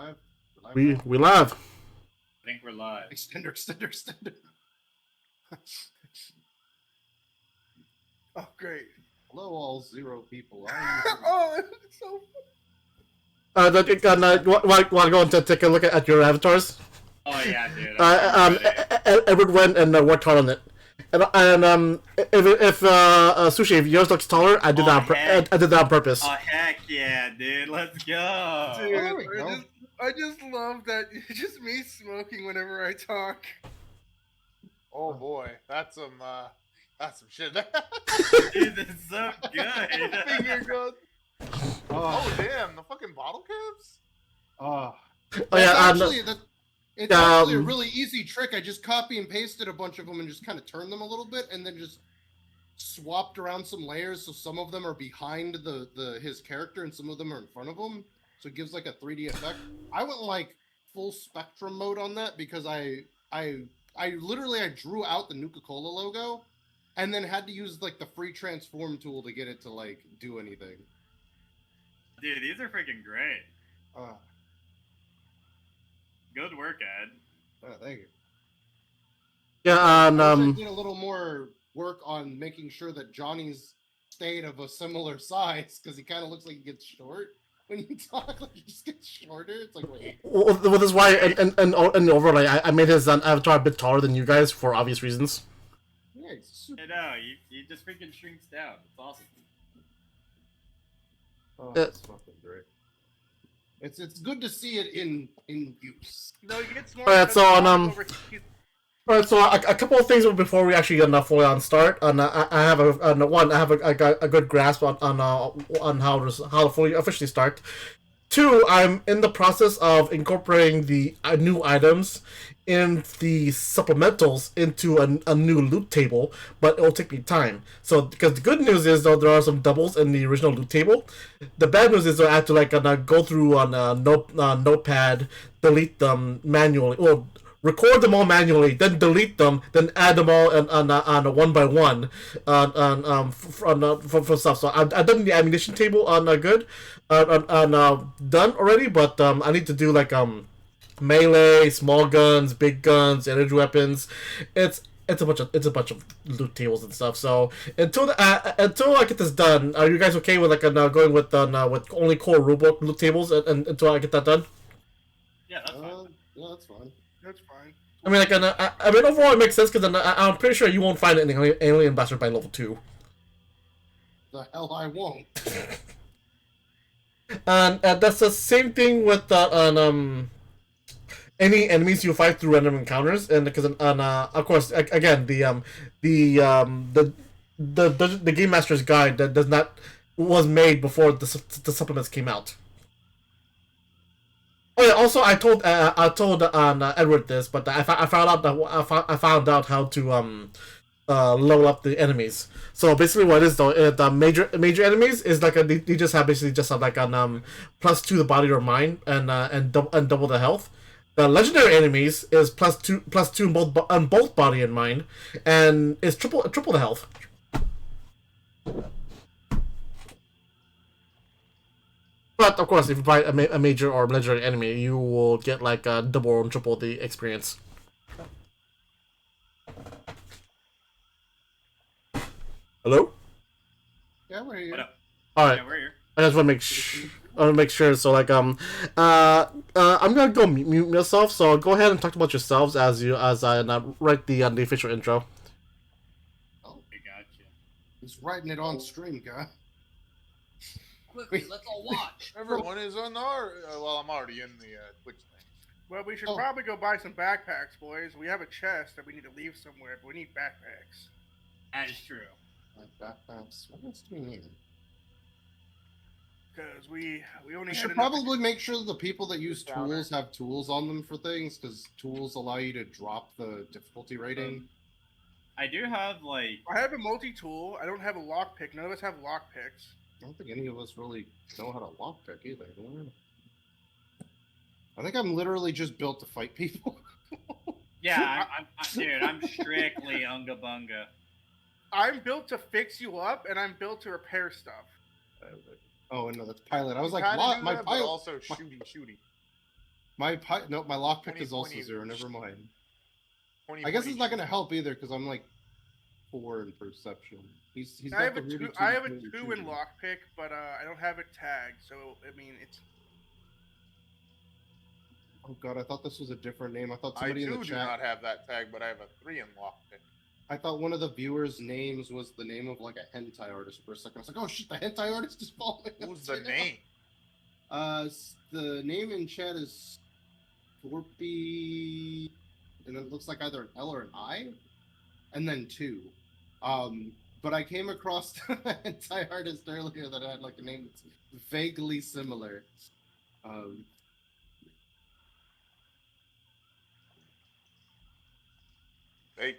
live? We live. I think we're live. Extender. Oh, great. Hello, all 0 people. Oh, it's so Want to go and take a look at your avatars? Oh yeah, dude. I'm ready. Edward went and worked hard on it. And if Sushi, if yours looks taller, I did that. I did that on purpose. Oh heck yeah, dude. Let's go. Dude, there we go. I just love that it's just me smoking whenever I talk. Oh boy, that's some shit. Dude, that's so good. Finger gun. Oh damn, the fucking bottle caps. Oh yeah, it's actually a really easy trick. I just copy and pasted a bunch of them and just kind of turned them a little bit, and then just swapped around some layers so some of them are behind his character and some of them are in front of him, so it gives like a 3D effect. I went like full spectrum mode on that because I literally drew out the Nuka-Cola logo and then had to use like the free transform tool to get it to like do anything. Dude, these are freaking great. Uh, Good work, Ed. Thank you. Yeah, and I did a little more work on making sure that Johnny's stayed of a similar size because he kind of looks like he gets short when you talk. Like he just gets shorter. It's like wait. Well, that's why and overlay, I made his avatar a bit taller than you guys for obvious reasons. Yeah, he's super. I know, you just freaking shrinks down. It's awesome. Oh, that's fucking great. It's good to see it in use. No, you get smart. Alright, so Alright, so a couple of things before we actually get fully on start. And I have a good grasp on how to fully officially start. 2, I'm in the process of incorporating the new items in the supplementals into a new loot table, but it'll take me time. So, because the good news is though there are some doubles in the original loot table. The bad news is though I have to like go through on Notepad, delete them manually, or record them all manually, then delete them, then add them all on a 1 by 1 for stuff. So I've done the ammunition table on good, done already, but I need to do like melee, small guns, big guns, energy weapons. It's a bunch of loot tables and stuff. So until I get this done, are you guys okay with like going with only core rulebook loot tables and until I get that done? Yeah, that's fine. Yeah, that's fine. That's fine. I mean, like, I mean, overall it makes sense because I'm pretty sure you won't find any alien blasters by level 2. The hell I won't. And that's the same thing with any enemies you fight through random encounters, and because of course again the game master's guide that was made before the supplements came out. Oh yeah, also I told Edward this, but I found out how to level up the enemies. So basically, what it is though, the major enemies is like they just have like an +2 the body or mind and double the health. The legendary enemies is +2 on both body and mind, and is triple the health. But of course, if you fight a major or legendary enemy, you will get like double or triple the experience. Hello? Yeah, we're here. What up? All right. Yeah, we're here. I just want to make sure. So like I'm gonna go mute myself. So go ahead and talk about yourselves as I write the official intro. Oh, I got you. he's writing it on stream, guy. Quickly, let's all watch. Everyone is on our. Well, I'm already in the Twitch thing. Well, we should Oh. probably go buy some backpacks, boys. We have a chest that we need to leave somewhere, but we need backpacks. That is true. Backpacks. What else do we need? Because we only We had should enough probably make sure that the people that use Down tools have tools on them for things, because tools allow you to drop the difficulty rating. I do have like I have a multi-tool. I don't have a lockpick. None of us have lockpicks. I don't think any of us really know how to lockpick either. Do we? I think I'm literally just built to fight people. yeah, dude, I'm strictly unga bunga. I'm built to fix you up, and I'm built to repair stuff. Oh no, that's pilot. I was like, Kinda what? do My that, but pilot. also shooty. My lockpick is also 2020. 0. Never mind. 20, I guess it's not gonna help either because I'm like 4 in perception. He's I got have the a Rudy two. I have a Tooty 2 in Tooty. lockpick, but I don't have it tagged. So I mean, it's Oh god, I thought this was a different name. I thought I somebody in the too do chat. not have that tag, but I have a 3 in lockpick. I thought one of the viewers' names was the name of like a hentai artist for a second. I was like, oh shit, the hentai artist is following us Who's the right now. name? The name in chat is Scorpy, and it looks like either an L or an I, and then 2. But I came across an hentai artist earlier that had like a name that's vaguely similar. Vaguely.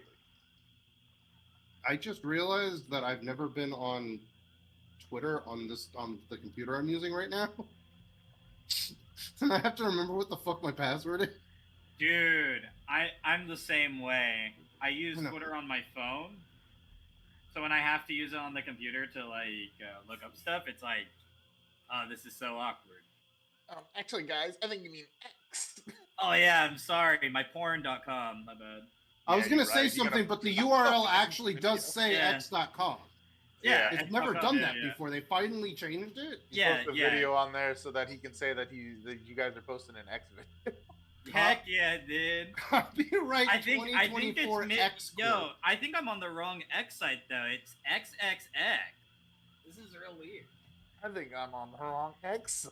I just realized that I've never been on Twitter on the computer I'm using right now. And I have to remember what the fuck my password is. Dude, I'm the same way. I use I know. Twitter on my phone, so when I have to use it on the computer to like look up stuff, it's like, oh, this is so awkward. Actually, guys, I think you mean X. Oh yeah, I'm sorry, my porn.com, my bad. I was Yeah, gonna you're say right. You gotta- something, but the URL actually does say Yeah. x.com. Yeah, It's it's never fuck done up, that yeah. before. They finally changed it. Just Yeah, post a yeah. video on there so that he can say that you guys are posting an X video. Heck yeah, dude. Copyright I think 2024 it's X. Yo, I think I'm on the wrong X site though. It's XXX. This is real weird. I think I'm on the wrong X.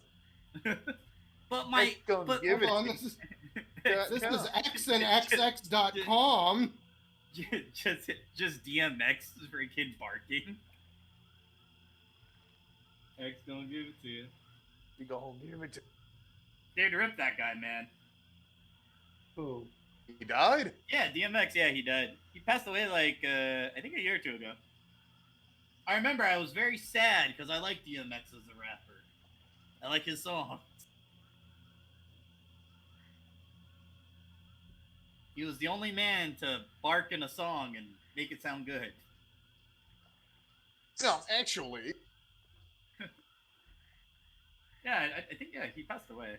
But my Don't but give Hold it on, to this is Yeah. xnxx.com. just DMX is freaking barking. X gonna give it to you. You gonna give it to Dude, rip that guy, man. Oh, He died? Yeah, DMX, yeah, he died. He passed away like I think a year or 2 ago. I remember I was very sad because I like DMX as a rapper. I like his songs. He was the only man to bark in a song and make it sound good. No, actually. Yeah, I think yeah, he passed away.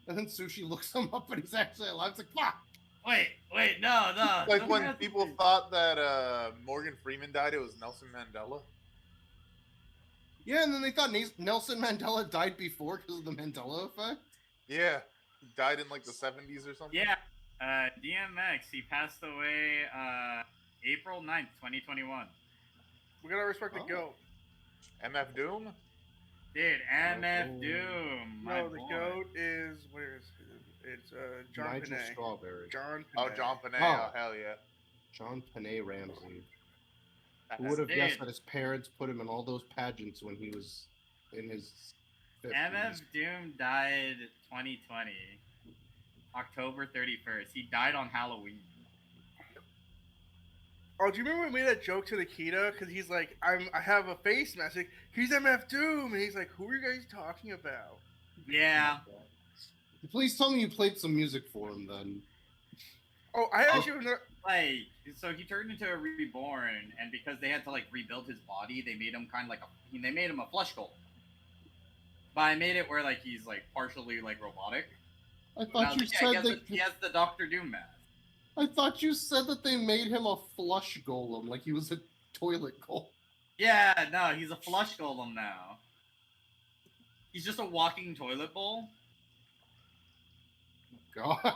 and then Sushi looks him up, and he's actually alive. It's like, fuck. Wait, no. Like don't when have to people be- thought that Morgan Freeman died, it was Nelson Mandela. Yeah, and then they thought Nelson Mandela died before because of the Mandela effect. Yeah. He died in like the 70s or something. Yeah, DMX, he passed away April 9th, 2021. we gotta respect the Oh. goat. MF Doom? Dude, MF Oh. Doom, my No, the boy. goat is it's John Nigel Panay. Strawberry. John Oh, Panay. John Panay. Oh. Oh, hell yeah. John Panay Ramsey. That's Who would have Dude. guessed that his parents put him in all those pageants when he was in his 50s? MF Doom died 2020, October 31st. He died on Halloween. Oh, do you remember we made that joke to Nikita? Because he's like, I have a face mask. Like, he's MF Doom, and he's like, who are you guys talking about? Yeah. Please tell me you played some music for him then. Oh, I actually Like, so he turned into a reborn, and because they had to like rebuild his body, they made him kind of like they made him a flesh golem. But I made it where like he's like partially like robotic. I And I thought was you like, yeah, said he has the Doctor Doom mask. I thought you said that they made him a flush golem, like he was a toilet golem. Yeah, no, he's a flush golem now. He's just a walking toilet bowl, God.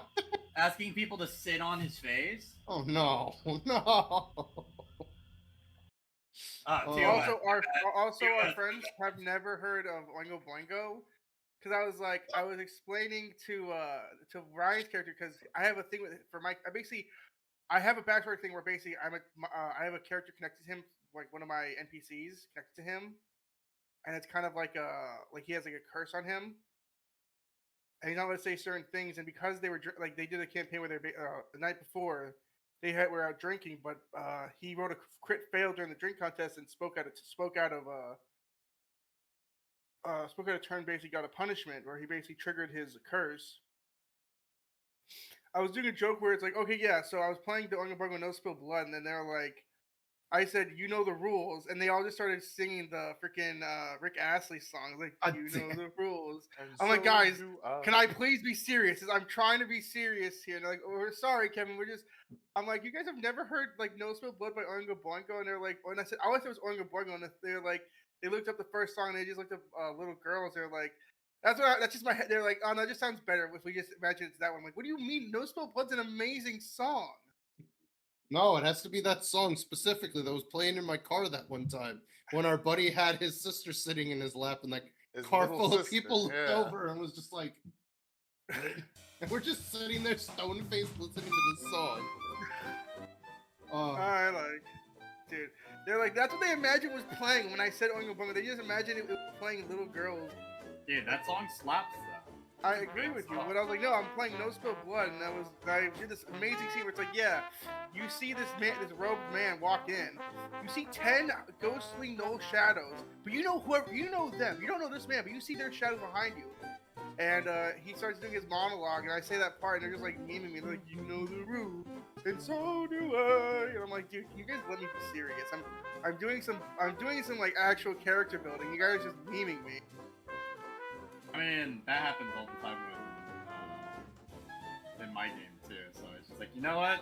asking people to sit on his face. Oh no, no. Oh, too Oh. much. Also our friends have never heard of Oingo Boingo. Because I was explaining to Ryan's character, because I have a thing with for Mike. I have a backstory thing where basically I have a character connected to him, like one of my NPCs connected to him, and it's kind of like he has like a curse on him, and he's not allowed to say certain things. And because they were like they did a campaign where the night before were out drinking, but he wrote a crit fail during the drink contest and spoke out of turn, basically got a punishment where he basically triggered his curse. I was doing a joke where it's like, okay, yeah, so I was playing the Oingo Boingo No Spill Blood, and then they're like, I said, "You know the rules," and they all just started singing the freaking Rick Astley song, like "You know the rules." And I'm like, so guys, do can I please be serious? I'm trying to be serious here. And they're like, oh, we're sorry, Kevin. We're just. I'm like, you guys have never heard like "No Spill Blood" by Oingo Boingo, and they're like, and I said, I always thought it was Oingo Boingo, and they're like, they looked up the first song, and they just looked up "Little Girls." They're like, that's just my head. They're like, oh no, it just sounds better if we just imagine it's that one. I'm like, what do you mean? "No Spill Blood's" an amazing song. No, it has to be that song specifically that was playing in my car that one time when our buddy had his sister sitting in his lap and like His car little full of sister, people looked yeah. over and was just like, and we're just sitting there stone faced listening to this song. I like, dude. They're like, that's what they imagined was playing when I said Oingo Boingo. They just imagined it was playing "Little Girls." Dude, that song slaps though. I agree with you, but I was like, no, I'm playing "No Spill Blood," and I did this amazing scene where it's like, yeah, you see this man, this robed man walk in, you see 10 ghostly no shadows, but you know whoever, you know them, you don't know this man, but you see their shadows behind you, and he starts doing his monologue, and I say that part, and they're just like memeing me, they're like, you know the rules, and so do I, and I'm like, dude, can you guys let me be serious? I'm doing some like actual character building. You guys are just memeing me. I mean, that happens all the time with in my game too. So it's just like, you know what?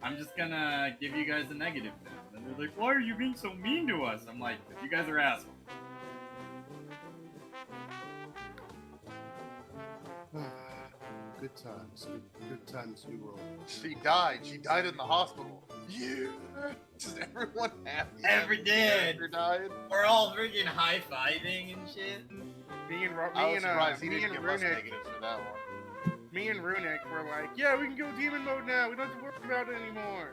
I'm just gonna give you guys a negative now. And they're like, why are you being so mean to us? I'm like, you guys are assholes. Good times. Good times we roll. She died. She died in the hospital. Yeah. Is everyone happy? Every day. After dying? We're all freaking high-fiving and shit. Me and I was surprised he me didn't and give us Runic, negatives for that one. me and Runic were like, yeah, we can go demon mode now. We don't have to worry about it anymore.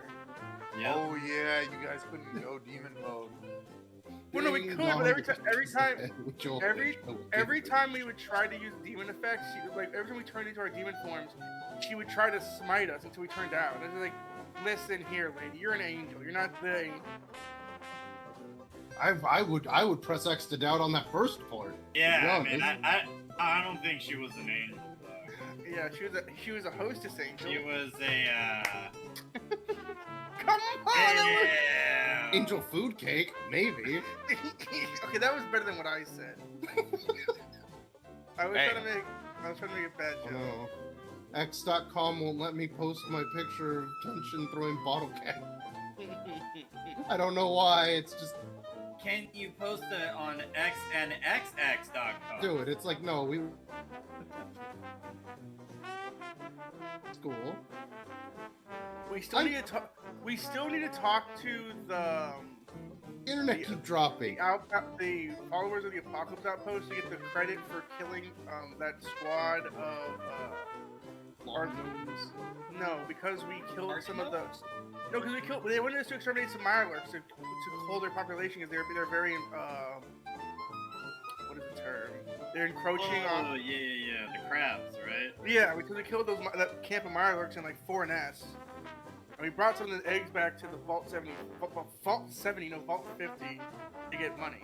Yeah. Oh yeah, you guys couldn't go demon mode. Well, no, we could, but every time we would try to use demon effects, she would, like every time we turned into our demon forms, she would try to smite us until we turned out. And I was like, listen here, lady, you're an angel. You're not the angel. I would press X to doubt on that first part. Yeah, I mean, I don't think she was an angel, though. Yeah, she was a hostess angel. She was a, Come on! yeah. Angel food cake, maybe. Okay, that was better than what I said. I was trying to make a bad Oh, joke. no. X.com won't let me post my picture of Kenshin throwing bottle cap. I don't know why, it's just, Can you post it on xnxx.com? do it. It's like, no, we... School. We still need to talk. We still need to talk to the Internet keep dropping. the followers of the Apocalypse Outpost to get the credit for killing that squad of no, because we killed some of the. No, because we killed. They wanted us to exterminate some Mirelurks to cull their population because they're very what is the term? They're encroaching on. Oh yeah, the crabs, right? Yeah, because we killed that camp of Mirelurks in like 4 nests. And we brought some of the eggs back to the Vault 70, Vault 50 to get money.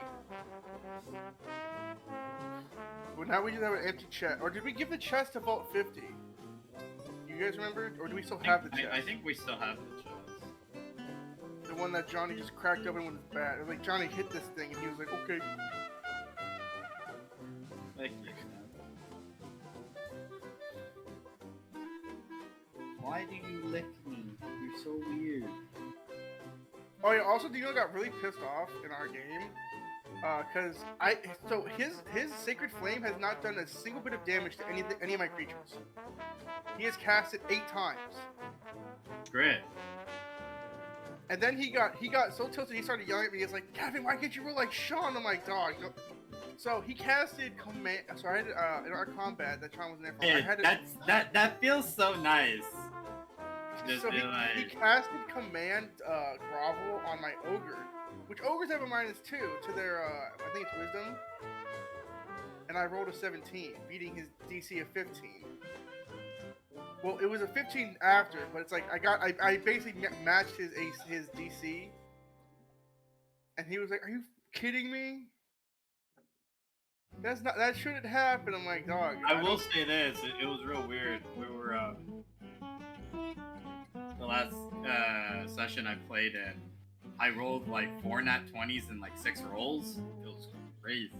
But now we just have an empty chest. Or did we give the chest to Vault 50? You guys remember? Or do we still have the chest? I think we still have the chest. The one that Johnny just cracked open with his bat. It was like, Johnny hit this thing, and he was like, okay. Thank you. Why do you lick me? You're so weird. Oh yeah, also, Dino got really pissed off in our game. So his Sacred Flame has not done a single bit of damage to any of my creatures. He has cast it 8 times. Great. And then he got so tilted he started yelling at me. He's like, Kevin, why can't you roll like Sean? I'm like, dog. No. So he casted command. So I had in our combat that Sean was in there for. Hey, I had that feels so nice. Just so be like, he casted command grovel on my ogre, which ogres have a -2 to their I think it's wisdom. And I rolled a 17, beating his DC of 15. Well, it was a 15 after, but it's like I basically matched his DC, and he was like, "Are you kidding me? That shouldn't happen." I'm like, "Dog." I will say this: it was real weird. We were last session I played in, I rolled like 4 nat 20s and like 6 rolls. It was crazy.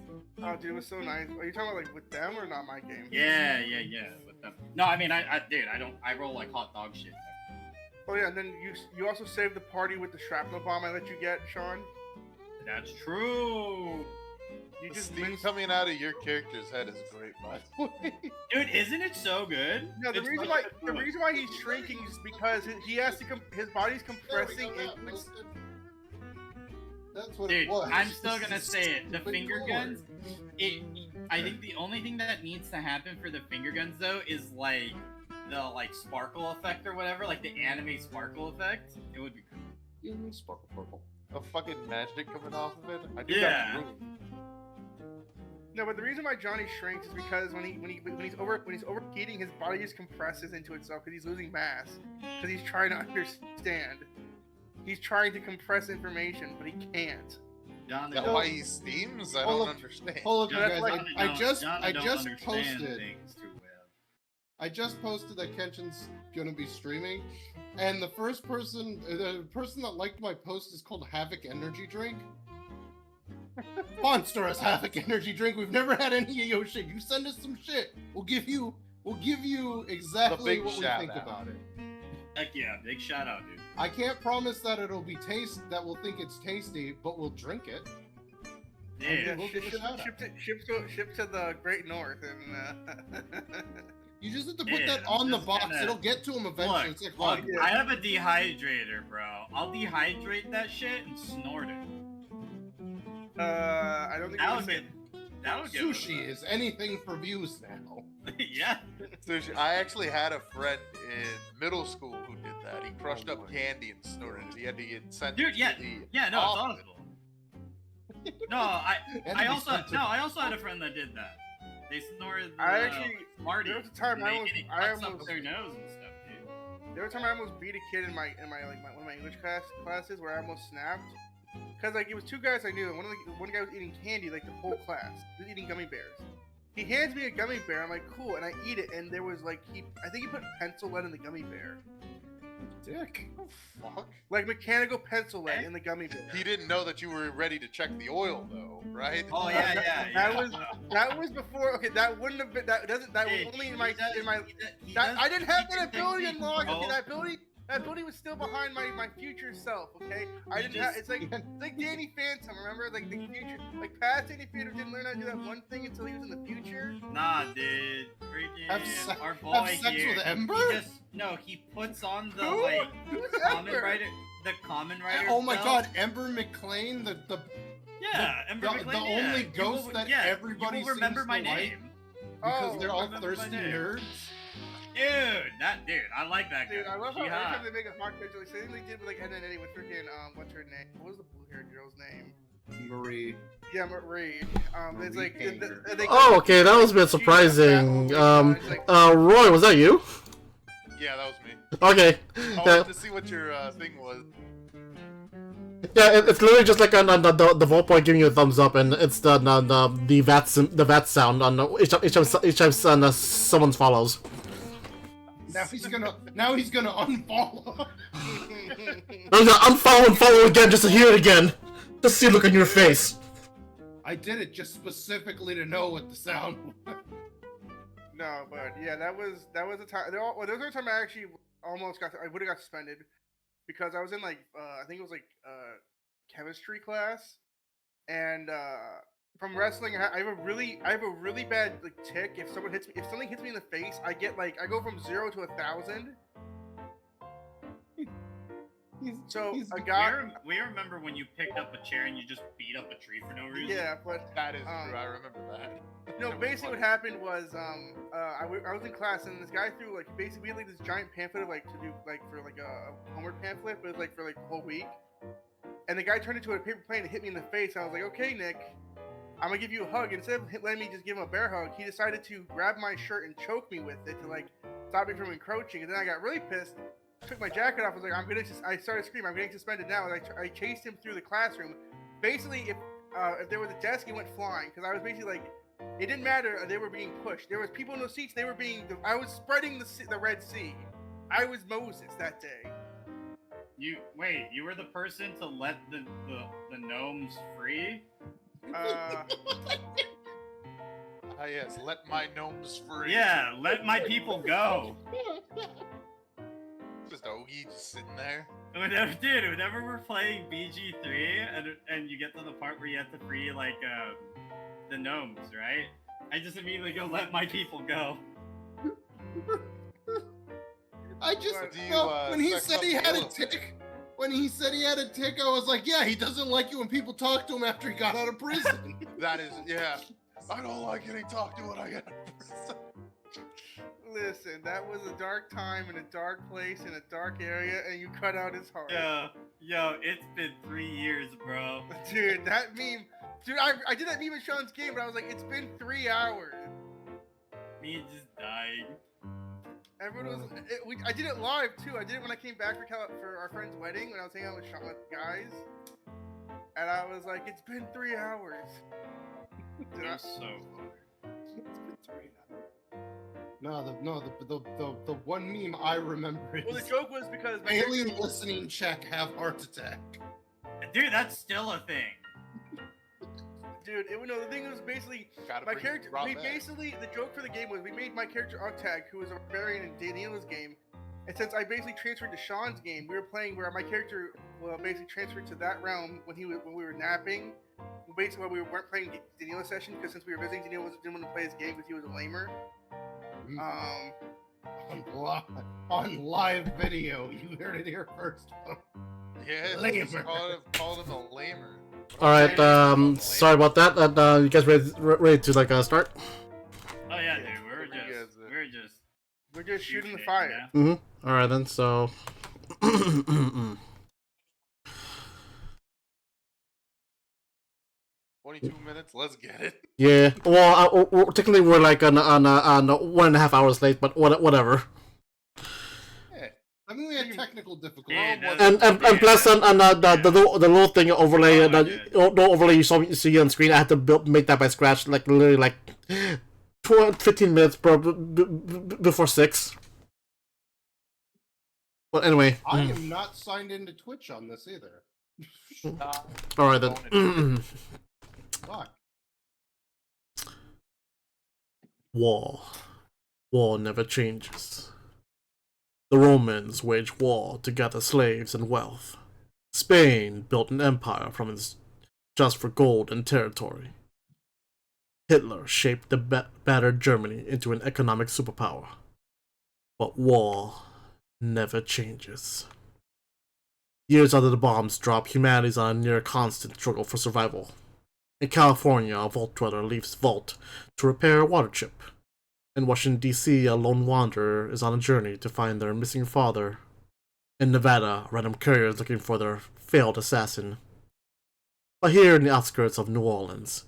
Oh, dude, it was so nice. Are you talking about like with them or not my game? Yeah. With them. No, I mean, I roll like hot dog shit. Oh yeah, and then you also saved the party with the shrapnel bomb I let you get, Sean. That's true. You The just steam minced. coming out of your character's head is great, by the way. Dude, isn't it so good? No, the It's reason like- why he's shrinking is because he has to his body's There we compressing. go, And that's what it Dude, was. I'm still gonna say it. The Stupid finger lord. guns. I think the only thing that needs to happen for the finger guns though is like the like sparkle effect or whatever, like the anime sparkle effect. It would be cool. Sparkle purple. A fucking magic coming off of it. I did Yeah. that room. no, but the reason why Johnny shrinks is because when he's overheating, his body just compresses into itself because he's losing mass. Because he's trying to understand. He's trying to compress information, but he can't. John, Is that why he steams? I Hold don't up. understand. Hold up, That's you like- guys. I just understand posted. things too well. I just posted that Kenshin's gonna be streaming, and the person that liked my post is called Havoc Energy Drink. Monster has Havoc Energy Drink. We've never had any of your shit. You send us some shit, we'll give you exactly big what we shout think out. about it. Heck yeah, big shout out, dude. I can't promise that that we'll think it's tasty, but we'll drink it. Yeah. Yeah, we'll give a shout out. ship to the Great North, and You just have to put Yeah, that on the just box. kinda- It'll get to him eventually. It's like Look, honey. yeah. I have a dehydrator, bro. I'll dehydrate that shit and snort it. I don't think That'll I'm get, that'll get Sushi is anything for views now. yeah. Sushi. I actually had a friend in middle school who did that. He crushed up candy and snorted it. He had to get sent Dude, to yeah, the yeah, no, it's hospital. awful. No, I Enemy also sent had a friend that did that. They snorted. I actually- Smarties. there was a time and I they- almost- and it I cuts up almost- their nose and stuff, dude. There was a time I almost beat a kid in my one of my English classes where I almost snapped. Cause like it was two guys I knew, and one guy was eating candy like the whole class. He was eating gummy bears. He hands me a gummy bear. I'm like, cool, and I eat it, and there was like I think he put pencil lead in the gummy bear, Dick. Oh, fuck. like mechanical pencil lead in the gummy bear. He didn't know that you were ready to check the oil, though, right? Oh yeah, That was before. Okay, that wouldn't have been. That was only in my. I didn't have that ability unlocked. Okay, that ability was still behind my future self. Okay, I didn't have. It's like Danny Phantom. Remember, like the future, like past Danny Phantom didn't learn how to do that one thing until he was in the future. Nah, dude. Freaking our boy have sex here. with Ember? He puts on the Who? like Who's common Ember? writer. The common writer. Oh my belt. God, Ember McLean, the Yeah, Ember the McLean, only You ghost will- that yeah, everybody you will remember seems my to like. name. because Oh, they're all remember my thirsty name. nerds. Dude, I like that guy. Dude, I love how She every hot. time they make a hot picture, like same thing they did with like Ed and Eddie with freaking what's her name? What was the blue-haired girl's name? Marie. Yeah, Marie. It's Marie like Panger. Oh, okay, that was a bit surprising. Roy, was that you? Yeah, that was me. Okay. I Yeah, wanted to see what your thing was. yeah, it's literally just like on the vote point giving you a thumbs up, and it's the VAT sound on each time someone follows. Now he's gonna unfollow. I'm gonna unfollow and follow again just to hear it again. Just see a look on your face. I did it just specifically to know what the sound was. No, but yeah, that was a time. There was a time I actually almost I would have got suspended because I was in like I think it was like chemistry class, and from wrestling I have a really bad like tick. If something hits me in the face, I go from 0 to 1,000. So a guy. We remember when you picked up a chair and you just beat up a tree for no reason. Yeah, but That is true. I remember that. no, basically what happened was I was in class and this guy threw like basically we had like this giant pamphlet of like to do like for like a homework pamphlet, but it was like for like the whole week. And the guy turned into a paper plane and hit me in the face. I was like, okay, Nick, I'm gonna give you a hug. Instead of letting me just give him a bear hug, he decided to grab my shirt and choke me with it to like stop me from encroaching. And then I got really pissed. Took my jacket off. I was like, I started screaming, I'm getting suspended now. And I chased him through the classroom. Basically, if there was a desk, he went flying because I was basically like, it didn't matter. They were being pushed. There was people in those seats. I was spreading the Red Sea. I was Moses that day. You were the person to let the gnomes free? Uh, Ah, yes, let my gnomes free. Yeah, let my people go. Just Ogie just sitting there. Whenever we're playing BG3 and you get to the part where you have to free like the gnomes, right? I just immediately go, let my people go. I just Do you, when he sex said up he the had a elephant? tick. When he said he had a tick, I was like, yeah, he doesn't like you when people talk to him after he got out of prison. That is, yeah. I don't like getting talked to when I get. listen, that was a dark time in a dark place in a dark area, and you cut out his heart. Yo, it's been 3 years, bro. Dude, that meme. Dude, I did that meme in Sean's game, but I was like, it's been 3 hours. Me just dying. Everyone was. I did it live too. I did it when I came back for our friend's wedding when I was hanging out with Sean with guys, and I was like, it's been 3 hours. Dude, I'm so hard. The one meme I remember is well, the joke was because my alien listening check have heart attack. Dude, that's still a thing. Dude, the thing was basically Gotta my bring character. Rob We back. basically the joke for the game was we made my character Octag, who was a barbarian in Daniela's game, and since I basically transferred to Sean's game, we were playing where my character basically transferred to that realm when we were napping. Basically, when we weren't playing Daniela's session, because since we were visiting, Daniela didn't want to play his game because he was a lamer. On live video, you heard it here first. Yeah, Lamer. called him a lamer. All right. Sorry about that. You guys ready to start? Oh yeah, dude, We're just shooting the fire. Mm-hmm. All right then. So. 22 minutes. Let's get it. Yeah. Well, technically we're like on 1.5 hours late, but whatever. Yeah. I mean, we had technical difficulties. And plus the little thing overlay no overlay you see on screen, I had to make that by scratch, like literally like 15 minutes before 6. But anyway, I am not signed into Twitch on this either. all right then. Fuck. War never changes. The Romans waged war to gather slaves and wealth. Spain built an empire from its just for gold and territory. Hitler shaped the battered Germany into an economic superpower. But war never changes. Years after the bombs drop, humanity is on a near constant struggle for survival. In California, a vault dweller leaves vault to repair a water chip. In Washington, D.C., a lone wanderer is on a journey to find their missing father. In Nevada, random couriers looking for their failed assassin. But here in the outskirts of New Orleans,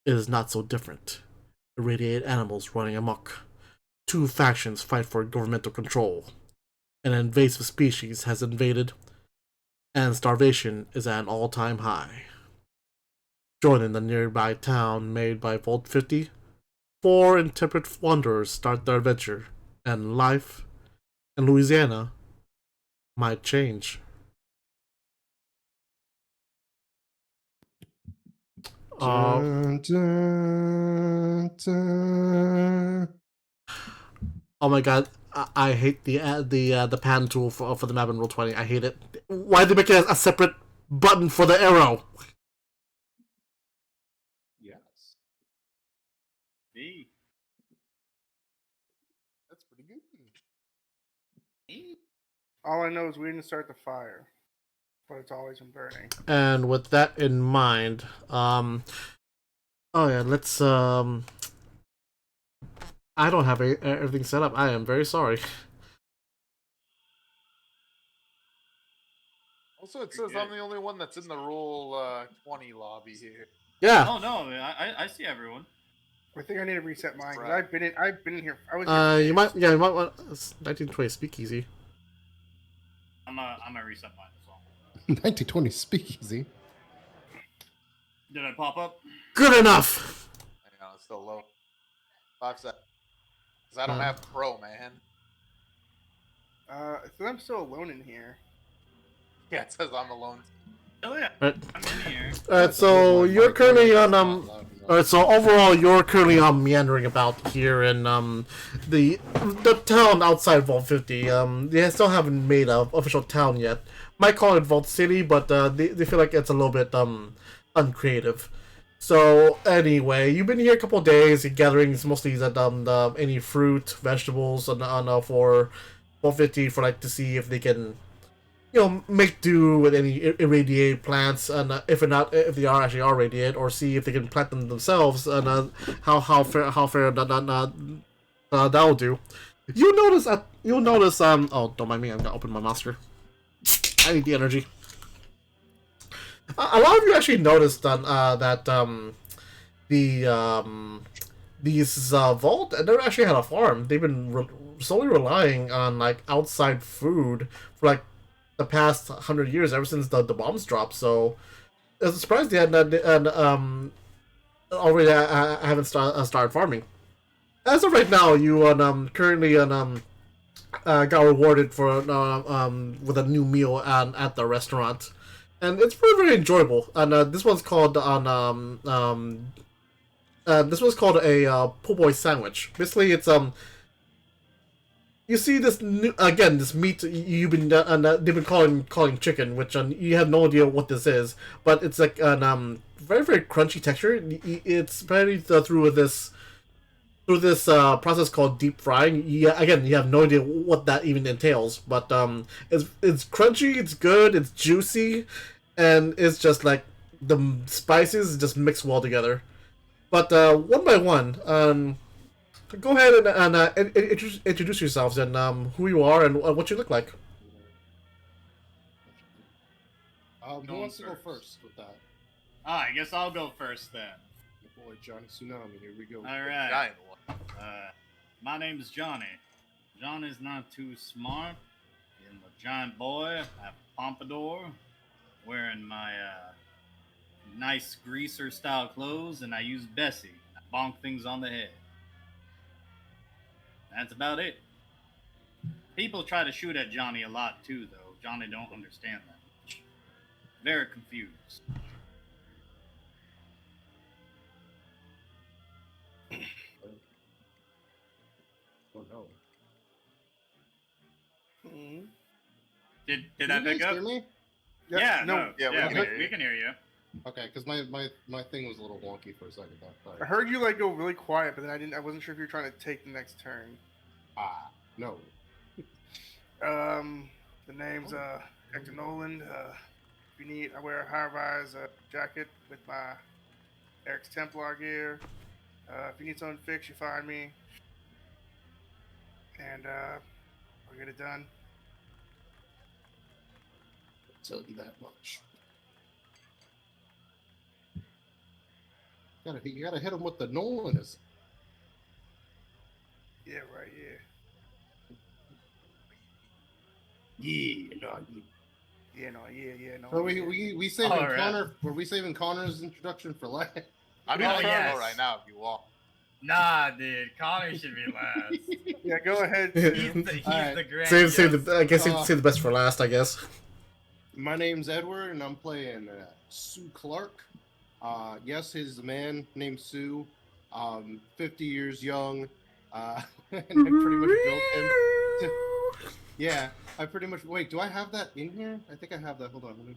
it is not so different. Irradiated animals running amok. 2 factions fight for governmental control. An invasive species has invaded, and starvation is at an all-time high. Joining the nearby town made by Vault 50, 4 intemperate wanderers start their adventure, and life in Louisiana might change. Dun, dun, dun. Oh my god, I hate the pan tool for the map in Roll20. I hate it. Why did they make it a separate button for the arrow? Yes. Me. That's pretty good. All I know is we didn't start the fire, but it's always been burning. And with that in mind, oh yeah, let's I don't have everything set up. I am very sorry. Also, it says I'm the only one that's in the Roll 20 lobby here. Yeah. Oh no, I see everyone. I think I need to reset mine. 'Cause Right. I've been in here. I was. Here You might want 1920 Speakeasy. I'm a reset mine as well. 1920 speakeasy. Did I pop up? Good enough. Hang on, it's still low. 5 seconds. Because I don't have Pro, man. So I'm still alone in here. Yeah, it says I'm alone. Oh yeah, Right. I'm in here. Alright, so you're currently on Alright, so overall you're currently meandering about here in the town outside Vault 50. They still haven't made an official town yet. Might call it Vault City, but they feel like it's a little bit uncreative. So anyway, you've been here a couple of days. Your gatherings mostly that any fruit, vegetables, for Vault 50 for like to see if they can make do with any irradiated plants, and if if they are irradiated, or see if they can plant them themselves, and how fair that'll do. You'll notice oh, don't mind me, I'm gonna open my monster. I need the energy. A lot of you actually noticed that the these Vault, and they actually had a farm. They've been solely relying on like outside food for like the past 100 years, ever since the bombs dropped. So it's a surprise they hadn't already haven't started farming. As of right now, you currently got rewarded for with a new meal at the restaurant, and it's very enjoyable. And this one's called this was called a po' boy sandwich. Basically, it's you see this this meat you've been they've been calling chicken, which you have no idea what this is, but it's like an very crunchy texture. It's very through this process called deep frying. Yeah, again, you have no idea what that even entails, but it's crunchy, it's good, it's juicy, and it's just like the spices just mix well together. But one by one, go ahead and introduce yourselves and who you are and what you look like. Who wants to go first with that? I guess I'll go first then. Boy, Johnny Tsunami, here we go. All right. Giant one. My name's Johnny. Johnny's not too smart. I'm a giant boy. I have a pompadour, wearing my nice greaser-style clothes, and I use Bessie. I bonk things on the head. That's about it. People try to shoot at Johnny a lot too, though. Johnny don't understand that much. Very confused. Oh no. Did I pick you up? hear me? Yeah, no. Yeah, we can hear you. we can hear you. Okay, because my thing was a little wonky for a second. I heard you like go really quiet, but then I wasn't sure if you were trying to take the next turn. No. The name's Hector Noland. If you need, I wear a high-rise jacket with my Eric's Templar gear. If you need something fixed, you find me, and we'll get it done. Tell you that much. You gotta hit him with the Nolanism. Yeah, right. Yeah, no. No. So we saving All right. Connor. Were we saving Connor's introduction for last? I'm in Oh, front yes. right now if you want. Nah, dude. Connor should be last. Yeah, go ahead. He's Stu. the Alright. grand. Save the best for last, I guess. My name's Edward, and I'm playing Sue Clark. Yes, his man named Sue. 50 years young. And I pretty much built him. Yeah, I pretty much. Wait, do I have that in here? I think I have that. Hold on. Let me...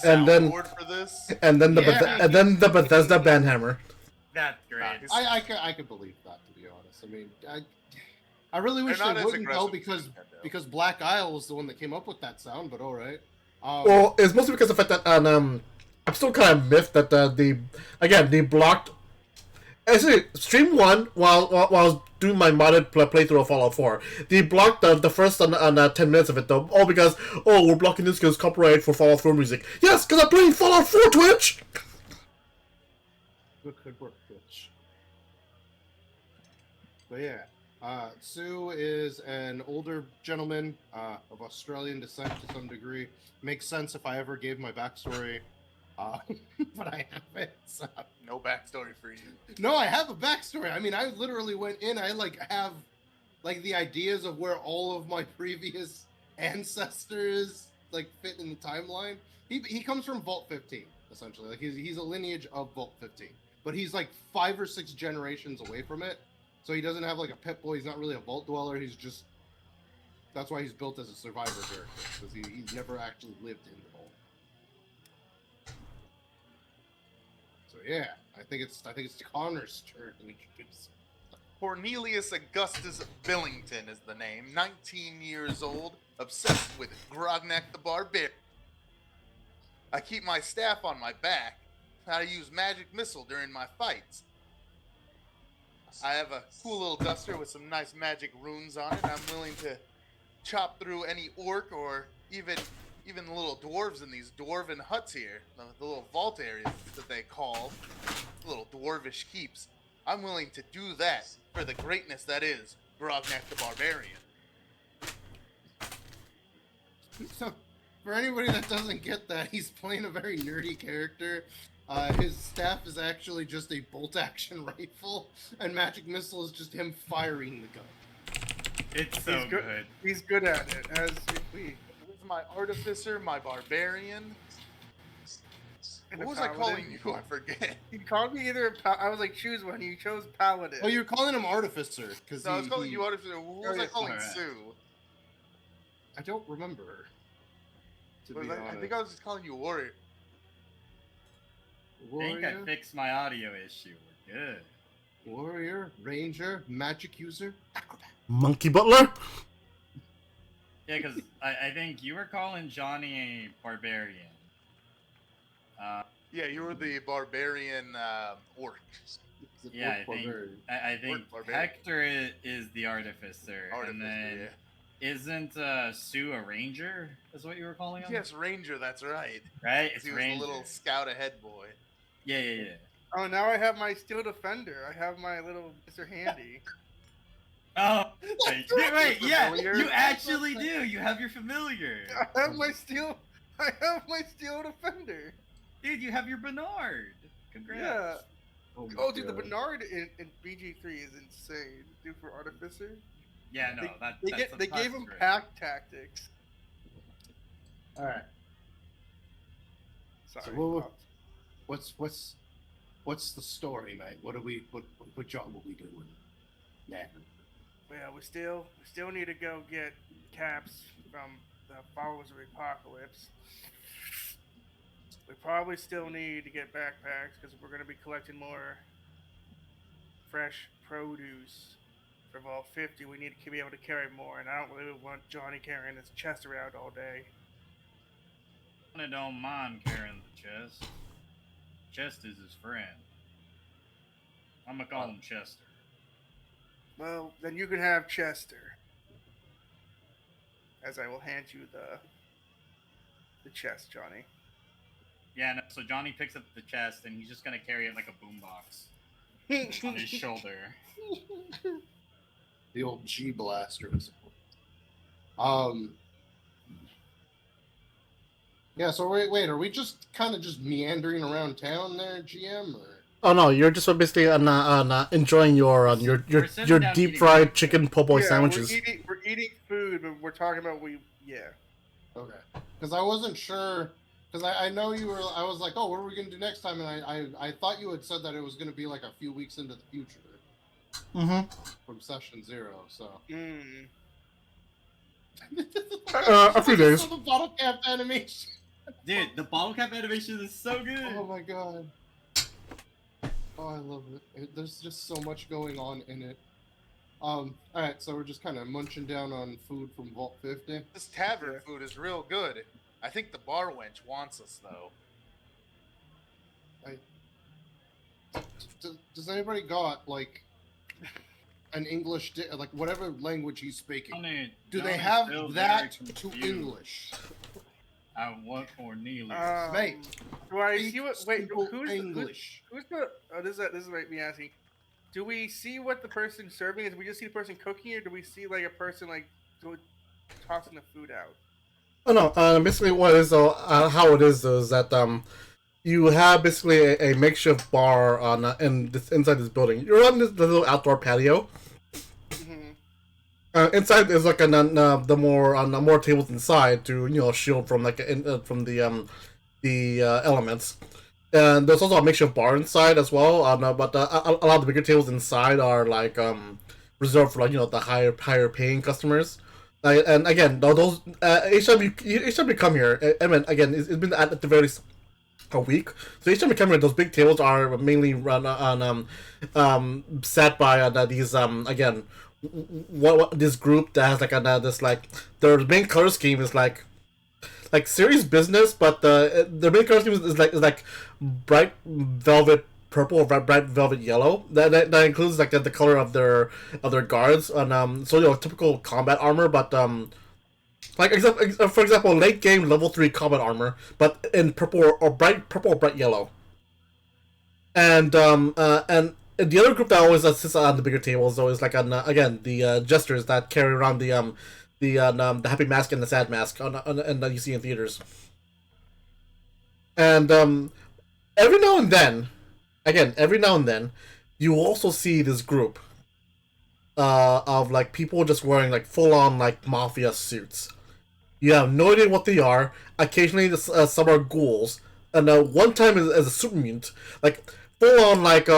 And then- Soundboard for this. And then Yeah. the Bethesda banhammer. That's great. I could believe that, to be honest. I mean, I really wish They're not they as wouldn't though, aggressive as Nintendo. because Black Isle was the one that came up with that sound. But all right. Well, it's mostly because of the fact that I'm still kind of miffed that they blocked. Actually, stream 1 while I was doing my modded playthrough of Fallout 4, they blocked the first 10 minutes of it though, all because we're blocking this because copyright for Fallout 4 music. Yes, because I'm playing Fallout 4 Twitch. Good work, Twitch. But yeah, Sue is an older gentleman of Australian descent to some degree. Makes sense if I ever gave my backstory, but I haven't. So. No backstory for you. No, I have a backstory. I mean, I literally went in. I have like the ideas of where all of my previous ancestors like fit in the timeline. He comes from Vault 15 essentially. Like he's a lineage of Vault 15, but he's like 5 or 6 generations away from it. So he doesn't have like a pit bull. He's not really a vault dweller. He's just that's why he's built as a survivor character because he's never actually lived in the vault. So yeah, I think it's Connor's turn to introduce. Cornelius Augustus Billington is the name. 19 years old, obsessed with Grognak the Barbarian. I keep my staff on my back. I use magic missile during my fights. I have a cool little duster with some nice magic runes on it. I'm willing to chop through any orc or even the little dwarves in these dwarven huts here, the little vault areas that they call little dwarvish keeps. I'm willing to do that for the greatness that is Grognak the Barbarian. So, for anybody that doesn't get that, he's playing a very nerdy character. His staff is actually just a bolt-action rifle, and magic missile is just him firing the gun. It's so good. He's good at it, as if we. This is my artificer, my barbarian. And What a was I calling paladin. you? I forget. You called me either. I was like, choose one. You chose paladin. Oh, you're calling him artificer because So I was calling you artificer. What was I yeah, calling alright. Sue? I don't remember. To Was be I honest. think I was just calling you warrior. I think I Warrior, fixed my audio issue. We're good. warrior, ranger, magic user, acrobat. Monkey Butler? Yeah, because I think you were calling Johnny a barbarian. Yeah, you were the barbarian orc. Yeah, I think Orc barbarian. Hector is the artificer, Artificer, and then yeah. isn't Sue a ranger? Is what you were calling him? Yes, ranger. That's right. Right. It's He was ranger. a little scout ahead boy. Yeah. Oh, now I have my steel defender. I have my little Mr. Handy. Oh, wait, yeah, Familiar. you actually do. You have your familiar, I have my steel. I have my steel defender. dude. You have your Bernard. Congrats. Yeah. my Oh, dude, the God. Bernard in BG3 is insane. Dude, for artificer, Yeah, no, they gave him great. pack tactics. All right. Sorry. So what's the story, mate? What job are we doing? Yeah. Well, we still need to go get caps from the followers of the apocalypse. We probably still need to get backpacks because we're going to be collecting more fresh produce for Vault 50. We need to be able to carry more, and I don't really want Johnny carrying his chest around all day. I don't mind carrying the chest. Chest is his friend. I'm gonna call him Chester. Well, then you can have Chester, as I will hand you the chest, Johnny. Yeah, no, so Johnny picks up the chest and he's just gonna carry it like a boombox on his shoulder. The old G blaster. Yeah. So wait. Are we just kind of just meandering around town there, GM? Or? Oh no, you're just basically enjoying your We're sitting your down deep eating fried food. chicken po' boy Yeah, sandwiches. We're eating food, but we're talking about Okay. Because I wasn't sure. Because I know you were. I was like, oh, what are we gonna do next time? And I thought you had said that it was gonna be like a few weeks into the future Mm-hmm. from session 0. So. A few days. The bottle cap animation. Dude, the bottle cap animation is so good. Oh my god. Oh, I love it. There's just so much going on in it. Alright, so we're just kind of munching down on food from Vault 50. This tavern food is real good. I think the bar wench wants us though. Does anybody got, like, an English, like, whatever language he's speaking? Johnny, Do they Johnny's have still that very to confused. English? I want Cornelius. Mate, Do I Speak see what? Wait, simple who's English? the? Oh, this is me asking. Do we see what the person serving is? Do we just see the person cooking, or do we see like a person like tossing the food out? Oh no, basically what is how it is that you have basically a makeshift bar on inside this building. You're on this little outdoor patio. Mm-hmm. Inside is like the more tables inside to shield from from the elements. And there's also a makeshift bar inside as well. But a lot of the bigger tables inside are like reserved for the higher paying customers. And again, those each time you come here, I mean, again, it's been at the very least a week. So each time you come here, those big tables are mainly run on set by these again what this group that has this their main color scheme is like serious business, but the main color scheme is like bright velvet purple or bright velvet yellow. That includes like the color of their guards and so typical combat armor, but for example, late game level 3 combat armor, but in purple or bright yellow. And the other group that always sits on the bigger tables though is like again the jesters that carry around the happy mask and the sad mask and that you see in theaters. And every now and then, you also see this group of like people just wearing like full on like mafia suits. You have no idea what they are. Occasionally, some are ghouls, and one time as a super mutant, like full on like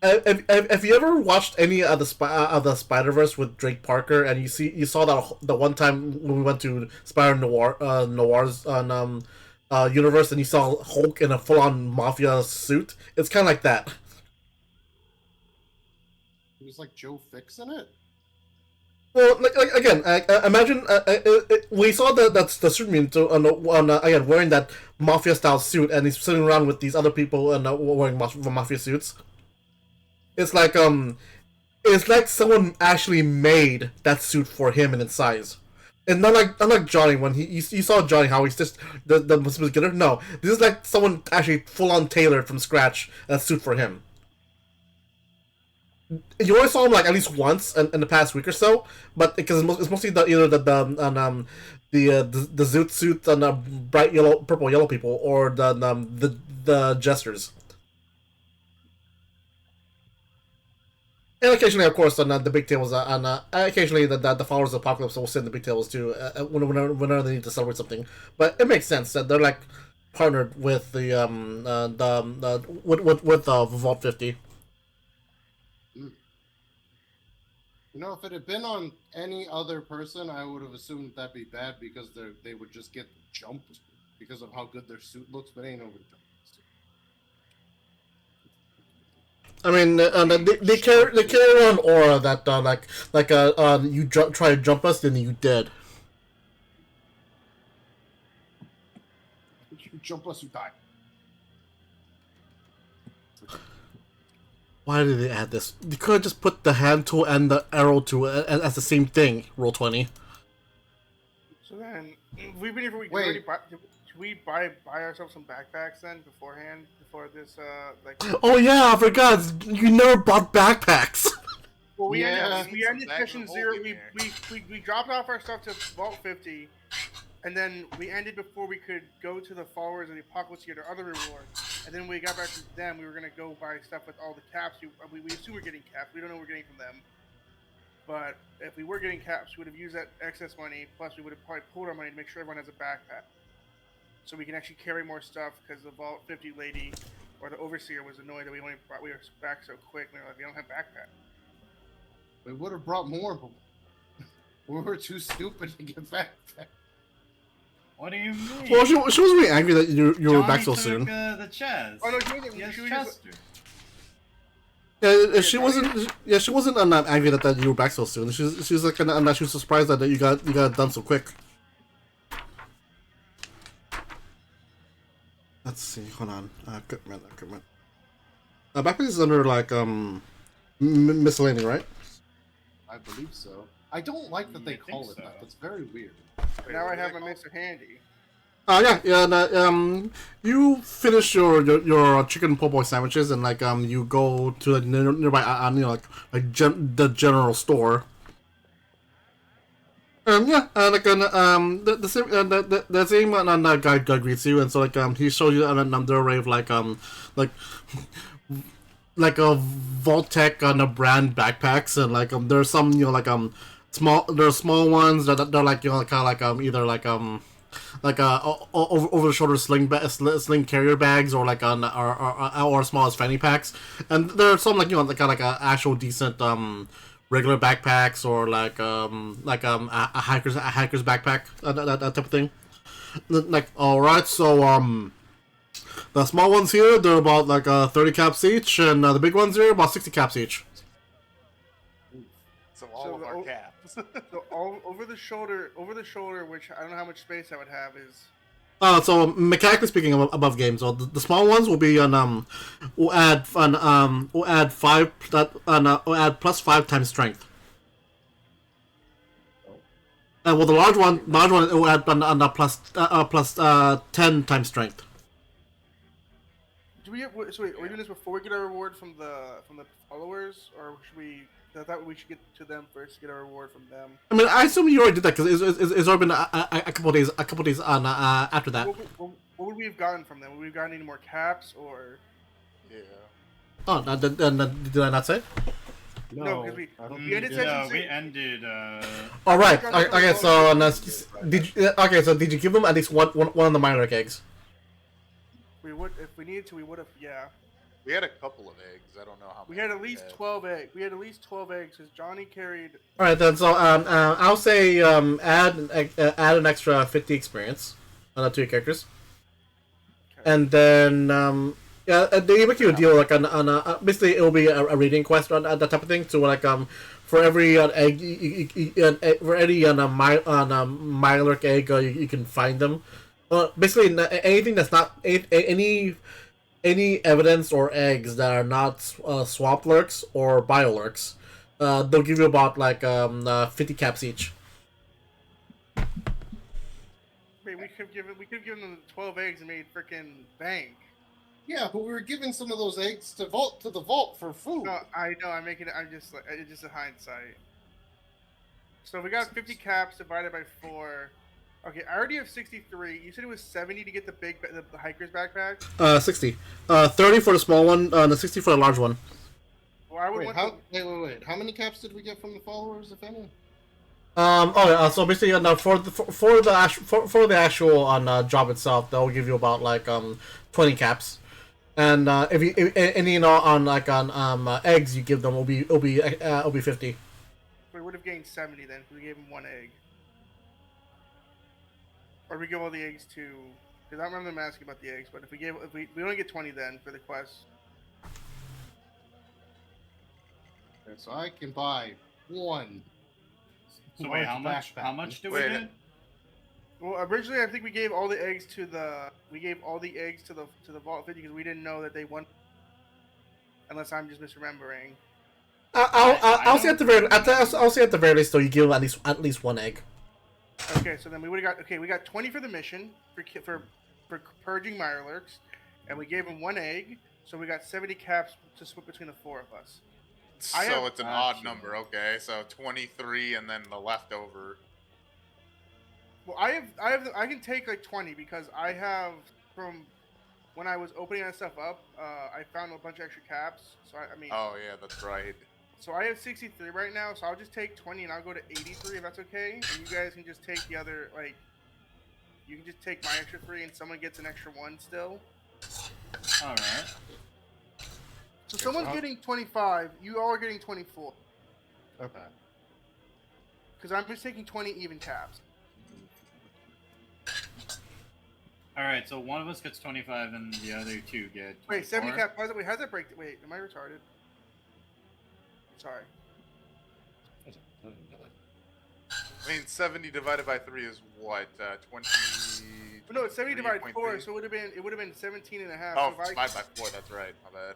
Have you ever watched any of the Spider-Verse with Drake Parker, and you saw that the one time when we went to Spider Noir's universe, and you saw Hulk in a full-on mafia suit? It's kind of like that. It was like Joe Fix in it. Well, again, imagine we saw the suit again wearing that mafia style suit, and he's sitting around with these other people and wearing mafia suits. It's like someone actually made that suit for him in its size, and unlike Johnny when you saw Johnny how he's just the beginner. No, this is like someone actually full on tailored from scratch a suit for him. You only saw him like at least once in the past week or so, but because it's mostly either the zoot suits and the bright purple yellow people or the jesters. And occasionally, of course, on the big tables, and occasionally the followers of Apocalypse will sit in the big tables too, whenever they need to celebrate something. But it makes sense that they're like partnered with the with Vault 50. You know, if it had been on any other person, I would have assumed that'd be bad because they would just get jumped because of how good their suit looks, but ain't nobody jumped. I mean, they carry around aura that you try to jump us, then you dead. If you jump us, you die. Why did they add this? They could have just put the hand tool and the arrow tool as the same thing. Roll 20. So then, we've been here for a week. Wait. Should we buy ourselves some backpacks then beforehand before this Oh yeah, I forgot. You never bought backpacks. Well, we Yeah. ended session 0. We dropped off our stuff to Vault 50, and then we ended before we could go to the followers of the Apocalypse to get our other reward. And then we got back to them. We were gonna go buy stuff with all the caps. We assume we're getting caps. We don't know what we're getting from them. But if we were getting caps, we would have used that excess money. Plus, we would have probably pulled our money to make sure everyone has a backpack, so we can actually carry more stuff. Because the Vault 50 lady or the overseer was annoyed that we were back so quick. We were like, we don't have backpack. We would have brought more, but we were too stupid to get back. What do you mean? Well, she was really angry that you were back so took, soon. The chest. Oh no, she wasn't. Yes, She was Chester. Yeah, she wasn't. Yeah, she wasn't not angry that you were back so soon. She's like, and she was surprised that you got it done so quick. Let's see. Hold on. Equipment. Backpack is under like miscellany, right? I believe so. I don't like that they call it that. That's very weird. Now I have my Mr. Handy. You finish your chicken po' boy sandwiches and like you go to the nearby the general store. The same guy greets you, and so like he shows you another array of like a Vault-Tec brand backpacks, and like there's some There are small ones that they're like kind of like either over the shoulder sling carrier bags or like or as small as fanny packs, and there are some like kind of like actual decent regular backpacks or like a hiker's backpack, that type of thing. Like, all right, so the small ones here, they're about like 30 caps each, and the big ones here about 60 caps each. So all So of the our o- caps. So all over the shoulder, which I don't know how much space I would have is. So mechanically speaking, above game, so the small ones will be on we'll add we'll add +5 times strength. And with the large one it will add on plus 10 times strength. Do we? So wait, are we doing this before we get our reward from the followers, or should we? I thought we should get to them first to get our reward from them. I mean, I assume you already did that because it's already been a couple days on after that. What would we have gotten from them? Would we have gotten any more caps or? Yeah. Oh, did I not say? No, because I don't we think ended you did. session we 6. ended. All right. Okay. So did you give them at least one of the minor eggs? We would, if we needed to, we would have. Yeah, We had a couple of eggs. I don't know how we many. had at least 12 eggs. We had at least 12 eggs because Johnny carried. All right then. So I'll say add an extra 50 experience on the two characters, Okay. and then they make you a deal like on basically it will be a rating quest on that type of thing. So like for every egg for any Mirelurk egg you can find them. Basically anything that's not any evidence or eggs that are not swamp lurks or biolurks, they'll give you about like 50 caps each. Wait, we could have given them 12 eggs and made freaking bank. Yeah, but we were giving some of those eggs to the vault for food. No, I know. I'm just like it's just a hindsight. So we got 50 caps divided by 4. Okay, I already have 63. You said it was 70 to get the hiker's backpack. 60. 30 for the small one, and 60 for the large one. Well, I would want Wait. How many caps did we get from the followers, if any? So basically, for the actual job itself, they'll give you about like 20 caps, and if on eggs you give them will be 50. we would have gained 70 then because we gave him 1 egg. Or we give all the eggs to. Because I don't remember them asking about the eggs, but if we only get 20 then for the quest. Okay, so I can buy one. So wait, how large much? backpack. How much do we Wait. get? Well, originally I think we gave all the eggs to the vault 50 because we didn't know that they won. Unless I'm just misremembering. I'll say at the very least though you give them at least one egg. Okay, so then we would have got we got 20 for the mission for purging Mirelurks, and we gave him 1 egg, so we got 70 caps to split between the 4 of us. So it's an odd number. Okay, so 23 and then the leftover. Well, I can take like 20 because I have from when I was opening that stuff up, I found a bunch of extra caps. So I mean, Oh yeah, that's right. so I have 63 right now. So I'll just take 20 and I'll go to 83 if that's okay. And you guys can just take the other you can just take my extra 3 and someone gets an extra 1 still. All right. So someone's getting 25. You all are getting 24 Okay. because I'm just taking 20 even caps. All right. So one of us gets 25, and the other 2 get. 24. Wait, 70 cap. Wait, how's that break? Wait, am I retarded? Sorry. I mean, 70 divided by 3 is what? 20. But no, it's 70 divided 4, 3.3? so it would have been 17 and a half. Oh, so if divided by 4. That's right. My bad.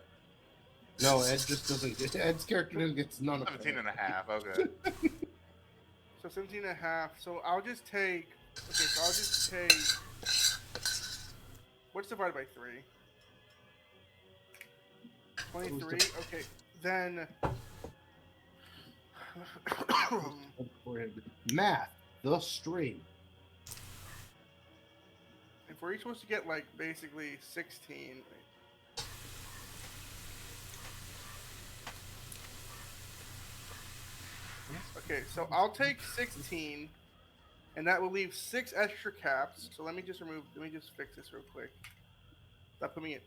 No, Ed just doesn't. Ed's character gets none of 17 it. and a half. Okay. So 17 and a half. So I'll just take. Okay, so I'll just take. What's divided by 3? 23. Okay, then. Math, the stream. If we're each supposed to get like basically 16. Okay, so I'll take 16, and that will leave 6 extra caps. So let me just fix this real quick. That put me at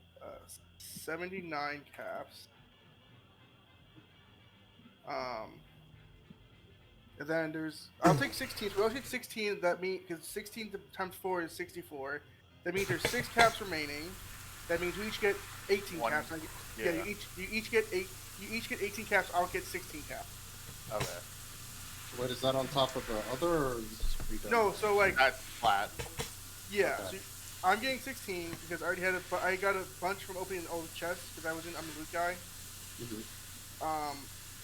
79 caps. And then I'll take 16. So I'll take 16. That means because 16 times 4 is 64. That means there's 6 caps remaining. That means we each get 18 One. caps. You each get 8. You each get 18 caps. I'll get 16 caps. Okay. What is that on top of the other? Or is this redone? No, so like That's flat. yeah. Okay. So I'm getting 16 because I already had I got a bunch from opening all the chests because I'm the loot guy. Mhm.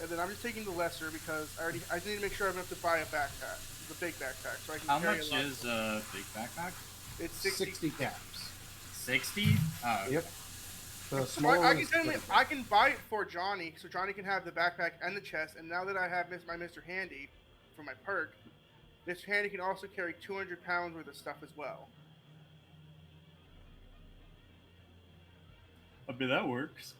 And then I'm just taking the lesser because I just need to make sure I have enough to buy a backpack, the big backpack, so I can How carry much a lot. is a big backpack? It's 60. 60 caps. 60? Oh, okay. Yep. The So smaller I is I can buy it for Johnny, so Johnny can have the backpack and the chest. And now that I have my Mr. Handy for my perk, Mr. Handy can also carry 200 pounds worth of stuff as well. I mean, that works.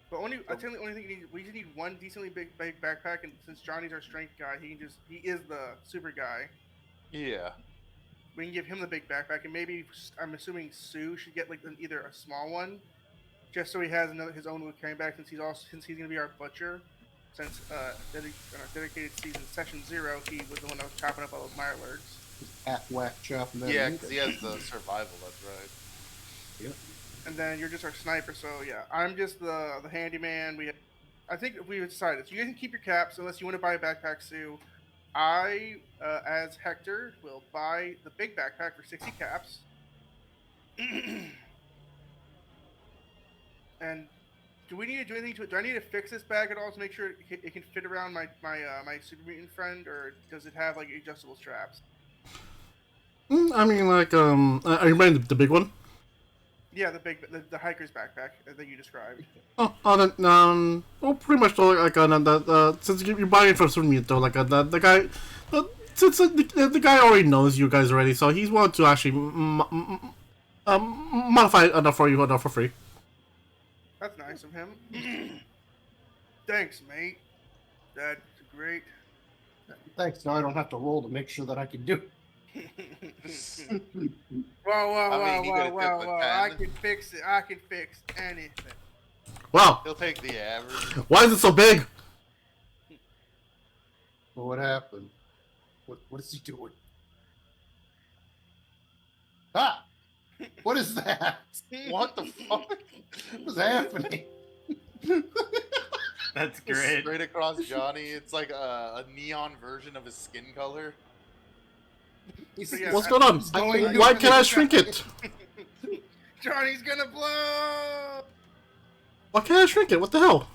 But I tell you the only thing we just need one decently big backpack, and since Johnny's our strength guy, he is the super guy. Yeah. We can give him the big backpack, and maybe I'm assuming Sue should get like either a small one, just so he has his own wood carrying bag, since he's gonna be our butcher. Since in our dedicated season session 0, he was the one that was chopping up all those Mirelurks. half whack chopping that. Yeah, meat. because he has the survival. That's right. Yep. And then you're just our sniper, so yeah, I'm just the handyman. I think we decided. So you guys can keep your caps unless you want to buy a backpack, Sue. I, as Hector, will buy the big backpack for 60 caps. And do we need to do anything to it? Do I need to fix this bag at all to make sure it can fit around my super mutant friend, or does it have like adjustable straps? I mean, like, are you buying the big one? Yeah, the hiker's backpack that you described. Well, pretty much though, like, since you're buying it for some mute though, like, the guy, since the guy already knows you guys already, so he's willing to actually modify it enough for you, enough for free. That's nice of him. Thanks, mate. That's great. Thanks. Now I don't have to roll to make sure that I can do it. Whoa. I can fix it. I can fix anything. Wow, He'll take the average. why is it so big? Well, what happened? What is he doing? Ah! What is that? What the fuck? What's happening? That's great. Straight across Johnny. It's like a neon version of his skin color. Yeah, What's going on? going Why to can't I the- shrink it? Johnny's gonna blow. Why can't I shrink it? What the hell?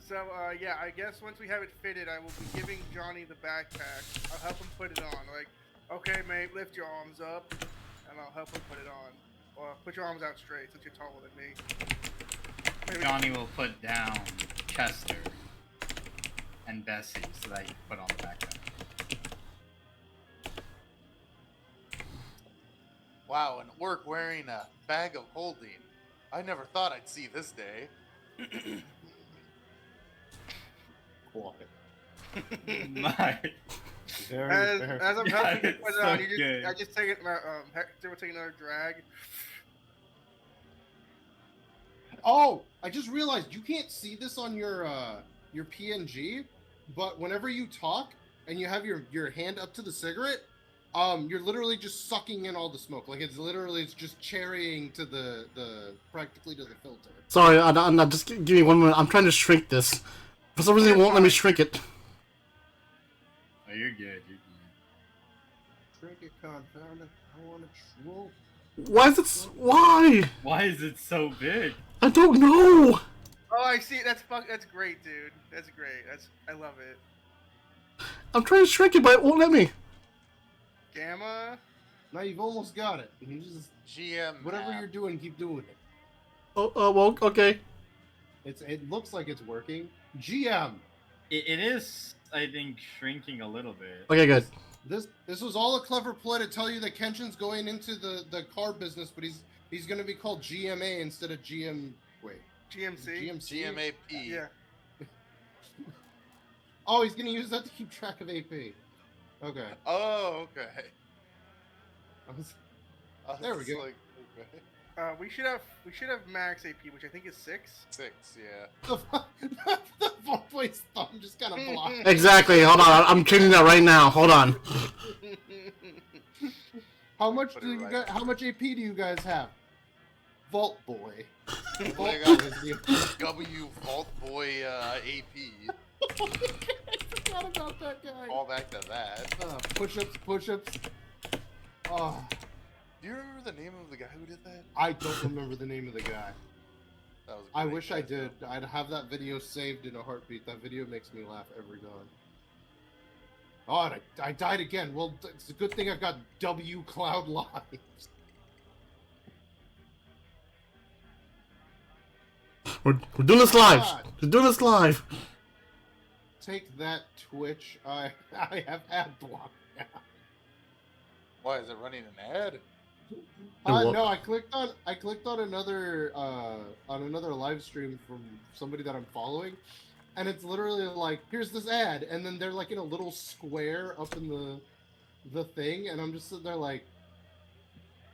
So yeah, I guess once we have it fitted, I will be giving Johnny the backpack. I'll help him put it on. Like, okay, mate, lift your arms up, and I'll help him put it on. Or put your arms out straight since you're taller than me. Maybe- Johnny will put down Chester and Bessie so that you can put on the backpack. Wow, and Orc wearing a bag of holding. I never thought I'd see this day. Quiet. My. Very, very. As I'm Yeah, helping you it's put it so on, good. I just take it. Hector will take another drag. Oh, I just realized you can't see this on your PNG, but whenever you talk and you have your hand up to the cigarette, you're literally just sucking in all the smoke. Like it's just cherrying to the practically to the filter. Sorry, I'm not. Just give me 1 minute. I'm trying to shrink this. For some reason, it won't let me shrink it. Oh, you're good. You're good. Drink it, confound it. I want to troll. Why is it? Why? Why is it so big? I don't know. Oh, I see. That's great, dude. That's great. I love it. I'm trying to shrink it, but it won't let me. Gamma. Now you've almost got it. You just GM. whatever map. you're doing, keep doing it. Oh, well, okay. It looks like it's working. GM. It is, I think, shrinking a little bit. Okay, good. This was all a clever ploy to tell you that Kenshin's going into the car business, but he's going to be called GMA instead of GM. Wait, GMC. GMC. GMAP. Yeah. Oh, he's gonna use that to keep track of AP. Okay. Oh, okay. There we go. Like, okay. We should have max AP, which I think is 6. 6, yeah. The boy's thumb just kind of blocked. Exactly. Hold on. I'm changing that right now. Hold on. How much Put do it you right guys? up. How much AP do you guys have? Vault Boy. Vault They Boy got is the. W Vault Boy AP. I forgot about that guy. Fall back to that. Push-ups. Oh, Do you remember the name of the guy who did that? I don't remember the name of the guy. That was I great, wish I guys, did. though. I'd have that video saved in a heartbeat. That video makes me laugh every time. Oh, and I died again. Well, it's a good thing I've got W Cloud Lives. We're doing this live. God. We're doing this live. Take that, Twitch. I have ad block now. Why is it running an ad? what? No, I clicked on another live stream from somebody that I'm following, and it's literally like, here's this ad, and then they're like in a little square up in the thing, and I'm just sitting there like,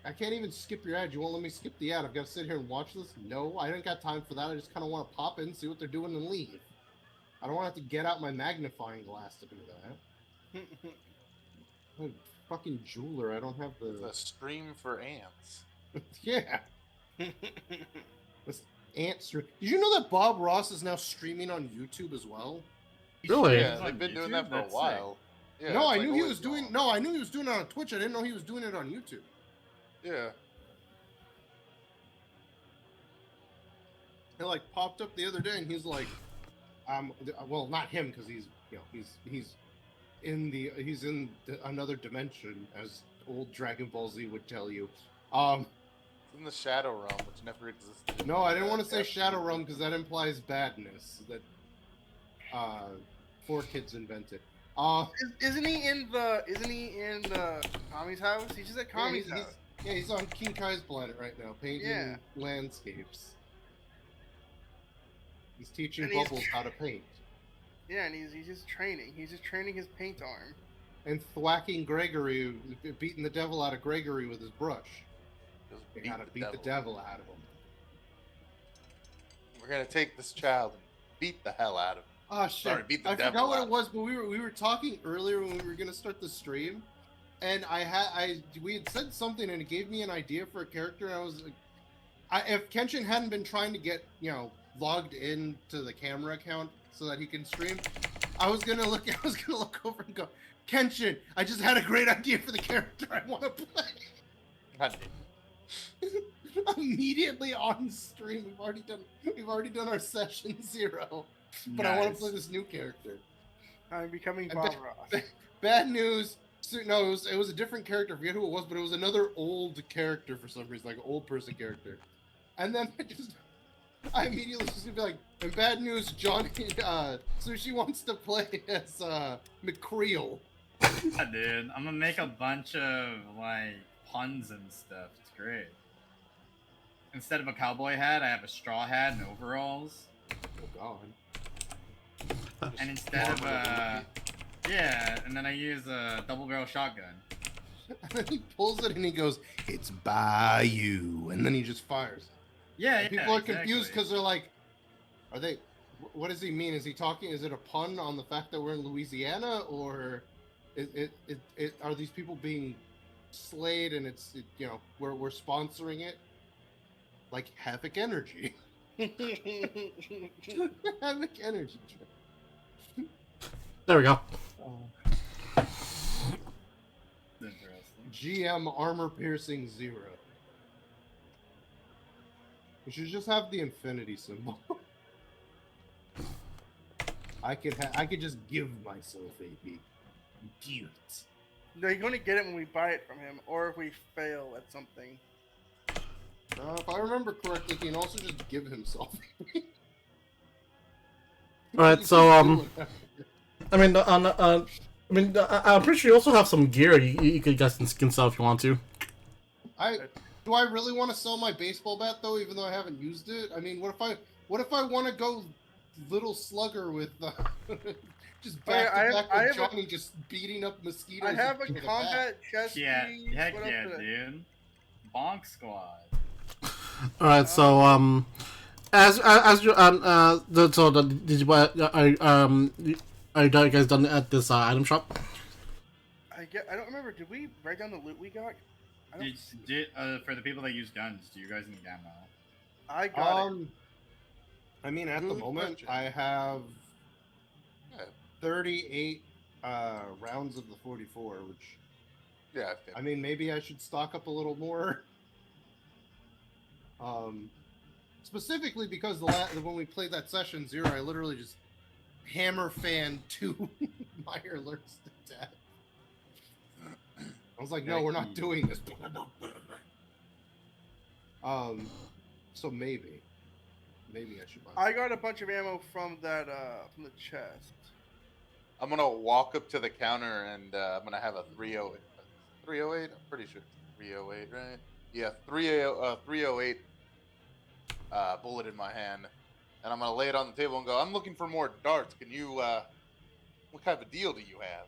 I can't even skip your ad. You won't let me skip the ad. I've got to sit here and watch this. No, I ain't got time for that. I just kind of want to pop in, see what they're doing, and leave. I don't want to have to get out my magnifying glass to do that. I'm a fucking jeweler. I don't have It's the. a stream for ants. Yeah. This ant stream. Did you know that Bob Ross is now streaming on YouTube as well? Really? Yeah, on they've been doing YouTube? that for a That's sick. while. Yeah, no, it's I like knew he always was doing. gone. No, I knew he was doing it on Twitch. I didn't know he was doing it on YouTube. Yeah. It like popped up the other day, and he's like, well, not him because he's in another dimension, as old Dragon Ball Z would tell you. It's in the Shadow Realm, which never existed. No, I didn't want to say Shadow Realm because that implies badness that 4Kids invented. Isn't he in the Kami's house? He's just at Kami's house. He's on King Kai's planet right now, painting Yeah. landscapes. He's teaching And he's- Bubbles how to paint. Yeah, and he's just training. He's just training his paint arm. And thwacking Gregory, beating the devil out of Gregory with his brush. Just You gotta beat the devil out of him. We're gonna take this child and beat the hell out of him. Oh shit! Sorry, beat the I devil forgot what out. it was, but we were talking earlier when we were gonna start the stream, and we had said something, and it gave me an idea for a character, and I was like, if Kenshin hadn't been trying to get logged in to the camera account so that he can stream, I was gonna look over and go, Kenshin, I just had a great idea for the character I want to play. God damn. Immediately on stream, we've already done our session 0, but I want to play this new character. I'm becoming I Bob bet- Ross. Bad news. No, it was a different character. I forget who it was, but it was another old character for some reason, like an old person character. And then I immediately just gonna be like, and bad news, Johnny, Sushi wants to play as McCreel. Yeah, dude, I'm gonna make a bunch of like puns and stuff. It's great. Instead of a cowboy hat, I have a straw hat and overalls. Oh god. And instead of yeah, and then I use a double barrel shotgun. And then he pulls it and he goes, "It's by you," and then he just fires. Yeah, And yeah, people are confused exactly. because they're like, "Are they? What does he mean? Is he talking? Is it a pun on the fact that we're in Louisiana, or are these people being slayed and we're sponsoring it like Havoc Energy? Havoc Energy. There we go. Interesting. GM Armor Piercing 0. We should just have the infinity symbol. I could just give myself AP. Give it. No, you're gonna get it when we buy it from him, or if we fail at something. If I remember correctly, he can also just give himself. All right, so I'm pretty sure you also have some gear you could guys can sell if you want to. Do I really want to sell my baseball bat though, even though I haven't used it? I mean, what if I want to go little slugger with Just Oh, yeah, back I to have- back I with have a- Johnny just beating up mosquitoes. I have a with bat. combat chest Yeah, piece. heck What else yeah, did I- dude. Bonk squad. All right, so as you did you are you guys done at this item shop? I don't remember. Did we write down the loot we got? I don't. For the people that use guns, do you guys need ammo? I got it. I mean, at the Good moment, question. I have Yeah, 38 rounds of the 44, which yeah. I mean, maybe I should stock up a little more. Specifically because when we played that session 0, I literally just hammer fanned 2 Mirelurks to death. I was like, no, we're not doing this. So maybe I should buy. I got a bunch of ammo from that from the chest. I'm gonna walk up to the counter and I'm gonna have a 308. 308? I'm pretty sure it's 308, right? Yeah, 308 bullet in my hand, and I'm gonna lay it on the table and go, I'm looking for more darts. Can you? What kind of a deal do you have?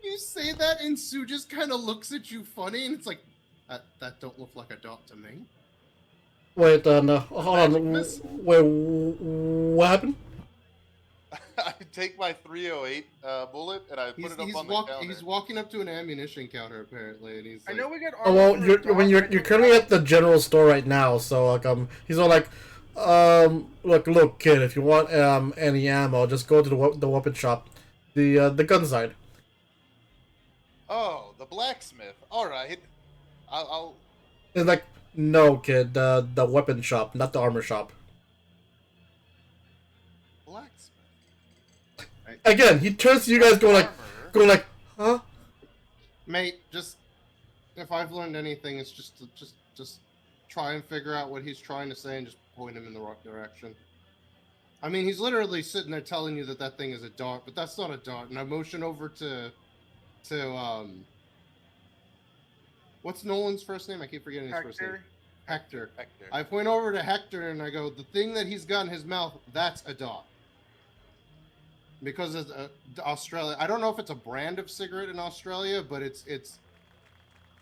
You say that, and Sue just kind of looks at you funny, and it's like, that don't look like a dot to me. Wait, hold on. Magic missile. Wait, what happened? I take my 308 bullet and I put it up on the counter. He's walking up to an ammunition counter apparently, and he's I like, know we got. Oh well, armor for a you're dog, you're currently at the general store right now, so like he's all like, look kid, if you want any ammo, just go to the weapon shop, the gun side. Oh, the blacksmith. All right, I'll. It's like, no kid, the weapon shop, not the armor shop. Blacksmith. Again, he turns to you guys, going like, huh? mate, just if I've learned anything, it's just try and figure out what he's trying to say and just point him in the right direction. I mean, he's literally sitting there telling you that thing is a dart, but that's not a dart. And I motion over to what's Nolan's first name? I keep forgetting his first name. Hector. Hector. I point over to Hector and I go, the thing that he's got in his mouth, that's a dot. Because it's Australia. I don't know if it's a brand of cigarette in Australia, but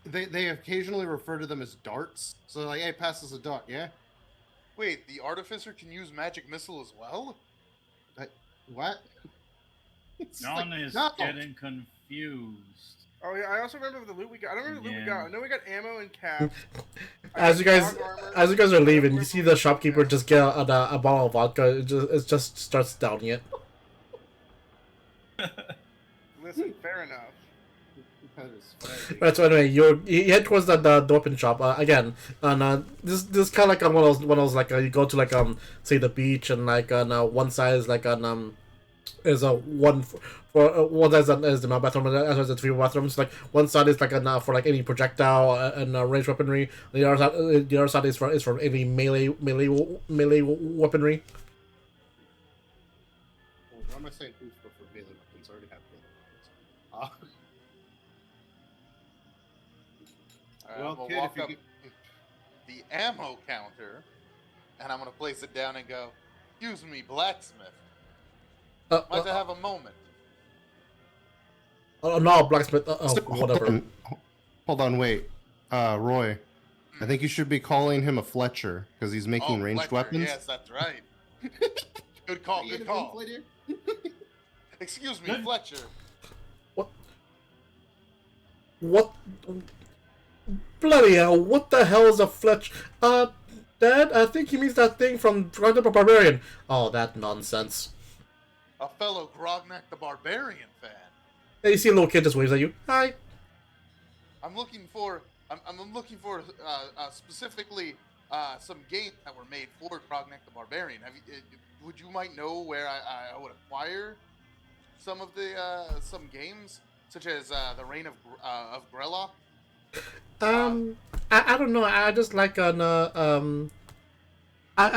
they occasionally refer to them as darts. So they're like, hey, pass us a dart, yeah? Wait, the artificer can use magic missile as well? What? It's John like, is no. getting confused. Oh yeah, I also remember the loot we got. I don't remember the loot we Yeah. got. I know we got ammo and caps. As you guys are leaving, you see the shopkeeper just get a bottle of vodka. It just starts downing it. Listen, fair enough. That is funny. Right, so anyway, you head towards the weapon shop again, and this kind of like one of those like you go to like say the beach, and like on one side is like on is a one for one side is the bathroom, and the other is the 3 bathrooms. Like one side is like for like any projectile and ranged weaponry. The other side is for any melee weaponry. Well, why am I saying who's for melee weapons? I already have melee weapons. Well, I'm gonna kid, walk if you up the ammo counter, and I'm gonna place it down and go, "Excuse me, blacksmith. Might I have a moment?" No, blacksmith. Whatever. Hold on, wait. Roy, I think you should be calling him a Fletcher because he's making ranged Fletcher, weapons. Yes, that's right. Good call. Good call. Excuse me, Fletcher. What? Bloody hell! What the hell is a Fletch? Dad, I think he means that thing from Grognak the Barbarian. Oh, that nonsense. A fellow Grognak the Barbarian fan. Hey, you see a little kid just waves at you. Hi. I'm looking for specifically some games that were made for Grognak the Barbarian. Would you might know where I would acquire some of the some games such as the Reign of Grella? I don't know. I just like I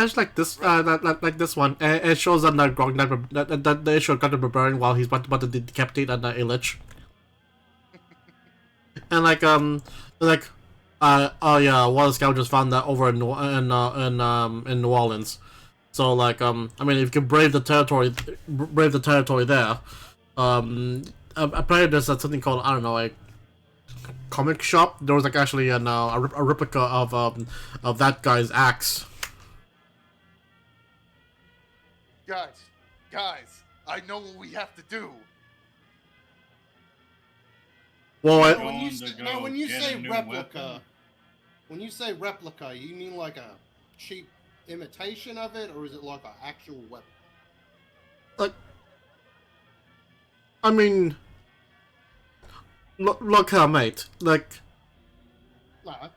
just like this like this one. It shows on the Grognak that the issue of Grognak the Barbarian while he's about to decapitate an Illich. And oh yeah, one of the scavengers found that over in New Orleans. So like I mean, if you can brave the territory there. Apparently there's something called, I don't know, like comic shop. There was like actually a replica of that guy's axe. Guys, I know what we have to do. Well, We're I, When you going to say, go now, when you get say a new replica, weapon. when you say replica, you mean like a cheap imitation of it, or is it like an actual weapon? like, I mean, look here, mate. Like, Nah,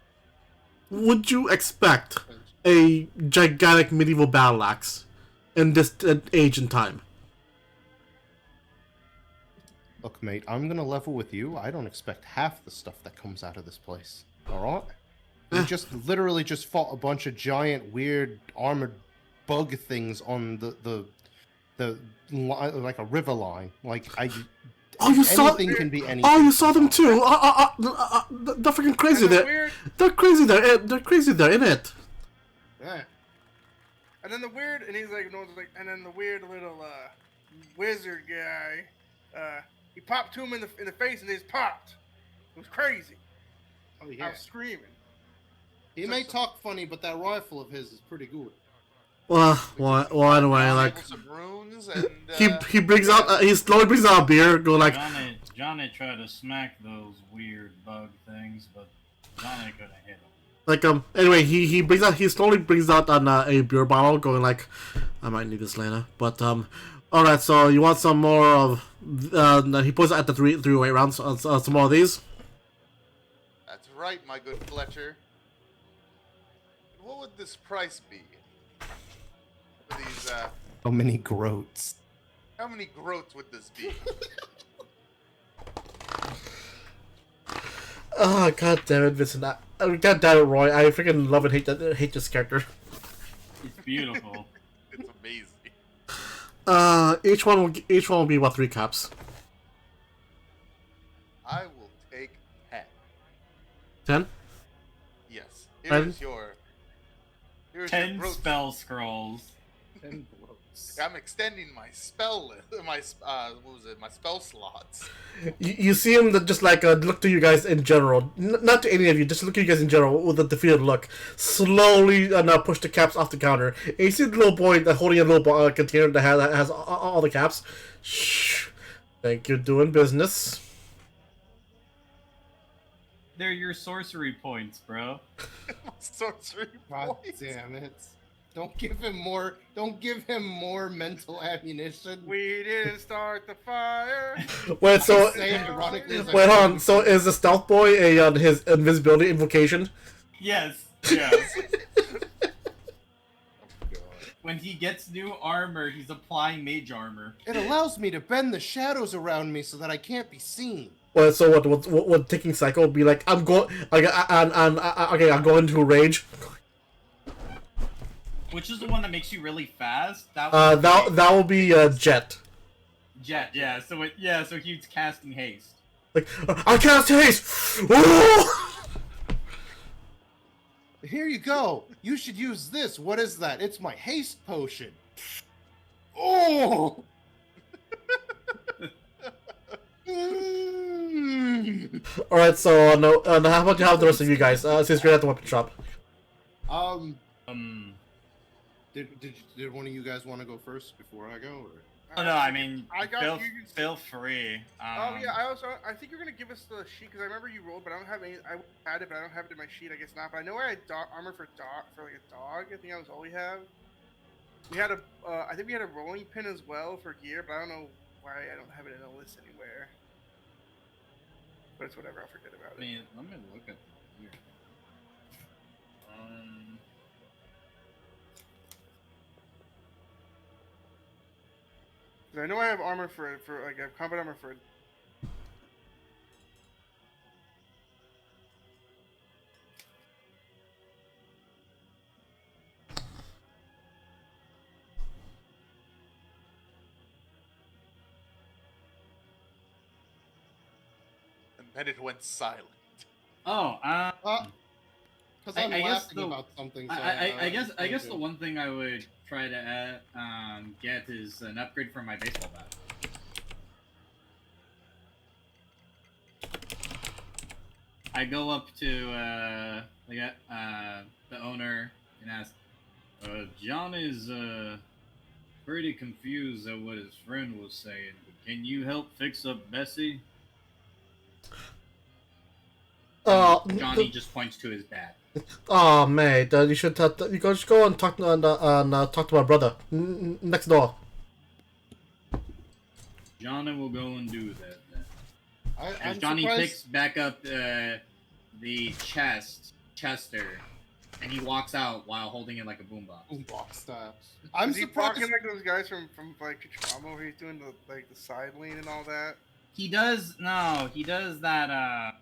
would you expect a gigantic medieval battle axe in this age and time? look, mate, I'm gonna level with you. I don't expect half the stuff that comes out of this place. All right? We Eh. just literally just fought a bunch of giant, weird, armored bug things on like a river line. Like Oh, you saw? anything can be anything. Oh, you saw them sometimes. too. They're freaking crazy. And the weird, They're crazy. They're crazy. They're in it. Yeah. and then the weird, and he's like, no one's like, and then the weird little wizard guy, he popped to him in the face, and they just popped. It was crazy. Oh I yeah. was screaming. He may talk funny, but that rifle of his is pretty good. Well, anyway, like Some runes and he brings out he slowly brings out a beer. Go like, Johnny tried to smack those weird bug things, but Johnny couldn't hit him. like anyway he slowly brings out a beer bottle, going like, I might need this later, but all right, so you want some more of he puts it at the three weight rounds, some more of these. That's right, my good Fletcher. What would this price be? For these How many groats? how many groats would this be? Oh, god damn it, Vincent. God damn it, Roy. I freaking love and hate this character. It's beautiful. It's amazing. Each one will be what, 3 caps. I will take 10. 10? Yes. Ten? Here's your 10 groat. spell scrolls. I'm extending my spell list, my spell slots. You see him that just like look to you guys in general, not to any of you, just look at you guys in general with a defeated look. Slowly push the caps off the counter. And you see the little boy that holding a little container that has all the caps. Shh. Think you're doing business. They're your sorcery points, bro. My sorcery God points. damn it! Don't give him more mental ammunition. We didn't start the fire. Wait, so Say it ironically as I wait, hold on. can. So is the stealth boy his invisibility invocation? Yes, yes. God. When he gets new armor, he's applying mage armor. It allows me to bend the shadows around me so that I can't be seen. Well, so what taking cycle would be like? I'm going. Okay, I'm going into a rage. Which is the one that makes you really fast? That Will be Jet. Jet, yeah. So he's casting haste. Like, I cast haste. Ooh! Here you go. You should use this. What is that? It's my haste potion. Oh. All right, so no, how about you have the rest of you guys? Since you're at the weapon shop. Did one of you guys want to go first before I go? Or? Oh no, I mean, I got feel, you. feel free. Oh yeah, I think you're gonna give us the sheet because I remember you rolled, but I don't have any. I had it, but I don't have it in my sheet. I guess not. But I know I had armor for like a dog. I think that was all we have. We had I think we had a rolling pin as well for gear, but I don't know why I don't have it in a list anywhere. But it's whatever. I'll forget about I it. mean, let me look at here. 'Cause I know I have armor for like I have combat armor for. And then it went silent. Oh, Because I'm I guess laughing about something. So I guess the one thing I would try to get is an upgrade for my baseball bat. I go up to the owner and ask, John is pretty confused at what his friend was saying. Can you help fix up Bessie? Johnny just points to his bat. Oh, mate, you should you just go and talk talk to my brother next door. Johnny will go and do that then. I'm Johnny surprised... picks back up the Chester, and he walks out while holding it like a boombox. Boombox style. I'm Is he surprised. blocking like those guys from like Futurama where he's doing the side lean and all that? He does that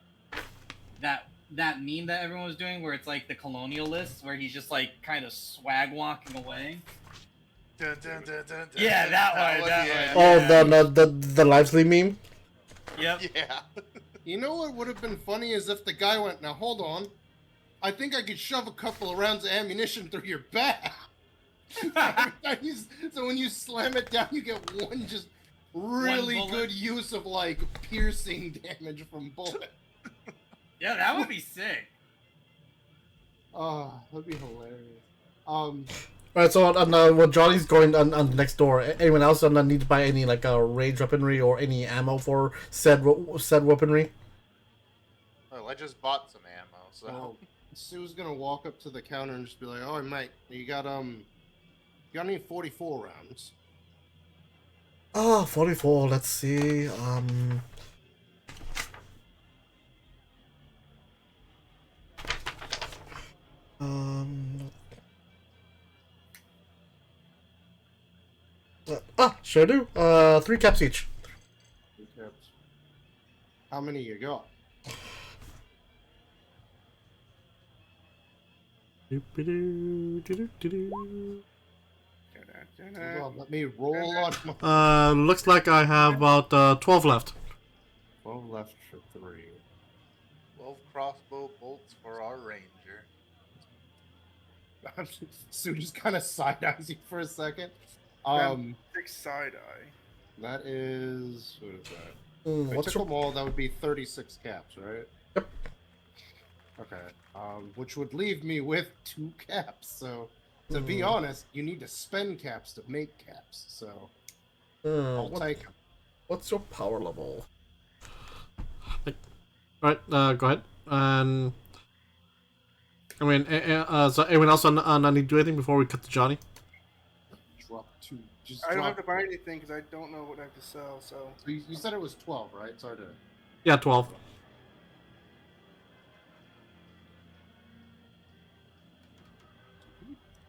that meme that everyone was doing where it's like the colonialists where he's just like kind of swag walking away. Dun, dun, dun, dun, dun, Yeah, that one. yeah. Oh, the live stream meme. Yep. Yeah. You know what would have been funny is if the guy went, now hold on, I think I could shove a couple of rounds of ammunition through your back. So when you slam it down, you get one just really bullet. good use of like piercing damage from bullet. Yeah, that would be sick. Oh, that'd be hilarious. Alright, so when Johnny's going on next door, anyone else need to buy any like range weaponry or any ammo for said weaponry? Well, I just bought some ammo, so. Oh, Sue's gonna walk up to the counter and just be like, "Oh, mate, you got any 44 rounds?" Oh, 44. Let's see. Sure do. 3 caps each. 3 caps. How many you got? Hold on, let me roll on my... Looks like I have about 12 left. 12 left for 3. 12 crossbow bolts for our ranger. Sue just kind of side-eyes you for a second. 6 side eye. That is... What is that? If I What's took your... them all, that would be 36 caps, right? Yep. Okay. Which would leave me with 2 caps, so... To be honest, you need to spend caps to make caps, so... I'll take them. What's your power level? Alright, go ahead. And... I mean, so anyone else on need to do anything before we cut to Johnny? Drop 2. Just I don't drop... have to buy anything because I don't know what I have to sell, so... So you said it was 12, right? Sorry to... Yeah, 12.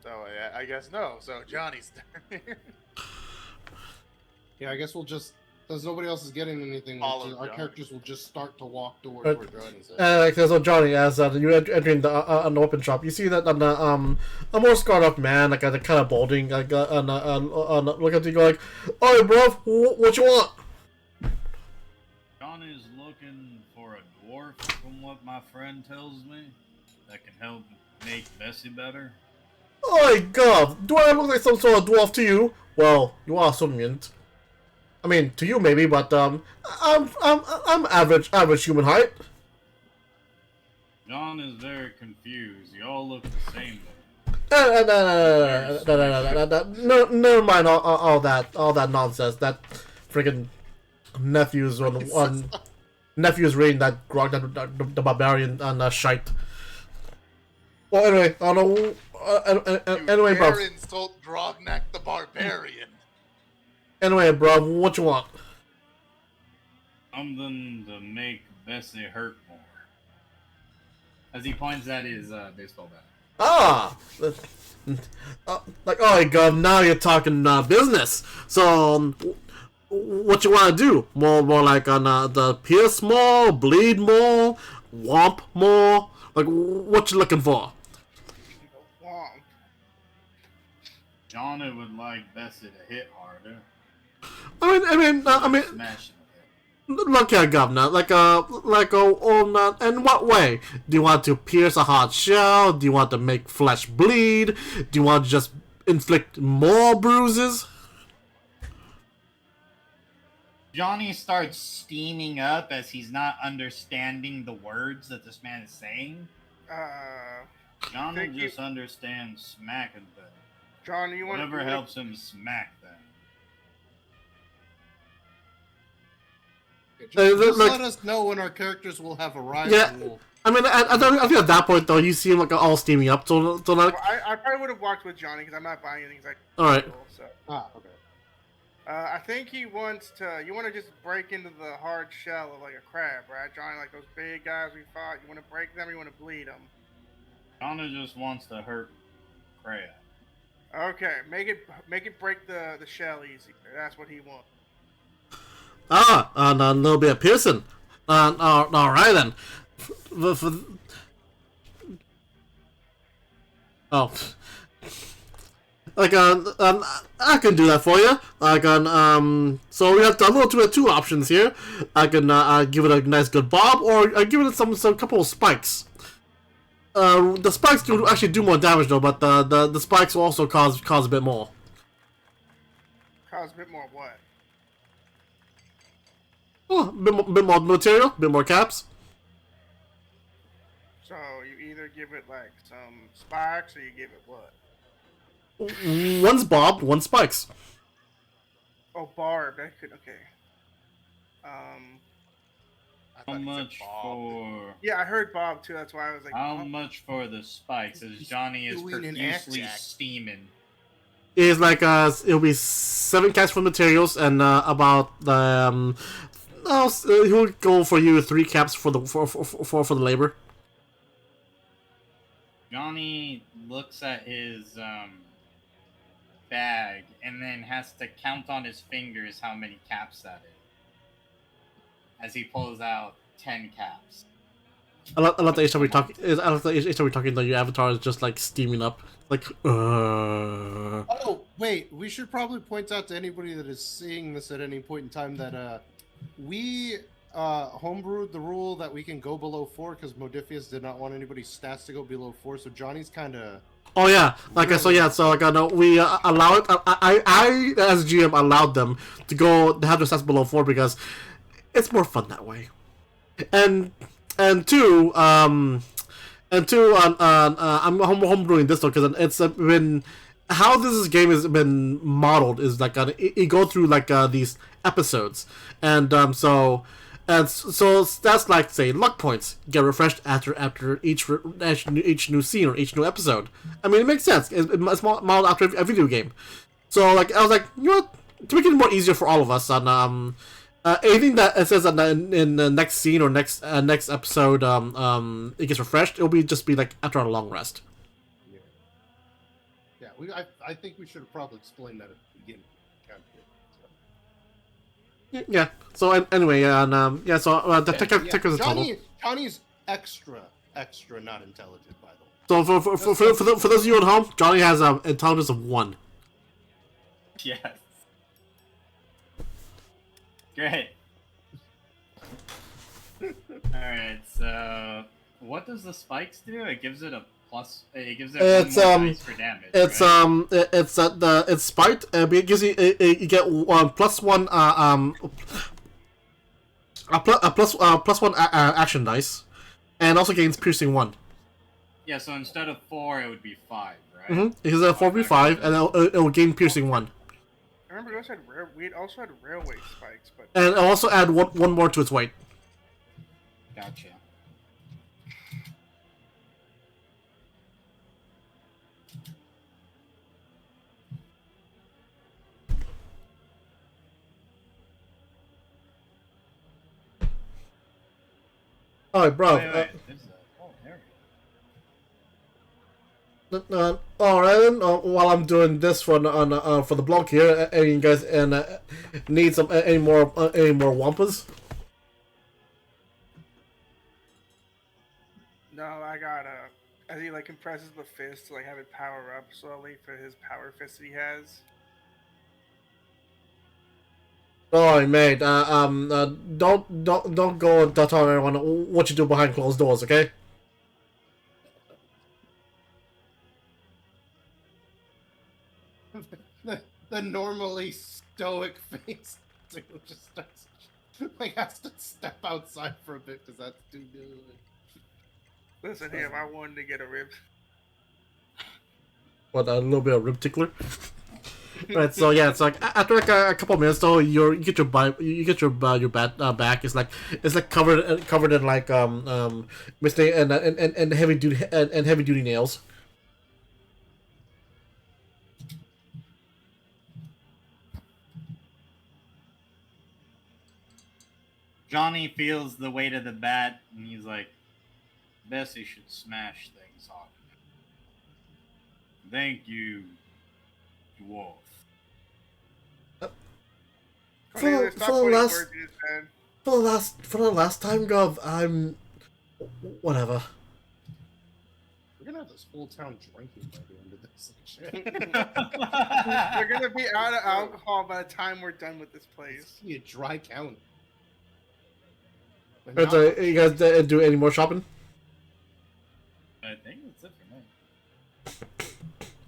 So I guess no. So Johnny's turn. Yeah, I guess we'll just... Since nobody else is getting anything, Follow our Johnny. characters will just start to walk towards Right. where Johnny's at. So Johnny, as you're entering the weapon shop, you see that a more scarred up man, like kind of balding, like look at you, go like, "Oh, bro, what you want?" John is looking for a dwarf, from what my friend tells me, that can help make Bessie better. Oh my god, do I look like some sort of dwarf to you? Well, you are assuming. I mean, to you maybe, but I'm average human height. John is very confused. You all look the same No, never mind all that nonsense. That friggin' nephew's on nephew's reading that grog, the barbarian and shite. Well, anyway, I don't know. Anyway, bro. dare insult Grognak the barbarian. Anyway, bro, what you want? Something to make Bessie hurt more. As he points at his baseball bat. Ah! Like, oh my god, now you're talking business. So, what you want to do? More like on the pierce more, bleed more, womp more? Like, what you looking for? Womp. Johnny would like Bessie to hit harder. I mean, Smashing look here, governor. In what way? Do you want to pierce a hard shell? Do you want to make flesh bleed? Do you want to just inflict more bruises? Johnny starts steaming up as he's not understanding the words that this man is saying. Johnny Thank you. just understands smacking them. John, you want Whatever helps him smack them. Just let us know when our characters will have arrived. Yeah. I mean, I think at that point though, you seem like all steaming up. So like, Well, I probably would have walked with Johnny because I'm not buying anything. Like, all right. So. Okay. I think he wants to. You want to just break into the hard shell of like a crab, right, Johnny? Like those big guys we fought. You want to break them. Or you want to bleed them. Johnny just wants to hurt crab. Okay, make it break the shell easy. That's what he wants. And a little bit of piercing. All right then. Like I can do that for you. So we have a little two options here. I can give it a nice good bob, or I give it some couple of spikes. The spikes do actually do more damage though, but the spikes will also cause a bit more. Cause a bit more what? Oh, a bit more material, a bit more caps. So you either give it like some spikes, or you give it what? One's bobbed, one spikes. Oh, barb. That could okay. How much for? Yeah, I heard Bob too. That's why I was like. How much for the spikes? As Johnny is doing an profusely act. steaming. Is like it'll be 7 caps for materials and about the he'll go for you 3 caps for the for the labor. Johnny looks at his bag and then has to count on his fingers how many caps that is. As he pulls out 10 caps. I love that each time we talk. I love that each time we're talking, though, your avatar is just like steaming up, like. Oh wait, we should probably point out to anybody that is seeing this at any point in time that we homebrewed the rule that we can go below 4 because Modifius did not want anybody's stats to go below 4, so Johnny's kind of. Oh yeah, like really? So like no, we allow it. I as GM allowed them to go to have their stats below 4 because it's more fun that way, and two I'm homebrewing this though because it's been how this game has been modeled is like you go through like these episodes and so that's like say luck points get refreshed after each new scene or each new episode. I mean it makes sense. It's modeled after a video game. So like I was like, you know what, to make it more easier for all of us on anything that it says in the next scene or next episode it gets refreshed, it'll just be like after a long rest. Yeah, I think we should have probably explained that at the beginning. Yeah. So anyway, and yeah. So the tech was a total. Johnny's extra not intelligent, by the way. So for those of you at home, Johnny has an intelligence of 1. Yes. Great. Alright, so what does the spikes do? It gives it a plus. It gives it it's one more dice for damage. It's right? it's spiked. It gives you you get +1 +1 action dice, and also gains piercing 1. Yeah, so instead of 4, it would be 5, right? Mm-hmm. Because a 4v5, and it'll gain piercing 1. I remember we also had railway spikes, but and it'll also add one more to its weight. Gotcha. Alright, bro. Wait. There we go. Alright then. While I'm doing this for the blog here, any you guys need any more wampas? no, I got as he like compresses the fist to like have it power up slowly for his power fist that he has. Alright, mate. Don't go and tell everyone what you do behind closed doors, okay? the normally stoic face dude just starts like has to step outside for a bit because that's too good. Listen here, if I wanted to get a rib. What, a little bit of rib tickler? Right, so yeah, it's like after like a couple of minutes though, you get your bat back. It's like covered in like misty and heavy duty and heavy duty nails. Johnny feels the weight of the bat, and he's like, Bessie should smash things off. Thank you, dwarf. Cornelius, stop putting words in his head. For the last time, Gov, I'm whatever. We're gonna have this whole town drinking by the end of this. We're gonna be out of alcohol by the time we're done with this place. It's gonna be a dry county. Right, so you guys do any more shopping? I think that's it for me.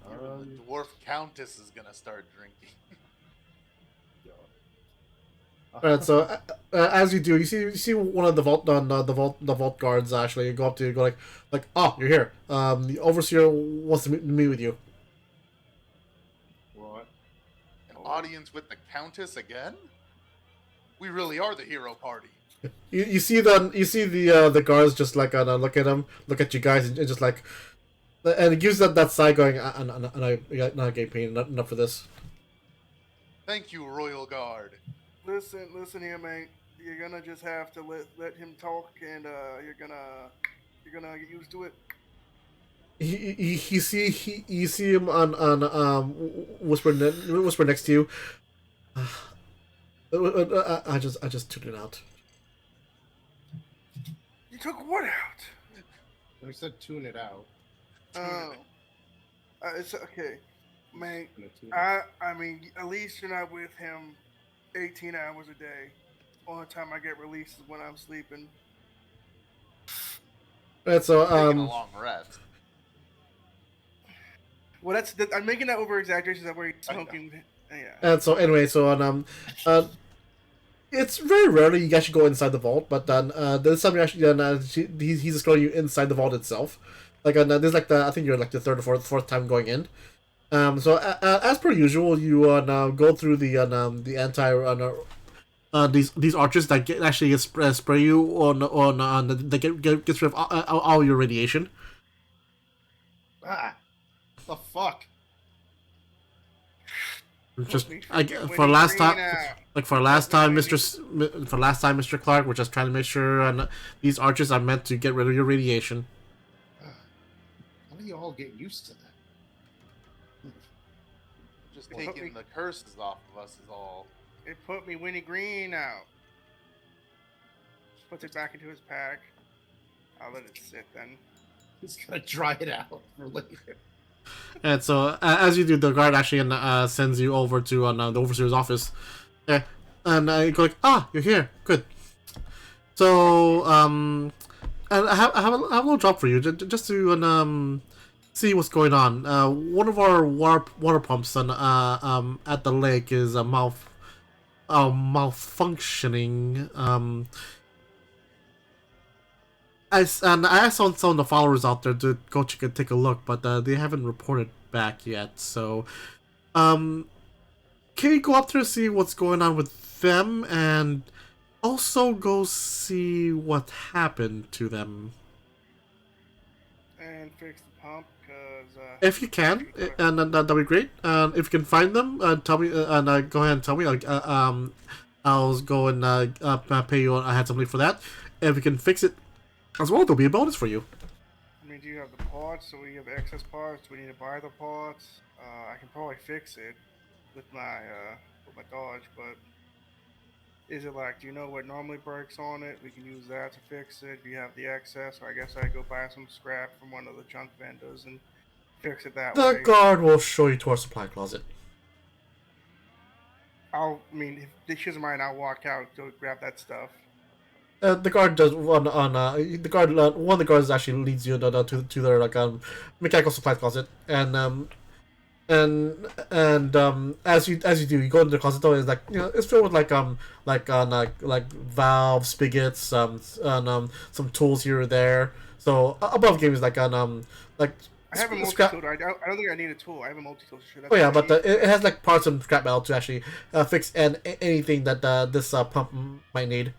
The dwarf countess is gonna start drinking. Alright, so as you do, you see one of the vault guards actually go up to you, go like, oh, you're here. The overseer wants to meet with you. What? An audience with the countess again? We really are the hero party. You see the guards just like look at him, look at you guys, and just like, and it gives that side going, and I not getting paid enough for this. Thank you, Royal Guard. Listen here, mate. You're gonna just have to let him talk, and you're gonna get used to it. You see him on whisper next to you. I just tuned it out. You took what out? We said tune it out. Oh, it's okay, mate. Gonna tune it out. I mean, at least you're not with him 18 hours a day. Only time I get released is when I'm sleeping. Right, so Taking a long rest. Well, I'm making that over exaggeration. That where he's smoking. Yeah. And so anyway, so it's very rarely you actually go inside the vault, but then there's something actually he's just going you inside the vault itself. Like there's like I think you're like the third or fourth time going in. So as per usual, you now go through the entire these arches that actually spray you on that gets rid of all your radiation. Ah, the fuck. Just for last time, Mr. Clark, we're just trying to make sure on these arches are meant to get rid of your radiation. How do you all get used to that? Just taking the curses off of us is all. It put me Winnie Green out. Just puts it back into his pack. I'll let it sit then. He's gonna dry it out for later. And so, as you do, the guard actually sends you over to the overseer's office. And you go like, you're here. Good. So, and I have a little job for you, just to see what's going on. One of our water pumps at the lake is malfunctioning. I asked some of the followers out there to go take a look, but they haven't reported back yet. So, can you go up there and see what's going on with them, and also go see what happened to them? And fix the pump, cause if you can, and that'd be great. If you can find them, tell me, and go ahead and tell me. I'll go and pay you handsomely for that. If you can fix it as well, there'll be a bonus for you. I mean, do you have the parts? So we have excess parts. Do we need to buy the parts? I can probably fix it with my Dodge, but is it like, do you know what normally breaks on it? We can use that to fix it. Do you have the excess? Or I guess I go buy some scrap from one of the junk vendors and fix it that way. The guard will show you to our supply closet. If she's mine, I'll walk out to grab that stuff. The guard does one of the guards actually leads you to their mechanical supply closet, and as you do, you go into the closet door. It's like it's filled with like valves, spigots, some tools here or there. So above game is like I have a scrap. multi-tool. I don't think I need a tool. I have a multi-tool. Sure, that's Oh yeah, all I but need. it has like parts and scrap metal to actually fix anything that this pump might need.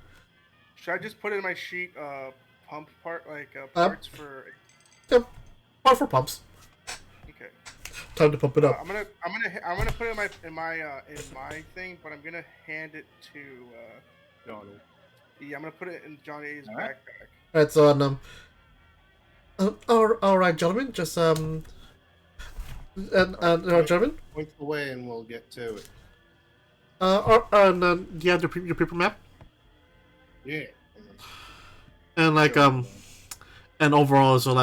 Should I just put in my sheet pump part Um, parts for? yeah, part for pumps. Okay. Time to pump it up. I'm gonna put it in my thing, but I'm gonna hand it to Johnny. yeah, I'm gonna put it in Johnny's All right. backpack. All right, so all right, gentlemen, just gentlemen, Point the way and we'll get to it. do you have your paper map? Yeah. And and overall, so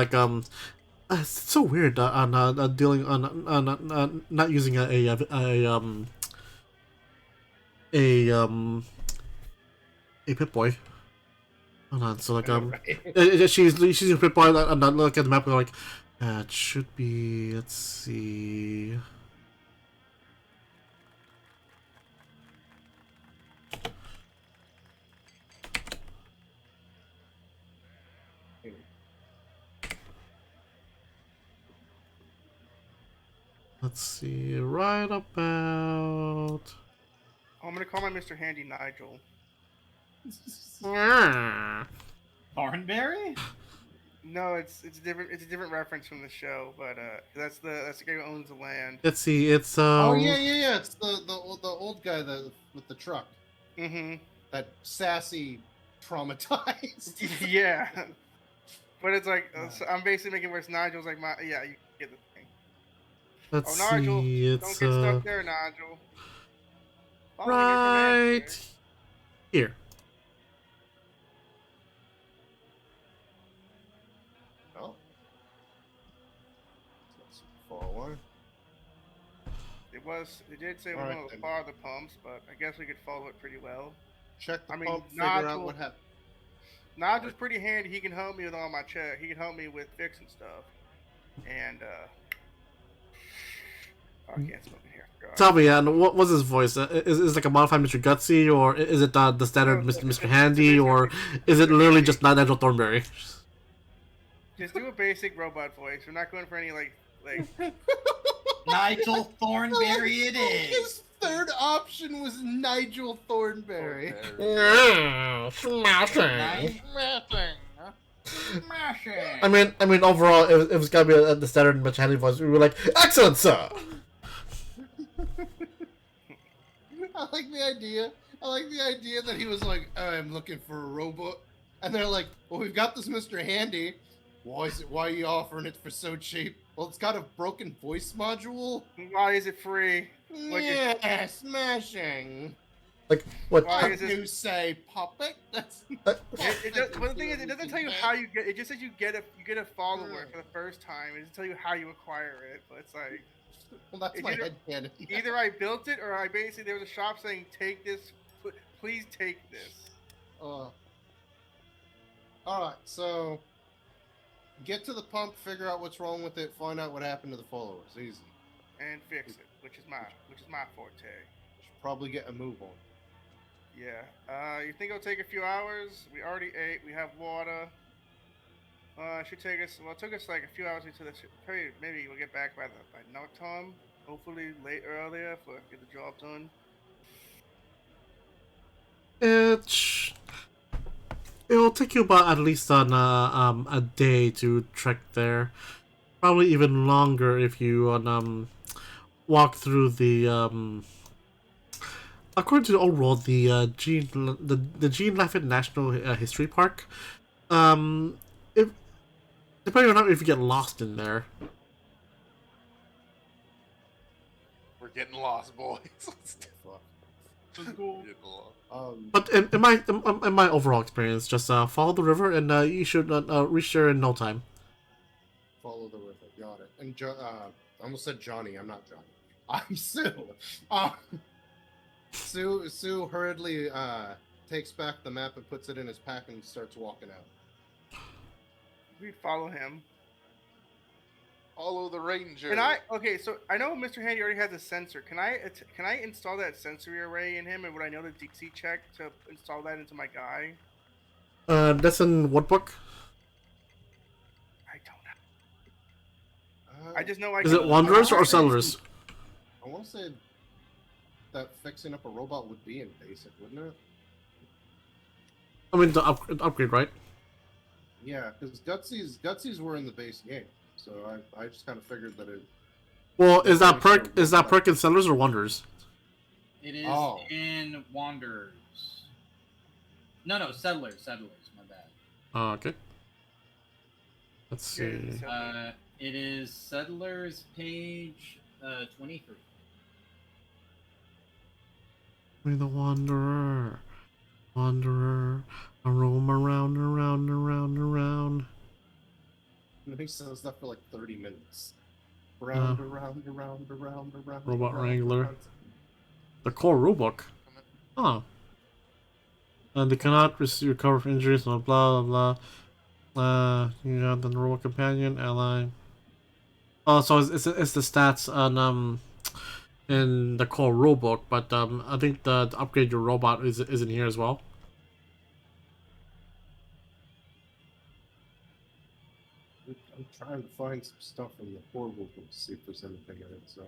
it's so weird on dealing on not using a a Pip Boy. Hold on, so she's using Pip Boy and not look at the map and like it should be. Let's see. Let's see, right about. I'm gonna call my Mr. Handy Nigel. Thornberry? No, it's different. It's a different reference from the show, but that's the guy who owns the land. Let's see, it's Oh yeah. It's the old guy with the truck. Mm-hmm. That sassy, traumatized. Yeah. But it's like so I'm basically making where it's Nigel's like you get the thing. Let's Nigel, see, don't it's get stuck there, Nigel. Following your commands, right here. Oh. That's forward. It did say we All right, wanted to then. follow the pumps, but I guess we could follow it pretty well. Check the I mean, pump, figure out Nigel- what happened. Nigel's pretty handy. He can help me with all my check. He can help me with fixing stuff. And I can't smoke in here. God. Tell me, what was his voice? Is it like a modified Mr. Gutsy, or is it the standard No, Mr. Handy, or is it literally just not Nigel Thornberry? Just do a basic robot voice. We're not going for any like Nigel Thornberry it is. His third option was Nigel Thornberry. Smashing. Smashing. I mean, overall, it was gotta be the standard Mr. Handy voice. We were like, excellent, sir. I like the idea. I like the idea that he was like, I'm looking for a robot. And they're like, well, we've got this Mr. Handy. Why are you offering it for so cheap? Well, it's got a broken voice module. why is it free? Like Yeah, smashing. Like, what? Why is it- You say puppet? That's Well, the thing is, it doesn't tell you how you get. It just says you get a follower for the first time. It doesn't tell you how you acquire it. But it's like well, that's It my did head canon. either I built it or I basically there was a shop saying take this, please take this. All right, so get to the pump, figure out what's wrong with it, find out what happened to the followers. Easy. And fix it, which is my forte. Should probably get a move on. Yeah. You think it'll take a few hours? We already ate. We have water. It should take us. Well, it took us like a few hours into this. Maybe we'll get back by night time. Hopefully earlier if we get the job done. It'll take you about at least a day to trek there. Probably even longer if you walk through the according to the old world, the Gene Lafayette National History Park. If depending on if you get lost in there. We're getting lost, boys. Let's Fuck. get lost. But in my overall experience, just follow the river and you should reach there in no time. Follow the river. Got it. And I almost said Johnny. I'm not Johnny. I'm Sue. Sue hurriedly takes back the map and puts it in his pack and starts walking out. We follow him. Follow the ranger. So I know Mr. Handy already has a sensor. Can I install that sensory array in him, and would I know the DC check to install that into my guy? That's in what book? I don't know. I just know I Is can. it Wanderers I or wanna say- Settlers? I want to say that fixing up a robot would be in basic, wouldn't it? I mean, the upgrade, right? Yeah, because Gutsy's were in the base game, so I just kind of figured that it. Well, Yeah, is that basic perk? or Is that robot. perk in Settlers or Wanderers? It is Oh. in Wanderers. No, Settlers. My bad. Okay. Let's see. It is Settlers page 23. Be the Wanderer, Wanderer, I roam around, around, around, around. And he says that for like 30 minutes. Around. Robot Wrangler. around. The core rulebook. Oh. And they cannot recover from injuries, blah blah blah. You have the robot companion, ally. Oh, so it's the stats on in the core rulebook, but I think the upgrade your robot is in here as well. I'm trying to find some stuff in the core book to see if there's anything in it. So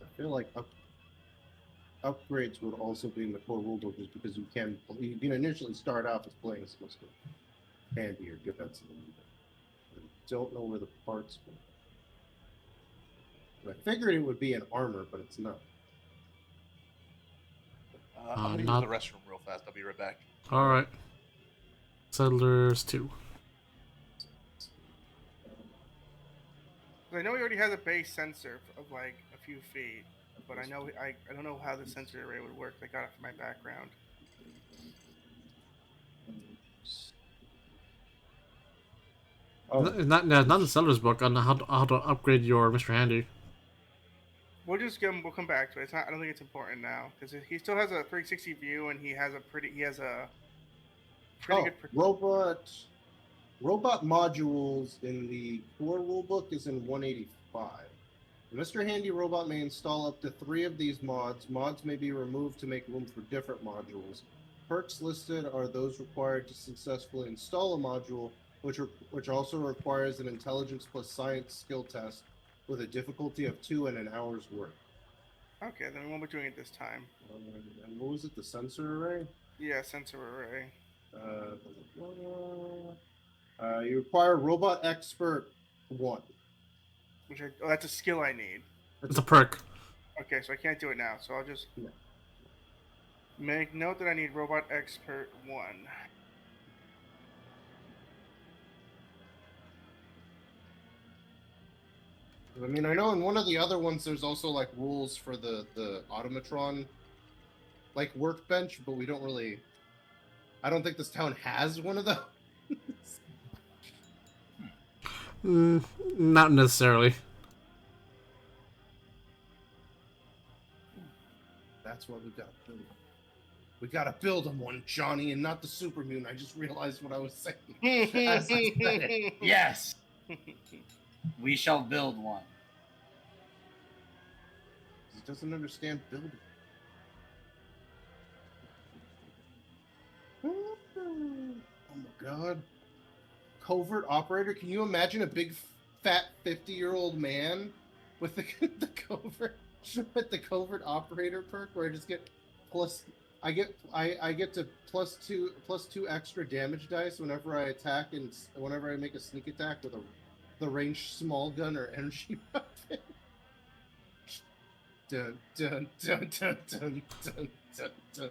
I feel like upgrades would also be in the core rulebook, just because you can initially start off as playing as supposed to handy or defensive. I don't know where the parts were. I figured it would be in armor, but it's not. I'm gonna not- use the restroom real fast. I'll be right back. All right. Settlers 2. I know he already has a base sensor of like a few feet, but I know I don't know how the sensor array would work. I got it from my background. Oh, Not the Settlers book on how to upgrade your Mr. Handy. We'll just give him. We'll come back to it. It's not, I don't think it's important now because he still has a 360 view and he has a pretty good. Robot modules in the core rulebook is in 185. Mr. Handy Robot may install up to 3 of these mods. Mods may be removed to make room for different modules. Perks listed are those required to successfully install a module, which also requires an intelligence plus science skill test with a difficulty of 2 and an hour's work. Okay, then we won't be doing it this time. And what was it? The sensor array? Yeah, sensor array. You require Robot Expert 1. That's a skill I need. It's a perk. Okay, so I can't do it now. So I'll just Yeah. make note that I need Robot Expert 1. I mean, I know in one of the other ones there's also like rules for the automatron like workbench, but we don't really. I don't think this town has one of those. Not necessarily. That's what we got to build. We gotta build him one, Johnny, and not the super mutant. I just realized what I was saying. As I said it. Yes. We shall build one. He doesn't understand building. Oh my god. Covert operator? Can you imagine a big fat 50-year-old man with the covert operator perk where I just get I get to plus two extra damage dice whenever I attack and whenever I make a sneak attack with the ranged small gun or energy weapon. Dun dun dun dun dun dun dun dun.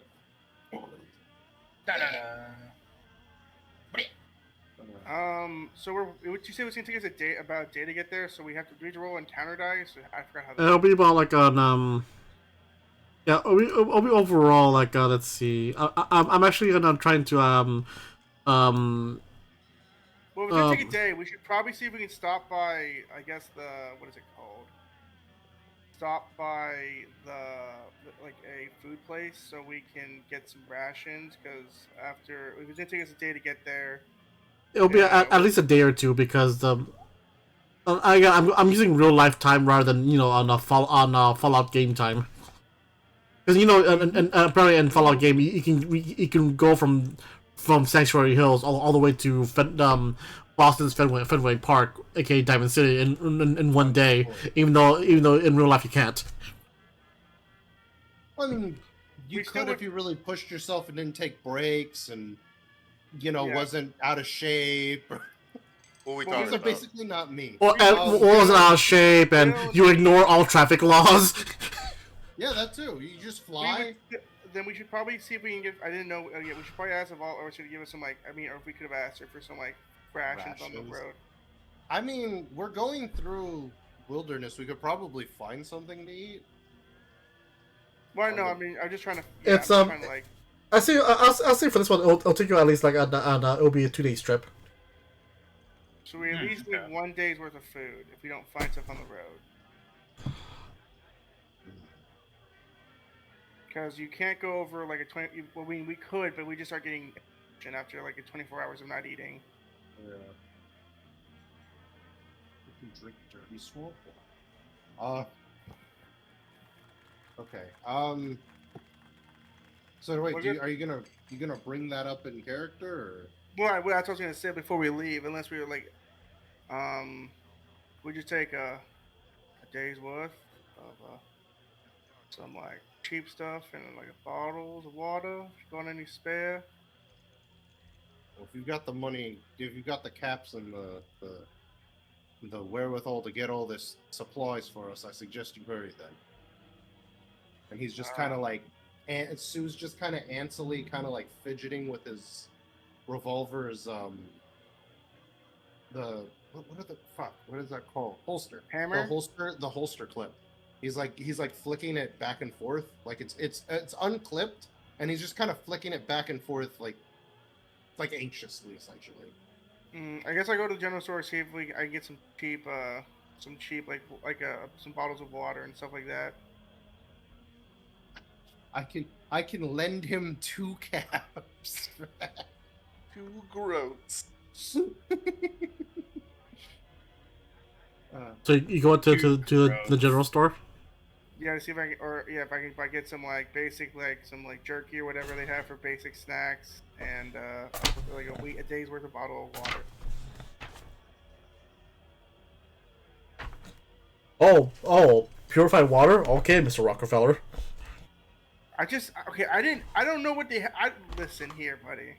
So would you say it was gonna take us about a day to get there? So we have to roll encounter dice. I forgot how. It'll be about like an Yeah, it'll be overall like let's see. I'm actually gonna trying to Well, if it's gonna take a day, we should probably see if we can stop by. I guess what is it called? Stop by like a food place so we can get some rations. Because if it's gonna take us a day to get there, It'll be at least a day or two because I'm using real life time rather than on a Fallout game time. Because and apparently in Fallout game you can go from Sanctuary Hills all the way to Boston's Fenway Park, aka Diamond City, in one day. Even though in real life you can't. I mean, you could if you really pushed yourself and didn't take breaks and wasn't out of shape. What we Those talking are about? basically not me. Or wasn't out of shape and you ignore all traffic laws. Yeah, that too. You just fly. Then we should probably see if we can get. I didn't know. Yeah, we should probably ask if or should give us some or if we could have asked her for some rations on the road. I mean, we're going through wilderness. We could probably find something to eat. Well, no, I mean, I'm just trying to. It's I see. I'll say for this one, it'll take you at least it'll be a 2-day trip. So we at least need 1 day's worth of food if we don't find stuff on the road. Because you can't go over a 20. Well, we could, but we just start getting after a 24 hours of not eating. Yeah. You can drink dirty swamp water. Okay. So wait, are you gonna bring that up in character or? Well, that's what I was gonna say before we leave. Unless we were we just take a day's worth of some cheap stuff and bottles of water. If you got any spare? Well, if you've got the money, if you've got the caps and the wherewithal to get all this supplies for us, I suggest you hurry then. And he's just kind of and Sue's just kind of antsily, kind of fidgeting with his revolver's what is that called? Holster. Hammer. The holster clip. He's flicking it back and forth, it's unclipped, and he's just kind of flicking it back and forth anxiously, essentially. I guess I go to the general store, see if I can get some cheap some bottles of water and stuff like that. I can lend him 2 caps for that. 2 groats. So you go to the general store? Yeah, to see if I can, if I get some basic some jerky or whatever they have for basic snacks, and a day's worth of bottle of water. Oh, purified water? Okay, Mr. Rockefeller. I don't know what they. Listen here, buddy.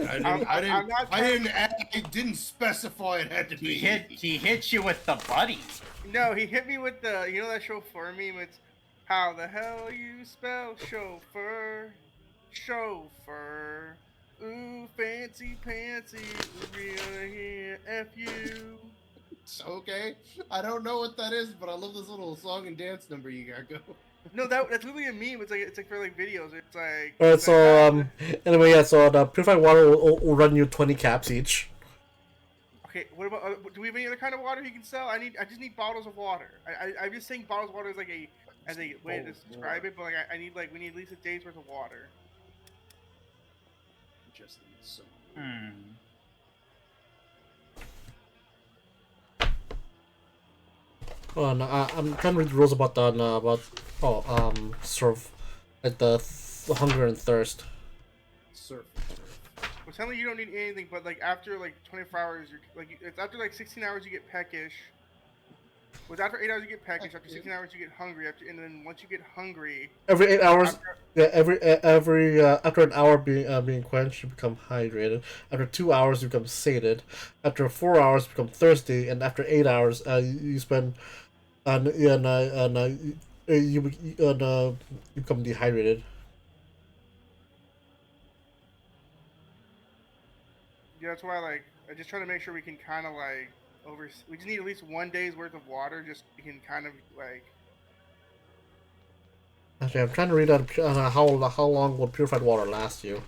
I didn't specify it had to be. He hit you with the buddy. No, he hit me with the. You know that chauffeur meme? It's how the hell you spell chauffeur? Chauffeur. Ooh, fancy pantsy. Real here, F you. It's okay. I don't know what that is, but I love this little song and dance number you got going. No, that's literally a meme. It's for videos. It's Alright, so anyway, yeah. So the purified water will run you 20 caps each. Okay, what about? Do we have any other kind of water he can sell? I just need bottles of water. I'm just saying bottles of water is as a way to describe it, but I need we need at least a day's worth of water. Just need some. Oh, no, I'm trying to read the rules about sort of the hunger and thirst. Surf. Well, telling you don't need anything, but after 24 hours, you're it's after 16 hours you get peckish. Well, after 8 hours you get peckish. After 16 hours you get hungry. And then once you get hungry, every 8 hours, after an hour being quenched, you become hydrated. After 2 hours, you become sated. After 4 hours, you become thirsty, and after 8 hours, you spend you become dehydrated. Yeah, that's why I just try to make sure we can kind of we just need at least 1 day's worth of water, just so we can kind of Actually, I'm trying to read on how long will purified water last you.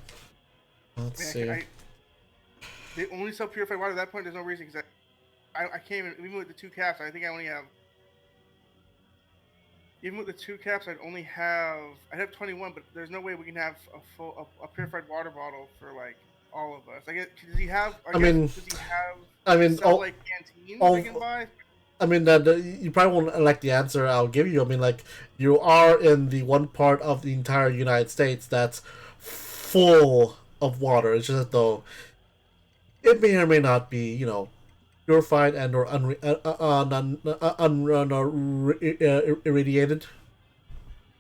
Let's see. They only sell purified water at that point. There's no reason because I can't even with the 2 caps. I think I only have. Even with the 2 caps, I'd have 21, but there's no way we can have a purified water bottle for all of us? Does he have? I mean, does he have? I mean, Sell like canteens all- they can buy? I mean, you probably won't like the answer I'll give you. I mean, like, you are in the one part of the entire United States that's full of water. It's just though it may or may not be, purified and or irradiated.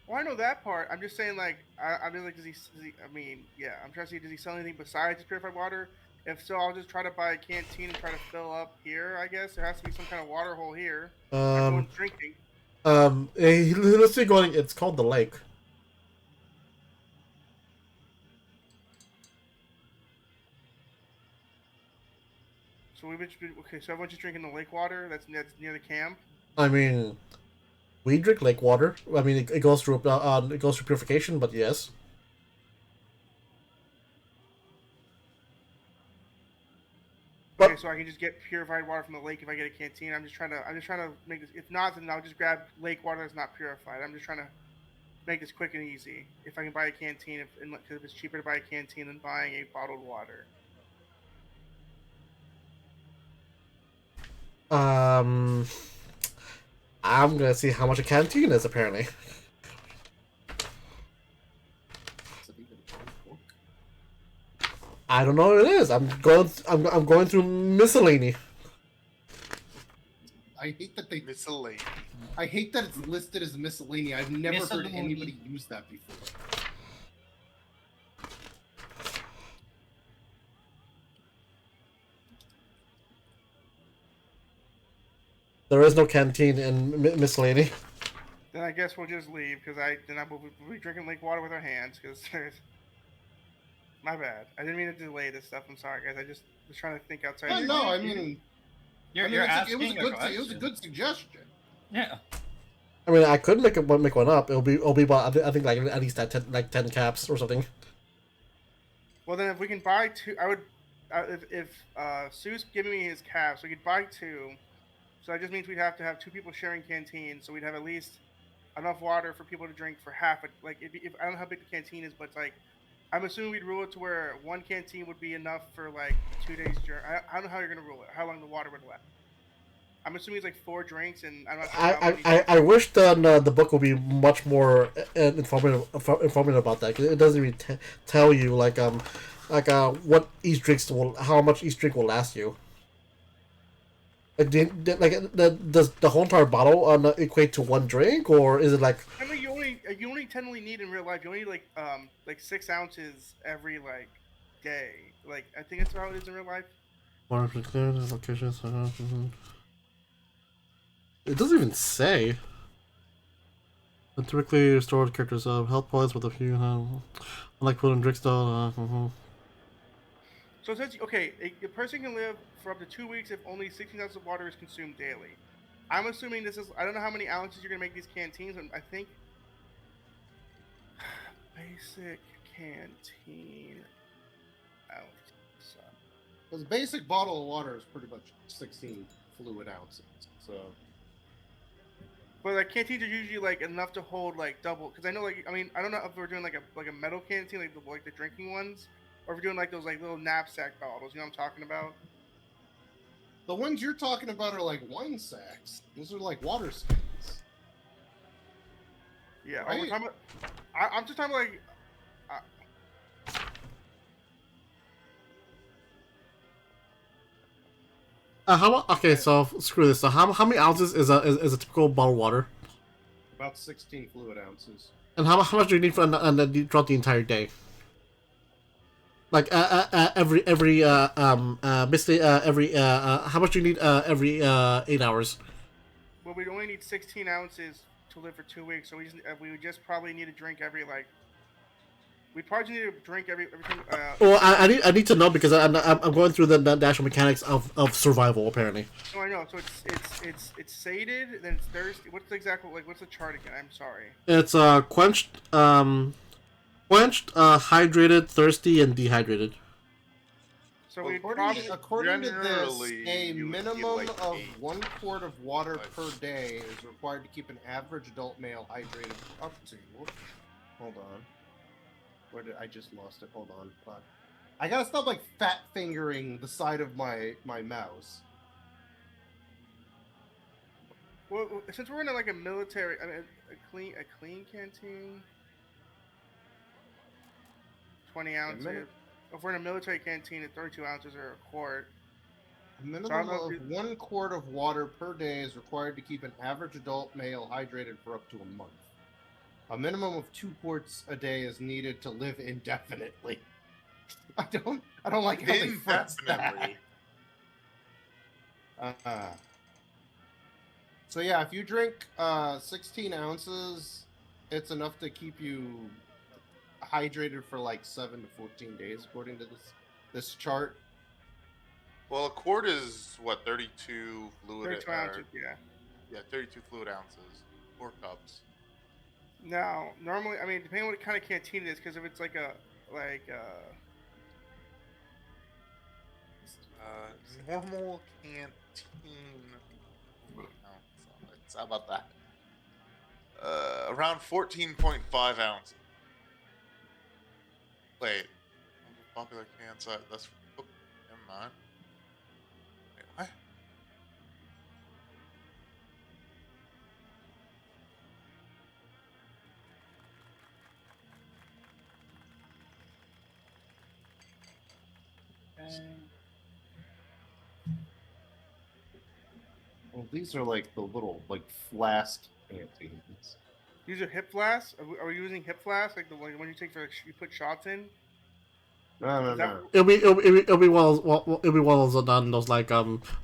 Well, I know that part. I'm just saying, like, I mean, like, I mean, yeah, I'm trying to see, does he sell anything besides purified water? If so, I'll just try to buy a canteen and try to fill up here. I guess there has to be some kind of water hole here. Everyone's drinking. Let's see, going. It's called the lake. So okay. So everyone's just drinking the lake water. That's near the camp. I mean, we drink lake water. I mean, it goes through purification, but yes. Okay, so I can just get purified water from the lake if I get a canteen. I'm just trying to make this. If not, then I'll just grab lake water that's not purified. I'm just trying to make this quick and easy. If I can buy a canteen, because it's cheaper to buy a canteen than buying a bottled water. I'm gonna see how much a canteen is. Apparently, I don't know what it is. I'm going through miscellany. I hate that Miscellany. I hate that it's listed as miscellany. I've never heard anybody use that before. There is no canteen in miscellany. Then I guess we'll just leave because we'll be drinking lake water with our hands because there's. My bad. I didn't mean to delay this stuff. I'm sorry, guys. I just was trying to think outside. Yeah, no, I mean, You're asking it was a good suggestion. Yeah. I mean, I could make one up. It'll be about I think like at least that 10 caps or something. Well, then if we can buy two, I would. If Sue's giving me his caps, we could buy two. So that just means we'd have to have two people sharing canteens. So we'd have at least enough water for people to drink for half. Like if I don't know how big the canteen is, but like I'm assuming we'd rule it to where one canteen would be enough for like 2 days. I don't know how you're gonna rule it. How long the water would last. I'm assuming it's like 4 drinks, and I'm not sure how many I wish the book would be much more informative about that. 'Cause it doesn't even tell you like what each how much each drink will last you. Does the whole entire bottle equate to one drink, or is it like? I mean, you only technically need in real life. You only like 6 ounces every like day. Like I think that's how it is in real life. Water locations. It doesn't even say. And typically restored characters have health points with a few. Unlike food and drinks, though. So it says, okay, a person can live for up to 2 weeks if only 16 ounces of water is consumed daily. I'm assuming this is, I don't know how many ounces you're going to make these canteens, and I think basic canteen ounce. Because a basic bottle of water is pretty much 16 fluid ounces. So. But like canteens are usually like enough to hold like double, because I know like, I mean, I don't know if we're doing like a metal canteen, like the drinking ones. Or if we're doing like those like little knapsack bottles, you know what I'm talking about? The ones you're talking about are like wine sacks. Those are like water skins. Yeah, right? I'm just talking about like. Okay, so screw this. So how many ounces is a typical bottle of water? About 16 fluid ounces. And how much do you need throughout the entire day? Like basically how much do you need every 8 hours? Well, we'd only need 16 ounces to live for 2 weeks, so we would just probably need to drink every like. We'd probably need to drink every time. Well, I need to know because I'm going through the actual mechanics of survival apparently. No, I know. So it's sated, then it's thirsty. What's the exact what's the chart again? I'm sorry. It's quenched, hydrated, thirsty, and dehydrated. So Well, According to this, generally, a you would minimum get, like, of 8 1 quart of water Like- per day is required to keep an average adult male hydrated up to. Hold on. Where did I just lost it? Hold on. Fuck. I gotta stop like fat fingering the side of my mouse. Well, since we're in like a military, I mean, a clean canteen, 20 ounces. If we're in a military canteen, at 32 ounces or a quart. A minimum of 1 quart of water per day is required to keep an average adult male hydrated for up to a month. A minimum of 2 quarts a day is needed to live indefinitely. I don't like how they phrase that. So yeah, if you drink 16 ounces, it's enough to keep you hydrated for like 7 to 14 days, according to this chart. Well, a quart is what, 32 fluid 32 ounces, yeah. Yeah, 32 fluid ounces, 4 cups. Now, normally, I mean, depending on what kind of canteen it is, because if it's like normal canteen. No, it's how about that? Around 14.5 ounces. Wait, popular can size. That's never mind. Wait, what? Well, these are like the little like flask canteens. these are hip flasks. Are we using hip flasks like the one you take for you put shots in? No. It'll be one of those like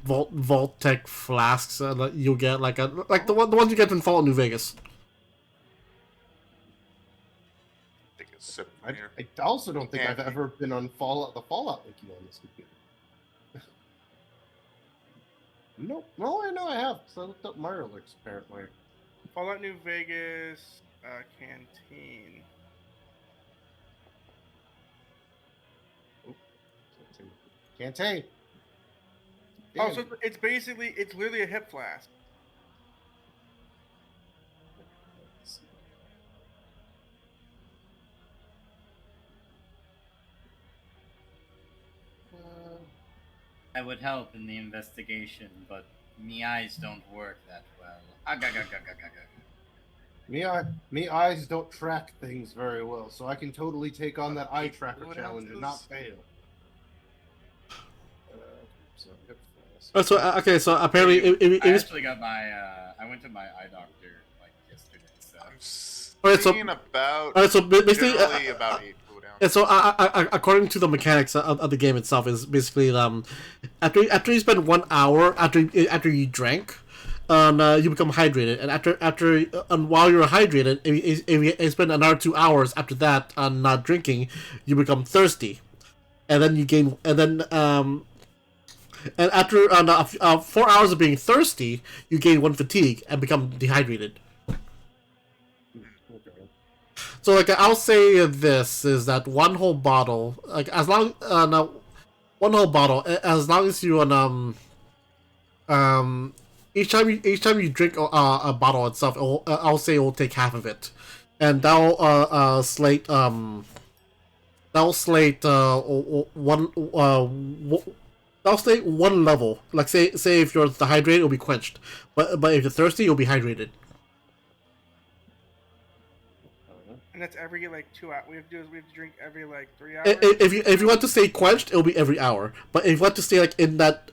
Vault-Tec flasks that you get like the ones you get in Fallout New Vegas. Take a sip I here. also don't think I've ever been on the Fallout wiki on this computer. Nope. No, I know I have. So I looked up Mirelix apparently. Fallout New Vegas canteen. Canteen. Oh, so it's literally a hip flask. I would help in the investigation, but me eyes don't work that well. Me eyes don't track things very well, so I can totally take on that eye tracker challenge and not fail. So okay, so apparently it I was. actually got my. I went to my eye doctor like yesterday. So. I'm Alright, so- seeing about Alright, so basically, generally about 8 fluid ounces. and so according to the mechanics of the game itself, is basically after you spend 1 hour after you drank, you become hydrated, and while you're hydrated, if you spend another 2 hours after that on not drinking, you become thirsty, and then you gain, and after 4 hours of being thirsty, you gain 1 fatigue and become dehydrated. So, like, I'll say this is that one whole bottle, like, as long one whole bottle, as long as you each time you drink a bottle itself, I'll say it will take half of it, and that'll slate one That'll stay one level. Like say if you're dehydrated, it'll be quenched. But if you're thirsty, you'll be hydrated. And that's every like 2 hours. We have to drink every like 3 hours. If you want to stay quenched, it'll be every hour. But if you want to stay like in that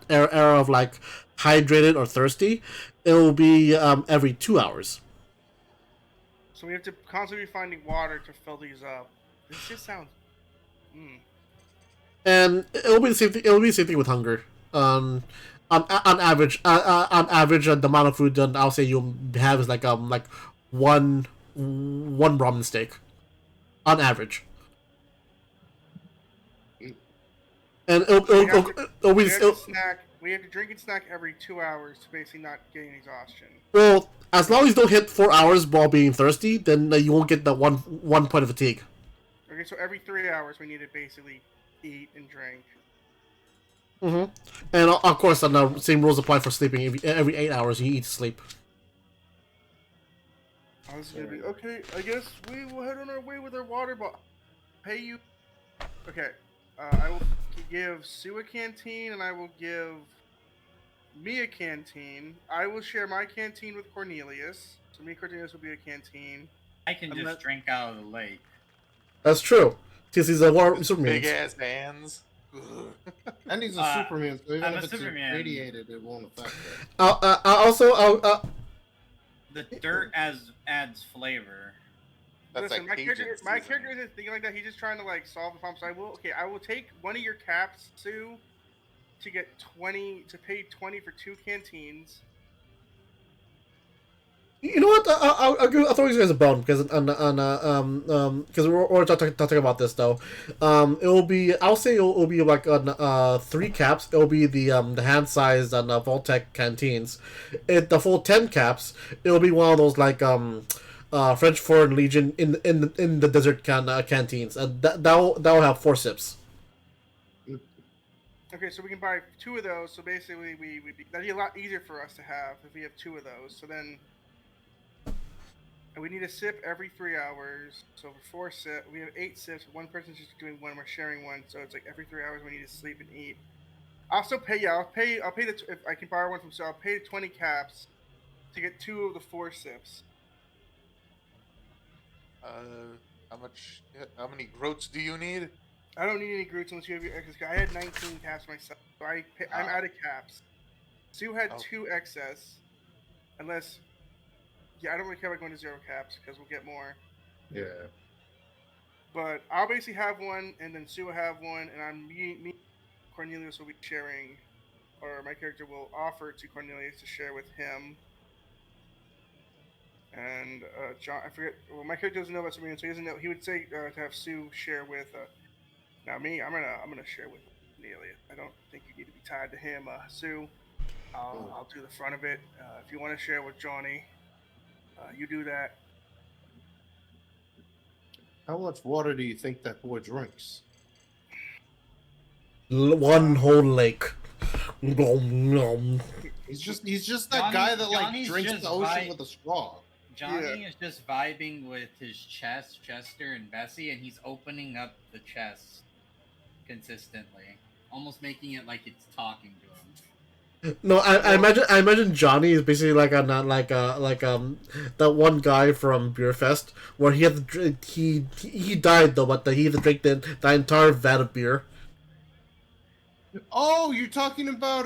era of like hydrated or thirsty, it'll be every 2 hours. So we have to constantly be finding water to fill these up. This just sounds. And it'll be the same thing. It'll be the same thing with hunger. On average, the amount of food that I'll say you'll have is like one ramen steak, on average. And We have to drink and snack every 2 hours to basically not getting exhaustion. Well, as long as you don't hit 4 hours while being thirsty, then you won't get that one point of fatigue. Okay, so every 3 hours we need to basically eat and drink. Mm-hmm. And of course, the same rules apply for sleeping. Every 8 hours, you eat to sleep. Oh, this is gonna be okay. I guess we will head on our way with our water bottle. pay you. Okay. I will give Sue a canteen, and I will give me a canteen. I will share my canteen with Cornelius. So me and Cornelius will be a canteen. I can Unless- just drink out of the lake. That's true. Because he's a war His Superman. big ass hands. Ugh. And he's a Uh, Superman, so even I'm if a it's Superman. radiated, it won't affect it. The dirt adds flavor. That's Listen, like Cajun my seasoning. character isn't thinking like that. He's just trying to like solve the problem. So I will take one of your caps, Sue, to get 20 to pay 20 for 2 canteens. You know what? I'll throw you guys a bone because because we're talking about this though. It will be I'll say it will be like on 3 caps. It will be the hand sized on Voltec canteens. The full 10 caps. It will be one of those like French Foreign Legion in the desert canteens. That will have 4 sips. Okay, so we can buy 2 of those. So basically, that'd be a lot easier for us to have if we have 2 of those. So then. And we need a sip every 3 hours. So for 4 sips, we have 8 sips. One person's just doing one. We're sharing one. So it's like every 3 hours we need to sleep and eat. I'll still pay. Yeah, I'll pay if I can borrow one from. So I'll pay 20 caps to get 2 of the 4 sips. How much? How many groats do you need? I don't need any Groots unless you have your excess. I had 19 caps myself, so I'm out of caps. Sue had 2 excess, unless. Yeah, I don't really care about going to 0 caps because we'll get more. Yeah. But I'll basically have one, and then Sue will have one, and me, Cornelius will be sharing, or my character will offer to Cornelius to share with him. And John, I forget. Well, my character doesn't know about Sabrina, so he doesn't know. He would say to have Sue share with. Now me, I'm gonna share with Cornelius. I don't think you need to be tied to him, Sue. I'll do the front of it. If you want to share with Johnny. You do that. How much water do you think that boy drinks? One whole lake. Nom, nom. He's just that guy that like Johnny's drinks just the ocean with a straw. Johnny is just vibing with his Chester, and Bessie, and he's opening up the chest consistently, almost making it like it's talking to him. No, I imagine Johnny is basically like that one guy from Beerfest where he had to, he died though, but he had to drink the entire vat of beer. Oh, you're talking about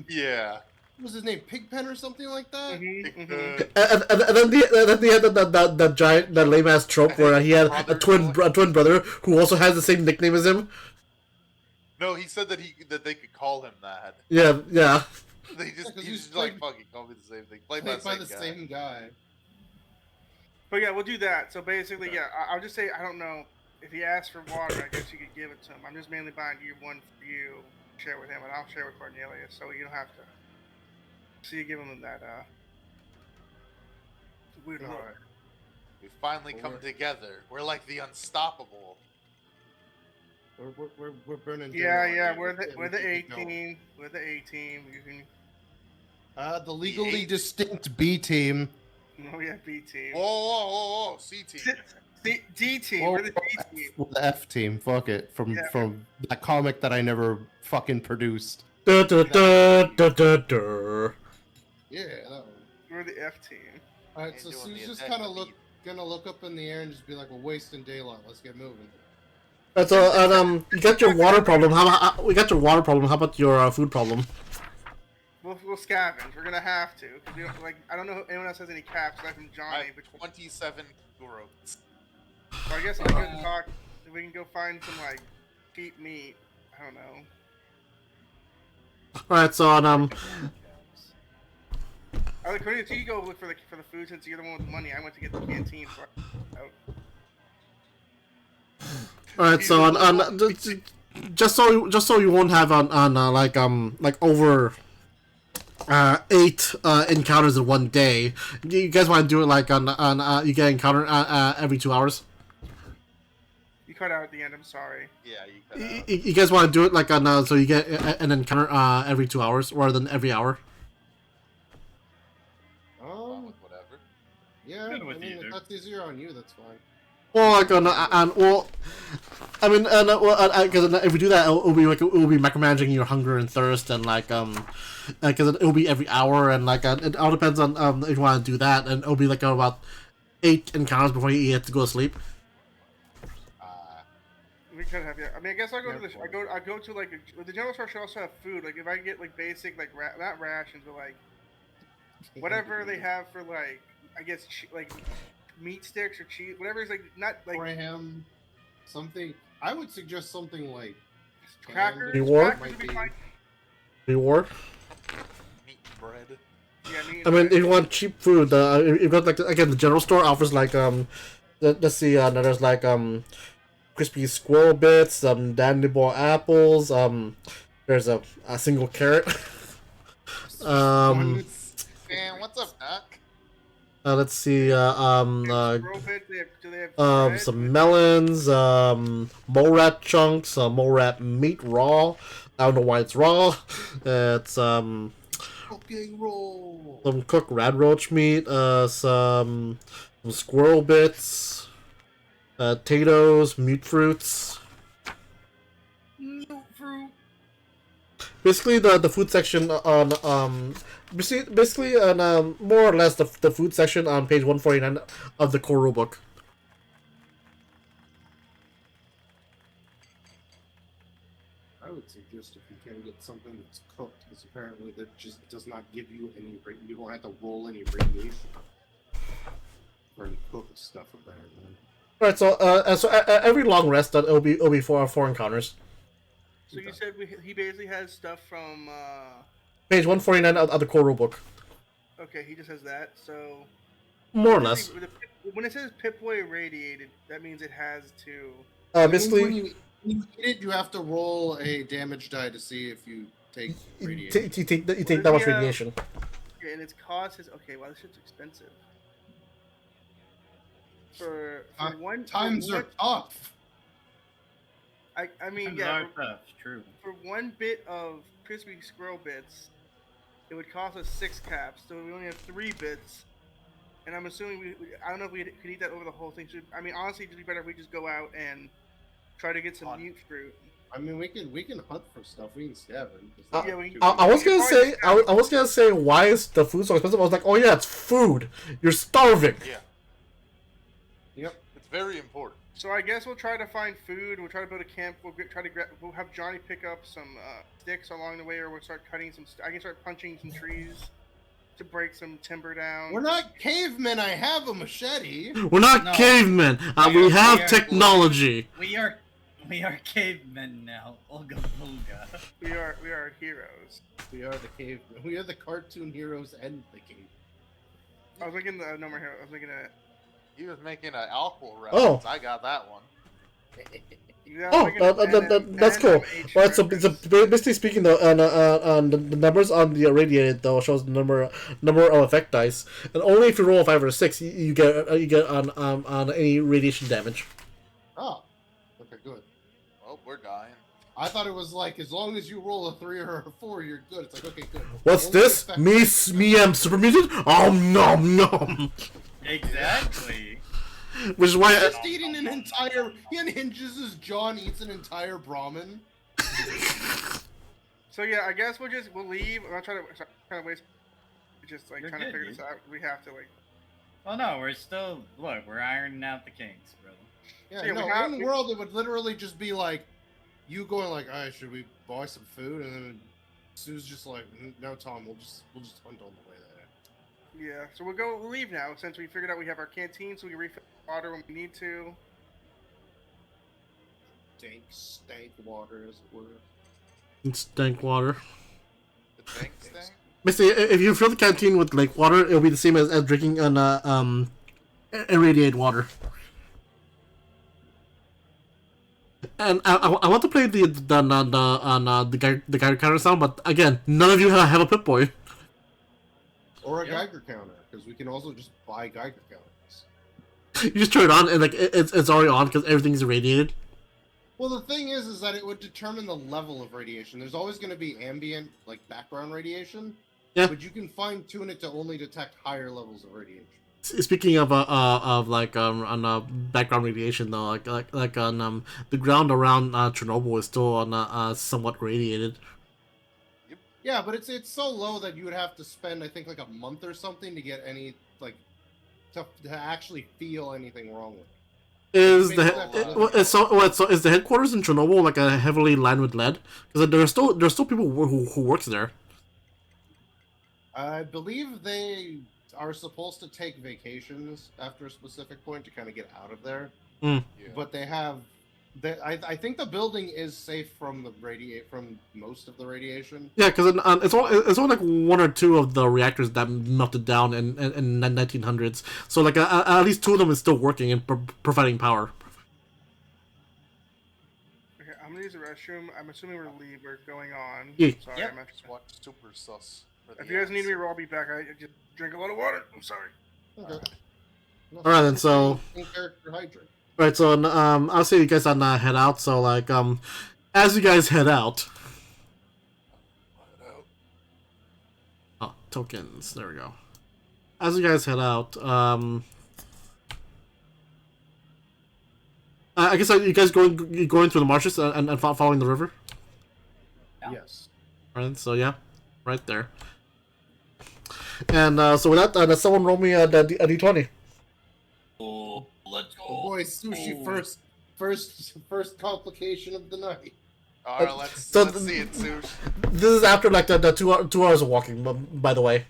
Yeah. what was his name? Pigpen or something like that? And then they had the giant, the lame ass trope where he had a twin brother who also has the same nickname as him. No, he said that they could call him that. Yeah. They just because he's he's just like played- fucking call me the same thing. Played Played by by the same guy. But yeah, we'll do that. So basically, yeah, I'll just say I don't know if he asks for water. I guess you could give it to him. I'm just mainly buying you one for you, share with him, and I'll share with Cornelius, so you don't have to. So you give him that. Weird look. Alright. We finally come together. We're like the unstoppable. We're burning. Yeah, dinner on we're the here. A Keep going. team. We're the A team. You can. The legally eight. distinct B team. Oh yeah, B team. Whoa, C team. D team. Oh, We're the D team. Well, the F team. Fuck it. From that comic that I never fucking produced. Da, da, da, da, da, da. Yeah, that one. We're the F team. All right, And so doing Sue's the just attack kind of of gonna look up in the air and just be like, "We're wasting daylight. Let's get moving." That's you got your water problem. We got your water problem. How about your food problem? We'll scavenge. We're gonna have to. 'Cause we don't, like, I don't know if anyone else has any caps aside from I Johnny. have But 27 groats. so I guess I'll go talk. We can go find some like cheap meat. I don't know. All right, so I like Cornelius, you go look for the food since you're the one with the money. I went to get the canteen. all right, so just so you won't have like over 8 encounters in one day. You guys want to do it like you get encounter every 2 hours? You cut out at the end. I'm sorry. Yeah, you cut out. You guys want to do it like so you get an encounter every 2 hours rather than every hour? Whatever. Yeah. Good I with mean, either. if that's easier on you, that's fine. Well, like, and well, I mean, because if we do that, it'll be like it'll be micromanaging your hunger and thirst, and like because it'll be every hour, and like it all depends on if you want to do that, and it'll be like about 8 encounters before you have to go to sleep. We could have, yeah. I mean, I guess I go to the. Therefore. I go to like the general store should also have food. Like if I get like basic like not rations, but like whatever they have for like I guess like meat sticks or cheese, whatever is like not like Graham, something. I would suggest something like crackers. Reward? Crackers would be fine. Reward. Meat and bread. Yeah, I mean, if you want cheap food, you've got like again the general store offers like let's see, there's like crispy squirrel bits, dandy boy apples, there's a single carrot. one. Man, what's up, Doc? Let's see, Squirrel bits, do they have bread? some melons, mole rat chunks, mole rat meat raw. I don't know why it's raw. It's Cooking roll. some cooked red roach meat, some squirrel bits, potatoes, mute fruits. No fruit. Basically, the food section on basically on more or less the food section on page 149 of the core rulebook. I would suggest if you can get something that's cooked, because apparently that just does not give you any. You don't have to roll any radiation for any cooked stuff apparently. All right, so every long rest it'll be four encounters. So you said he basically has stuff from. Page 149 of the core rulebook. Okay, he just has that. So More or less. when it says Pip-Boy irradiated, that means it has to. Basically, when you eat it, you have to roll a damage die to see if you take radiation. you take that much radiation. Okay, and its cost is okay. Wow, this shit's expensive. For one Times are tough. I mean, Times yeah. are tough, true. For one bit of crispy squirrel bits, it would cost us 6 caps. So we only have 3 bits, and I'm assuming I don't know if we could eat that over the whole thing. So, I mean, honestly, it'd be better if we just go out and try to get some mute fruit. I mean, we can hunt for stuff. We can scavenge. I was gonna say why is the food so expensive? I was like, oh yeah, it's food. You're starving. Yeah. Yep. It's very important. So I guess we'll try to find food. We'll try to build a camp. We'll have Johnny pick up some sticks along the way, or we'll start cutting some. I can start punching some trees to break some timber down. We're not cavemen. I have a machete. We're not No. cavemen. We have technology. We are cavemen now. Olga Bulga. We are heroes. We are the cavemen. We are the cartoon heroes and the cavemen. I was looking at no more hero. I was looking at. He was making an alcohol reference. I got that one. Yeah, I was looking at that's cool. NMH Right, so reference. basically speaking, though, the numbers on the irradiated though shows the number of effect dice, and only if you roll a 5 or a 6, you get on any radiation damage. Oh, okay, good. Oh, we're dying. I thought it was like as long as you roll a 3 or a 4, you're good. It's like okay, good. What's Only this? effect- Me am super mutant? Oh nom. Exactly. Which is why Just eating an entire. He unhinges his jaw and eats an entire Brahmin. So yeah, I guess we'll leave. I'm not trying to waste. Just like You're trying to good, figure dude. this out. We have to like. Oh no, we're ironing out the kinks, brother. Yeah, So, yeah, we no. have- In the world, it would literally just be like you going like, "All right, should we buy some food?" And then Sue's just like, "No, Tom, we'll just hunt on the way there." Yeah, so we'll leave now since we figured out we have our canteen, so we can refill water when we need to. Stank water, as it were. stank water. The tank thing? Basically, if you fill the canteen with lake water, it'll be the same as drinking an irradiated water. And I want to play the Geiger counter sound, but again, none of you have a Pip-Boy. Or a Yep. Geiger counter, because we can also just buy Geiger counters. You just turn it on and like it's already on because everything's irradiated. Well, the thing is that it would determine the level of radiation. There's always going to be ambient, like background radiation. Yeah. But you can fine tune it to only detect higher levels of radiation. speaking of like on background radiation though, like on the ground around Chernobyl is still on somewhat radiated. Yeah, but it's so low that you would have to spend, I think, like a month or something to get any like to actually feel anything wrong with it. Is Like, the you basically have to live in so is the headquarters in Chernobyl like heavily lined with lead? Because there's still people who works there. I believe they are supposed to take vacations after a specific point to kind of get out of there. Mm. Yeah. But they have, I think the building is safe from from most of the radiation. Yeah, because it's only like one or two of the reactors that melted down in 1900s. So like at least two of them is still working and providing power. Okay, I'm gonna use the restroom. I'm assuming we're going on. Yeah. Sorry, Yep. I'm not. Just watch Super Sus. For If the you guys need ads. me, I'll be back. I just drink a lot of water. I'm sorry. Okay. All right, then, so- in character hydrate. Right, so I'll say you guys on head out. So like as you guys head out, oh tokens, there we go. As you guys head out, I guess you guys going through the marshes and following the river. Yeah. Yes. Right, so yeah, right there. And so with that, does someone roll me a d20? Oh, let's go. Oh boy, sushi Oh. first complication of the night. All right, let's So see it, Sush. This is after like the 2 hours of walking. By the way.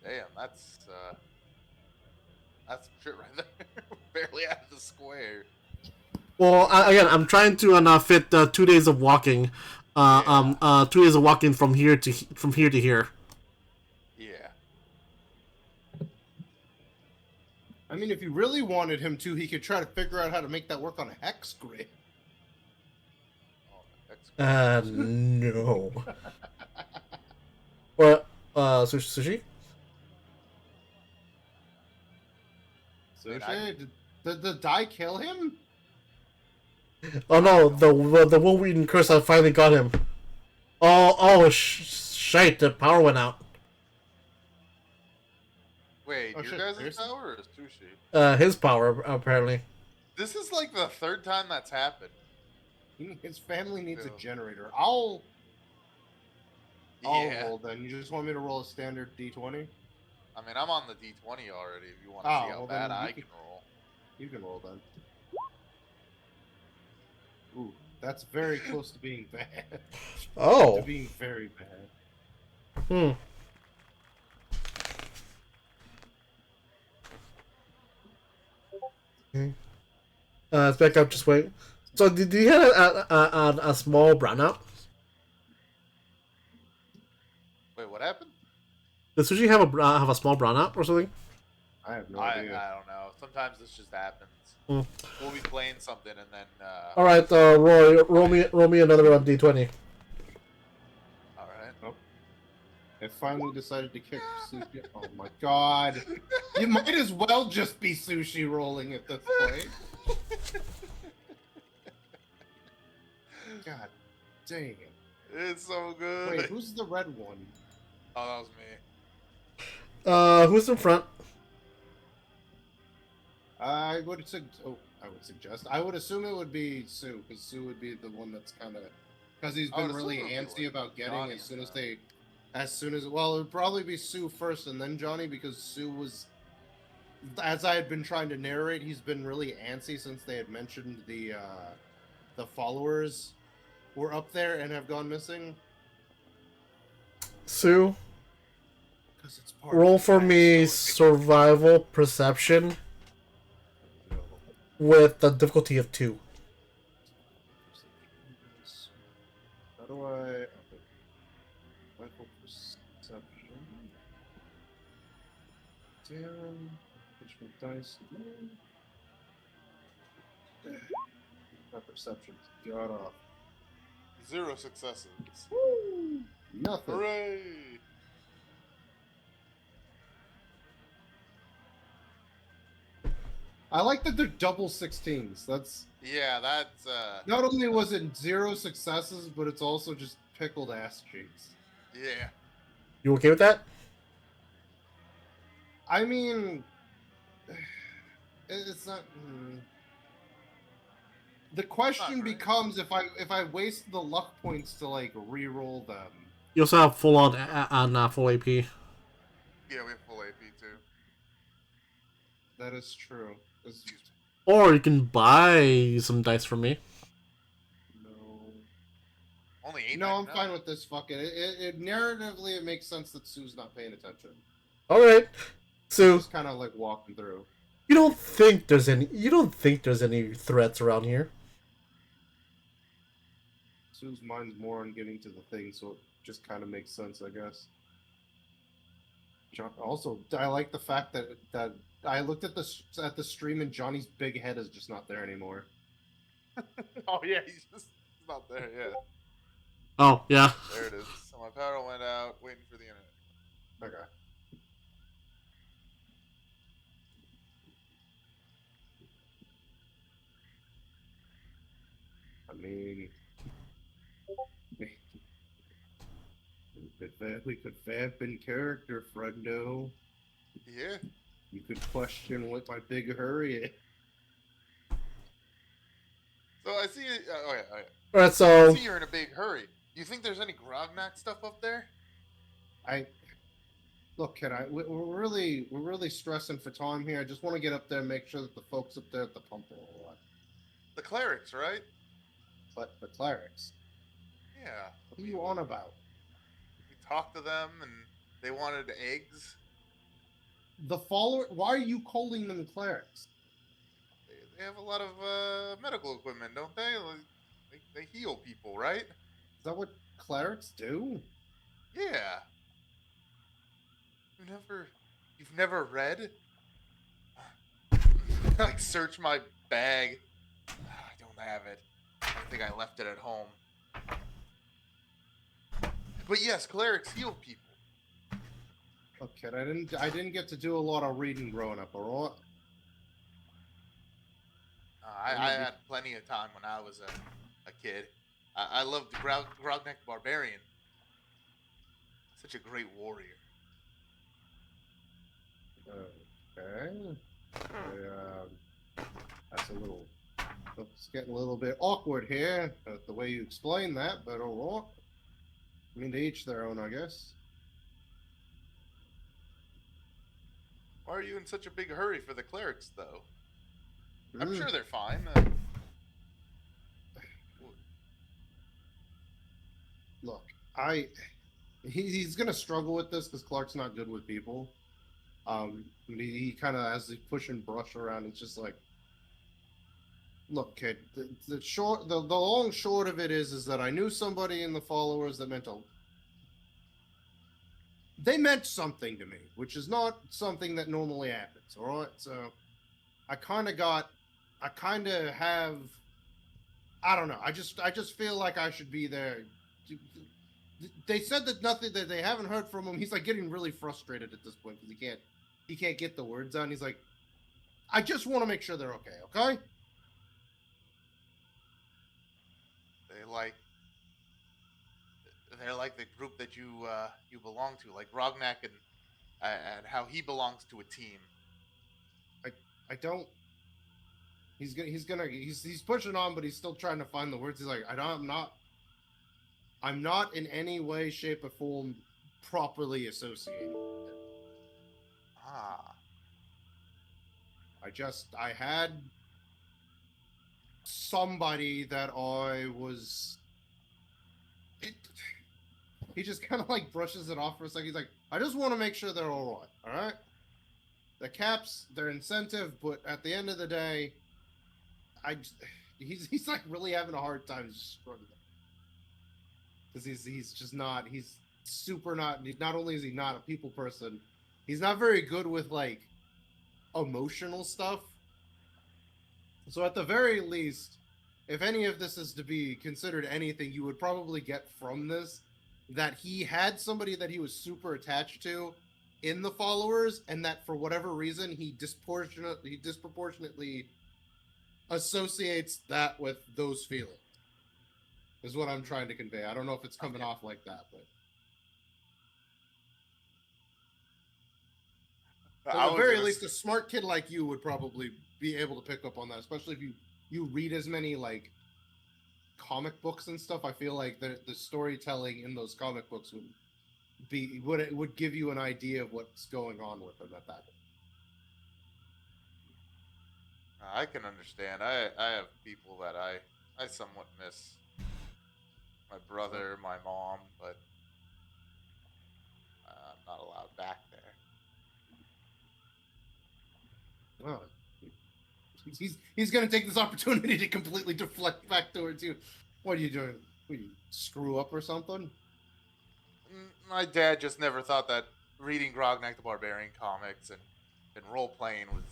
Damn, that's shit right there. Barely out of the square. Well, again, I'm trying to fit 2 days of walking. 2 days of walking from here to here. Yeah. I mean, if you really wanted him to, he could try to figure out how to make that work on a hex grid. Oh, that's No. What? Sushi? Sushi, did the die kill him? Oh no, the Wolverine curse I finally got him. Shite! The power went out. Wait, Oh, your shit, guys' seriously? power or Sushi? His power apparently. This is like the third time that's happened. His family needs a Yeah. generator. I'll Yeah. roll then. You just want me to roll a standard d20? I mean, I'm on the D20 already. If you want to Oh, see how well, bad then you I can- can roll. You can roll then. Ooh, that's very close to being bad. Oh. To being very bad. Hmm. Okay. Let's back up. Just wait. So, did you have a small brownout? Wait, what happened? Does Sushi have a small brownout or something? I have no I idea. don't know. Sometimes this just happens. Hmm. We'll be playing something and then. All right, Roy, roll me another d20. All right. I finally decided to kick Sushi. Oh my god. You might as well just be Sushi rolling at this point. God dang it. It's so good. Wait, who's the red one? Oh, that was me. Who's in front? I would suggest. I would assume it would be Sue, because Sue would be the one that's kind of, because he's I would been really assume it would be, antsy like, about getting Johnny as soon as well, it would probably be Sue first and then Johnny, because Sue was, as I had been trying to narrate, he's been really antsy since they had mentioned the followers were up there and have gone missing. Sue, Because it's part roll of the for me backstory. survival perception with the difficulty of 2. How do I? Okay. Rifle perception. Damn. Which one dice? My perception's got off. 0 successes. Nothing. Hooray! I like that they're double 16s. That's Yeah, that's not only was it 0 successes, but it's also just pickled ass cheeks. yeah. You okay with that? I mean, it's not. The question great. becomes if I waste the luck points to like re-roll them. You also have full on full AP. Yeah, we have full AP too. That is true. Excuse me. Or you can buy some dice from me. No. Only 8. No, I'm fine with this. Fuck it. It narratively it makes sense that Sue's not paying attention. All right. So Just kind of like walking through. you don't think there's any threats around here? Sue's mind's more on getting to the thing, so it just kind of makes sense, I guess. Also, I like the fact that I looked at the stream and Johnny's big head is just not there anymore. Oh yeah, he's not there yet. Oh yeah. There it is. So my power went out, waiting for the internet. Okay. I mean, we could vamp in character, friendo. Yeah. You could question what my big hurry is. So I see. Oh yeah. All right. I So see you're in a big hurry. Do you think there's any Grognak stuff up there? Look, we're really stressing for time here. I just want to get up there and make sure that the folks up there at the pump are all right. The clerics, right? But the clerics, Yeah. what are you on about? We talked to them and they wanted eggs. The follower. Why are you calling them clerics? They have a lot of medical equipment, don't they? Like, they heal people, right? Is that what clerics do? Yeah. You've never read? Like, search my bag. I don't have it. I think I left it at home. But yes, clerics heal people. Okay, I didn't get to do a lot of reading growing up, alright? I had plenty of time when I was a kid. I loved Grognak the Barbarian. Such a great warrior. Okay. That's a little. It's getting a little bit awkward here, the way you explain that, but alright. I mean, to each their own, I guess. Why are you in such a big hurry for the clerics, though? I'm Mm. sure they're fine. Look, he's gonna struggle with this because Clark's not good with people. He kind of as he's pushing brush around, it's just like, look, kid. The long short of it is that I knew somebody in the followers that they meant something to me, which is not something that normally happens. All right, so I kind of have. I don't know. I just feel like I should be there. They said that they haven't heard from him. He's like getting really frustrated at this point because he can't get the words out. He's like, I just want to make sure they're okay. Okay. They're like the group that you belong to, like Rognak and how he belongs to a team. I don't. He's pushing on, but he's still trying to find the words. He's like, I'm not in any way, shape, or form properly associated with it. Ah. I had somebody that I was. He just kind of like brushes it off for a second. He's like, I just want to make sure they're all right. All right. The caps, their incentive, but at the end of the day, he's like really having a hard time struggling because he's just not. He's super not. Not only is he not a people person, he's not very good with like emotional stuff. So at the very least, if any of this is to be considered anything, you would probably get from this that he had somebody that he was super attached to in the followers, and that for whatever reason he disproportionately associates that with those feelings. Is what I'm trying to convey. I don't know if it's coming off like that, but At I the was very gonna least, s- a smart kid like you would probably be able to pick up on that, especially if you read as many like comic books and stuff. I feel like the storytelling in those comic books would give you an idea of what's going on with them at that. I can understand. I have people that I somewhat miss. My brother, my mom, but I'm not allowed back there. Well, he's gonna take this opportunity to completely deflect back towards you. What are you doing? What, you screw up or something? My dad just never thought that reading Grognak the Barbarian comics and role playing was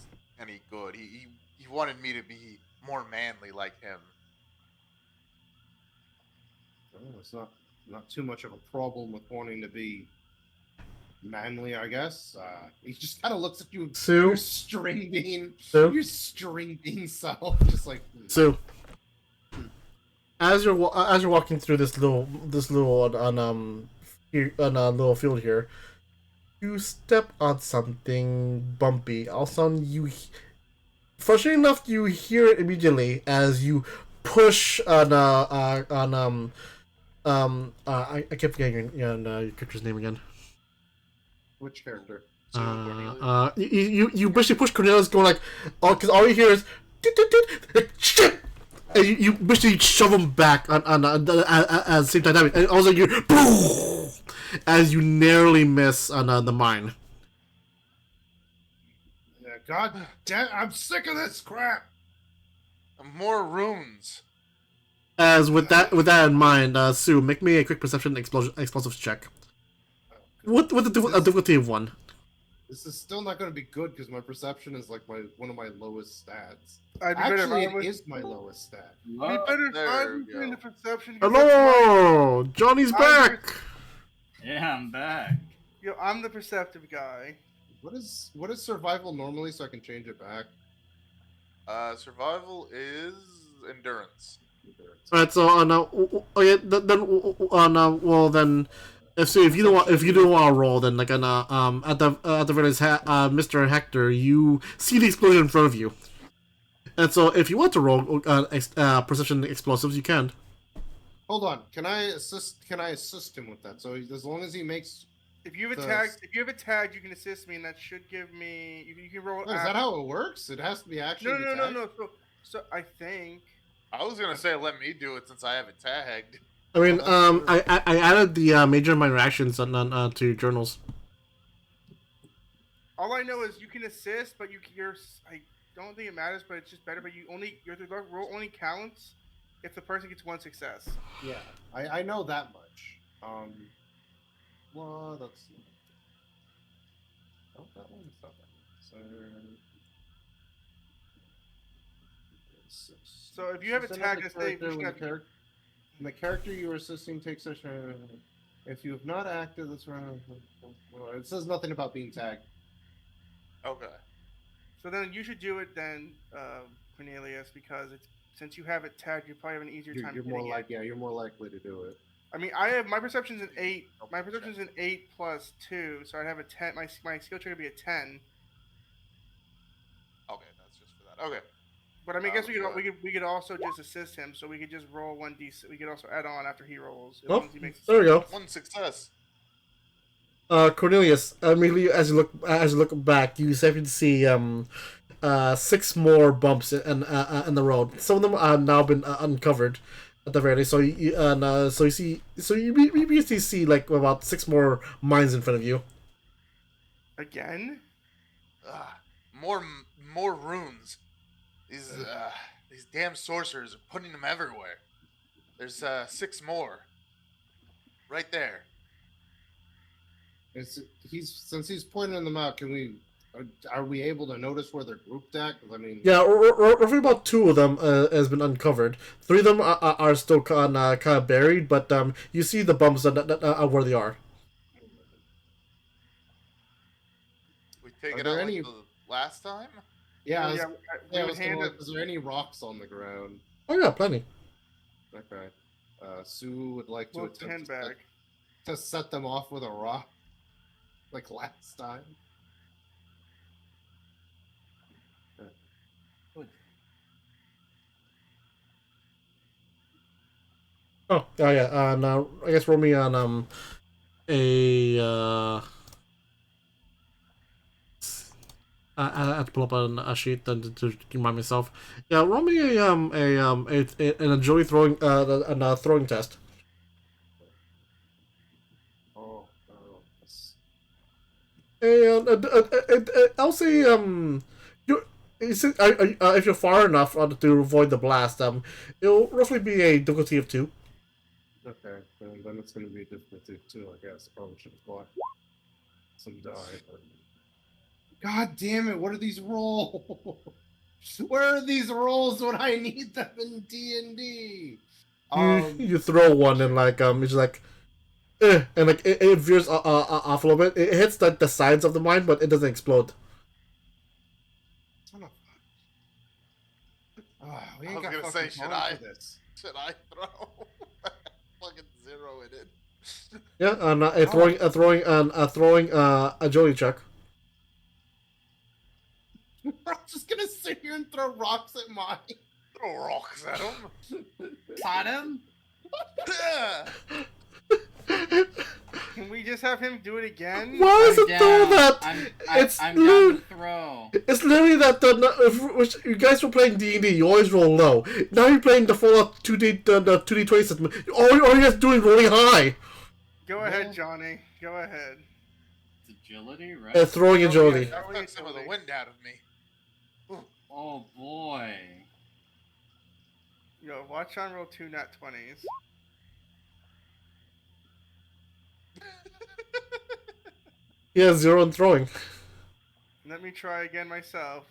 any good. He wanted me to be more manly like him. Well, it's not too much of a problem with wanting to be manly, I guess. He just kind of looks at you, Sue? your string bean self, just like So, as you're walking through this little little field here, you step on something bumpy. Also, frustrating enough, you hear it immediately as you push I kept forgetting your character's name again. which character? Sue Cornelius. You basically push Cornelius, going like, oh, because all you hear is shit, and you basically shove him back at the same time, and also you boom as you narrowly miss on the mine. Yeah, God damn! I'm sick of this crap. More runes. As with that in mind, Sue, make me a quick perception explosives check. With the difficulty of 1. This is still not going to be good because my perception is like one of my lowest stats. I'd be better if Actually, I it was. is my lowest stat. It'd be better if I There was we doing go. the perception. 'cause that's Hello, Johnny's I'm back. Yeah, I'm back. Yo, I'm the perceptive guy. What is survival normally, so I can change it back? Survival is endurance. Alright, so yeah, well then, if you don't want to roll, then like at the very least, Mr. Hector, you see the explosion in front of you, and so if you want to roll precision explosives, you can. Hold on. Can I assist him with that? So as long as he makes. If you have a The- tag, you can assist me, and that should give me. You can roll. Oh, is that how it works? It has to be actually. No. So I think. I was gonna say let me do it since I have it tagged. I mean, Oh, that's I added the major and minor actions to your journals. All I know is you can assist, but you're. I don't think it matters, but it's just better. But your roll only counts if the person gets 1 success. Yeah, I know that much. Well, that's. Oh, that one's not that. So if you have a tag to save, you should when have. the character you are assisting takes a turn. If you have not acted this round, well, it says nothing about being tagged. Okay. So then you should do it then, Cornelius, because since you have it tagged, you probably have an easier time. You're more likely to do it. I mean, my perception's an 8. My perception's an 8 plus 2, so I'd have a 10. My skill check would be a 10. Okay, that's just for that. Okay. But I mean, I guess we could also just assist him, so we could just roll 1d. We could also add on after he rolls. As long as he makes there we go. 1 success. Cornelius, immediately as you look back, you start to see 6 more bumps in the road. Some of them have now been uncovered at the very least. So you basically see like about 6 more mines in front of you. Again? More runes. These damn sorcerers are putting them everywhere. There's 6 more. Right there. Since he's pointing them out, are we able to notice where they're grouped at? 'Cause, I mean, Yeah, roughly about 2 of them has been uncovered. 3 of them are still kind of buried, but you see the bumps that where they are. We take Are it there out any- like the last time? yeah. Well, we I would was gonna hand look, him. is there any rocks on the ground? Oh yeah, plenty. Okay. Sue would like to We'll attempt hand back. to set them off with a rock, like last time. Oh, yeah. And I guess roll me on a I have to pull up a sheet to remind myself. Yeah, roll me an agility throwing throwing test. Oh, And I'll say you. If you're far enough to avoid the blast, it'll roughly be a difficulty of 2. okay. Then it's going to be a difficulty too, I guess. Probably should have bought some die. But... God damn it! What are these rolls? Where are these rolls when I need them in D&D? You throw one and it's like, and like it veers off a little bit. It hits the sides of the mine, but it doesn't explode. Son of we I ain't was got gonna fucking say, time for this. should I throw? Fucking 0 in it. Yeah, and a throwing agility check. I'm just gonna sit here and throw rocks at mine. Throw rocks at him. Caught him? Can we just have him do it again? Why is I'm it down. though that I'm down to throw. it's literally that if you guys were playing D&D, you always roll low. Now you're playing the Fallout 2D the 2D20 system. All you guys doing rolling high. Go ahead, Johnny. Go ahead. It's agility, right? Throwing agility. yeah. That took some of the wind out of me. Oh boy. Yo, watch on roll 2 nat 20s. He has 0 in throwing. Let me try again myself.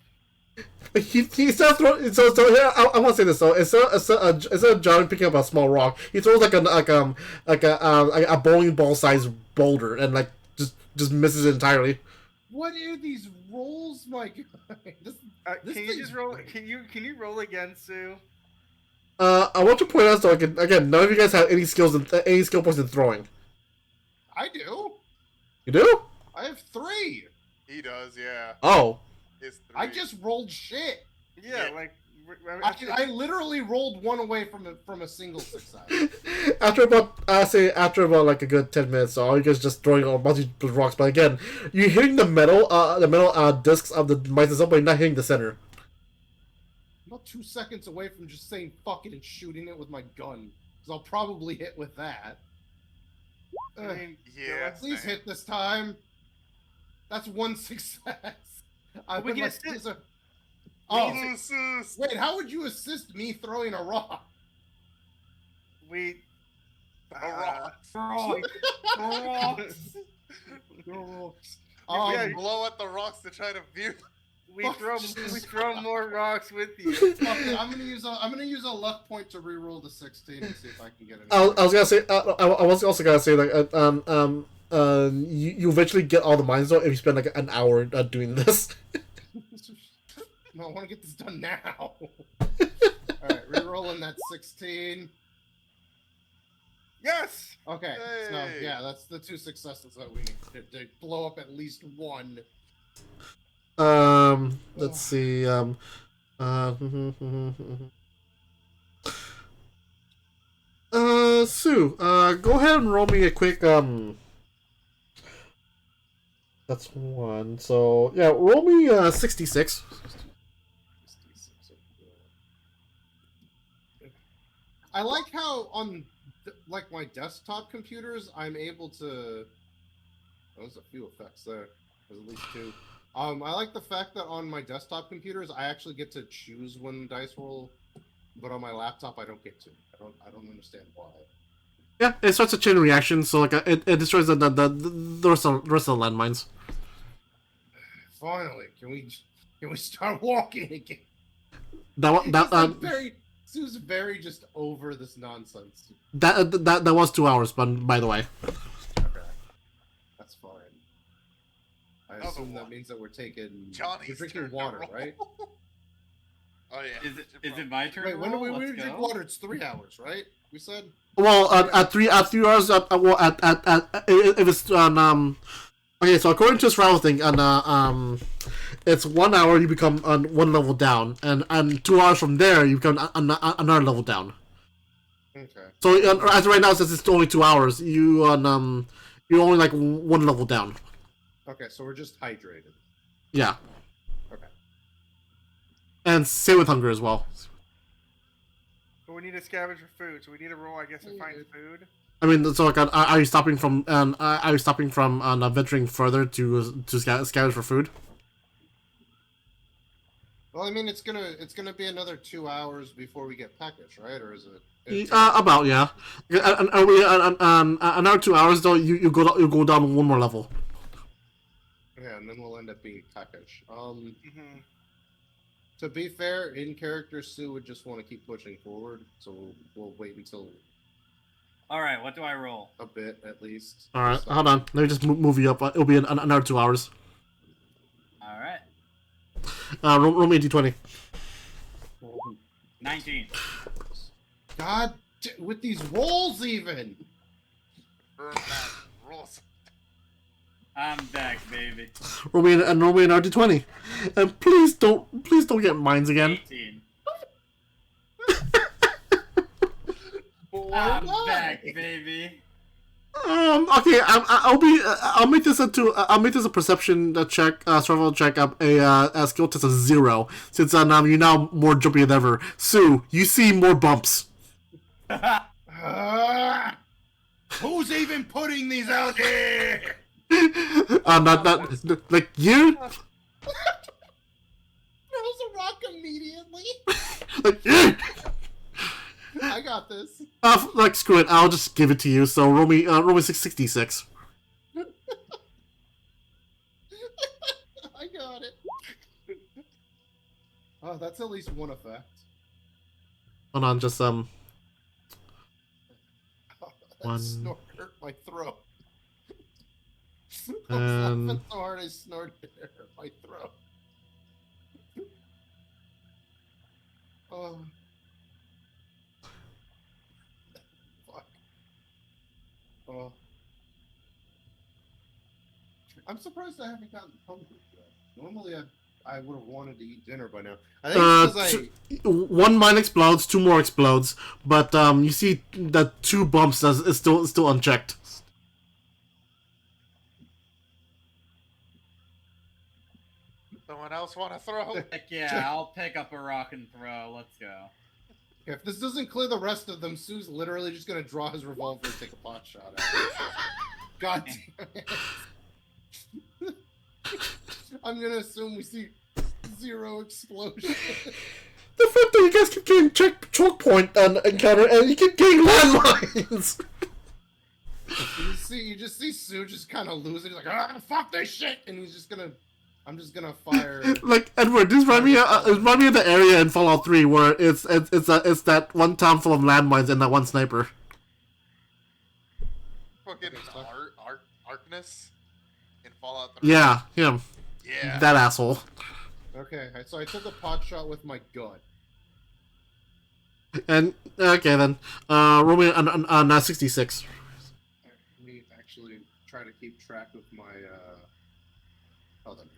He starts throwing. So here I want to say this though. Instead of John picking up a small rock, he throws like a bowling ball sized boulder and like just misses it entirely. What are these rolls, my guy? This Can you just roll? Can you roll again, Sue? I want to point out though again, none of you guys have any any skill points in throwing. I do. You do? I have 3. He does, yeah. Oh. It's 3. I just rolled shit. Yeah, Yeah. like I literally rolled one away from a single success. After about like a good 10 minutes, so all you guys just throwing a bunch of rocks. But again, you're hitting the metal discs of the mines and stuff, but you're not hitting the center. I'm about 2 seconds away from just saying fuck it and shooting it with my gun, because I'll probably hit with that. I mean, Yeah. Please same. hit this time. That's 1 success. I've we been can like, assist. oh, Assist. wait, how would you assist me throwing a rock? we. A rock. Rocks. Yeah, Blow at the rocks to try to view. we throw more rocks with you. Fuck it, I'm gonna use a luck point to reroll the 16 and see if I can get it. I was gonna say. I was also gonna say like you eventually get all the mines though if you spend like an hour doing this. No, I want to get this done now. Alright, rerolling that 16. Yes. Okay, so Hey. yeah, that's the 2 successes that we need to blow up at least one. Let's see. Sue, go ahead and roll me a quick. That's 1. So yeah, roll me 66. I like how on like my desktop computers, I'm able to. Oh, there's a few effects there. There's at least 2. I like the fact that on my desktop computers, I actually get to choose when dice roll, but on my laptop, I don't get to. I don't understand why. Yeah, it starts a chain reaction, so like it destroys the rest of the landmines. Finally, can we start walking again? Sue's very just over this nonsense. That was 2 hours, but by the way. Okay, that's fine. I Another assume that one. means that we're taking. Johnny's we're drinking turn to water, roll. right? Oh yeah. Is it my turn? Wait, to when do roll? we Let's drink go. water? It's 3 hours, right? We said. Well, at 3 hours, if it's on okay, so according to this travel thing, it's 1 hour you become on 1 level down, and 2 hours from there you become another level down. Okay. So as of right now, since it's only 2 hours, you're only like one level down. Okay, so we're just hydrated. Yeah. Okay. And same with hunger as well. But we need to scavenge for food, so we need to roll, I guess, and find food. I mean, so like, are you stopping from venturing further to scavenge for food? Well, I mean, it's gonna be another 2 hours before we get package, right? Or is it? About yeah. Another 2 hours though. You go down one more level. Yeah, and then we'll end up being package. Mm-hmm. To be fair, in character, Sue would just want to keep pushing forward, so we'll wait until All right, what do I roll? a bit at least. All right, hold on. Let me just move you up. It'll be another 2 hours. All right, Roll me a d20. 19. God, with these rolls even. Burn that. Roll some. I'm back, baby. Roll me another d20. And please don't get mines again. 18. Boy, I'm why? back, baby. Okay. I'll make this a perception check, survival check, a skill test of 0. Since you're now more jumpy than ever. Sue, you see more bumps. Who's even putting these out here? Not like you. Throws a rock immediately. Like you. I got this. Like screw it. I'll just give it to you. So roll me 66. I got it. Oh, that's at least one effect. Hold on, just That One. snort hurt my throat. I was And- laughing so hard I snorted it hurt my throat. Oh. Fuck. Oh. I'm surprised I haven't gotten hungry yet. Normally I would have wanted to eat dinner by now. I think it's because one mine explodes, 2 more explodes, but you see that 2 bumps is still unchecked. Someone else want to throw? Heck yeah, I'll pick up a rock and throw. Let's go. if this doesn't clear the rest of them, Sue's literally just gonna draw his revolver and take a pot shot at it. God damn it. I'm gonna assume we see 0 explosion. The fact that you guys keep getting choke point and encounter, and you keep getting landmines. You just see Sue just kind of lose it. He's like, ah, fuck this shit, and I'm just gonna fire. Like Edward, this remind me of the area in Fallout 3 where it's that one town full of landmines and that one sniper. Fucking Arkness in Fallout 3. Yeah, him. Yeah. That asshole. Okay, so I took a pot shot with my gun. And okay then, roll me on 66. Let me actually try to keep track of my. Oh, there we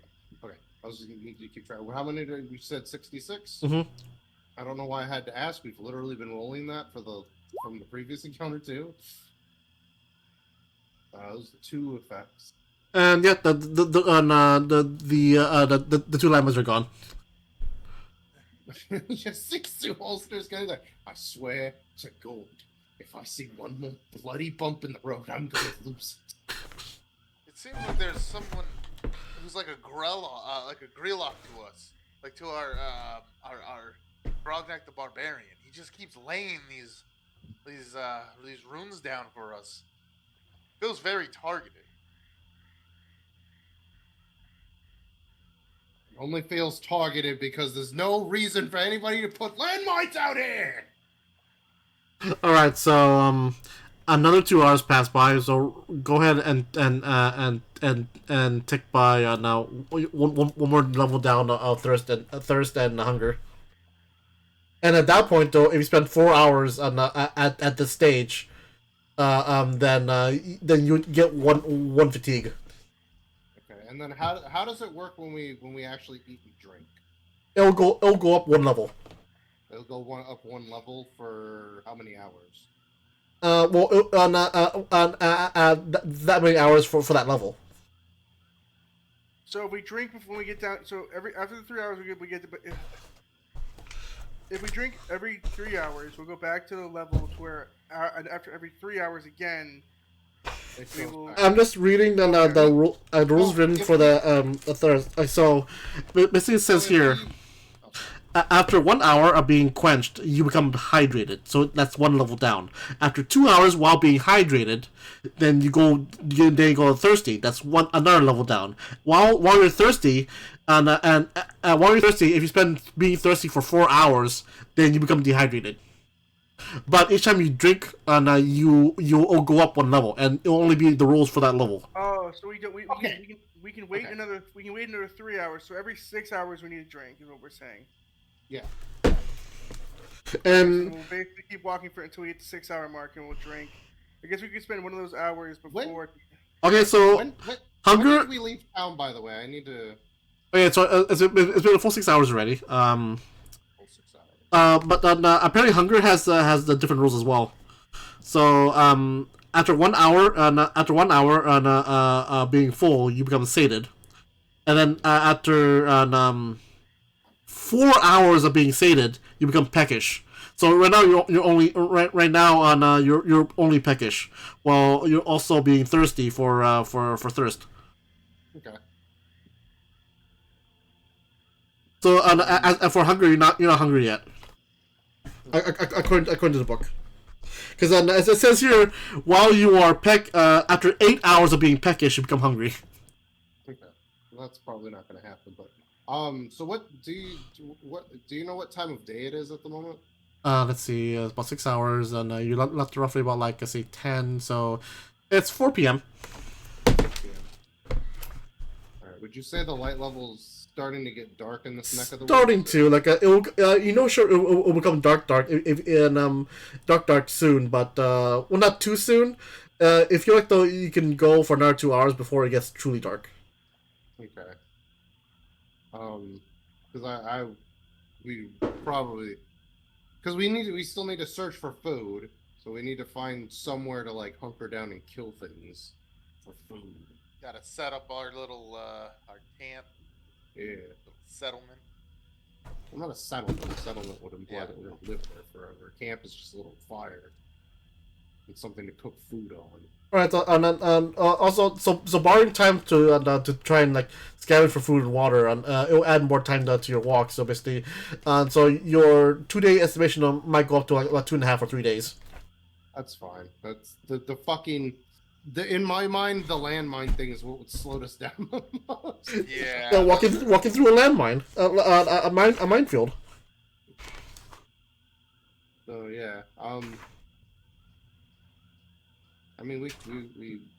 go. Okay, I was just gonna need to keep track. How many did you said 66? Mhm. I don't know why I had to ask. We've literally been rolling that from the previous encounter too. Those are 2 effects. And yeah, the 2 landmines are gone. Just 6 holsters going like, I swear to God, if I see one more bloody bump in the road, I'm gonna lose it. It seems like there's someone who's like a Greylock to us, like to our Grognak the Barbarian. He just keeps laying these runes down for us. Feels very targeted. Only feels targeted because there's no reason for anybody to put landmines out here. All right, so another 2 hours pass by. So go ahead and tick by now one more level down of thirst and hunger. And at that point, though, if you spend 4 hours on at this stage, then you get one fatigue. Okay, and then how does it work when we actually eat and drink? It'll go up 1 level. It'll go up one level for how many hours? Well, that many hours for that level. So if we drink before we get down, so after the 3 hours we get to. If we drink every 3 hours, we'll go back to the levels where after every 3 hours again, we will. I'm just reading the rules written for the third. So basically it says here. After 1 hour of being quenched, you become hydrated. So that's one level down. After 2 hours while being hydrated, then you go thirsty. That's another level down. While you're thirsty, and while you're thirsty, if you spend being thirsty for 4 hours, then you become dehydrated. But each time you drink, you'll go up one level, and it'll only be the rules for that level. Oh, so we can wait Okay. another 3 hours. So every 6 hours we need to drink is what we're saying. Yeah. And so we'll basically keep walking until we hit the 6 hour mark, and we'll drink. I guess we could spend one of those hours before. okay, so When hunger. did we leave town, by the way? I need to. Okay, so it's been a full 6 hours already. Full 6 hours. But apparently hunger has the different rules as well. So after 1 hour, being full, you become sated, and then after 4 hours of being sated, you become peckish. So right now you're only right now you're only peckish, while you're also being thirsty for thirst. Okay. So as for hunger, you're not hungry yet. According to the book, because as it says here, while you are after 8 hours of being peckish, you become hungry. Okay. Well, that's probably not going to happen, but so what do you know what time of day it is at the moment? Let's see, it's about 6 hours, and you left roughly about like say 10, so it's 4 p.m. 4 p.m. All right. Would you say the light level's starting to get dark in this neck of the Starting woods? to like sure it'll become dark dark soon, but well, not too soon. If you like though, you can go for another 2 hours before it gets truly dark. Okay. Because we still need to search for food, so we need to find somewhere to like hunker down and kill things for food. Gotta set up our little our camp, Yeah. little settlement. Well, not a settlement. A settlement would imply Yeah. that we're gonna live there forever. Camp is just a little fire and something to cook food on. All right, and also so borrowing time to try and like scavenge for food and water, and it'll add more time to your walk. So basically, so your 2 day estimation might go up to like 2.5 or 3 days. That's fine. That's the fucking. In my mind, the landmine thing is what would slow us down the most. Yeah. Walking through a landmine, a minefield. So yeah. I mean, we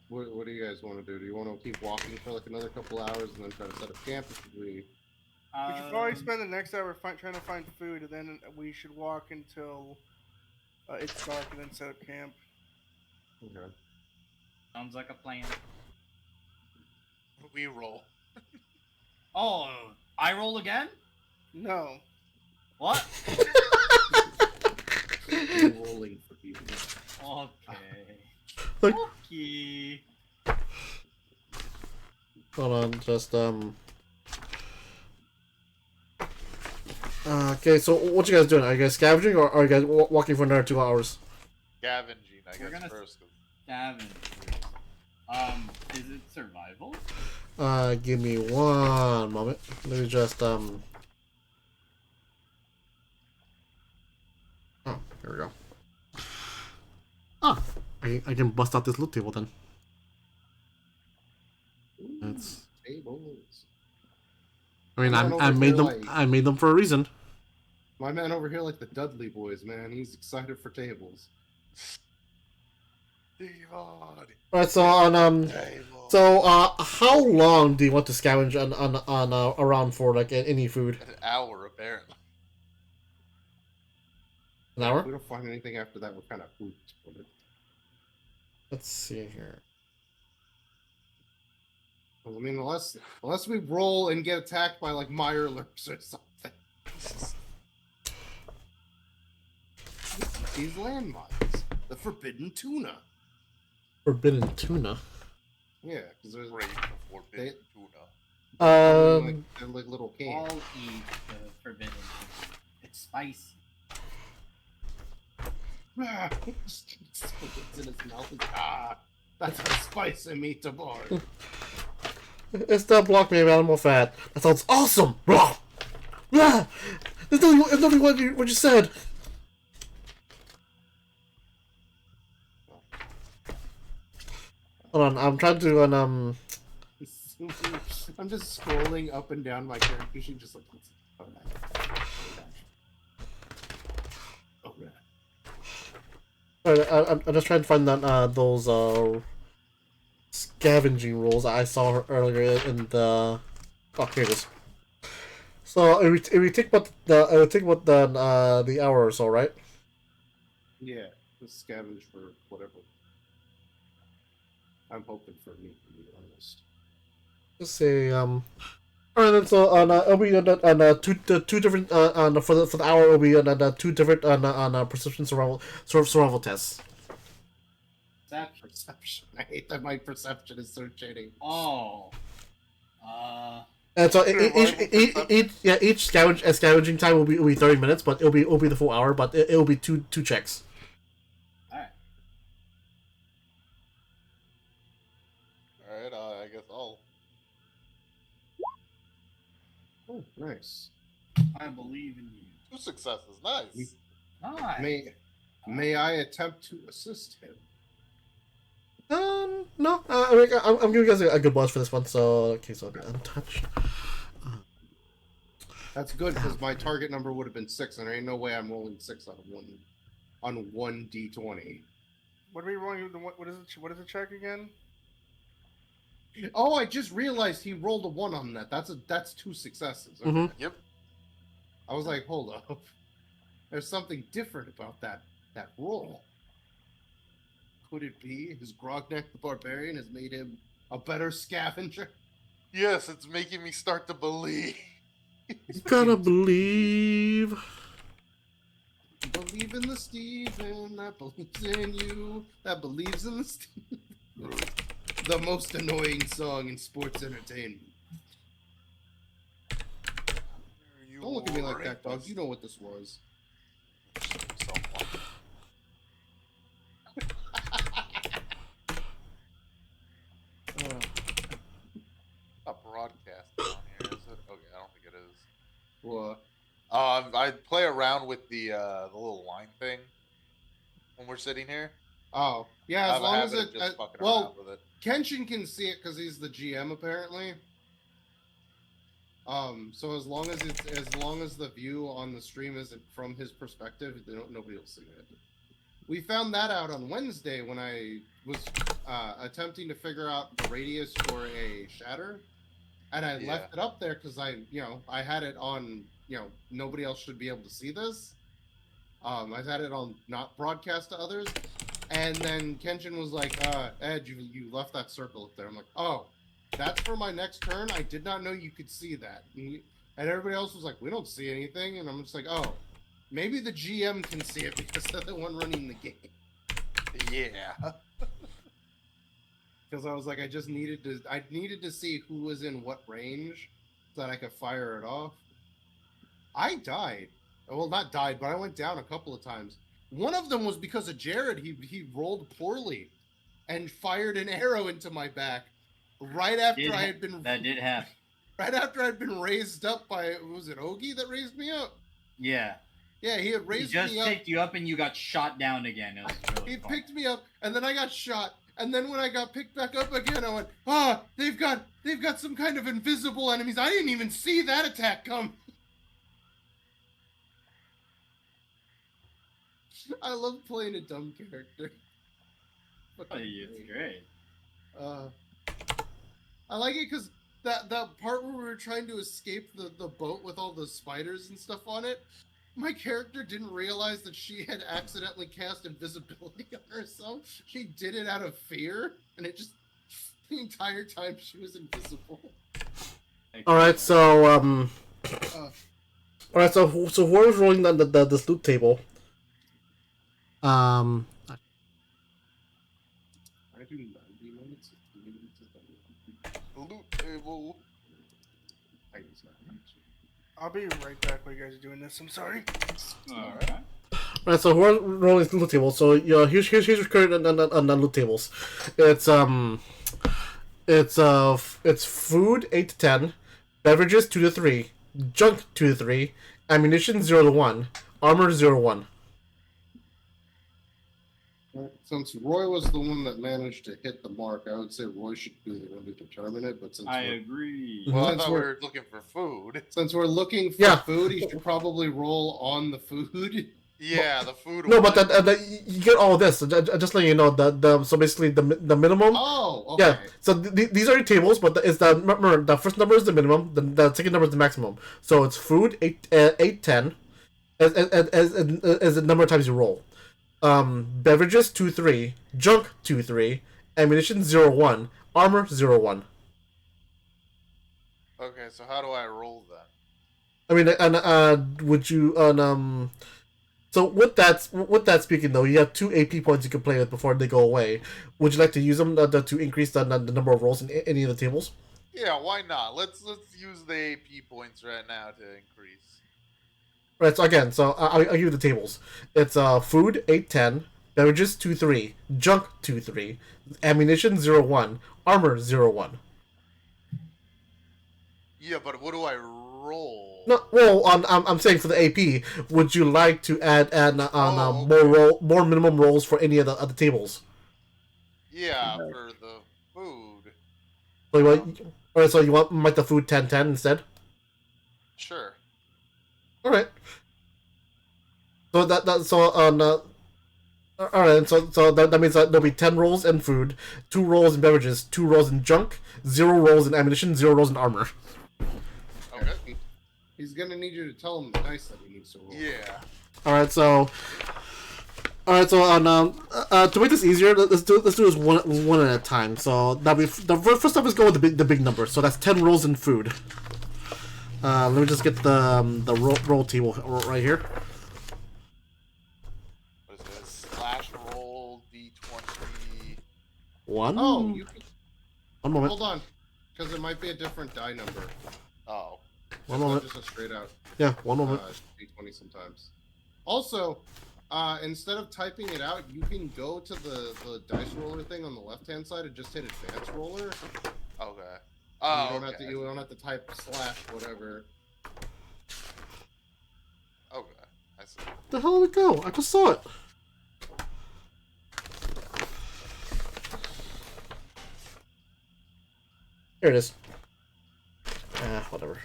what do you guys want to do? Do you want to keep walking for like another couple hours and then try to set up camp? Or should we? We should probably spend the next hour trying to find food, and then we should walk until it's dark, and then set up camp. Okay. Sounds like a plan. We roll. Oh, I roll again? No. What? I'm rolling for you. Okay. Like, Okay. hold on, just okay, so what you guys doing? Are you guys scavenging, or are you guys walking for another 2 hours? Scavenging, I We're guess, gonna first. Scavenge. Is it survival? Give me one moment. Let me just oh, here we go. Ah, I can bust out this loot table then. That's. Tables. I mean, Come on I over made here, them. like- I made them for a reason. My man over here, like the Dudley boys, man. He's excited for tables. All right, so on how long do you want to scavenge on around for like any food? An hour, apparently. An If hour? we don't find anything after that, we're kind of hooped. Let's see here. I mean, unless we roll and get attacked by like Mirelurks or something. These landmines. The forbidden tuna. Forbidden tuna. Yeah, because there's Great forbidden tuna. they're like little I'll cans. eat the forbidden. It's spicy. It's in his mouth. That's how spicy meatball. It's not block me of animal fat. That sounds awesome! Blah! Blah! It's nothing what you said. Hold on, I'm trying to I'm just scrolling up and down my character sheet, just like, I'm just trying to find that those scavenging rules I saw earlier in the. Oh, here it is. So it would take about the hour or so, right? Yeah, just scavenge for whatever. I'm hoping for me, to be honest. Just say All right, then. So it'll be on two different for the hour. It'll be on two different perception survival tests. Perception. I hate that my perception is so shitty. Oh. And so each scavenging time will be 30 minutes, but it'll be the full hour, but it'll be two checks. Alright. Alright, I guess I'll. Oh, nice. I believe in you. 2 successes, nice. Nice. May I attempt to assist him? No. I'm giving you guys a good buzz for this one. So okay, so untouched. That's good because my target number would have been 6, and there ain't no way I'm rolling 6 on one d20. What are we rolling? What is the check again? Oh, I just realized he rolled a 1 on that. That's 2 successes. Okay. Mhm. Yep. I was like, hold up. There's something different about that roll. Could it be his Grognak the Barbarian has made him a better scavenger? Yes, it's making me start to believe. You gotta believe. Believe in the Steven that believes in you, that believes in the Steven. The most annoying song in sports entertainment. Don't look at me like that, dog. You know what this was. Not broadcasting on here, is it? Okay, I don't think it is. What? I play around with the little line thing when we're sitting here. Oh, yeah. I As have a long as habit it. of just fucking Well, around with it. Kenshin can see it because he's the GM apparently. So as long as the view on the stream isn't from his perspective, nobody will see it. We found that out on Wednesday when I was attempting to figure out the radius for a shatter, and I left it up there because I had it on. Nobody else should be able to see this. I had it on not broadcast to others, and then Kenshin was like, "Ed, you left that circle up there." I'm like, "Oh, that's for my next turn. I did not know you could see that." And everybody else was like, "We don't see anything," and I'm just like, "Oh, maybe the GM can see it because they're the one running the game." Yeah. Because I was like, I needed to see who was in what range so that I could fire it off. I died. Well, not died, but I went down a couple of times. One of them was because of Jared. He rolled poorly and fired an arrow into my back right after I had been. That did happen. Right after I'd been raised up by, was it Ogie that raised me up? Yeah. Yeah, he had raised me up. He just picked you up and you got shot down again. It was really He fun. picked me up, and then I got shot. And then when I got picked back up again, I went, they've got some kind of invisible enemies. I didn't even see that attack come. I love playing a dumb character. It's great. I like it because that part where we were trying to escape the boat with all the spiders and stuff on it, my character didn't realize that she had accidentally cast invisibility on herself. She did it out of fear, and it just the entire time she was invisible. All right, so whoever's rolling this loot table, do 90 minutes. Loot table. I'll be right back while you guys are doing this. I'm sorry. All right. Right, so we're rolling loot tables. So here's your current on loot tables. It's food 8 to 10, beverages 2 to 3, junk 2 to 3, ammunition 0 to 1, armor 0 to 1. Since Roy was the one that managed to hit the mark, I would say Roy should be the one to determine it. But since I agree. Well, I Since thought we we're- were looking for food. since we're looking for Yeah. food, he should probably roll on the food. Yeah, the food. No, but one. you get all this. Just letting you know so basically the minimum. Oh, okay. Yeah. So these are your tables, but remember the first number is the minimum, the second number is the maximum. So it's food 8, 10 as the number of times you roll. Beverages 2 3, junk 2 3, ammunition 0 1, armor 0 1. Okay, so how do I roll then? I mean, and would you So with that speaking though, you have 2 AP points you can play with before they go away. Would you like to use them to increase the number of rolls in any of the tables? Yeah, why not? Let's use the AP points right now to increase. Right. So again, I'll give you the tables. It's food 8 10, beverages 2 3, junk 2 3, ammunition 0 1, armor 0 1. Yeah, but what do I roll? No, well, I'm saying for the AP, would you like to add okay. more minimum rolls for any of the other tables? Yeah, for the food. So you want, alright, so you want the food 10 10 instead? Sure. All right. So all right. So that means that there'll be 10 rolls in food, 2 rolls in beverages, 2 rolls in junk, 0 rolls in ammunition, 0 rolls in armor. Okay. He's gonna need you to tell him the dice that he needs to roll. Yeah. All right. So to make this easier, let's do this one at a time. So that the first step is go with the big number. So that's 10 rolls in food. Let me just get the roll table right here. What is this? Slash roll D20. One. Oh, you can, One moment. hold on, because it might be a different die number. Oh. One moment. Just a straight out Yeah, one moment. D20 sometimes. Also, instead of typing it out, you can go to the dice roller thing on the left-hand side and just hit advanced roller. Okay. You Oh, don't okay. you don't have to type slash whatever. Okay. I see. The hell did it go? I just saw it. Here it is. Whatever.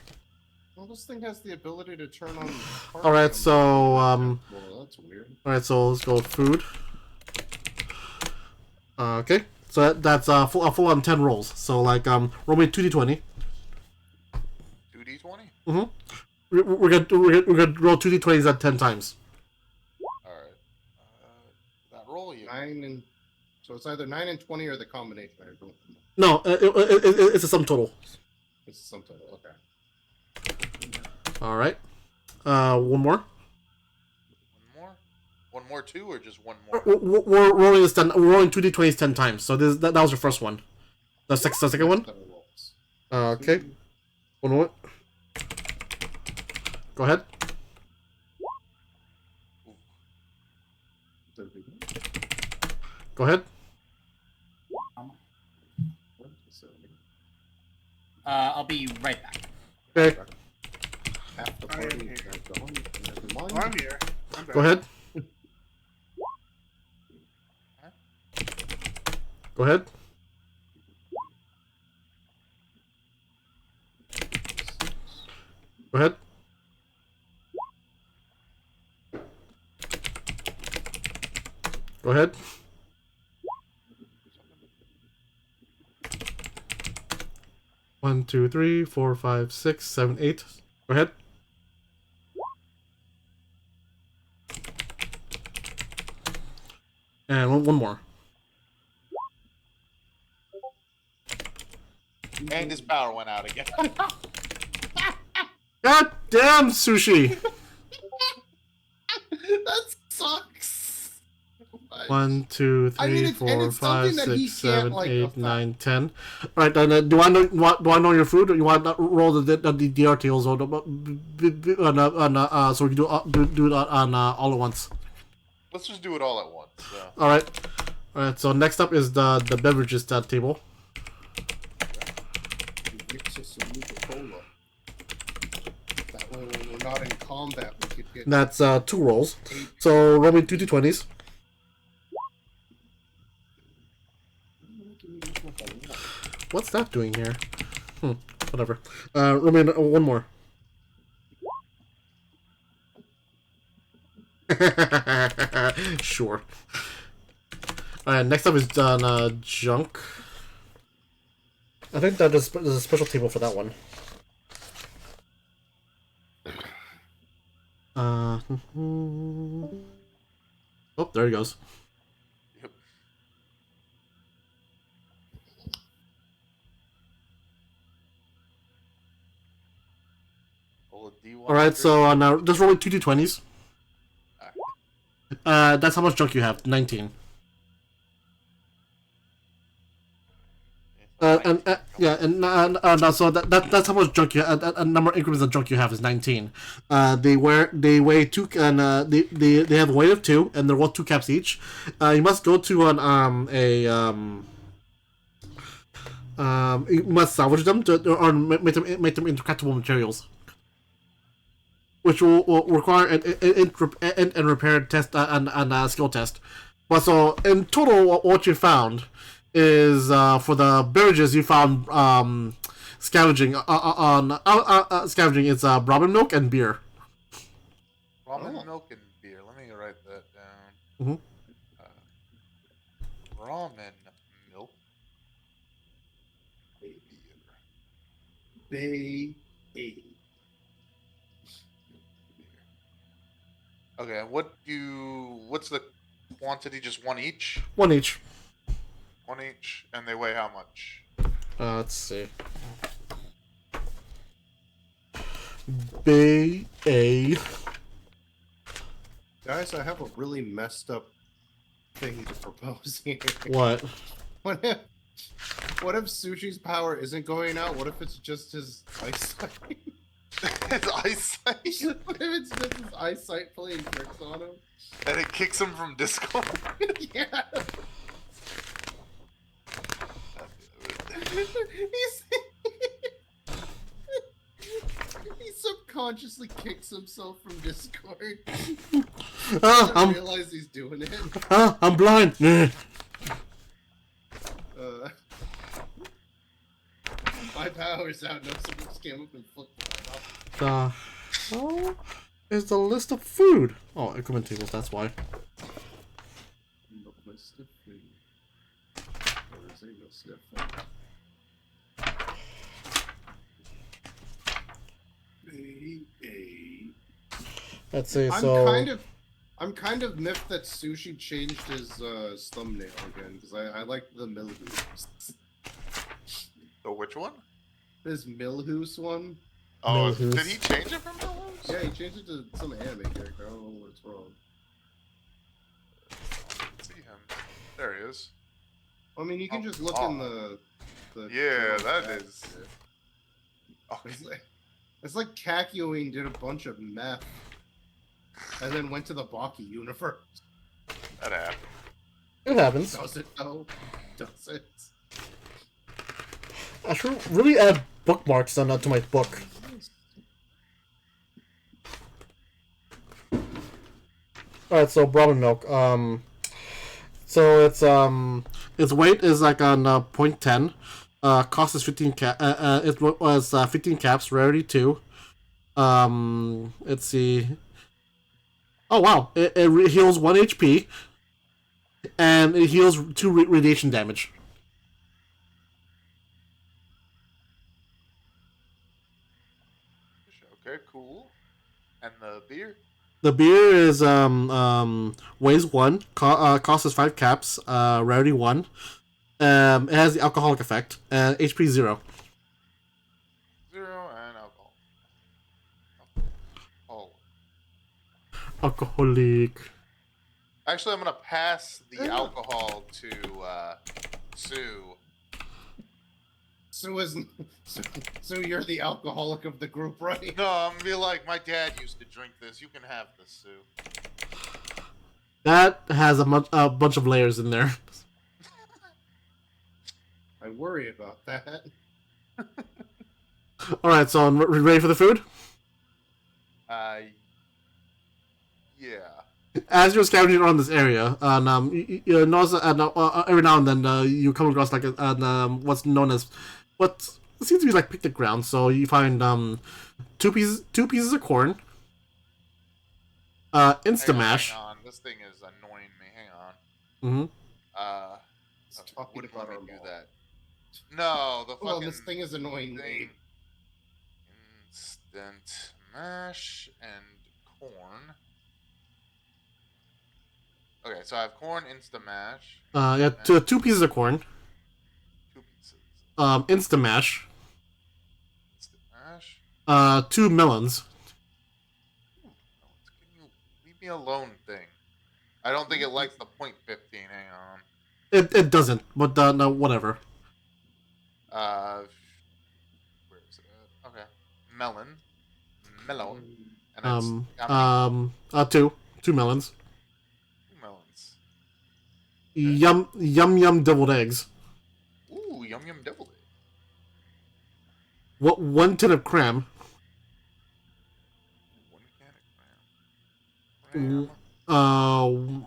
Well, this thing has the ability to turn on. All right, so Well, that's weird. all right, so let's go with food. Okay, so that's full on 10 rolls. So like roll me 2d20. 2D20? Mm-hmm. We're gonna roll 2d20s at 10 times. Alright. That roll you. 9 and so it's either 9 and 20 or the combination. I don't know. No, it's a sum total. It's some total. Okay. All right. One more. One more? One more two or just one more? We're rolling this 10. We're rolling 2d20s 10 times. So that was your first one. The second one. Seven rolls. Okay. One moment. Go ahead. Go ahead. I'll be right back. Okay. Half the I am party here. is gone. Never mind. Well, I'm here. I'm back. Go ahead. Go ahead. Go ahead. Go ahead. One, two, three, four, five, six, seven, 8. Go ahead. And one more. And his power went out again. God damn, Sushi! That sucks. 1, 2, I mean, 3, it's 4, something 5, that he 6, can't 7, like 8, affect. 9, 10. All right, then do I know your food, or you want to roll the DR tables, or so we can do it on all at once. Let's just do it all at once. All right. So next up is the beverages table. Mix us some Nuka-Cola. That way, when we're not in combat, we could get. That's 2 rolls. So roll me 2 d20s. What's that doing here? Whatever. Roll me 1 more. Sure. Alright, next up is junk. I think that there's a special table for that one. Oh, there he goes. Yep. Alright, so now just roll 2 d20s. That's how much junk you have. 19. So that's how much junk you have. A number of increments of junk you have is 19. They weigh 2, and they have a weight of 2, and they're worth 2 caps each. You must go to you must salvage them or make them into craftable materials, which will require an repair test and a skill test. But so in total, what you found is for the beverages you found scavenging scavenging is ramen milk and beer. Ramen milk and beer. Let me write that down. Mm-hmm. Ramen milk. Beer. Okay, what's the quantity? Just 1 each? 1 each. 1 each, and they weigh how much? Let's see. B-A. Guys, I have a really messed up thing to propose here. What? What if Sushi's power isn't going out? What if it's just his eyesight? His eyesight? What if it's just his eyesight playing tricks on him? And it kicks him from Discord? Yeah. He subconsciously kicks himself from Discord. I realize he's doing it. I'm blind. My power's out. No, someone just came up and flipped it off. Oh, is the list of food. Oh, equipment tables. That's why. No list of food. There is a list of food. Let's see. I'm kind of miffed that Sushi changed his thumbnail again because I like the Milhouse. The which one? This Milhouse one. Oh, Milhouse. did he change it from Milhouse? Yeah, he changed it to some anime character. I don't know what's wrong. See him. There he is. I mean, you can just look in the Yeah, that is. Okay. It's like Kakyoin did a bunch of meth and then went to the Baki universe. That happened. It happens. Does it though? Does it? I should really add bookmarks to my book. Alright, so ramen milk. So its weight is like on 0.10. Cost is 15 cap. It was 15 caps. Rarity 2. Let's see. Oh wow! It heals 1 HP, and it heals 2 radiation damage. Okay, cool. And the beer? The beer is weighs 1. Cost is 5 caps. Rarity 1. It has the alcoholic effect. And HP 0. 0 and alcohol. Oh. Alcoholic. Actually, I'm gonna pass the alcohol to Sue. Sue isn't. Sue, you're the alcoholic of the group, right? No, I'm gonna be like, my dad used to drink this. You can have this, Sue. That has a bunch of layers in there. I worry about that. All right, so ready for the food? Yeah. As you're scavenging around this area, and you notice every now and then you come across like what's known as what seems to be like picnic ground. So you find two pieces of corn, Instamash. Hang on, this thing is annoying me. Hang on. Mm-hmm. Talking Wouldn't about let our me do law. that. No, the fucking Well, this thing is annoying thing. me. Instant mash and corn. Okay, so I have corn, instant mash. Yeah, two pieces of corn. 2 pieces. Instamash. Instant mash. 2 melons. Can you leave me alone thing? I don't think it likes the .15. Hang on. It doesn't, but no, whatever. Where is it at? Okay. Melon. And it's how many? 2 melons. 2 melons. Yum deviled eggs. Ooh, yum deviled egg. What 1 tin of cram? 1 can of cram.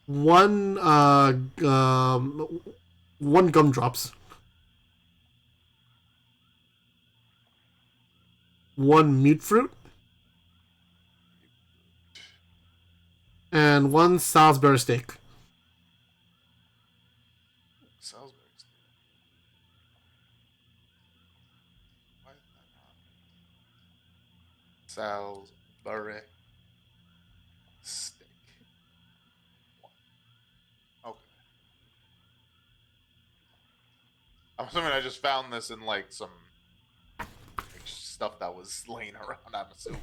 One 1 gumdrops. 1 mute fruit. And 1 Salisbury steak. Salisbury steak. Why is that not? Salisbury steak. Okay. I'm assuming I just found this in like some stuff that was laying around. I'm assuming.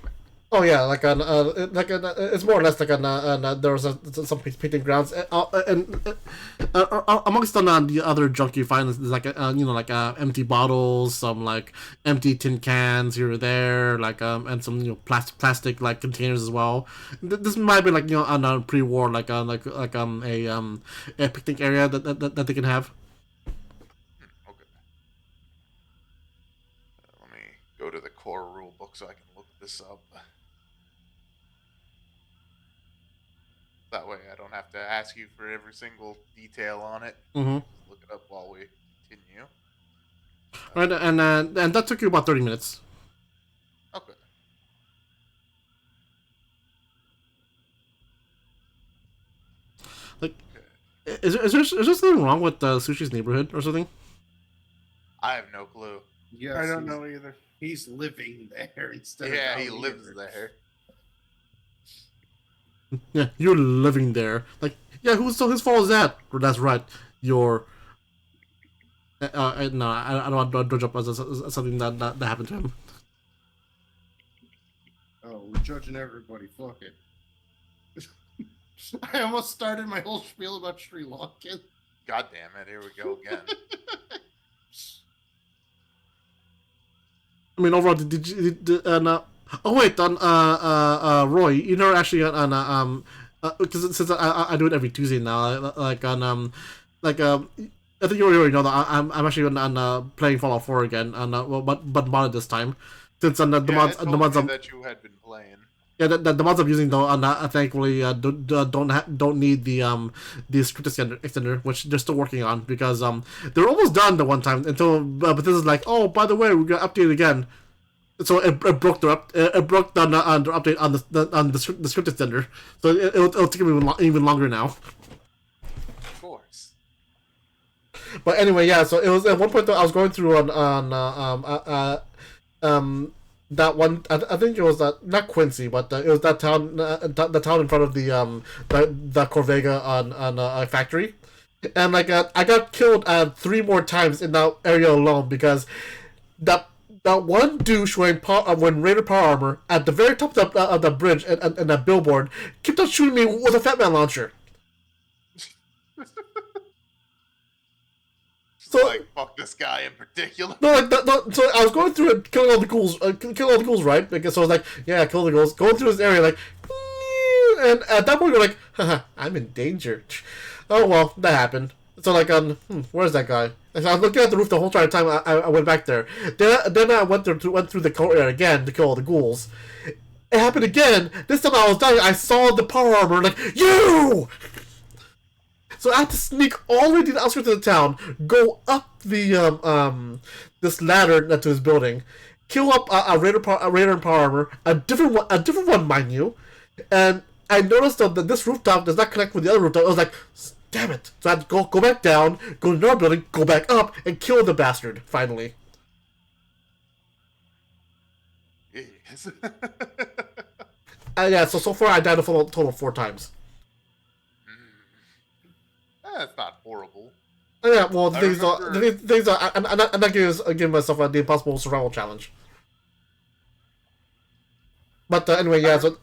Oh yeah, it's more or less like there was some painting grounds, and amongst the other junk you find is like empty bottles, some like empty tin cans here or there, like and some plastic like containers as well. This might be like on a pre-war a picnic area that they can have. Okay. Let me go to the core rule book so I can look this up. That way I don't have to ask you for every single detail on it. Mm-hmm. Just look it up while we continue. Right, and that took you about 30 minutes. Okay. Like, is there something wrong with Sushi's neighborhood or something? I have no clue. Yes, I don't know either. He's living there instead. Yeah, of he lives there. Yeah, you're living there. Like, yeah, whose fault is that? That's right. You're. No, I don't want to judge up as something that happened to him. Oh, we're judging everybody. Fuck it. I almost started my whole spiel about Sri Lankan. God damn it! Here we go again. I mean, overall, oh wait, Roy, you never actually because since I do it every Tuesday now, I think you already know that I'm actually on playing Fallout 4 again, but modded this time, since the mods that you had been playing. Yeah, the mods I'm using though, thankfully don't need the script extender, which they're still working on because they're almost done the one time until but this is like, oh, by the way, we're gonna update it again. So it broke their update on the script extender. So it'll take even longer now. Of course. But anyway, yeah. So it was at one point though, I was going through that one. I think it was not Quincy, but it was that town, the town in front of the Corvega on factory, and I got killed 3 more times in that area alone because that one douche wearing Raider power armor at the very top of the bridge and that billboard kept on shooting me with a Fat Man launcher. So like, fuck this guy in particular. no, like that. No, so I was going through it, killing all the ghouls, right? Because so I was like, yeah, kill the ghouls. Going through this area, like, and at that point you're like, haha, I'm in danger. Oh well, that happened. So like, where's that guy? And so I was looking at the roof the whole entire time. I went back there. Then I went through the courtyard again to kill all the ghouls. It happened again. This time I was dying. I saw the power armor, like you. So I had to sneak all the way to the outskirts of the town, go up the this ladder to his building, kill up a raider in power armor, a different one, mind you, and I noticed that this rooftop does not connect with the other rooftop. I was like, damn it! So I had to go back down, go to another building, go back up, and kill the bastard finally. Yes. Yeah, so far I died a total of 4 times. That's not horrible. Yeah, well, I things remember- are, I'm not giving myself the impossible survival challenge. But anyway, yeah. So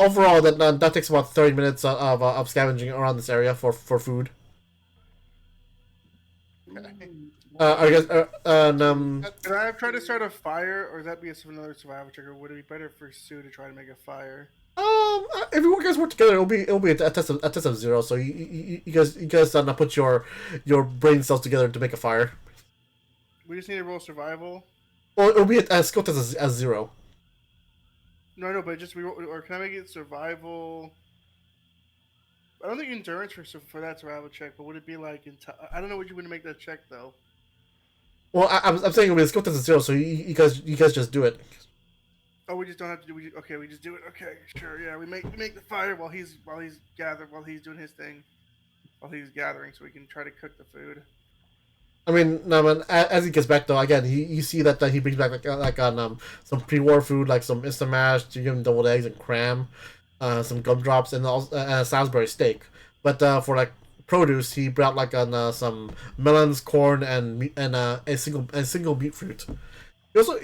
overall, that takes about 30 minutes of scavenging around this area for food. Okay. I guess Could I have tried to start a fire, or would that be another survival check, or would it be better for Sue to try to make a fire? if you guys work together, it'll be a test of 0. So you guys put your brain cells together to make a fire. We just need to roll survival. Or it'll be a skill test as 0. No, but just or can I make it survival? I don't think endurance for that survival check, but would it be like I don't know what you would make that check though. Well, I'm saying it'll be a skill test of 0. So you guys just do it. Oh, we just don't have to do. We just do it. Okay, sure. Yeah, we make the fire while he's doing his thing, while he's gathering, so we can try to cook the food. I mean, no, man. As he gets back, though, again, you see that he brings back some pre-war food, like some instant mash, chicken, deviled eggs, and cram, some gumdrops, and also a Salisbury steak. But for like produce, he brought like some melons, corn, and a single beet fruit.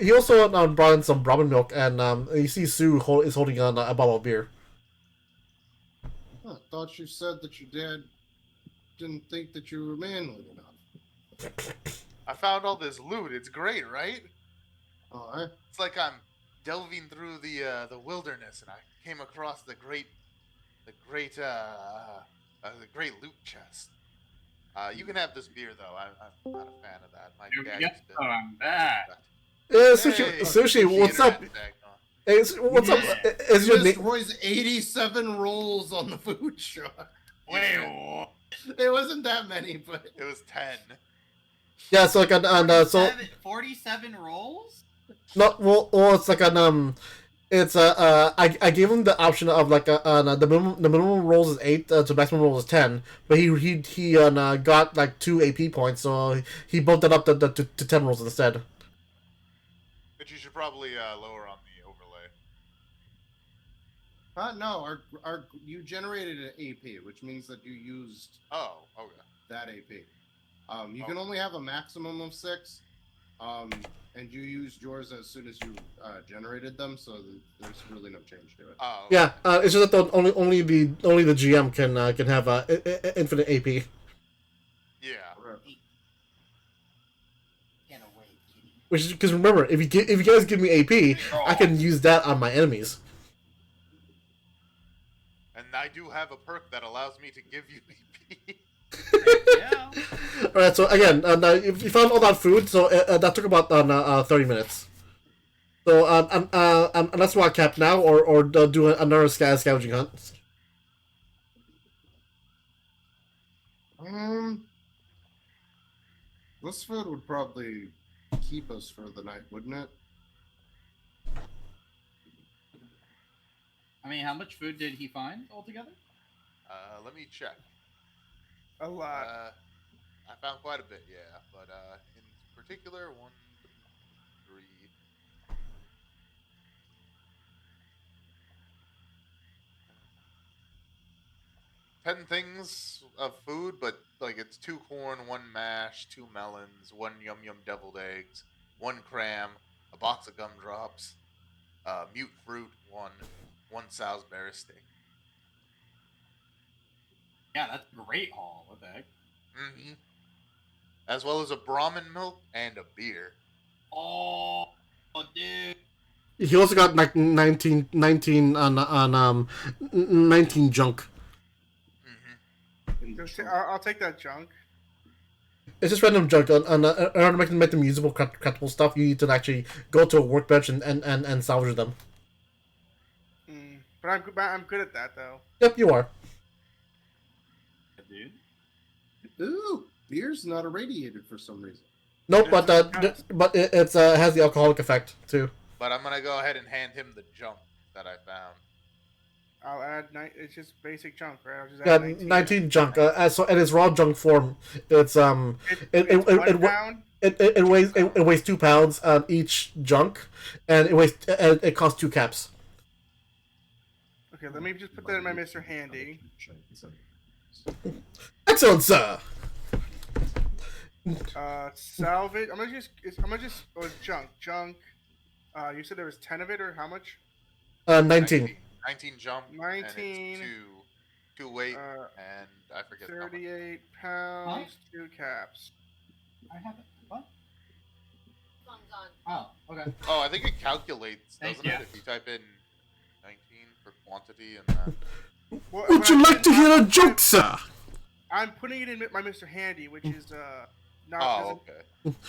He also brought in some ramen milk, and you see Sue is holding on a bottle of beer. I thought you said that your dad didn't think that you were manly enough. I found all this loot. It's great, right? Alright. It's like I'm delving through the wilderness, and I came across the great loot chest. You can have this beer though. I'm not a fan of that. My dad used to. I'm back. Yeah, Hey, Sushi, what's up? internet back on. Hey, what's up? Is your Missed name? Roy's 87 rolls on the food truck. Wait, Yeah, It wasn't that many, but it was 10. Yeah, so like so 47 rolls? no, well, it's like it's I gave him the option of like the minimum rolls is 8, so maximum rolls is 10, but he got like 2 AP points, so he bumped it up to 10 rolls instead. But you should probably lower on the overlay. no, you generated an AP, which means that you used Oh, okay. that AP. You can only have a maximum of 6, and you used yours as soon as you generated them, so there's really no change to it. Oh, okay. Yeah, it's just that only the GM can have infinite AP. Yeah. Get away, kitty. Which is because remember, if you guys give me AP, I can use that on my enemies. And I do have a perk that allows me to give you EP. Yeah. All right, so again, if you found all that food, so that took about 30 minutes. So unless we're capped now, or do another scavenging hunt. This food would probably keep us for the night, wouldn't it? I mean, how much food did he find altogether? Let me check. A lot. I found quite a bit, yeah. But in particular, 1, 2, 3. 10 things of food, but like it's 2 corn, 1 mash, 2 melons, 1 yum yum deviled eggs, 1 cram, a box of gumdrops, mute fruit, one Salisbury stick. Yeah, that's a great haul. What the heck? Mm-hmm. As well as a Brahmin milk and a beer. Oh, dude. He also got like 19 on 19 junk. Mm-hmm. I'll take that junk. It's just random junk. In order to make them usable, craftable stuff, you need to actually go to a workbench and salvage them. But I'm good at that though. Yep, you are. Dude. Ooh, beer's not irradiated for some reason. Nope, It's but it has the alcoholic effect too. But I'm gonna go ahead and hand him the junk that I found. I'll add it's just basic junk, right? I'll just Yeah, add 19 junk. So in its raw junk form, it's It's 1 pound. it weighs 2 pounds each junk, and it costs 2 caps. Okay, let me just put that in my Mr. Handy. Excellent, sir. Salvage. I'm gonna just it's junk. You said there was 10 of it, or how much? 19. 19 jump. 19. And it's two weight, Uh, and I forget how much. 38 pounds, 2 caps. I haven't. What? Oh, okay. Oh, I think it calculates, Thank doesn't it? you. If you type in 19 for quantity and then. Would you like to hear a joke, sir? I'm putting it in my Mr. Handy, which is not. Oh, okay.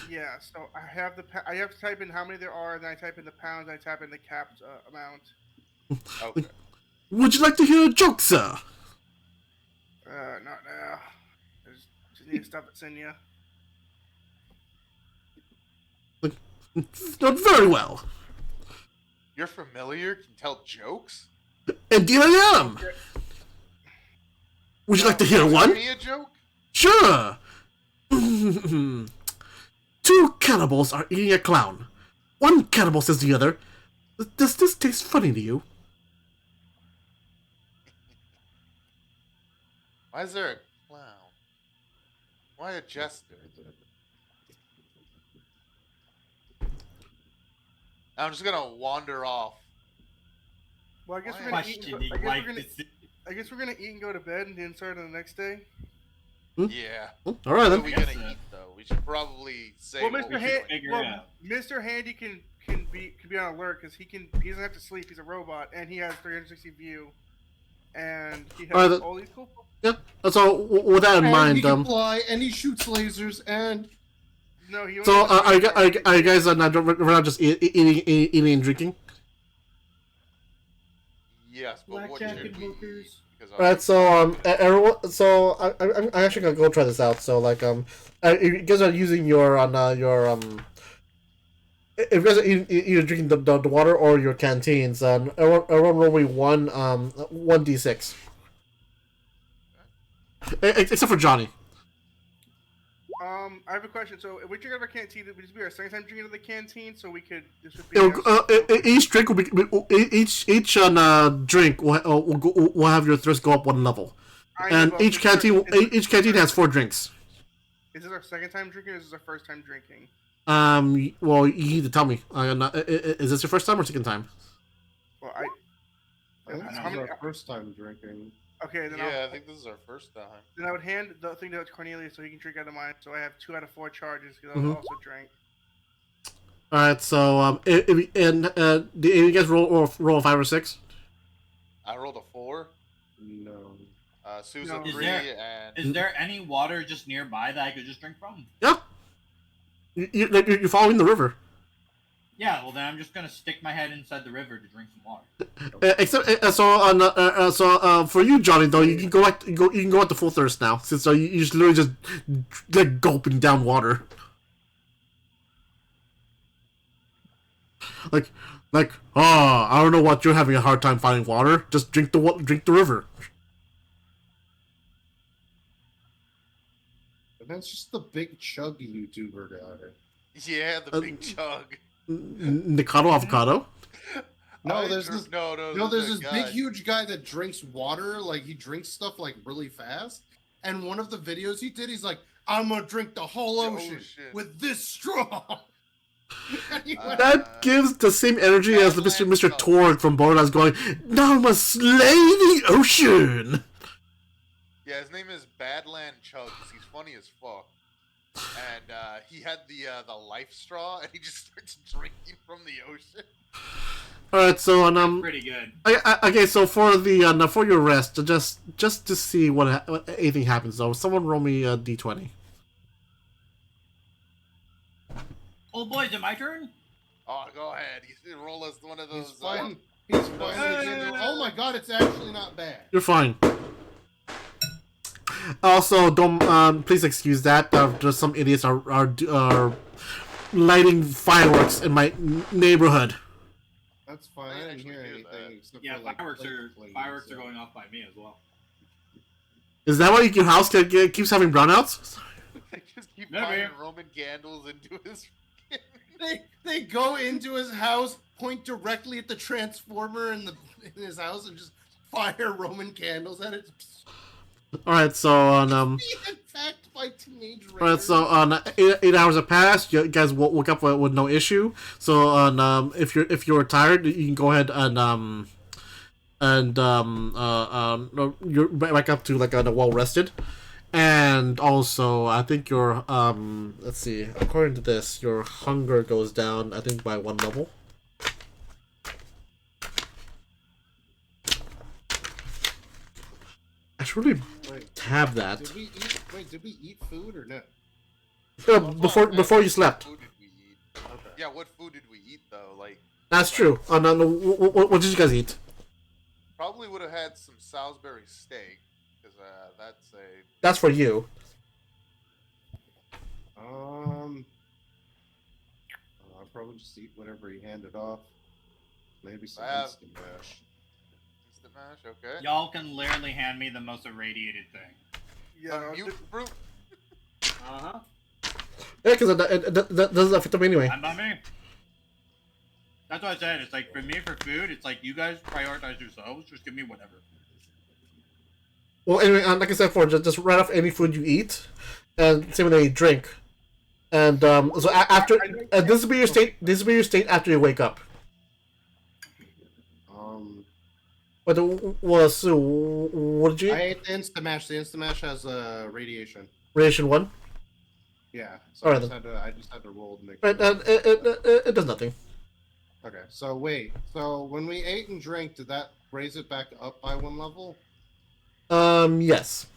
Yeah, so I have I have to type in how many there are, then I type in the pounds, I type in the capped amount. Okay. Would you like to hear a joke, sir? Not now. Just need to stop it, in you. Not very well. You're familiar? Can tell jokes? Indeed I am. Would you like to hear Tell one? me a joke? Sure. 2 cannibals are eating a clown. One cannibal says to the other, "Does this taste funny to you?" Why is there a clown? Why a jester? I'm just gonna wander off. Well, I guess Why we're gonna eat. Questioning I guess like we're gonna. to see. I guess we're gonna eat and go to bed, and then start on the next day. Yeah. All right What are then. we Guess gonna so. eat though? We should probably say. Well, what Mr. we're Handy. doing. figure Well, it out. Mr. Handy can be on alert because he doesn't have to sleep. He's a robot, and he has 360 view, and he has Alright, all these cool. Yep. So with that in And he mind, can fly, and he shoots lasers, and No, he. Only so has are you guys we're not just eating and drinking? Yes, but what Blackjack should and we eat? hookers. Because Alright, so everyone, so I'm actually gonna go try this out. So like you guys are using your if you guys are either drinking the water or your canteens, everyone roll me 1d6. Except for Johnny. I have a question. So, if we drink out of our canteen, would this be our second time drinking out of the canteen? So we could. This would be. Each drink will be each drink will have your thirst go up 1 level, and each canteen has 4 drinks. Is this our second time drinking, or is this our first time drinking? Well, you need to tell me. Is this your first time or second time? Well, I think this how is many? our first time drinking. Okay, then yeah, I think this is our first time. then I would hand the thing to Cornelius so he can drink out of mine. So I have 2 out of 4 charges because Mhm. I also drank. All right. So do you guys roll a 5 or 6? I rolled a 4. No. Susan No. Is 3 there- and Is there any water just nearby that I could just drink from? Yeah. You're following the river. Yeah, well then I'm just gonna stick my head inside the river to drink some water. Except for you, Johnny, though, you can go at the full thirst now, since you just literally just like gulping down water. Like, I don't know what you're having a hard time finding water. Just drink the river. And that's just the big chug YouTuber guy. yeah, the big chug. Nikado avocado. No, there's this. No, There's a this guy. big, huge guy that drinks water. Like he drinks stuff like really fast. And one of the videos he did, he's like, "I'm gonna drink the whole The ocean ocean." with this straw." That gives the same energy as the Mr. Torg from Borderlands going, now I must slay the ocean! Yeah, his name is Badland Chugs. He's funny as fuck. And he had the life straw, and he just starts drinking from the ocean. Alright, so Pretty good. okay, so for the for your rest, just to see what anything happens though, someone roll me a d20. Oh boy, is it my turn? Oh, go ahead. You roll us one of those. He's fine. He's fine. Oh my god, it's actually not bad. You're fine. Also, don't please excuse that. Just some idiots are lighting fireworks in my neighborhood. That's fine. I didn't hear anything except Yeah, for, like, fireworks flames, are going off by me as well. Is that why your house keeps having brownouts? They just keep Maybe. buying Roman candles into his. They go into his house, point directly at the transformer in his house, and just fire Roman candles at it. All right, so on Be attacked by teenage raiders. All right, so on 8 hours have passed. You guys woke up with no issue. So on if you're tired, you can go ahead and you're back up to like well rested. And also, I think your let's see. According to this, your hunger goes down. I think by 1 level. I should really have that. Did we eat food or no? Before you slept. What food did we eat? Okay. Yeah, what food did we eat though? Like, That's true. What did you guys eat? probably would have had some Salisbury steak because That's for you. I'll probably just eat whatever he handed off. Maybe some instant mash. instant mash. Okay. Y'all can literally hand me the most irradiated thing. Yeah, Mutant fruit. Uh-huh. Yeah, because it doesn't affect them anyway. Not me. That's what I said. It's like, for me, for food, it's like, you guys prioritize yourselves. Just give me whatever. Well, anyway, like I said before, just write off any food you eat, and same with any drink. And so after, this will be your state. This will be your state after you wake up. But so what did you eat? I ate the Instamash. The Instamash has radiation. Radiation 1. Yeah. So All I, right, just had to roll to make Right, sure. it does nothing. Okay. So wait. So when we ate and drank, did that raise it back up by 1 level? Yes.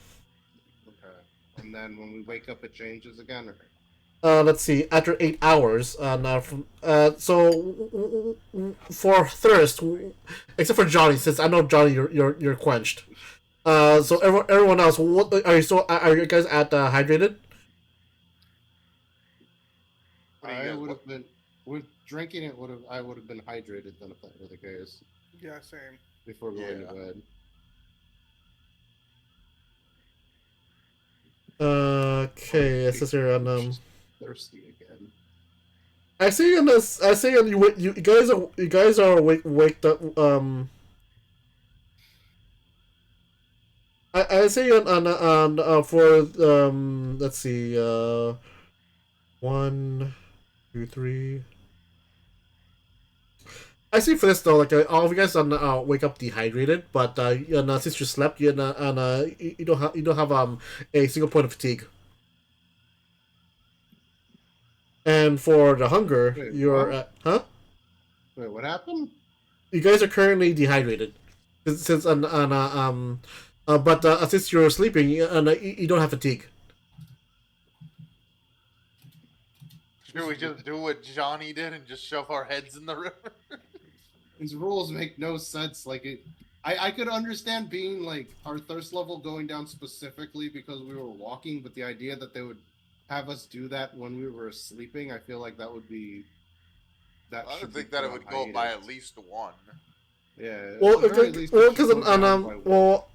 Okay. And then when we wake up, it changes again. Or... Let's see. After 8 hours, so for thirst, except for Johnny, since I know Johnny, you're quenched. So everyone else, what are you? So are you guys at hydrated? I would have been with drinking it. I would have been hydrated then if that were the case yeah, same. before going to bed. Okay, it says here on Thirsty again. I see on this. I see on you guys are waked up. I see on for let's see 1, 2, 3. I see for this though, like all of you guys wake up dehydrated, but since you slept, you don't have a single point of fatigue. And for the hunger, Wait, you're what? huh? Wait, what happened? You guys are currently dehydrated, since but since you're sleeping, you don't have fatigue. Should we just do what Johnny did and just shove our heads in the river? These rules make no sense. Like it, I could understand being like our thirst level going down specifically because we were walking, but the idea that they would have us do that when we were sleeping, I feel like that would be. That I should would think be that put it would on go by hiatus. at least 1. Yeah. Well, at the very least, it should because go down by 1. well,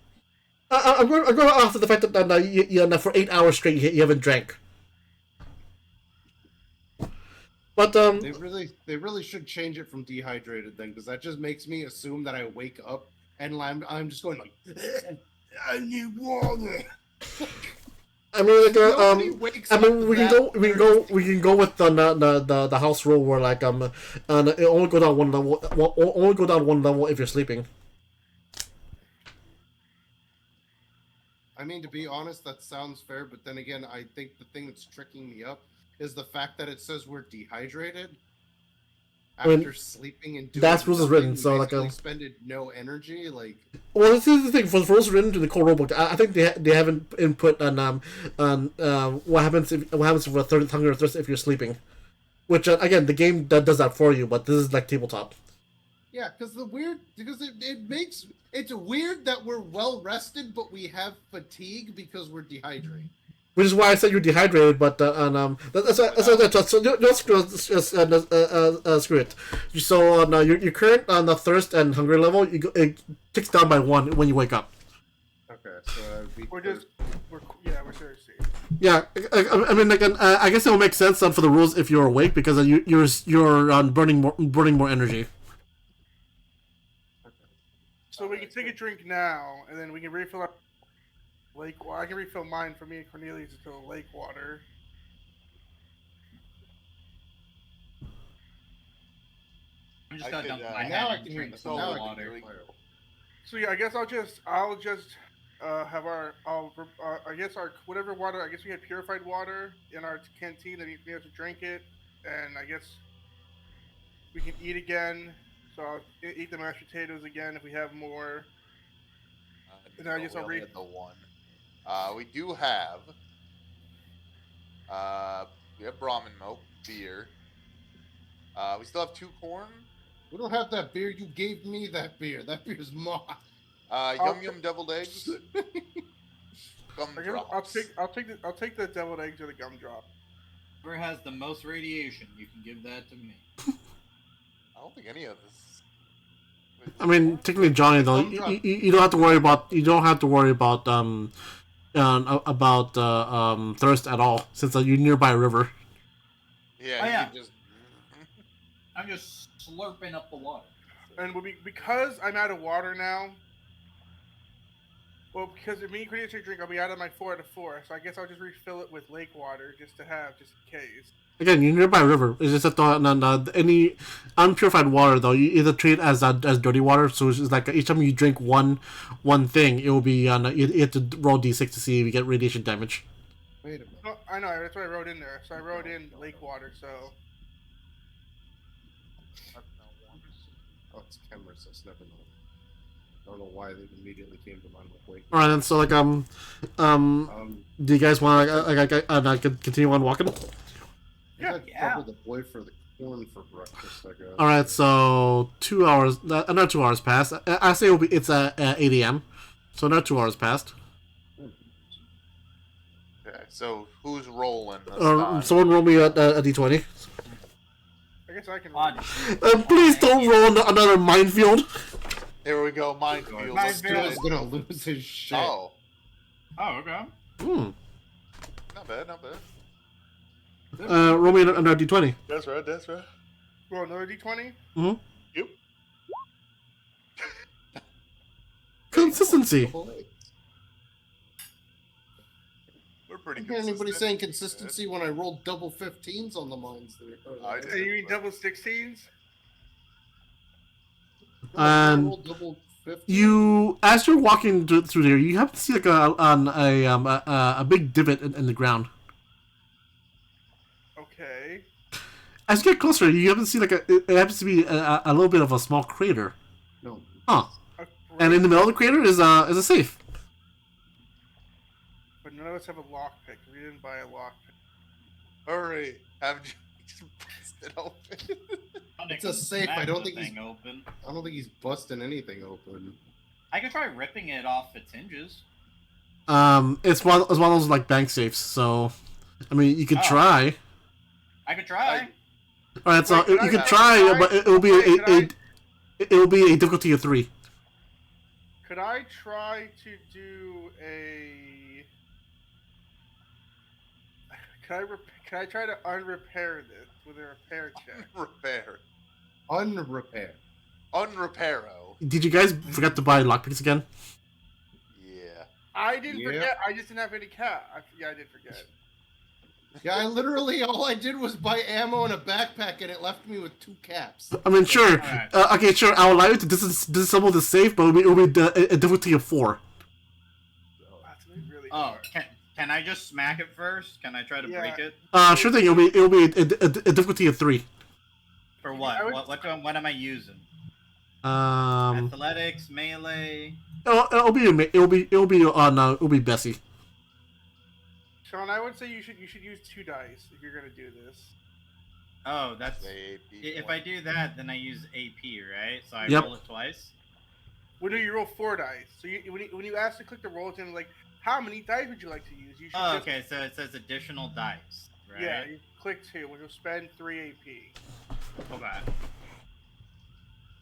I'm going off of the fact that you for 8 hours straight you haven't drank. But They really should change it from dehydrated then, because that just makes me assume that I wake up and I'm just going like, I need water. I mean, like, Nobody wakes I up mean, we can that we can go with the house rule where like and it only go down one level, only go down one level if you're sleeping. I mean, to be honest, that sounds fair, but then again, I think the thing that's tricking me up is the fact that it says we're dehydrated I mean, after sleeping and doing that's rules is nothing. written, We so, like, basically expended no energy. Like, well, this is the thing for the rules written to the core rulebook. I think they haven't input on what happens if a third hunger or thirst if you're sleeping, which again the game does that for you, but this is like tabletop. yeah, because it makes it's weird that we're well rested, but we have fatigue because we're dehydrated. Which is why I said you're dehydrated, but screw it. So on your current on the thirst and hunger level, it ticks down by 1 when you wake up. Okay, so we're seriously. Yeah, I mean, like, I guess it will make sense for the rules if you're awake because you're burning more energy. So we can take a drink now, and then we can refill our lake water. I can refill mine for me and Cornelius to fill lake water. I'm just gonna dump my now I head and can drink so some now I can water. drink. So yeah, I guess I'll just have our I guess our whatever water. I guess we had purified water in our canteen that we have to drink it, and I guess we can eat again. So I'll eat the mashed potatoes again if we have more. And I guess I'll read the one. We do have. We have Brahmin milk, beer. We still have 2 corn. We don't have that beer. You gave me that beer. That beer's mine. Yum deviled eggs. Gumdrops. I'll take the deviled eggs or the gumdrop. Whoever has the most radiation, you can give that to me. I don't think any of this. I mean, technically, Johnny, though, you don't have to worry about thirst at all since you're nearby a river. Yeah, Oh, yeah. You just. I'm just slurping up the water. And because I'm out of water now. Well, because if me and Cornelius drink, I'll be out of my 4 out of 4. So I guess I'll just refill it with lake water just in case. Again, you're nearby a river. It's just that any unpurified water, though, you either treat it as dirty water. So it's just like each time you drink one thing, it will be you have to roll d6 to see if you get radiation damage. Wait a minute. No, I know. That's what I wrote in there. So I wrote in lake water. So. Oh, it's cameras. That's never known. I don't know why they immediately came to mind with wake. All right, then. So like do you guys want to continue on walking? I'd cover the boy for the corn for breakfast, I guess. All right, so 2 hours. Another 2 hours passed. I say it's 8 a.m. So another 2 hours passed. Okay, so who's rolling? Someone roll me a d20. I guess I can. Please don't roll another minefield. Here we go, minefield. Minefield is gonna lose his shit. Oh, okay. not bad. Roll me another d20. That's right. Roll another d20. Mm-hmm. Yep. Consistency. We're pretty I hear anybody consistent. saying consistency when I rolled double 15s on the mines there. I did. You mean double 16s? And as you're walking through there, you happen to see like a big divot in the ground. Okay. As you get closer, you happen to see it happens to be a little bit of a small crater. No. Huh. And in the middle of the crater is a safe. But none of us have a lockpick. We didn't buy a lockpick. Hurry! Have you just bust it open? It's a safe. I don't think open. I don't think he's busting anything open. I could try ripping it off its hinges. It's one of those like bank safes. So, I mean, you could try. I could try. All right, so you could try, but it will be it will be a difficulty of 3. Could I try to do a? Can I try to unrepair this with a repair check? Unrepair. Unreparo. Did you guys forget to buy lockpicks again? Yeah. I didn't Yep. forget. I just didn't have any cap. I did forget. Yeah, all I did was buy ammo and a backpack, and it left me with 2 caps. I mean, sure. Alright. Okay, sure. I'll allow you to disassemble the safe, but it'll be a difficulty of 4. That's really Oh, hard. can I just smack it first? Can I try to Yeah. break it? Sure thing. It'll be a difficulty of 3. For I what? would- What am I using? Um, Athletics, melee. it'll be Bessie. Sean, I would say you should use 2 dice if you're gonna do this. Oh, that's AP if one. I do that, then I use AP, right? So I Yep. roll it twice. Well, no, you roll 4 dice. So when you ask to click the roll, it's gonna be like, how many dice would you like to use? You should Oh, just, okay. So it says additional dice, right? Yeah, you click 2, which will spend 3 AP. Okay.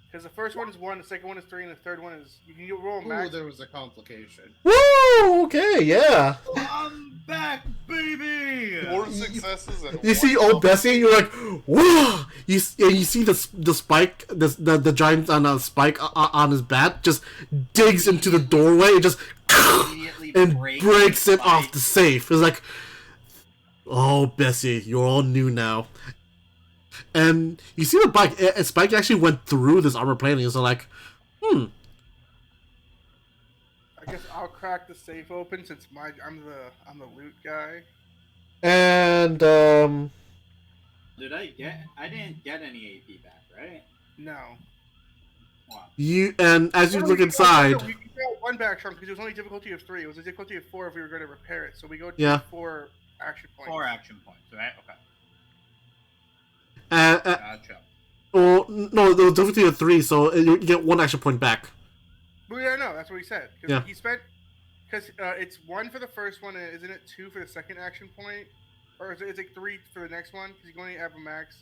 Because the first one is 1, the second one is 3, and the third one is you can roll Ooh, max. there was a complication. Woo! Okay, yeah. I'm back, baby. 4 successes and You see 1 old Bessie, you're like, whoa! You see the spike, the giant on a spike on his bat just digs into the doorway and just Immediately and breaks it the off spike. the safe. It's like, oh Bessie, you're all new now. And you see the bike, spike actually went through this armor plating. So like, I guess I'll crack the safe open since I'm the loot guy. and I didn't get any AP back, right? No. Wow. as you look inside, We got 1 back, Sean, because it was only difficulty of 3. It was a difficulty of 4 if we were going to repair it. So we go to Yeah. 4 action points. 4 action points, right? Okay. Gotcha. well, no, there was difficulty of 3, so you get 1 action point back. Well, yeah, no, that's what he said. Because Yeah. he spent. Because it's 1 for the first one, and isn't it 2 for the second action point? Or is it 3 for the next one? Because you can only have a max.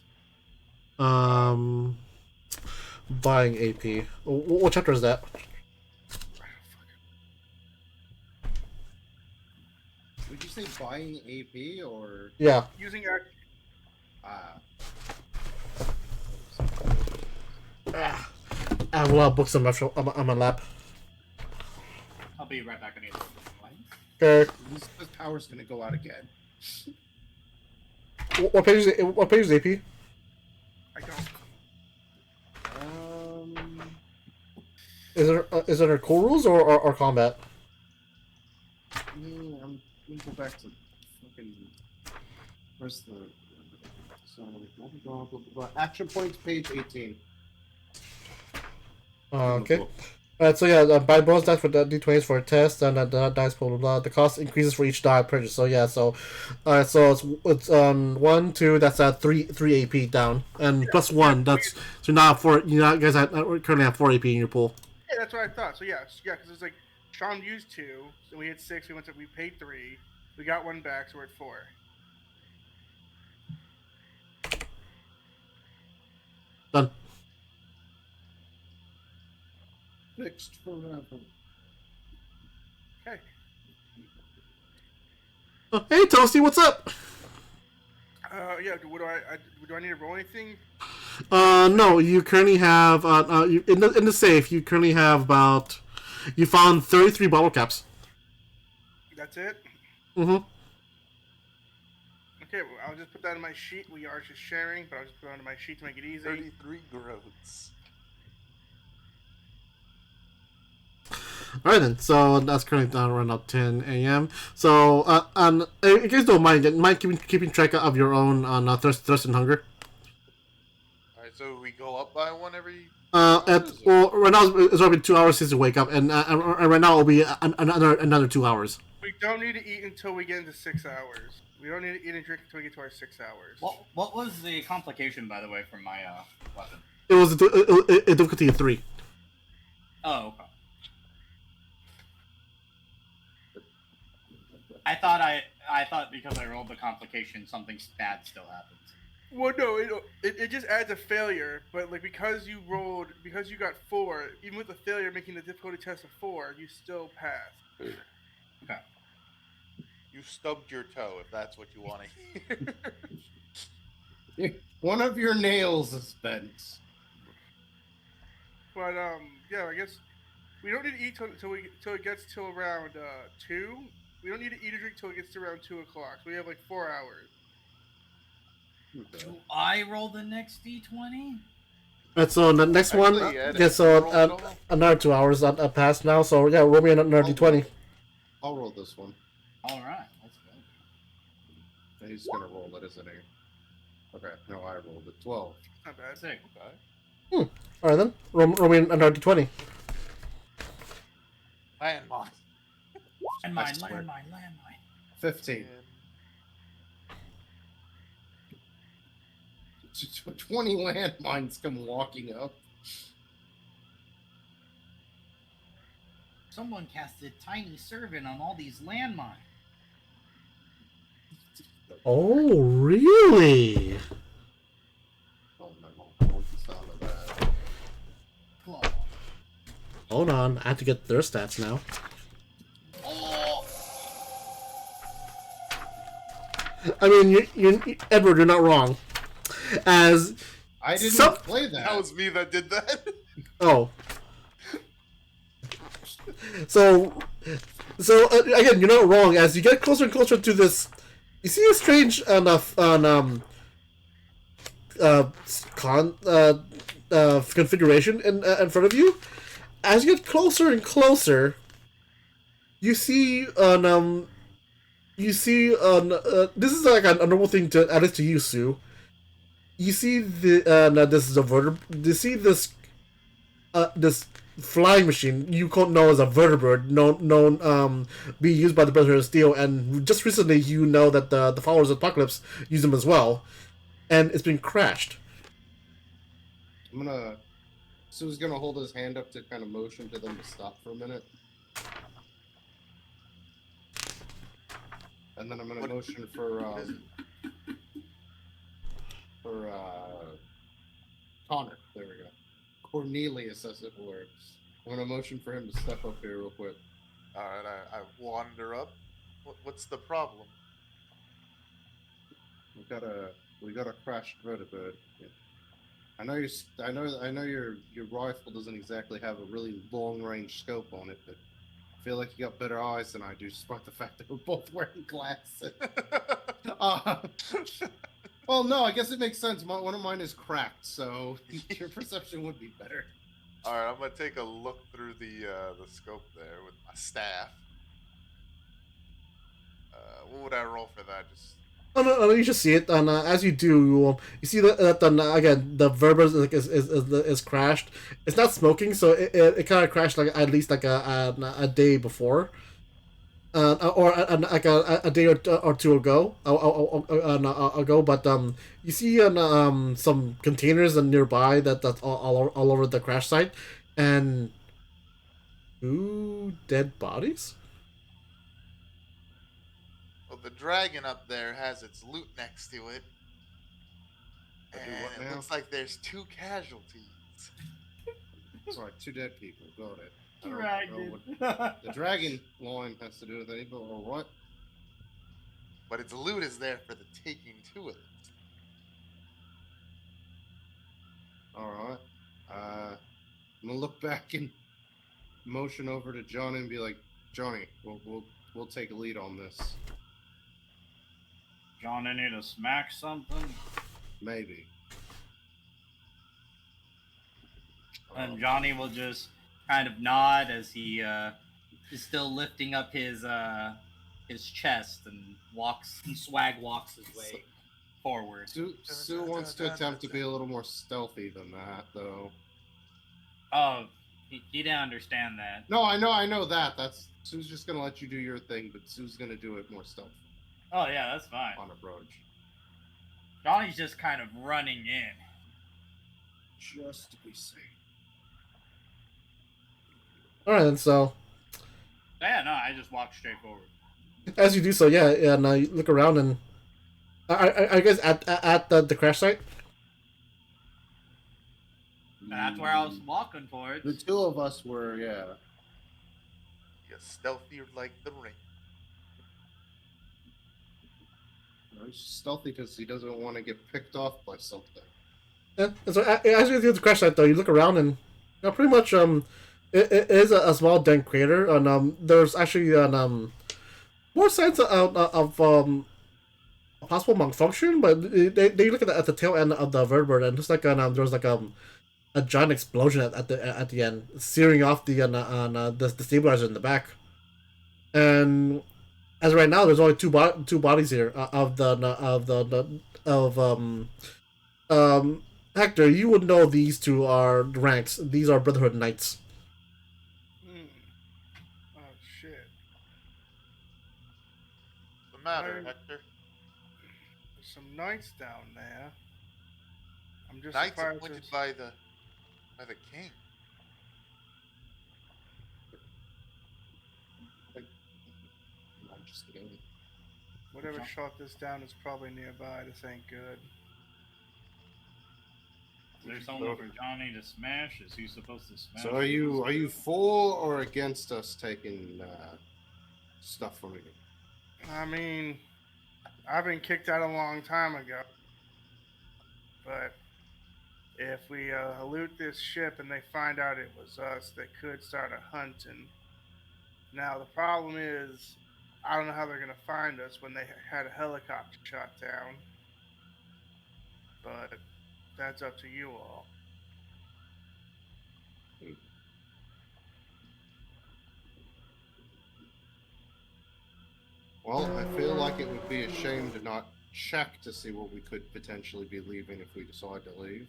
Buying AP. What chapter is that? Would you say buying AP or Yeah. Using action. I have a lot of books on my lap. I'll be right back. I need to Okay. this power's gonna go out again? What page is AP? I don't. Is it under core rules or combat? I'm gonna go back to fucking. Where's the? So blah, blah, blah, blah, blah. Action points, page 18. Okay. Alright, so yeah, buy bonus dice for the d20s for a test, and the dice blah blah blah. The cost increases for each die purchase. So yeah, so it's 1, 2. That's 3 AP down, and plus 1. That's so now 4. You guys currently have 4 AP in your pool. Yeah, that's what I thought. So yeah, because it's like Sean used 2, so we had 6. We paid 3. We got 1 back, so we're at 4. Done. Fixed forever. Okay. Oh, hey Toasty, what's up? Yeah. Do I need to roll anything? No, you currently have in the safe. You currently have about. You found 33 bottle caps. That's it. Mm-hmm. Okay, well, I'll just put that on my sheet. We are just sharing, but I'll just put it on my sheet to make it easy. 33 groats. Alright then, so that's currently down around about 10 a.m. So, and you guys don't mind keeping track of your own thirst and hunger. Alright, so we go up by 1 every. Right now it's already been 2 hours since you wake up, and right now it'll be another 2 hours. We don't need to eat until we get into 6 hours. We don't need to eat and drink until we get to our 6 hours. What was the complication, by the way, for my weapon? It was a difficulty of 3. Oh, okay. I thought because I rolled the complication, something bad still happened. Well, no, it just adds a failure, but like because you got 4, even with the failure making the difficulty test of 4, you still pass. Okay. You stubbed your toe, if that's what you want to hear. One of your nails is bent. But yeah, I guess We don't need to eat till it gets to around 2. We don't need to eat or drink till it gets to around 2 o'clock. So we have like 4 hours. Okay. Do I roll the next d20? And so the next one, Actually, Ed, yeah. you So rolled it all? another 2 hours passed now. So yeah, roll me another d20. I'll roll this one. All right, let's go. He's gonna roll it, isn't he? Okay, no, I rolled it. 12. Not bad. Sick. Okay. All right then, roll me another d20. Landmine. Landmine. 15. 20 landmines come walking up. Someone casted Tiny Servant on all these landmines. Oh, really? Oh no, what's the sound of that? Claw. Hold on, I have to get their stats now. I mean, you Edward, you're not wrong. As I didn't Some- play that. That was me that did that. oh, so again, you're not wrong. As you get closer and closer to this, you see a strange configuration in front of you. As you get closer and closer, you see this is like a normal thing to at least to you, Sue. You see now this is a you see this this flying machine you can't know as a vertebrate known being used by the Brotherhood of Steel, and just recently you know that the followers of Apocalypse use them as well, and it's been crashed. Sue's gonna hold his hand up to kind of motion to them to stop for a minute. And then I'm gonna motion for Connor. There we go. Cornelius, as it were. I'm gonna motion for him to step up here real quick. All right, I wander up. What's the problem? We got a crashed vertebrate. Yeah. I know your rifle doesn't exactly have a really long range scope on it, but I feel like you got better eyes than I do, despite the fact that we're both wearing glasses. Well, no, I guess it makes sense. One of mine is cracked, so your perception would be better. All right, I'm gonna take a look through the scope there with my staff. What would I roll for that? Just Oh, no, you just see it, and as you do, you see that again the Verber is crashed. It's not smoking, so it kind of crashed like at least like a day before, or like a day or two ago. But you see some containers nearby that's all over the crash site, and 2 dead bodies. well, the dragon up there has its loot next to it, I do and what it now? looks like there's 2 casualties. Sorry, 2 dead people. Got it. I don't know Dragon. what the dragon line has to do with anything or what? But its loot is there for the taking to it. All right. I'm gonna look back and motion over to Johnny and be like, Johnny, we'll take a lead on this. Johnny need to smack something? Maybe. And Johnny will just kind of nod as he is still lifting up his chest and swag walks his way forward. Sue wants to attempt to be a little more stealthy than that, though. Oh, he didn't understand that. No, I know that. That's Sue's just gonna let you do your thing, but Sue's gonna do it more stealthy Oh yeah, that's fine. on approach. Johnny's just kind of running in. Just to be safe. All right, then. So Yeah, no, I just walked straight forward. as you do so, and you look around, and are you guys at the crash site? And that's where I was walking towards. The 2 of us were, yeah. You're stealthier like the ring. He's stealthy because he doesn't want to get picked off by something. Yeah. And so as you do the crash site, though, you look around, and pretty much It is a small dent crater, and there's actually an more signs of possible malfunction, but they look at the tail end of the vertebrate, and it's like there's like a giant explosion at the end, searing off the stabilizer in the back. And as of right now, there's only two bodies here of Hector. You would know these two are ranks. These are Brotherhood Knights. Hmm. Oh shit. What's the matter, I- Hector? There's some knights down there. I'm just Knights surprised. appointed there's- by the king. I'm just kidding. Whatever shot this down is probably nearby. This ain't good. Is there someone for Johnny to smash? Is he supposed to smash? So are you for or against us taking stuff from you? I mean, I've been kicked out a long time ago. But if we loot this ship and they find out it was us, they could start a hunting. Now the problem is, I don't know how they're gonna find us when they had a helicopter shot down. But that's up to you all. Well, I feel like it would be a shame to not check to see what we could potentially be leaving if we decide to leave.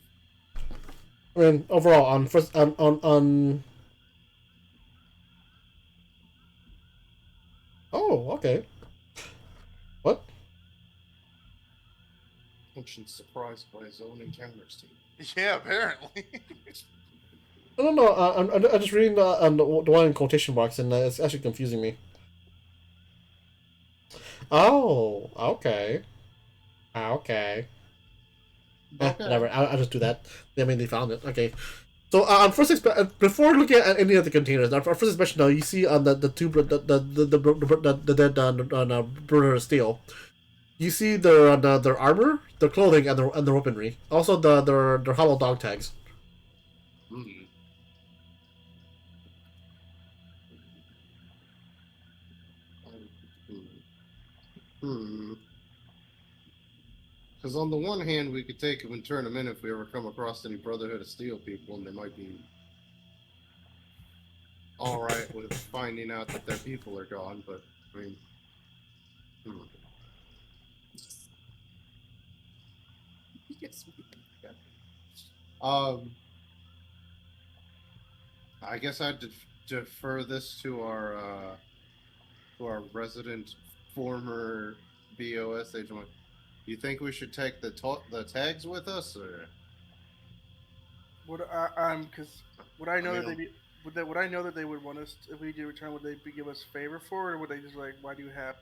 I mean, overall, on first on. Oh, okay. What? Ancient surprised by his own encounters team. Yeah, apparently. I don't know. I'm just reading the one in quotation marks, and it's actually confusing me. Oh, okay. Okay. Whatever. I'll just do that. I mean, they found it. Okay. So, before looking at any of the containers, our first inspection, now you see on the two the dead brother steel. You see their armor, their clothing, and their weaponry. Also, their hollow dog tags. Hmm. Hmm. Because on the one hand, we could take them and turn them in if we ever come across any Brotherhood of Steel people, and they might be all right with finding out that their people are gone. But I mean, hmm. Yes. Um, I guess I'd defer this to our resident former BOS agent. You think we should take the tags with us, or Because would I know I that mean, they be would I know that they would want us if we do return? Would they give us favor for it, or would they just like, why do you have?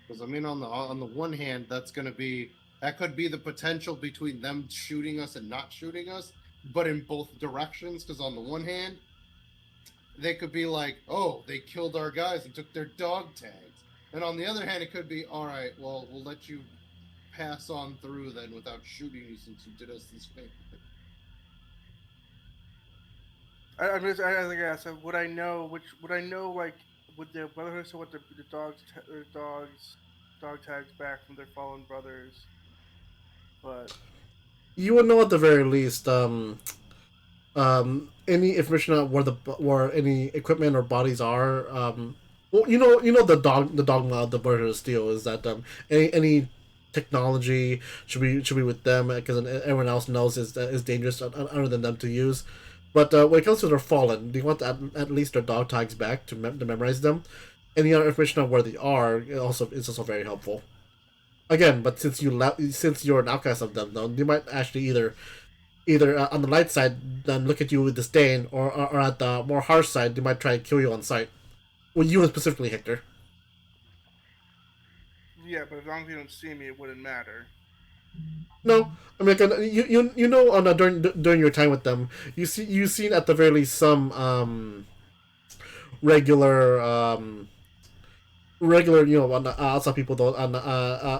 because I mean, on the one hand, that could be the potential between them shooting us and not shooting us, but in both directions. Because on the one hand, they could be like, "Oh, they killed our guys and took their dog tags," and on the other hand, it could be, "All right, well, we'll let you pass on through then without shooting you since you did us this favor." I think I asked, would I know which? Would I know like would the Brotherhood so what the dog tags back from their fallen brothers? But You would know at the very least any information on where any equipment or bodies are. Well, the dogma of the Brotherhood of Steel is that any technology should be with them because everyone else knows is dangerous other than them to use. But when it comes to their fallen, they want at least their dog tags back to memorize them. Any other information on where they are is also very helpful. Again, but since you're an outcast of them, though, they might actually either on the light side, then look at you with disdain, or at the more harsh side, they might try and kill you on sight. Well, you specifically, Hector. yeah, but as long as you don't see me, it wouldn't matter. No, I mean, you know, on during your time with them, you've seen at the very least some regular regular, outside people though, and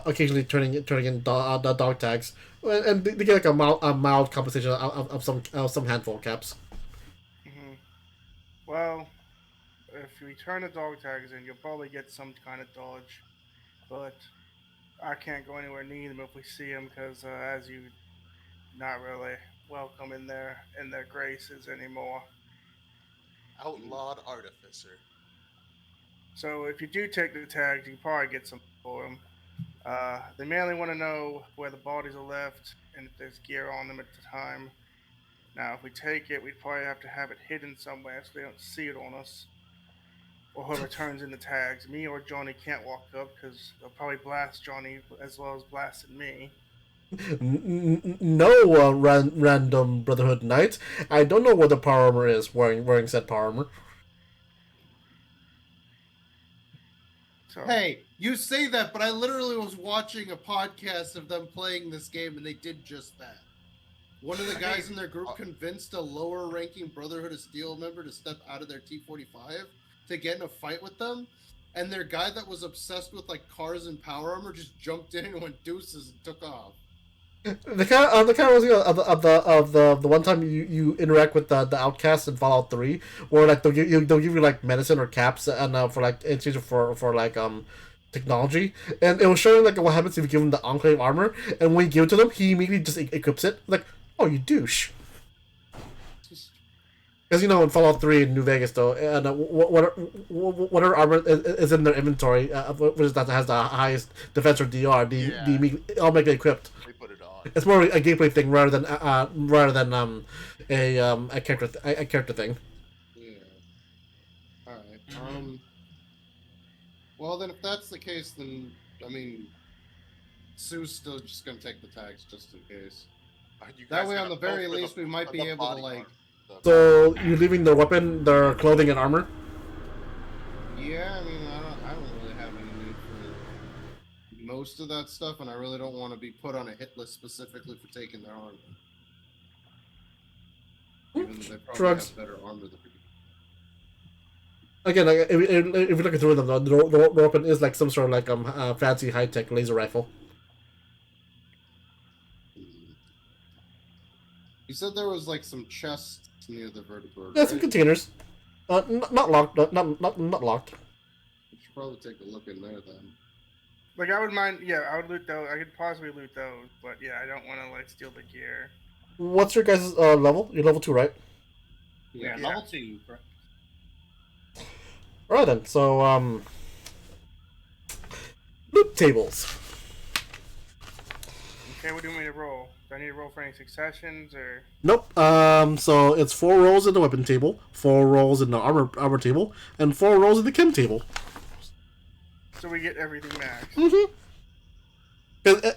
occasionally turning in the dog tags, and they get like a mild compensation of some handful of caps. Hmm. Well, if we turn the dog tags in, you'll probably get some kind of dodge, but I can't go anywhere near them if we see them because, as you, not really welcome in their graces anymore. Outlawed artificer. So if you do take the tags, you can probably get some for them. They mainly want to know where the bodies are left and if there's gear on them at the time. Now, if we take it, we'd probably have to have it hidden somewhere so they don't see it on us. Or whoever turns in the tags. Me or Johnny can't walk up because they'll probably blast Johnny as well as blasting me. No, random Brotherhood Knight. I don't know what the power armor is wearing said power armor. So, Hey, you say that, but I literally was watching a podcast of them playing this game, and they did just that. One of the guys in their group convinced a lower-ranking Brotherhood of Steel member to step out of their T-45 to get in a fight with them, and their guy that was obsessed with like cars and power armor just jumped in and went deuces and took off. The kind of the one time you interact with the outcasts in Fallout 3, where like they'll give you like medicine or caps and for like in exchange for like technology, and it was showing like what happens if you give him the Enclave armor, and when you give it to them, he immediately just equips it. Like, oh, you douche. Because in Fallout 3 in New Vegas though, and whatever armor is in their inventory, which that has the highest defense or DR, the automatically equipped. They put it on. It's more a gameplay thing rather than a character thing. Yeah. All right. Well, then, if that's the case, then I mean, Sue's still just gonna take the tags just in case. That way, on the very least, we might be able to like. So you're leaving their weapon, their clothing, and armor. Yeah, I mean, I don't really have any need for most of that stuff, and I really don't want to be put on a hit list specifically for taking their armor. Even though they probably have better armor than we do. Again, like, if you're looking through them, though, the weapon is like some sort of like fancy high tech laser rifle. You said there was like some chests near the vertibird. Yeah, some containers. Not locked. Not locked. We should probably take a look in there then. like, I would mind, yeah, I would loot those. I could possibly loot those, but yeah, I don't want to, like, steal the gear. What's your guys' level? You're level 2, right? Yeah, level 2. Alright then, so, loot tables. Okay, what do you want me to roll? Do I need to roll for any successions, or...? Nope. So it's 4 rolls in the weapon table, 4 rolls in the armor table, and 4 rolls in the chem table. So we get everything max. Mm-hmm.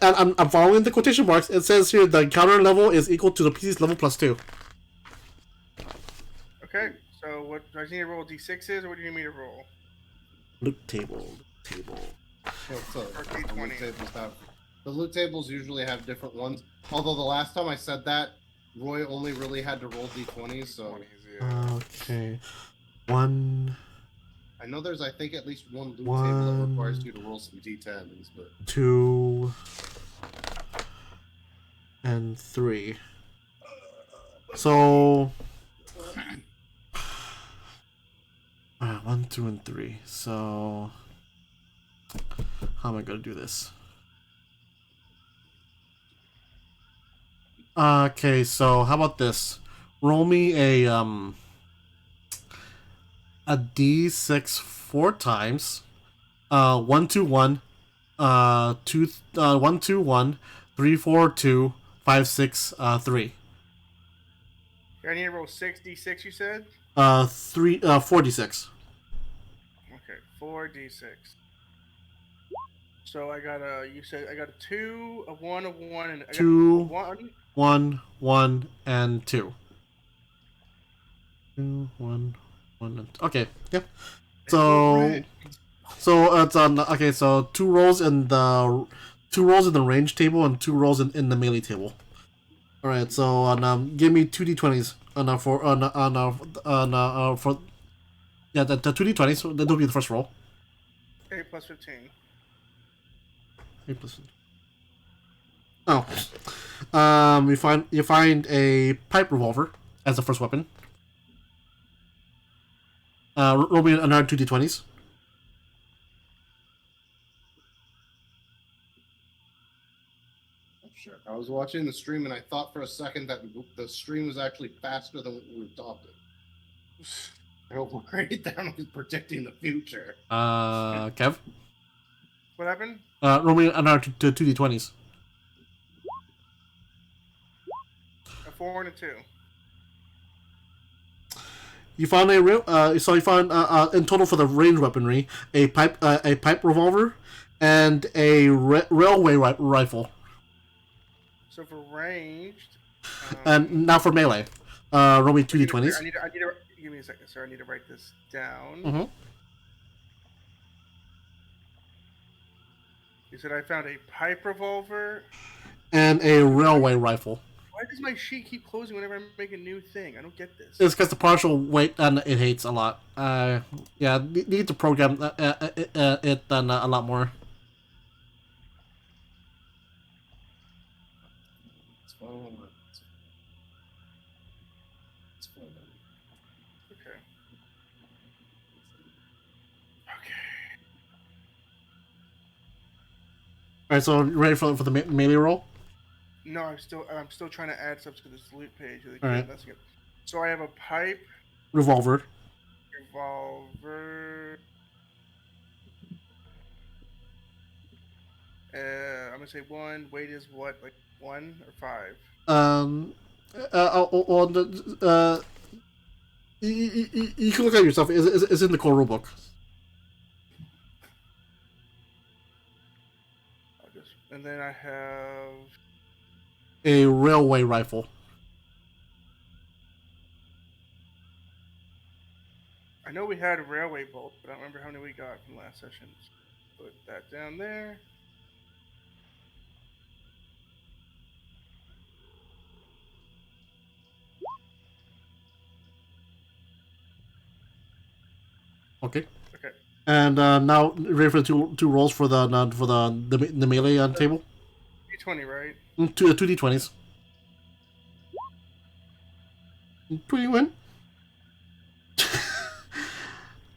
And I'm following the quotation marks. It says here the encounter level is equal to the PC's level plus 2. Okay, so what, do I need to roll D6s, or what do you need me to roll? Loot table. Well, so, Or the D20. loot tables the loot tables usually have different ones. Although the last time I said that, Roy only really had to roll D20s, so... 20s, yeah. Okay. 1... I know there's, I think, at least one loot table 1, that requires you to roll some D10s, but... 2... and 3. So... 1, 2, and 3. So... how am I gonna do this? Okay, so how about this? Roll me a D6 4 times. 1 2 1, 2 1 2 1, 3 4 2, 5 6 3. I need to roll 6d6, you said? 4 D6. Okay, 4d6. So I got you said I got a 2, a 1, a 1, and I got 2, a 1. 1, 1, and 2. 2, 1, 1, and okay, yep. So it's okay. So 2 rolls in the range table and 2 rolls in the melee table. All right. So give me 2 d20s for the 2 d20s. So that'll be the first roll. 8 plus 15. 8+. Oh. You find a pipe revolver as the first weapon. Roll me another 2d20s. Sure. I was watching the stream and I thought for a second that the stream was actually faster than what we were talking. I hope we're great down with predicting the future. Kev? What happened? Roll me another 2d20s. A 4 and a 2. You found a real. So you found in total for the range weaponry a pipe revolver, and a railway rifle. So for ranged. And now for melee, roll me 2d20s. I need to give me a second, sir. I need to write this down. Mm-hmm. You said I found a pipe revolver And a railway rifle. Why does my sheet keep closing whenever I make a new thing? I don't get this. It's because the partial weight and it hates a lot. Yeah, need to program it then a lot more. It's fine. It's fine. Okay. Okay. All right, so ready for the melee roll? No, I'm still trying to add stuff to this loot page. All right. That's good. So I have a pipe, Revolver. revolver. I'm gonna say 1. Weight is what, like 1 or 5? You can look at yourself. It's in the core rulebook. And then I have A railway rifle. I know we had a railway bolt, but I don't remember how many we got from last session. Put that down there. Okay. Okay. And now ready for the two rolls for the melee table. D20, right? Two d20s. 21.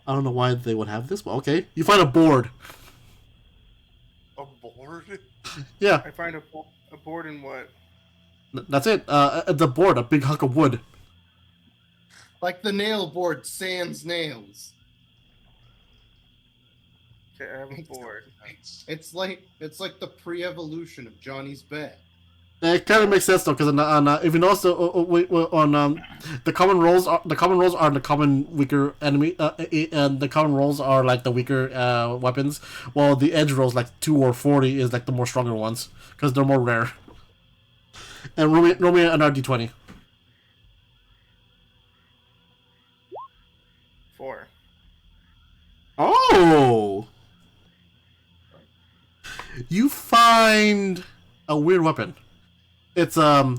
I don't know why they would have this, but okay. You find a board. A board? Yeah, I find a board in what? that's it. The board, a big hunk of wood. Like the nail board sans nails. Okay, I have a board. It's like the pre-evolution of Johnny's bed. It kind of makes sense though, because if you notice on the common rolls are the common weaker enemy, and the common rolls are like the weaker weapons, while the edge rolls like 2 or 40 is like the more stronger ones because they're more rare. And roll me another d20. 4. Oh, you find a weird weapon. It's a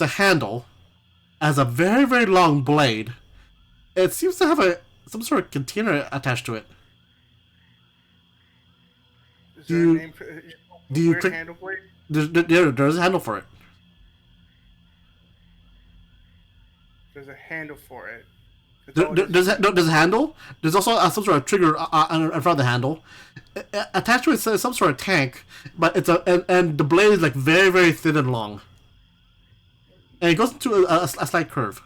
handle, has a very very long blade. It seems to have some sort of container attached to it. Is there a name for do you weird click? handle blade? There's a handle for it. There's a handle for it. There's a handle. There's also some sort of trigger in front of the handle. Attached to it is some sort of tank, but and the blade is like very very thin and long, and it goes into a slight curve.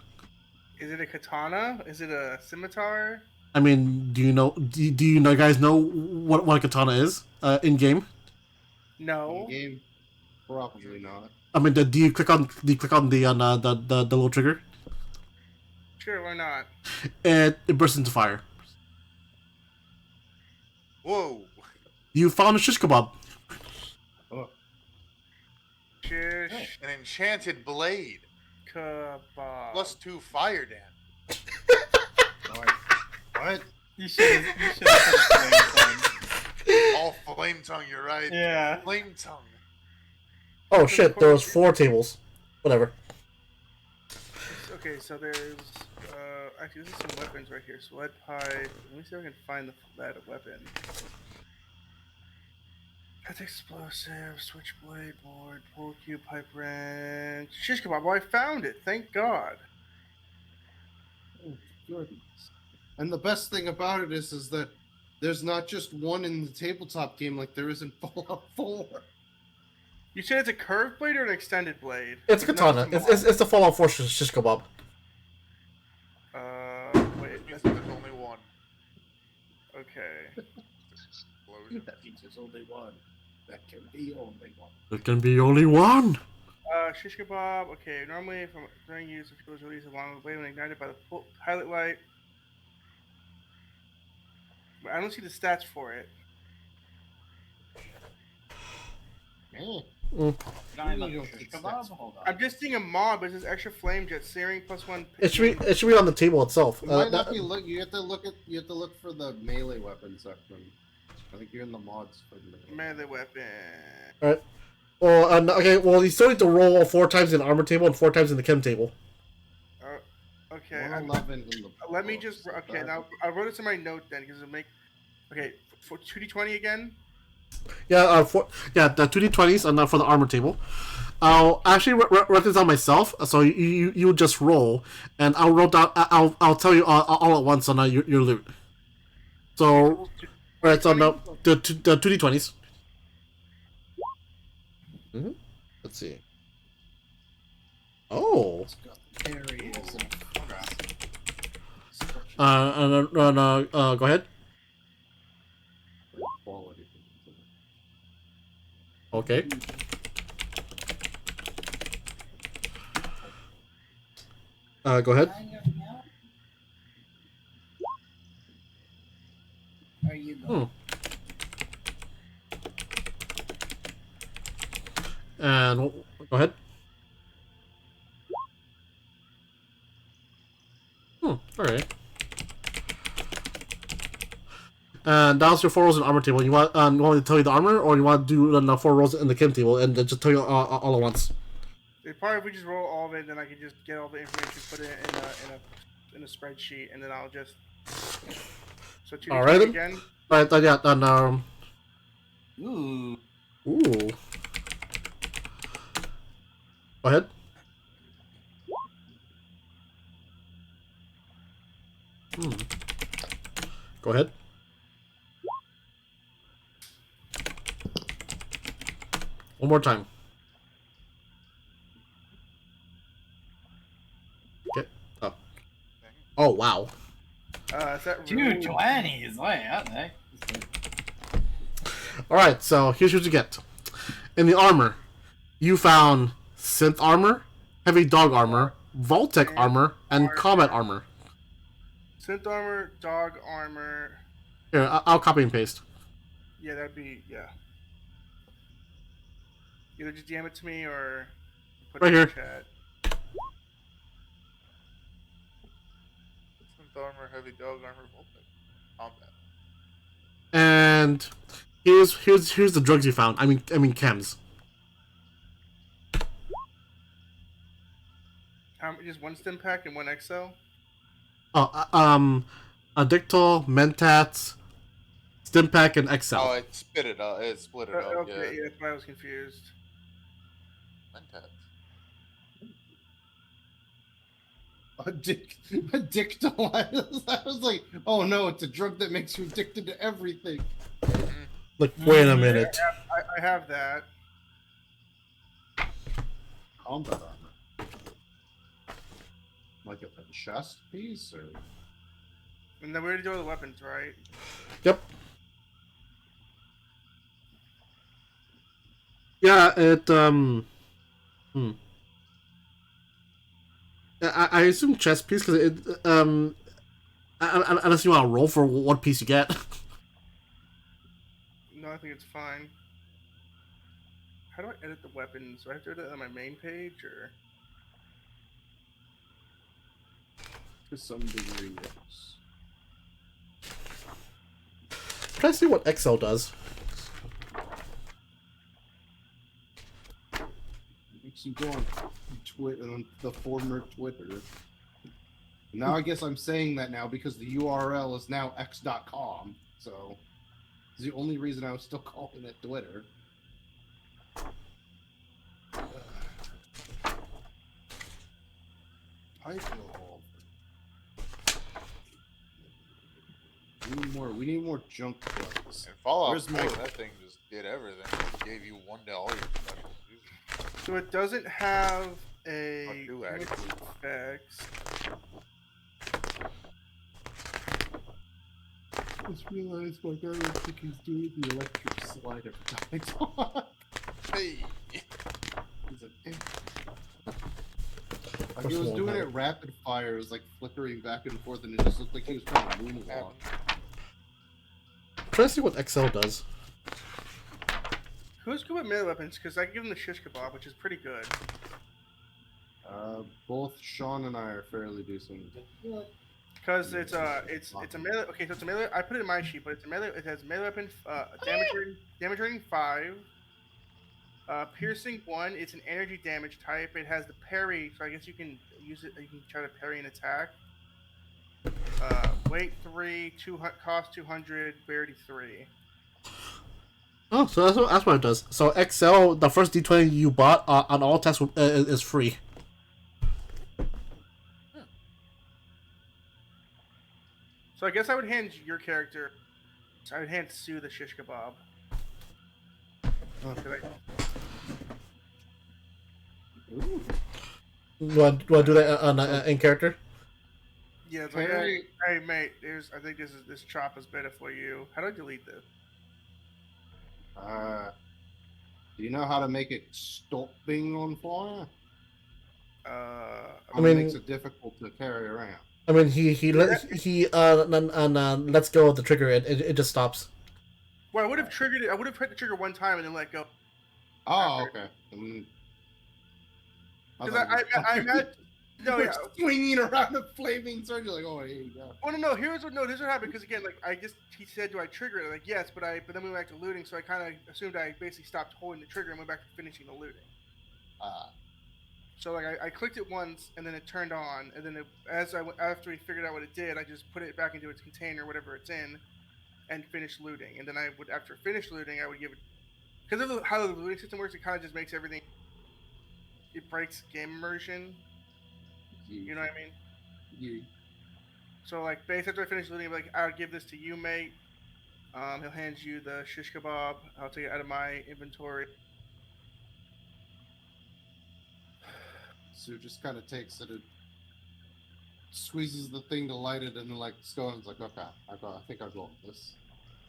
Is it a katana? Is it a scimitar? I mean, do you guys know what a katana is in game? No. In game, probably not. I mean, do you click on the little trigger? Sure, why not? It bursts into fire. Whoa. You found a shish kebab. Oh. Shish An enchanted blade. kebab. +2 fire damage. What? You should have flame Oh, flame tongue, you're right. Yeah. Flame tongue. Oh shit! There was 4 tables. Whatever. Okay, so there's actually there's some weapons right here. Sled pipe. Let me see if I can find that weapon. That's explosive, switchblade, board, pull cube, pipe wrench. Shish kebab. Well, I found it. Thank God. Oh, goodness. And the best thing about it is that there's not just one in the tabletop game like there is in Fallout 4. You said it's a curved blade or an extended blade? It's Like, not katana. just a It's the Fallout 4 shish kebab. Wait. It means there's only one. Okay. Explosion. That means there's only one. That can be only one. There can be only one. Shish kebab. Okay. Normally, from during use, the fuel is released along the blade when ignited by the pilot light. But I don't see the stats for it. Giant shish kebab? Hold on. I'm just seeing a mod, but it says extra flame jet searing +1. It should be on the table itself. It might not be look. You have to look for the melee weapon section. I think you're in the mods for the Melee weapon. Alright. Well, okay. Well, you still need to roll 4 times in the armor table and 4 times in the chem table. Okay. 111 in the. Let me just. Okay, now I wrote it in my note then because it'll make. Okay, for 2d20 again. Yeah. The 2d20s and for the armor table. I'll actually write this down myself. So you just roll, and I'll wrote down. I'll tell you all at once on your loot. So. Alright, so no, the 2d20s. Mm-hmm. Let's see. Oh. Areas Go ahead. quality. Okay. Go ahead. Are you going? And go ahead. Alright. And that was your 4 rolls in armor table. You want me to tell you the armor, or you want to do the 4 rolls in the chem table and then just tell you all at once? Probably if we just roll all of it, then I can just get all the information, put it in a spreadsheet, and then I'll just. So 2d20 Alright then. again. Right, yeah, then Ooh. Ooh. Go ahead. Go ahead. One more time. Okay. Oh. Oh, wow. Is that 220s. Wait, okay. Alright, so here's what you get. In the armor, you found synth armor, heavy dog armor, Vault-Tec armor, and combat armor. synth armor, dog armor? Here, I'll copy and paste. Yeah, that'd be Either just DM it to me or put Right it in here. the chat. Synth armor, heavy dog armor, Voltec. Combat. And here's the drugs you found. I mean chems. Just one stim pack and one XL? Addictol, Mentats, Stimpack, and XL. Oh, it split it up. Okay, Yeah. that's why I was confused. Mentats. Addictol. I was like, oh no, it's a drug that makes you addicted to everything. Like, wait a minute. I have that. Combat armor. Like a chest piece, or And then we already do all the weapons, right? Yep. Yeah, it I assume chest piece because it unless you want to roll for what piece you get. No, I think it's fine. How do I edit the weapons? Do I have to edit it on my main page or? to some degree, yes. Try to see what XL does. Makes you go on Twitter, on the former Twitter. Now I guess I'm saying that now because the URL is now x.com. So It's the only reason I was still calling it Twitter. I feel we need more junk drugs. And Fallout Where's 4, more? that thing just did everything. It gave you one to all your specials. Jesus. So it doesn't have a do actually. effects. I just realized my guy looks like he's doing the electric slide every time. Hey. He's like, eh. Like he was doing it rapid fire, it was like flickering back and forth, and it just looked like he was trying to moonwalk. Try to see what XL does. Who's good with melee weapons? Because I can give them the shish kebab, which is pretty good. Both Sean and I are fairly decent. Because it's a melee. Okay, so it's a melee. I put it in my sheet, but it's a melee. It has melee weapon, damage rating 5, piercing 1. It's an energy damage type. It has the parry, so I guess you can use it. You can try to parry an attack. Weight 3, cost 200, rarity 3. Oh, so that's what it does. So XL, the first D20 you bought on all tests is free. So I guess I would hand your character. I would hand Sue the shish kebab. Ooh. Want to do that on in character? Yeah, it's like, hey mate, I think this chop is better for you. How do I delete this? Do you know how to make it stop being on fire? I mean, it makes it difficult to carry around. I mean, he lets go of the trigger. It just stops. Well, I would have triggered it. I would have hit the trigger one time and then let go. Oh, okay. Because I imagine. No, yeah. Swinging around a flaming sword. You're like, oh, here you go. Oh no! Here's what happened. Because again, like he said, do I trigger it? Like yes, but then we went back to looting, so I kind of assumed I basically stopped holding the trigger and went back to finishing the looting. So like I clicked it once and then it turned on, and then after we figured out what it did, I just put it back into its container, whatever it's in, and finished looting. And then after finish looting, I would give it, because of how the looting system works, it kind of just makes everything. It breaks game immersion. You know what I mean? Yeah. So like, basically after I finish looting, like I'll give this to you, mate. He'll hand you the shish kebab. I'll take it out of my inventory. So it just kind of takes it, squeezes the thing to light it, and then like Scone's like, okay, I think I'll go with this.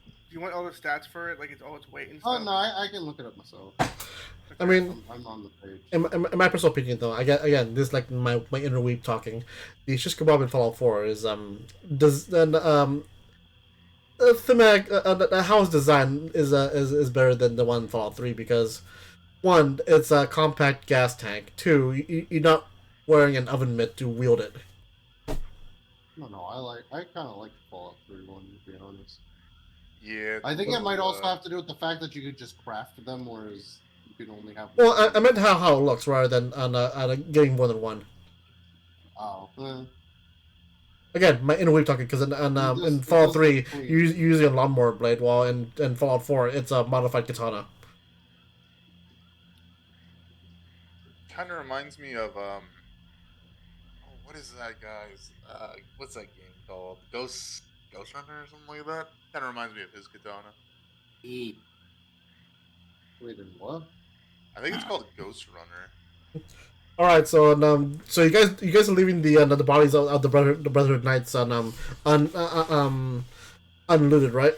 Do you want all the stats for it? Like it's all its weight and stuff? Oh no, I can look it up myself. I mean, I'm on the page. In my personal opinion, though, again, this is like my inner weeb talking. The shish kebab in Fallout 4 is thematic. How it's designed is better than the one in Fallout 3 because 1, it's a compact gas tank. 2, you're not wearing an oven mitt to wield it. No, I kind of like the Fallout 3 one, to be honest. Yeah. I think it might also have to do with the fact that you could just craft them, whereas you can only have. Well, I meant how it looks rather than on getting more than one. Oh. Again, my inner weeb talking because in Fallout 3 you're using a lawnmower blade, while in Fallout 4 it's a modified katana. Kind of reminds me of what is that guy's what's that game called? Ghost Runner or something like that. Kind of reminds me of his katana. Wait, and what? I think it's called Ghost Runner. All right, so so you guys are leaving the bodies of the Brotherhood Knights unlooted, right?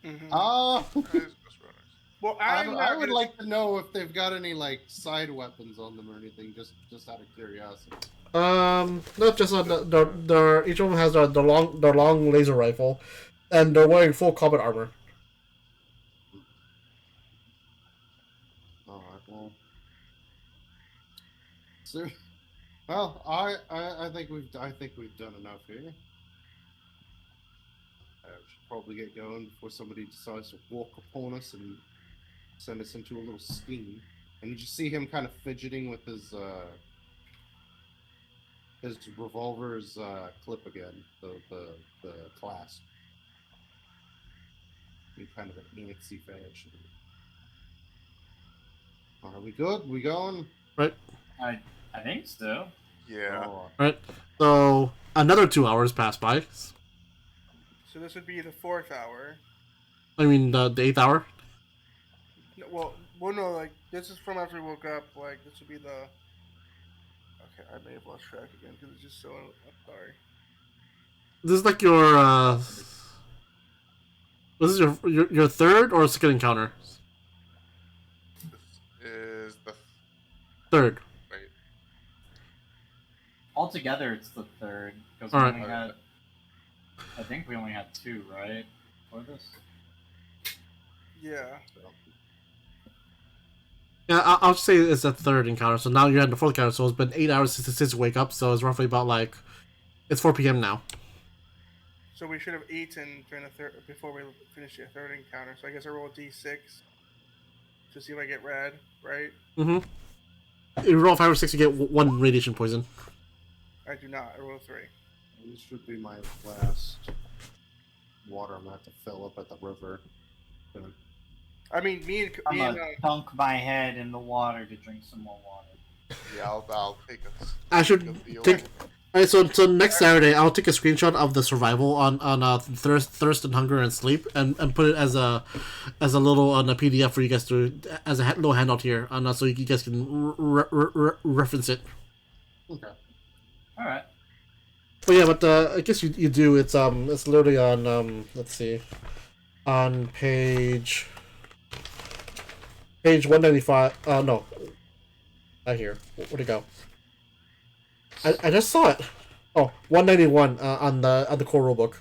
Mm-hmm. Well, I would like to know if they've got any like side weapons on them or anything, just out of curiosity. No, just their each of them has their long laser rifle, and they're wearing full combat armor. All right, well. So, well, I think we've done enough here. I should probably get going before somebody decides to walk upon us and send us into a little scheme. And you just see him kind of fidgeting with his revolver's clip again, the clasp. Be kind of an antsy fashion. Are we good? We going? Right. I think so. Yeah. Oh, Right. So another 2 hours pass by. So this would be the 4th hour. I mean the 8th hour. No, well, no, like this is from after we woke up. Like this would be the. Okay, I may have lost track again because it's just so. I'm sorry. This is like your this is your third or second encounter? This is the Third. wait. Altogether, it's the third because All we right. only had. I think we only had 2, right? For this. Yeah. Yeah, I'll just say it's the third encounter. So now you're at the fourth encounter. So it's been 8 hours since you wake up. So it's roughly about like it's 4 p.m. now. So we should have eaten during the third before we finish the third encounter. So I guess I roll a d6 to see if I get red, right? Mm-hmm. If you roll 5 or 6, you get 1 radiation poison. I do not. I roll 3. this should be my last water I'm gonna have to fill up at the river. So, I mean, me and I'm gonna dunk my head in the water to drink some more water. Yeah, I'll take a. I should take. Alright, so next Saturday I'll take a screenshot of the survival on thirst and hunger and sleep and put it as a little on a PDF for you guys to as a little handout here so you guys can reference it. okay. All right. But yeah, but I guess you do it's literally on let's see, on page 195. No, not here. Where'd it go? I just saw it. Oh, 191 on the core rulebook.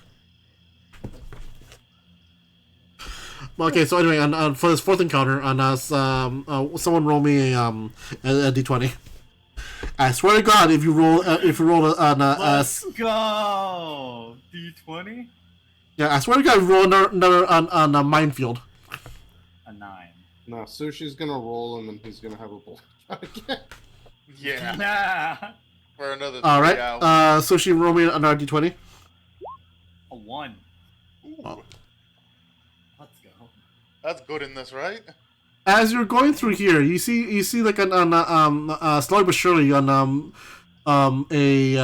Okay, so anyway, on for this fourth encounter, someone roll me a d20. I swear to God, if you roll Let's go. D20. yeah, I swear to God, if you roll another on a minefield. A 9. No, Sushi's gonna roll him and he's gonna have a blood again. Yeah, Yeah. for another 3 All right. hours. So she roll me another d20. A 1. Oh. Let's go. That's good in this, right? As you're going through here, you see like slowly but surely on a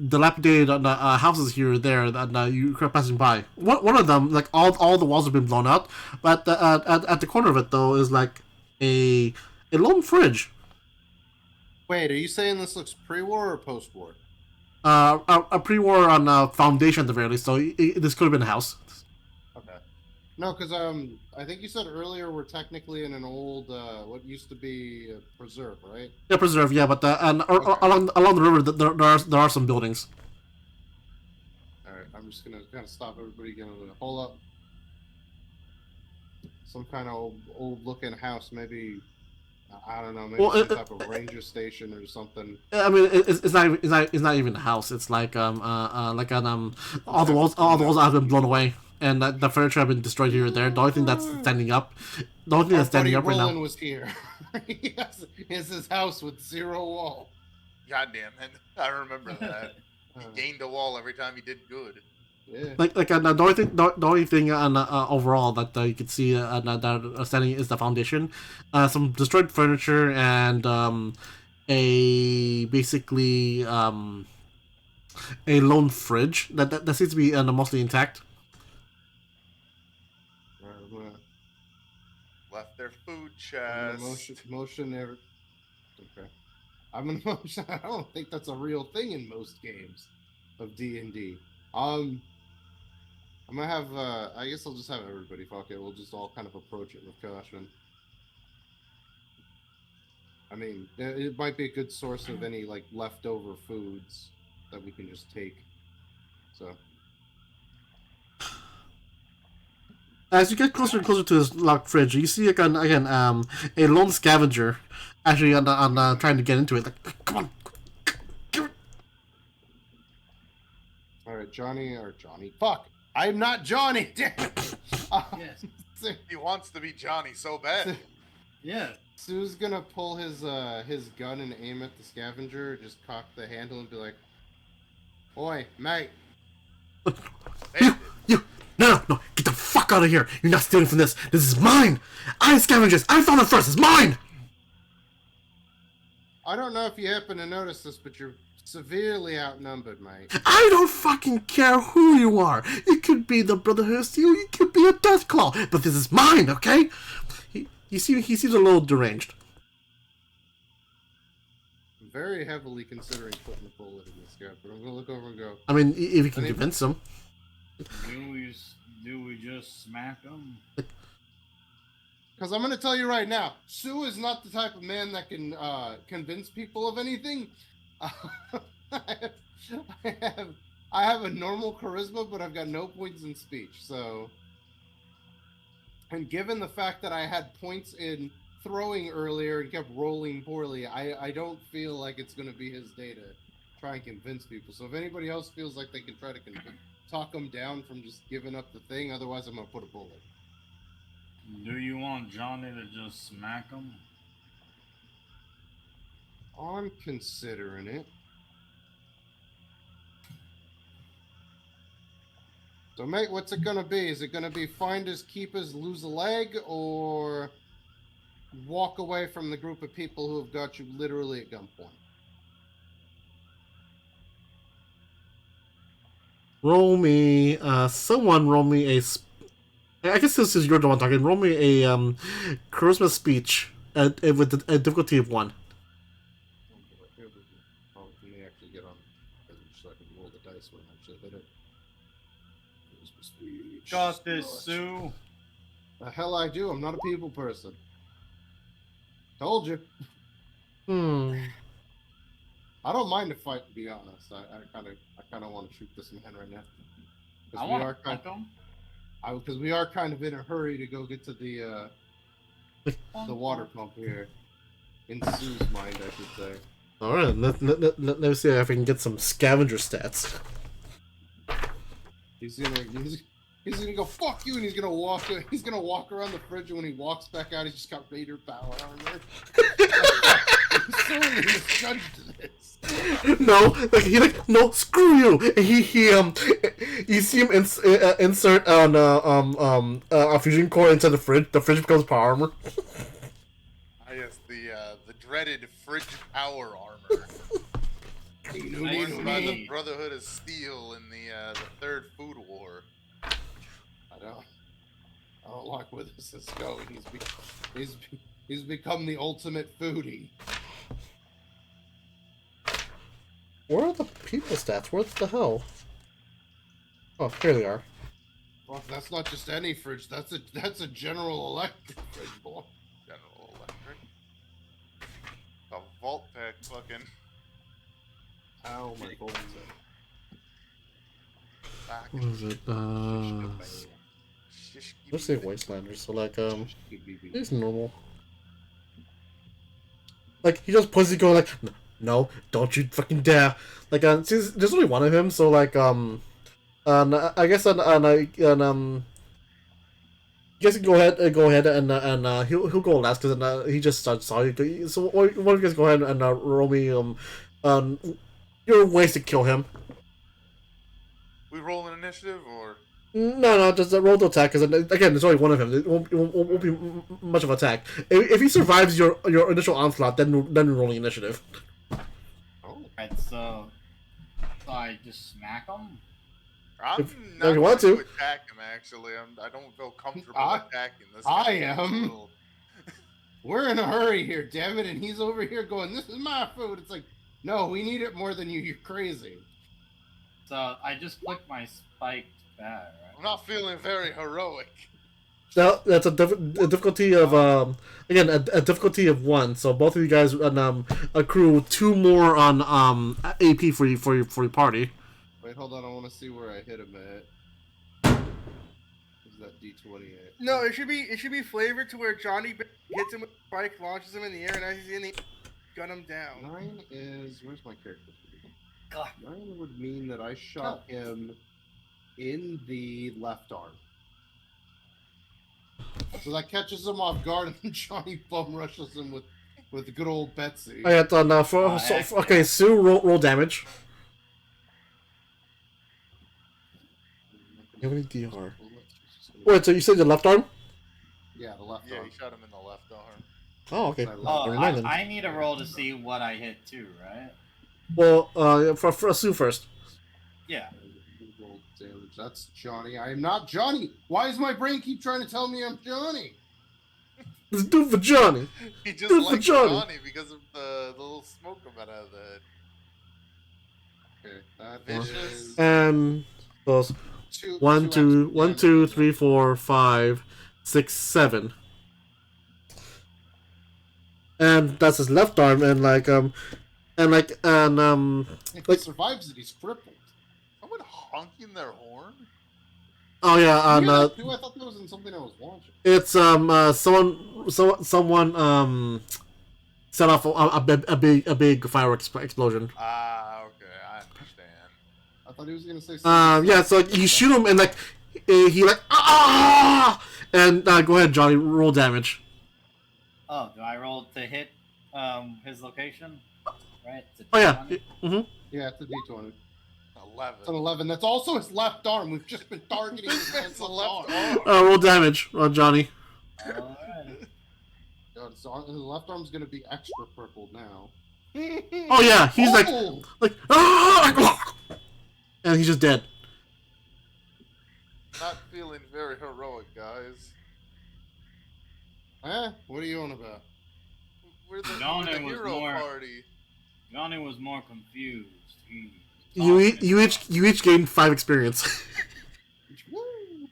dilapidated houses here or there that you're passing by. One of them, like all the walls have been blown out, but at the corner of it though is like a lone fridge. Wait, are you saying this looks pre-war or post-war? A pre-war on foundation at the very least. So this could have been a house. Okay. No, because I think you said earlier we're technically in an old what used to be a preserve, right? Yeah, preserve. Yeah, but along the river there are some buildings. All right, I'm just gonna kind of stop everybody. Gonna hold up. Some kind of old looking house, maybe. I don't know, maybe some type of ranger station or something. I mean, it's not even a house. It's like all the walls have been blown away, and the furniture have been destroyed here and there. The only thing that's standing up, right now. Was here. He has his house with 0 wall. Goddamn, man. I remember that. He gained a wall every time he did good. Yeah. The only thing overall that you can see that standing is the foundation, some destroyed furniture and a basically a lone fridge that seems to be mostly intact. Left their food I'm chest. gonna motion there. Okay. I'm gonna motion. I don't think that's a real thing in most games of D&D. I'm gonna have. I guess I'll just have everybody. Fuck it. We'll just all kind of approach it with caution. I mean, it might be a good source of any like leftover foods that we can just take. So. As you get closer and closer to this locked fridge, you see again a lone scavenger actually on trying to get into it. Like, come on. All right, Johnny. Fuck! I'm not Johnny. Damn it. Yes. He wants to be Johnny so bad. Yeah. Sue's gonna pull his gun and aim at the scavenger. Just cock the handle and be like, "Oi, mate." You, no, get the fuck fuck out of here. You're not stealing from this. This is mine. I scavenged this. I found it first. It's mine. I don't know if you happen to notice this, but you're severely outnumbered, mate. I don't fucking care who you are. You could be the Brotherhood of Steel. You could be a Deathclaw. But this is mine, okay? He seems a little deranged. I'm very heavily considering putting a bullet in this guy, but I'm gonna look over and go. I mean, if you can convince him. Do we just smack him? Because I'm gonna tell you right now, Sue is not the type of man that can convince people of anything. I have a normal charisma, but I've got no points in speech. So, and given the fact that I had points in throwing earlier and kept rolling poorly, I don't feel like it's going to be his day to try and convince people. So if anybody else feels like they can try to talk him down from just giving up the thing, otherwise I'm going to put a bullet. Do you want Johnny to just smack him? I'm considering it. So, mate, what's it gonna be? Is it gonna be finders, keepers, lose a leg, or walk away from the group of people who have got you literally at gunpoint? Roll me, someone roll me a. I guess this is you're the one talking. Roll me a charisma speech with a difficulty of 1. Oh, let me actually get on so I can roll the dice when I actually hit it. Got this, Sue. The hell I do. I'm not a people person. Told you. I don't mind a fight, to be honest. I kind of want to shoot this man right now. I want to fuck him. Because we are kind of in a hurry to go get to the water pump here. In Sue's mind, I should say. All right, let me see if I can get some scavenger stats. He's gonna go fuck you, and he's gonna walk around the fridge, and when he walks back out, he's just got Raider power armor. Someone misjudged this. No, no, screw you. And you see him insert a fusion core into the fridge. The fridge becomes power armor. Yes, the dreaded fridge power armor. Used by the Brotherhood of Steel in the Third Food War. I don't like where this is going. He's become the ultimate foodie. Where are the people stats? Where the hell? Oh, here they are. Well, that's not just any fridge. That's a General Electric fridge, boy. General Electric. A Vault Tech fucking. Ow, my bones. What is it? Let's say Wastelanders. So it's normal. Like he just pussy going like, no, don't you fucking dare. Like since there's only one of him, so I guess you guys can go ahead and he'll go last because he just saw you. So why don't you guys go ahead and roll me your ways to kill him. We roll an initiative or? No, just roll the attack because again, there's only one of him. It won't be much of an attack. If he survives your initial onslaught, then we're rolling initiative. Oh, right. So I just smack him. I'm if not you want going to attack him. Actually, I don't feel comfortable attacking this. I am. We're in a hurry here, damn it, and he's over here going, "This is my food." It's like, no, we need it more than you. You're crazy. So I just click my spiked bat, right? I'm not feeling very heroic. So that's a difficulty of again a difficulty of 1. So both of you guys accrue 2 more on AP for your party. Wait, hold on. I want to see where I hit him at. Is that D28? No, it should be flavored to where Johnny hits him with a spike, launches him in the air, and as he's in the gun him down. 9 is where's my character? God. 9 would mean that I shot him in the left arm. So that catches him off guard, and then Johnny bum rushes him with the good old Betsy. I got okay. Sue, roll damage. You have any DR? Wait, so you said your left arm? Yeah, the left Yeah, arm. he shot him in the left arm. Oh, okay. So I Oh, Never mind then. I need a roll to see what I hit too, right? Well, for Sue first. Yeah. Roll damage. That's Johnny. I am not Johnny. Why does my brain keep trying to tell me I'm Johnny? Let's do it for Johnny. He just Good for likes Johnny. Johnny because of the little smoke coming out of the head. Okay, that Vicious. is And those two, 1, two 2, extra 1, damage 2, on 3, that. 4, 5, 6, 7. And that's his left arm, and If he like survives it, he's crippled. Someone honking their horn? oh yeah, and Yeah, I thought that was in something I was watching. it's someone set off a big fireworks explosion. Ah, okay, I understand. I thought he was gonna say something. Yeah, so like, you shoot him and like he like ah, and go ahead, Johnny, roll damage. Oh, do I roll to hit his location? Right? It's a Oh yeah, D20? mm-hmm. Yeah, it's a D20. 11. It's an 11. That's also his left arm. We've just been targeting his It's the left left arm. arm. Roll damage on Johnny. Alright. God, so his left arm's gonna be extra crippled now. Oh yeah, he's Oh! like ah, and he's just dead. Not feeling very heroic, guys. What are you on about? We're the Johnny was hero more- party. Johnny was more confused. He You each gained 5 experience. Woo!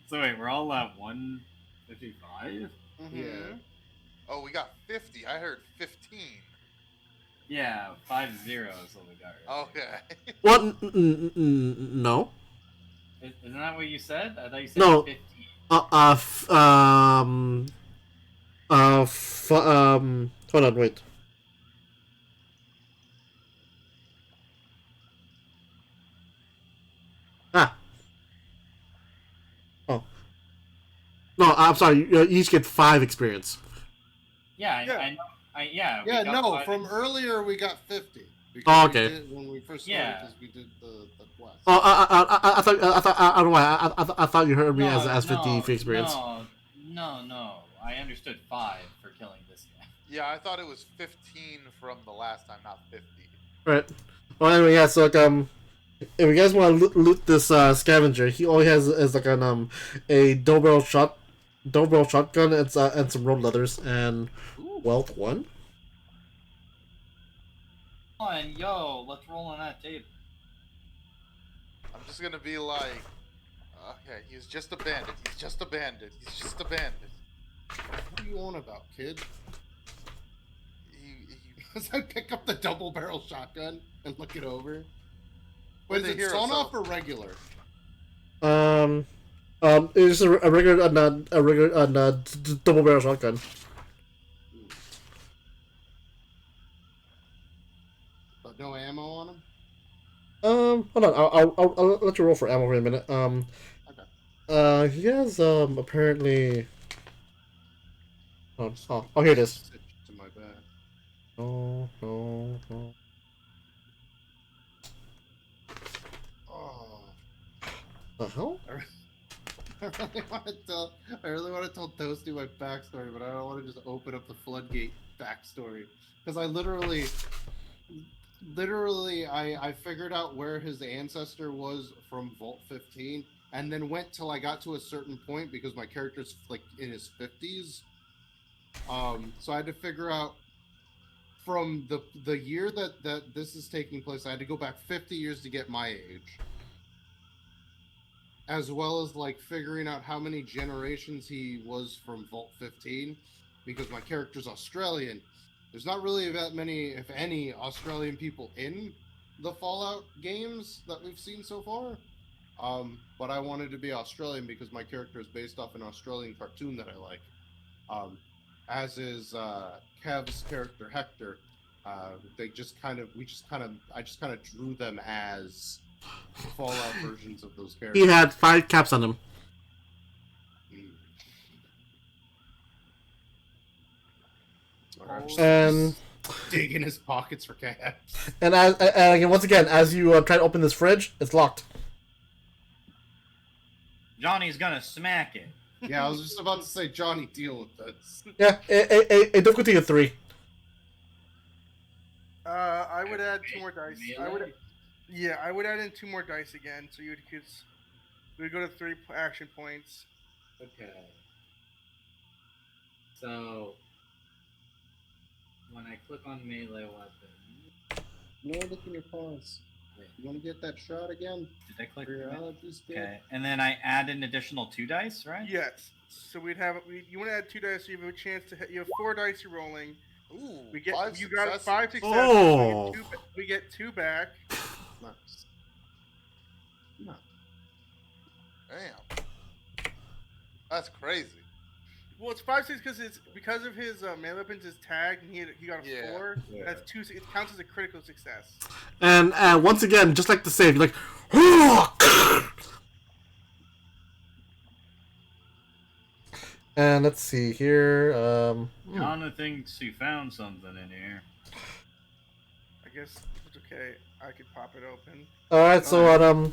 So wait, we're all at 155? Yeah. Oh, we got 50. I heard 15. Yeah, 50 is what we got. Right Okay. What? No. Isn't that what you said? I thought you said No. 15. Hold on, wait. Ah. Oh. No, I'm sorry. You each get 5 experience. Yeah, Yeah. I know. Yeah, we Yeah, got no, 5 from earlier we got 50. Because Oh, we okay. did- when we first started, Yeah. because we did the quest. Oh, I thought I don't know why I thought you heard me as 50 free experience. No. I understood 5 for killing this guy. Yeah, I thought it was 15 from the last time, not 50. Right. Well, anyway, yeah. So if you guys want to loot this scavenger, he only has is like a double barrel shotgun and some road leathers and wealth 1. Come on, yo, let's roll on that table. I'm just gonna be like, okay, he's just a bandit. He's just a bandit. He's just a bandit. What are you on about, kid? He As I pick up the double barrel shotgun and look it over. With Wait, the is it hero sawn self. off or regular? It's a regular double barrel shotgun. But no ammo on him? Hold on. I'll let you roll for ammo for a minute. Okay. He has apparently. Oh, here it is. Stitch to my back. No. Oh. The hell? I really want to tell Toasty my backstory, but I don't want to just open up the floodgate backstory. Because I literally, I figured out where his ancestor was from Vault 15, and then went till I got to a certain point because my character's like in his 50s. So I had to figure out from the year that this is taking place. I had to go back 50 years to get my age, as well as like figuring out how many generations he was from Vault 15, because my character's Australian. There's not really that many, if any, Australian people in the Fallout games that we've seen so far. But I wanted to be Australian because my character is based off an Australian cartoon that I like. As is Kev's character Hector. I just kind of drew them as Fallout versions of those characters. He had 5 caps on him. And dig in his pockets for caps. again, once again, as you try to open this fridge, it's locked. Johnny's gonna smack it. Yeah, I was just about to say, Johnny, deal with this. Yeah, a difficulty of 3. I would add 2 more dice. Melee? I would add in 2 more dice again, so we would go to 3 action points. Okay. So when I click on melee weapon, No, look in your paws. wait, You want to get that shot again? did I click? For your allergies, kid? Okay, and then I add an additional 2 dice, right? Yes. So you want to add 2 dice, so you have a chance to hit. You have 4 dice you're rolling. Ooh, We get 5 you got successes. 5 successes. Oh. So we get 2 back. Nice. No. Damn. That's crazy. Well, it's 5 6 because of his melee weapons is tagged, and he got a Yeah. 4. Yeah. That's 2. It counts as a critical success. And once again, just like the save, you're like, and let's see here. Donna thinks he found something in here. I guess it's okay. I could pop it open. All right, so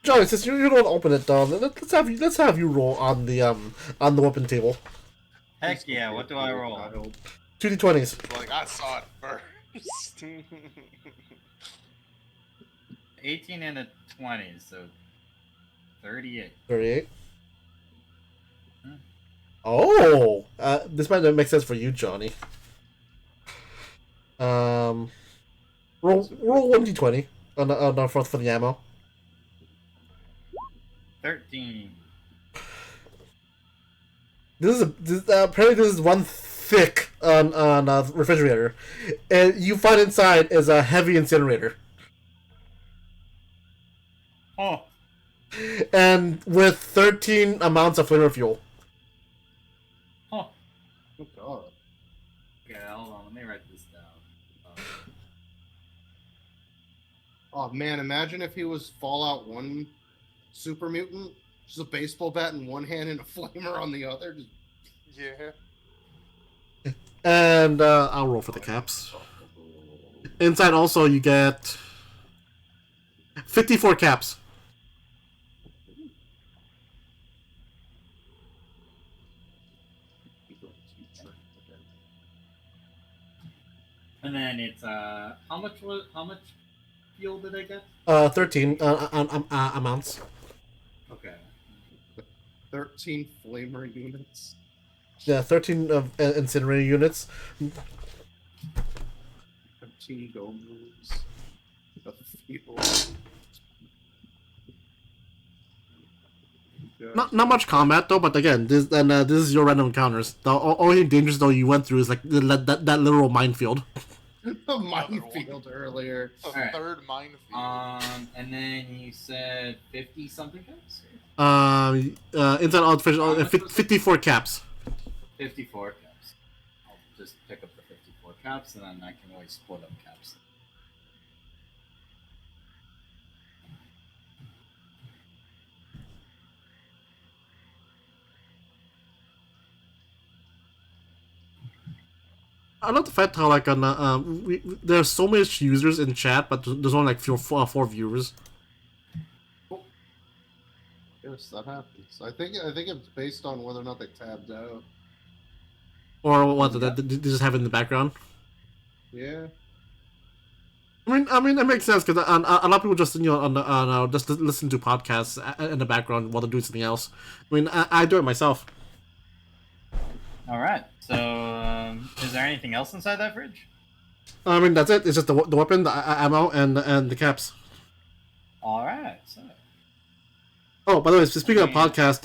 Johnny, since you don't open it, let's have you roll on the weapon table. Heck yeah! What do I roll? 2d20s. Like, I saw it first. 18 and a 20, so 38. 38. Hmm. Oh, this might not make sense for you, Johnny. Roll 1d20 for the ammo. 13. Apparently this is one thick on a refrigerator, and you find inside is a heavy incinerator, Oh, and with 13 amounts of flamer fuel. oh. Oh, God. Okay, hold on. Let me write this down. Oh, man, imagine if he was Fallout 1 super mutant. Just a baseball bat in one hand and a flamer on the other. Just... Yeah. And I'll roll for the caps. Inside also you get 54 caps. And then it's how much fuel did I get? 13 amounts. Okay. 13 flamer units. Yeah, 13 of incinerator units. 13 go moves. A field. Not much combat though, but again, this is your random encounters. The only dangers though you went through is like that literal minefield. The minefield earlier. A Alright. third minefield. And then you said 50 something caps? Inside all 54 caps. 54 caps. I'll just pick up the 54 caps, and then I can always split up caps. I love the fact how like on there's so many users in chat, but there's only like four viewers. Yes, that happens. I think it's based on whether or not they tabbed out. Or what? They just have it in the background. Yeah. I mean, it makes sense because a lot of people just just listen to podcasts in the background while they're doing something else. I mean, I do it myself. All right. So, is there anything else inside that fridge? I mean, that's it. It's just the weapon, the ammo, and the caps. All right. So, Oh, by the way, speaking of Okay. podcast,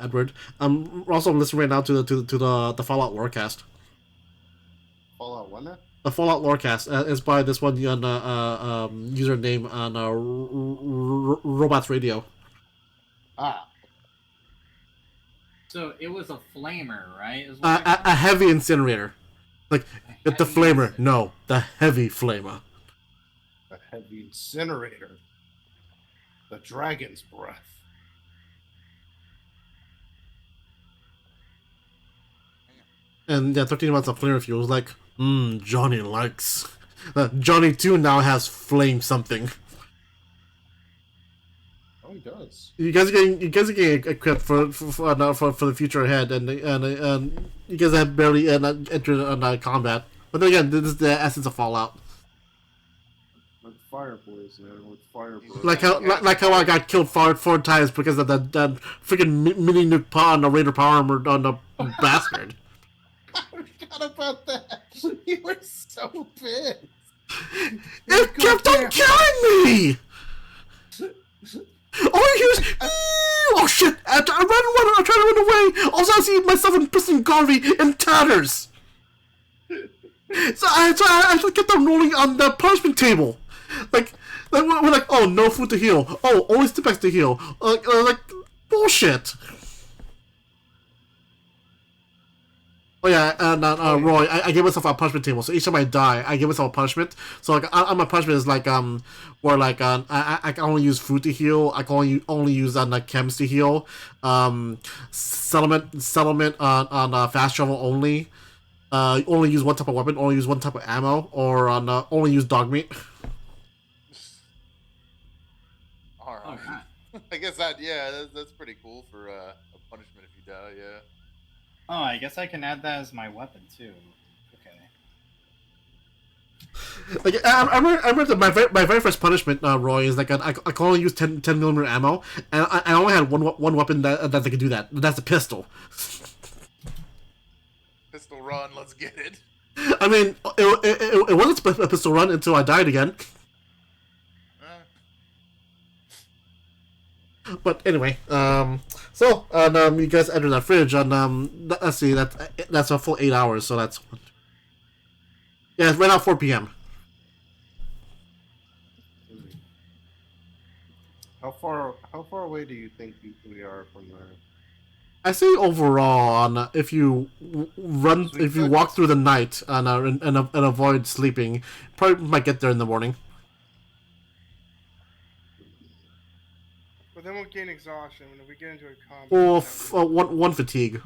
Edward, I'm also listening right now to the Fallout Lorecast. Fallout 1 now? The Fallout Lorecast is by this one username on Robots Radio. Ah. so it was a flamer, right? Is what I A got? heavy incinerator, like the heavy flamer. incinerator. No, the heavy flamer. A heavy incinerator. The dragon's breath. And yeah, 13 months of flamer fuel was like, Johnny likes. Johnny too now has flame something. does. You guys are getting equipped for the future ahead, and you guys have barely entered combat. But then again, this is the essence of Fallout. With Fire Boys, man. With Fire Boys. Like how I got killed four times because of that freaking mini nuke on the Raider power armor on the bastard. I forgot about that. You were so pissed. It kept on killing me. Oh shit! I'm trying to run away. Also, I see myself and Piston Garvey in tatters. So I kept on rolling on the punishment table. Like we're like, oh, no food to heal. Oh, only stimpaks to heal. Like bullshit. Oh yeah, and Roy, I gave myself a punishment table. So each time I die, I give myself a punishment. So like, my punishment is like where like I can only use food to heal. I can only use chems to heal. Settlement on fast travel only. Only use one type of weapon. Only use one type of ammo, or only use dog meat. All right. I guess that's pretty cool for a punishment if you die. Yeah. Oh, I guess I can add that as my weapon too. Okay. Like I remember that my very first punishment, Roy, is like I can only use 10 millimeter ammo, and I only had one weapon that they could do that. That's a pistol. Pistol run, let's get it. I mean, it wasn't a pistol run until I died again. But anyway, so you guys enter that fridge, and let's see, that's a full 8 hours, so that's yeah, it's right now 4 p.m. How far away do you think we are from there? I say overall, if you walk through the night and avoid sleeping, probably might get there in the morning. But then we'll gain exhaustion when we get into a combat. Or one fatigue.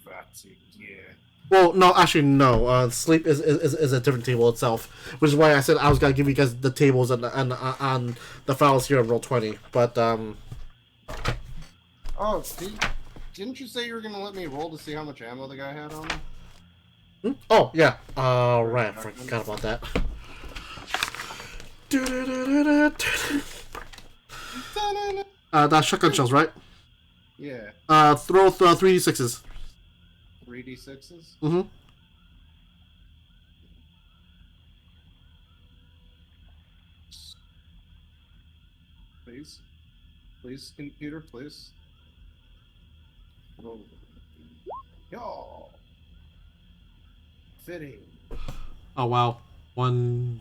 Fatigue, yeah. Well, no, actually, no. Sleep is a different table itself, which is why I said I was gonna give you guys the tables and the files here on Roll20. But oh, didn't you say you were gonna let me roll to see how much ammo the guy had on him? Oh yeah. Right. I forgot about that. That's shotgun shells, right? Yeah. Throw 3d6s. 3d6s? Mm-hmm. Please, computer, please. Whoa. Yo! Fitting. Oh wow. 1,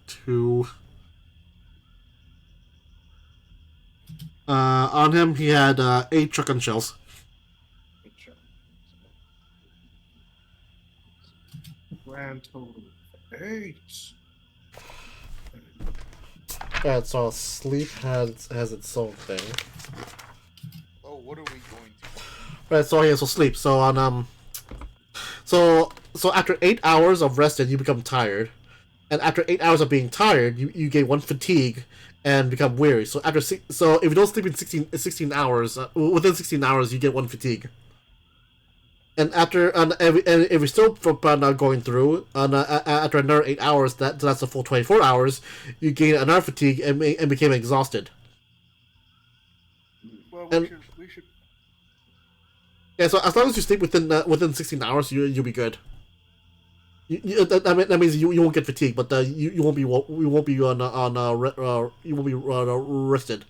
2. On him, he had 8 shotgun shells. Grand total 8. Yeah, so sleep has its own thing. Oh, what are we going to? Right, so yeah, so sleep. So on so after 8 hours of resting, you become tired, and after 8 hours of being tired, you gain 1 fatigue and become weary. So so if you don't sleep in 16 hours, within 16 hours, you get 1 fatigue. And after if you're still going through, after another 8 hours, that's a full 24 hours, you gain another fatigue and became exhausted. Well, we should. Yeah, so as long as you sleep within 16 hours, you'll be good. That means you won't get fatigued, but you won't be rested.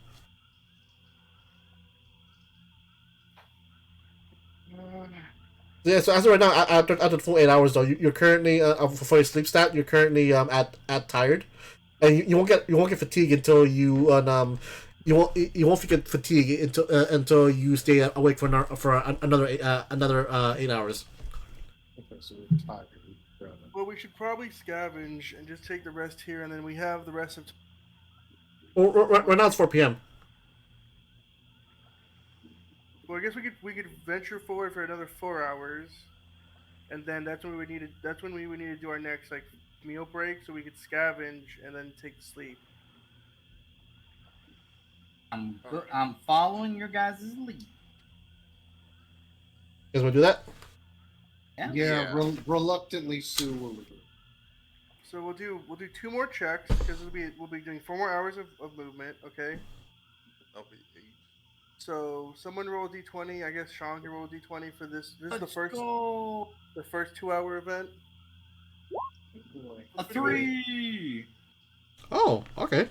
Yeah, so as of right now, after the full 8 hours though, you're currently for your sleep stat, you're currently at tired, and you won't get fatigue until you you won't get fatigue until you stay awake for another 8 hours. Okay, so we're tired. Well, we should probably scavenge and just take the rest here, and then we have the rest of. Well, right now it's 4 p.m. Well, I guess we could venture forward for another 4 hours, and then that's when we would need to do our next meal break, so we could scavenge and then take sleep. I'm following your guys' lead. You guys want to do that? Yeah. Yeah, reluctantly Sue will do it. So we'll do 2 more checks because we'll be doing 4 more hours of movement. Okay. That'll be 8. So someone roll a d20. I guess Sean can roll a d20 for this. This is Let's go. the first 2-hour event. A 3. Oh, okay.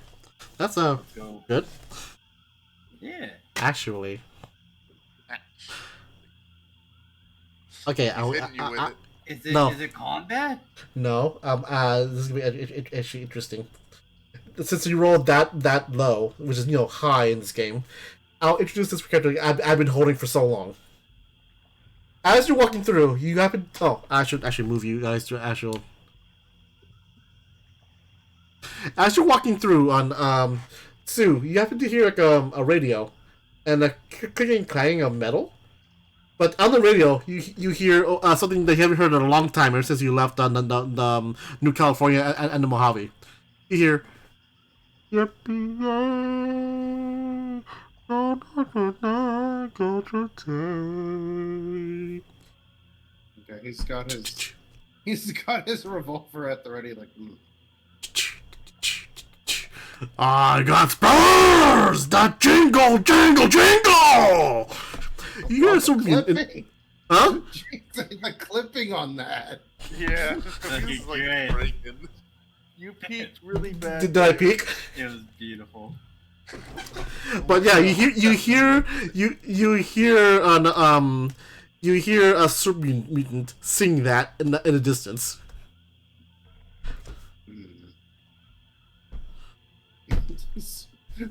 That's Let's go. good. Yeah. Actually. Okay, He's hitting you with it. Is it No. is it combat? No. This is gonna be actually interesting. Since you rolled that low, which is high in this game, I'll introduce this character I've been holding for so long. As you're walking through, you happen. Oh, I should actually move you guys to actual. As you're walking through on Sue, you happen to hear like a radio, and a clicking and clanging of metal. But on the radio, you hear something that you haven't heard in a long time ever since you left on the New California and the Mojave. You hear, "Yippee-yay, go to day." Okay, he's got his revolver at the ready, like. I got spurs! The jingle, jingle, jingle! You guys are clipping. Huh? The clipping on that. Yeah. Okay, He's like great. breaking. You peaked really bad. Did I peek? It was beautiful. But yeah, you hear a super mutant sing that in the distance.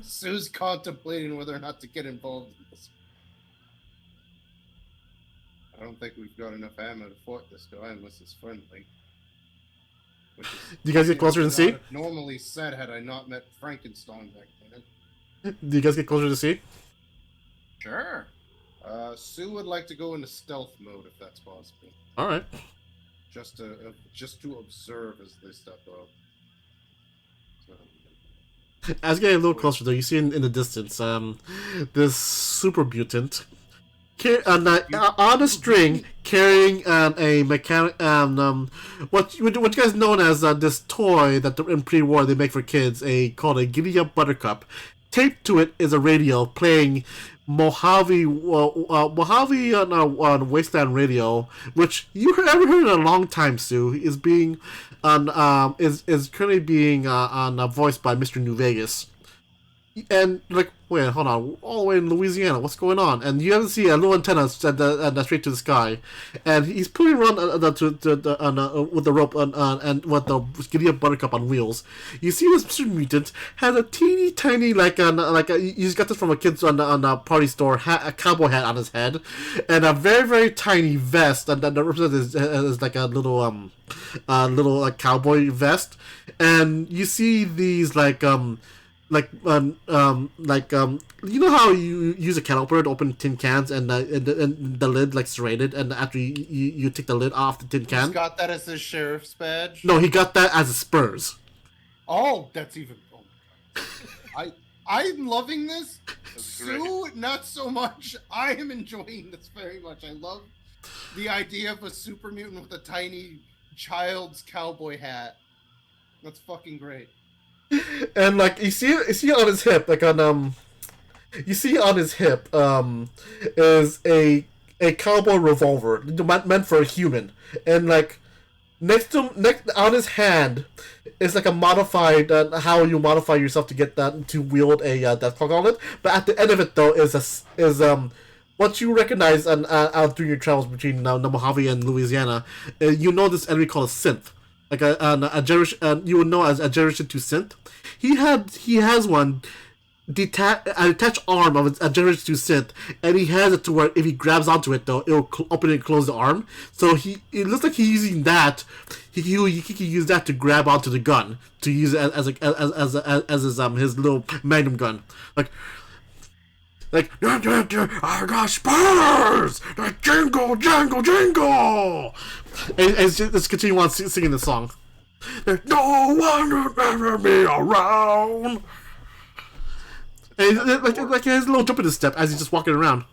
Sue's contemplating whether or not to get involved in this. I don't think we've got enough ammo to fight this guy unless it's friendly. Which is, Do you guys get closer to something I see? would have normally said had I not met Frankenstein back then. Do you guys get closer to see? Sure. Sue would like to go into stealth mode if that's possible, All right. just to observe as they step up. So, As you get a little closer, though, you see in the distance, this super mutant on a string carrying a mechanic, what you guys known as this toy that in pre-war they make for kids, called a Giddy Up Buttercup. Taped to it is a radio playing Mojave on Wasteland Radio, which you haven't heard in a long time. Sue is being is currently being voiced by Mr. New Vegas. And like, wait, hold on, all the way in Louisiana, what's going on? And you haven't seen a little antenna straight to the sky, and he's pulling around with the rope and with the Giddy Up Buttercup on wheels. You see this Mr. Mutant has a teeny tiny he's got this from a kid's on a party store a cowboy hat on his head, and a very very tiny vest that represents as like a little cowboy vest, and you see these you know how you use a can opener to open tin cans and the lid like serrated, and after you take the lid off the tin can. he's got that as his sheriff's badge. No, he got that as a Spurs. Oh, that's even. I'm loving this. That's great. Sue, not so much. I am enjoying this very much. I love the idea of a super mutant with a tiny child's cowboy hat. That's fucking great. And like you see on his hip, is a cowboy revolver meant for a human, and like next on his hand is like a modified how you modify yourself to get that to wield a deathclaw gauntlet. But at the end of it though is what you recognize out through your travels between the Mojave and Louisiana. You know this enemy called a synth. Like a generation, you would know as a Generation 2 synth. He has one attached arm of a Generation 2 synth, and he has it to where if he grabs onto it though, it'll open and close the arm. So it looks like he's using that. He can use that to grab onto the gun to use it as his little magnum gun. Like, I got spurs! Jingle, jingle, jingle! And let's continue on singing the song. There's no one to ever be around. And like he has a little jump in his step as he's just walking around.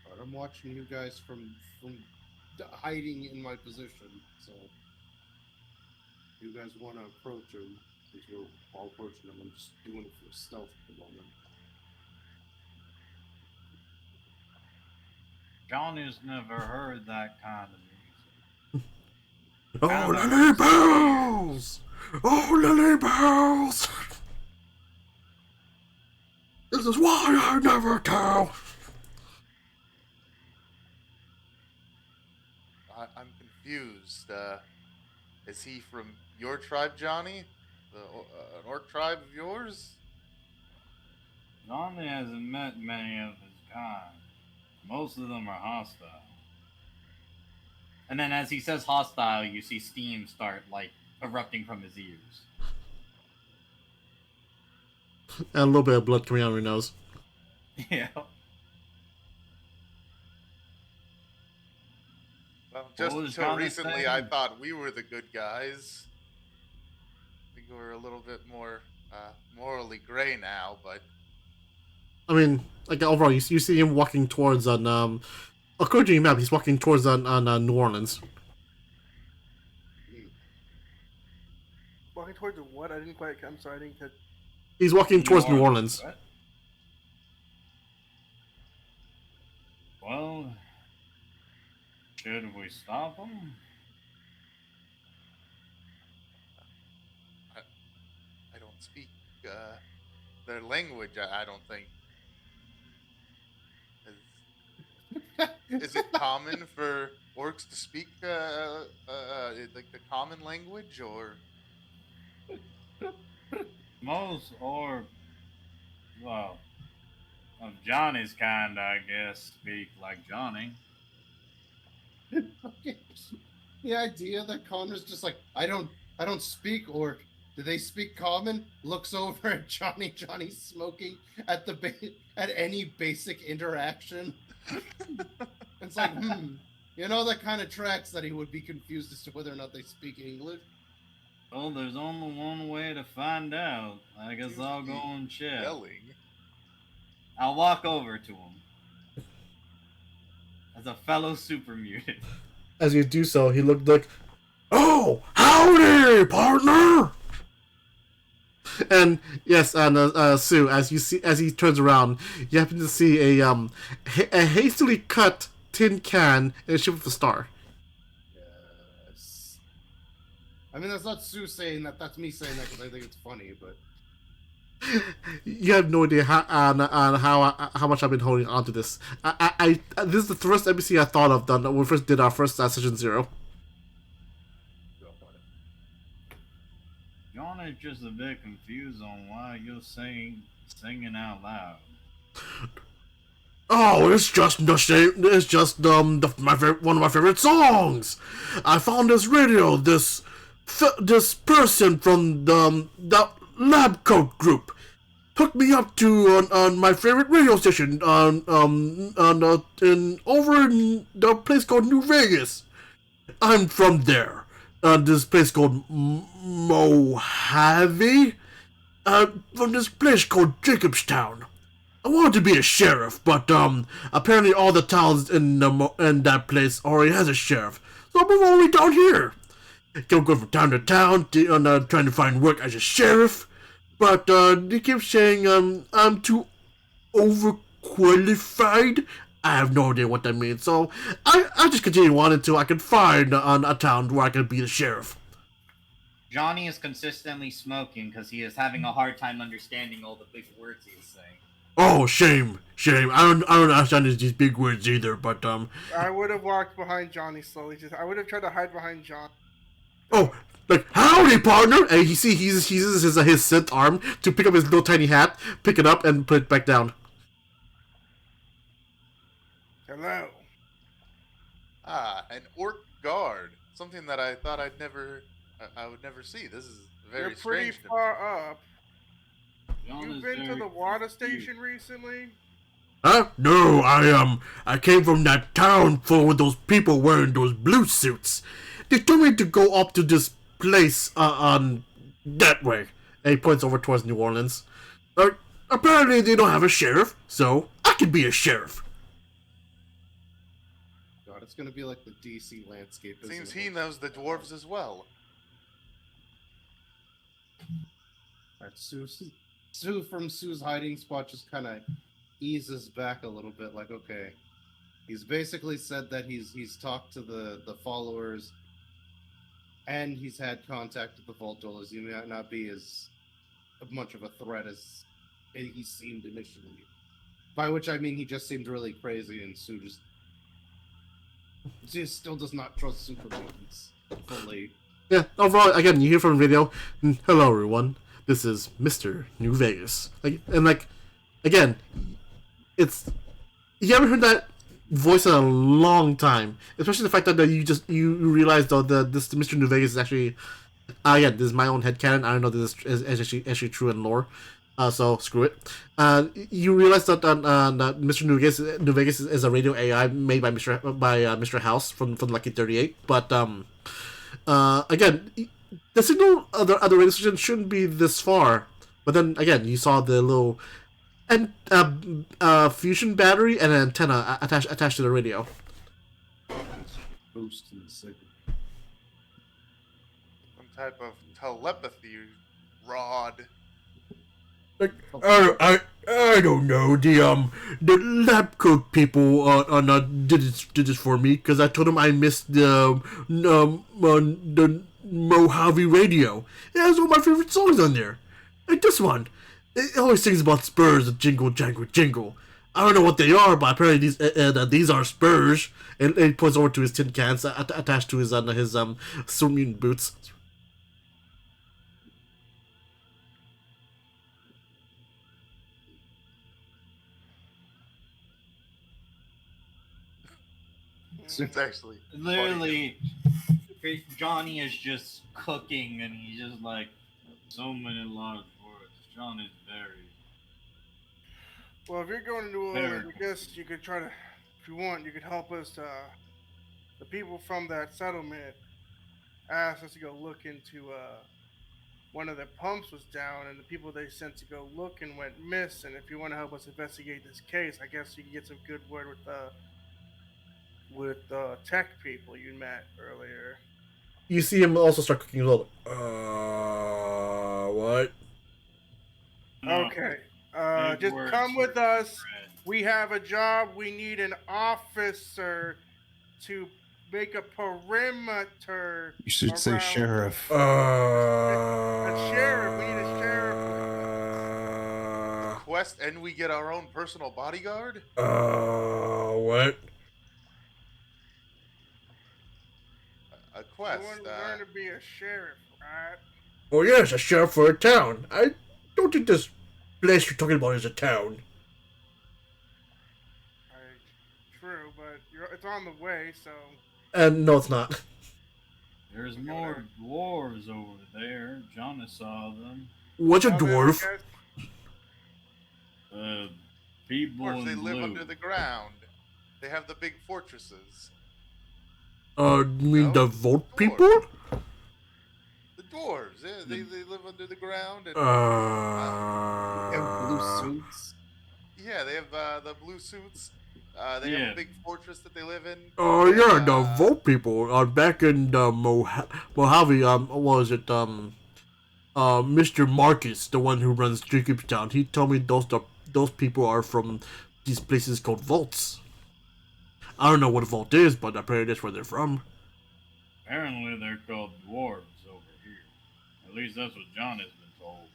But I'm watching you guys from hiding in my position, so if you guys want to approach him, if you're all approaching him, I'm just doing it for stealth at the moment. Johnny's never heard that kind of music. Oh, Lily Bells! Oh, Lily Bells! This is why I never tell. I'm confused. Is he from your tribe, Johnny? An orc tribe of yours? Johnny hasn't met many of his kind. Most of them are hostile. And then as he says hostile, you see steam start like erupting from his ears. And a little bit of blood coming out of your nose. Yeah. Well, just was until Johnny recently, saying? I thought we were the good guys. I think we're a little bit more morally gray now, but I mean, like overall, you see him walking towards according to your map, he's walking towards New Orleans. Walking towards what? I didn't quite. I'm sorry, I didn't catch. He's walking towards New Orleans. What? Well, should we stop him? I don't speak their language. I don't think. Is it common for orcs to speak like the common language, or? Most well, of Johnny's kind, I guess, speak like Johnny. Okay. The idea that Connor's just like, I don't speak orc. Do they speak common? Looks over at Johnny. Johnny's smoking at at any basic interaction. It's like, you know, that kind of tracks that he would be confused as to whether or not they speak English. Well, there's only one way to find out. I guess Seems I'll to go be and check. Yelling. I'll walk over to him. As a fellow super mutant. As you do so, he looked like, "Oh, howdy, partner!" And yes, and Sue, as he turns around, you happen to see a hastily cut tin can in a shape of a star. Yes. I mean, that's not Sue saying that. That's me saying that because I think it's funny. But You have no idea how much I've been holding on to this. This is the first NPC I thought of when we first did our first session 0. Johnny's just a bit confused on why you're singing out loud. Oh, it's just the same. It's just one of my favorite songs. I found this radio. This person from the lab coat group hooked me up to on my favorite radio station over in the place called New Vegas. I'm from there. This place called Mojave. From this place called Jacobstown. I wanted to be a sheriff, but apparently all the towns in that place already has a sheriff. So I moved all the way down here. Kept going from town to town, trying to find work as a sheriff. But they keep saying I'm too overqualified. I have no idea what that means. So I just continue on until I can find a town where I can be the sheriff. Johnny is consistently smoking because he is having a hard time understanding all the big words he is saying. Oh, shame. I don't understand these big words either, but I would have walked behind Johnny slowly. I would have tried to hide behind John. Oh, like, howdy, partner! And he uses his synth arm to pick up his little tiny hat, pick it up, and put it back down. Hello. Ah, an orc guard. Something that I thought I would never see. This is very You're pretty strange. to me. far up. John You've is been to very the water confused. station recently? Huh? No, I came from that town full of those people wearing those blue suits. They told me to go up to this place on that way. And he points over towards New Orleans. Apparently they don't have a sheriff, so I could be a sheriff. God, it's gonna be like the DC landscape. isn't Seems it? he knows the dwarves as well. Alright, Sue from Sue's hiding spot just kind of eases back a little bit, like, okay. He's basically said that he's talked to the followers, and he's had contact with the Vault Dwellers. He might not be as much of a threat as he seemed initially. By which I mean he just seemed really crazy, and Sue just still does not trust super mutants fully. Yeah, overall, again, you hear from the video, hello everyone, this is Mr. New Vegas. Again, it's, you haven't heard that voice in a long time, especially the fact that you realize though that this Mr. New Vegas is actually, yeah, this is my own headcanon. I don't know if this is actually true in lore, so screw it. You realize that that Mr. New Vegas is a radio AI made by Mr. House from Lucky 38, but again, the signal of the radio station shouldn't be this far. But then again, you saw the little fusion battery and an antenna attached to the radio. Boosting the signal. Some type of telepathy rod. Like, I don't know. The lab coat people did this for me because I told them I missed the Mojave radio. It has all my favorite songs on there. Like this one. It always sings about spurs that jingle, jangle, jingle. I don't know what they are, but apparently these are spurs. And he points over to his tin cans attached to his swimming boots. It's actually Literally, Johnny is just cooking, and he's just like, so many large words. John is very. Well, if you're going to New Orleans, I guess you could try to, if you want, you could help us. The people from that settlement asked us to go look into one of the pumps was down, and the people they sent to go look and went missing. If you want to help us investigate this case, I guess you can get some good word with the tech people you met earlier. You see him also start cooking a little. What? No, Okay. big Just words come with for us. Fred. We have a job. We need an officer to make a perimeter. You should say around- sheriff. A sheriff. We need a sheriff. quest, and we get our own personal bodyguard. What? A quest. You want to learn to be a sheriff, right? Oh yes, a sheriff for a town. I don't think this place you're talking about is a town. True, but it's on the way, so. And no, it's not. There's more dwarves over there. Johnny saw them. What's a Well, then, I dwarf? guess- People Of course, they in live blue. under the ground. They have the big fortresses. You mean No, the Vault dwarf. people? The dwarves, yeah, they live under the ground. And, They have blue suits. yeah, they have the blue suits. They have Yeah. a big fortress that they live in. Oh yeah, the Uh, Vault people. Back in the Mojave, what was it? Mr. Marcus, the one who runs Jacobstown, he told me those people are from these places called vaults. I don't know what a vault is, but apparently that's where they're from. Apparently, they're called dwarves over here. At least that's what John has been told.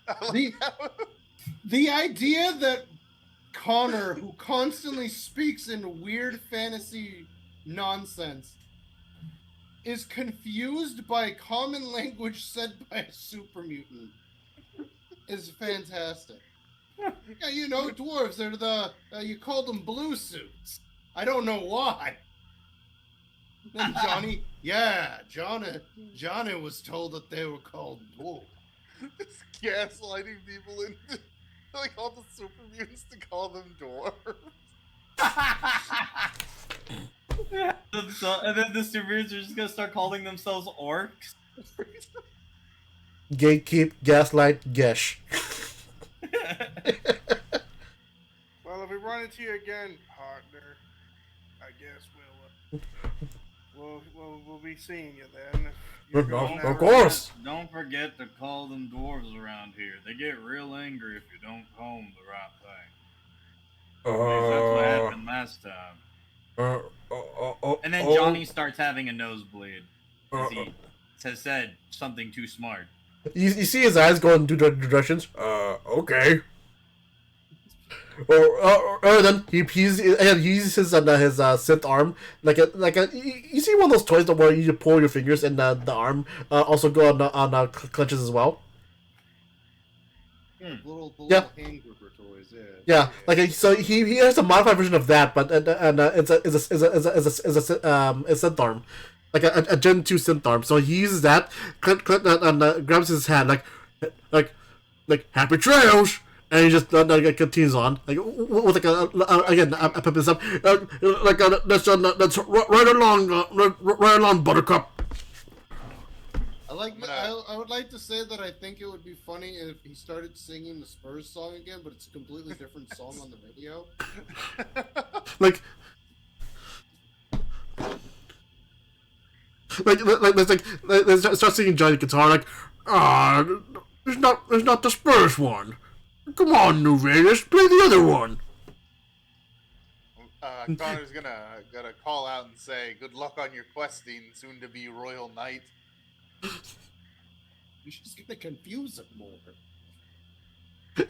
I like The- how- The idea that Connor, who constantly speaks in weird fantasy nonsense, is confused by common language said by a super mutant is fantastic. Yeah, you know, dwarves, they're you call them blue suits. I don't know why. Then Johnny, Johnny was told that they were called dwarves. It's gaslighting people into like all the super mutants to call them dwarves. And then the super mutants are just gonna start calling themselves orcs. gatekeep, gaslight, gesh. Well, if we run into you again, partner, I guess we'll be seeing you then. If you're going Of that course. Don't forget to call them dwarves around here. They get real angry if you don't call them the right thing. At least that's what happened last time. And then Johnny starts having a nosebleed because he has said something too smart. You see his eyes going in two directions. Okay. Or then he uses his synth arm like a you see one of those toys where you pull your fingers and the arm also go on clenches as well. The little Yeah. hand gripper toys, yeah. Yeah, like so he has a modified version of that, but it's a synth arm, like a Gen 2 synth arm. So he uses that, and grabs his hand like happy trails, and he just continues on with like a pep and stuff, that's right along Buttercup. I would like to say that I think it would be funny if he started singing the Spurs song again, but it's a completely different song on the video. Like let's start singing Johnny guitar like, there's not the Spurs one. Come on, New Vegas, play the other one. Connor's gonna call out and say, "Good luck on your questing, soon to be Royal Knight." You're just gonna confuse him more.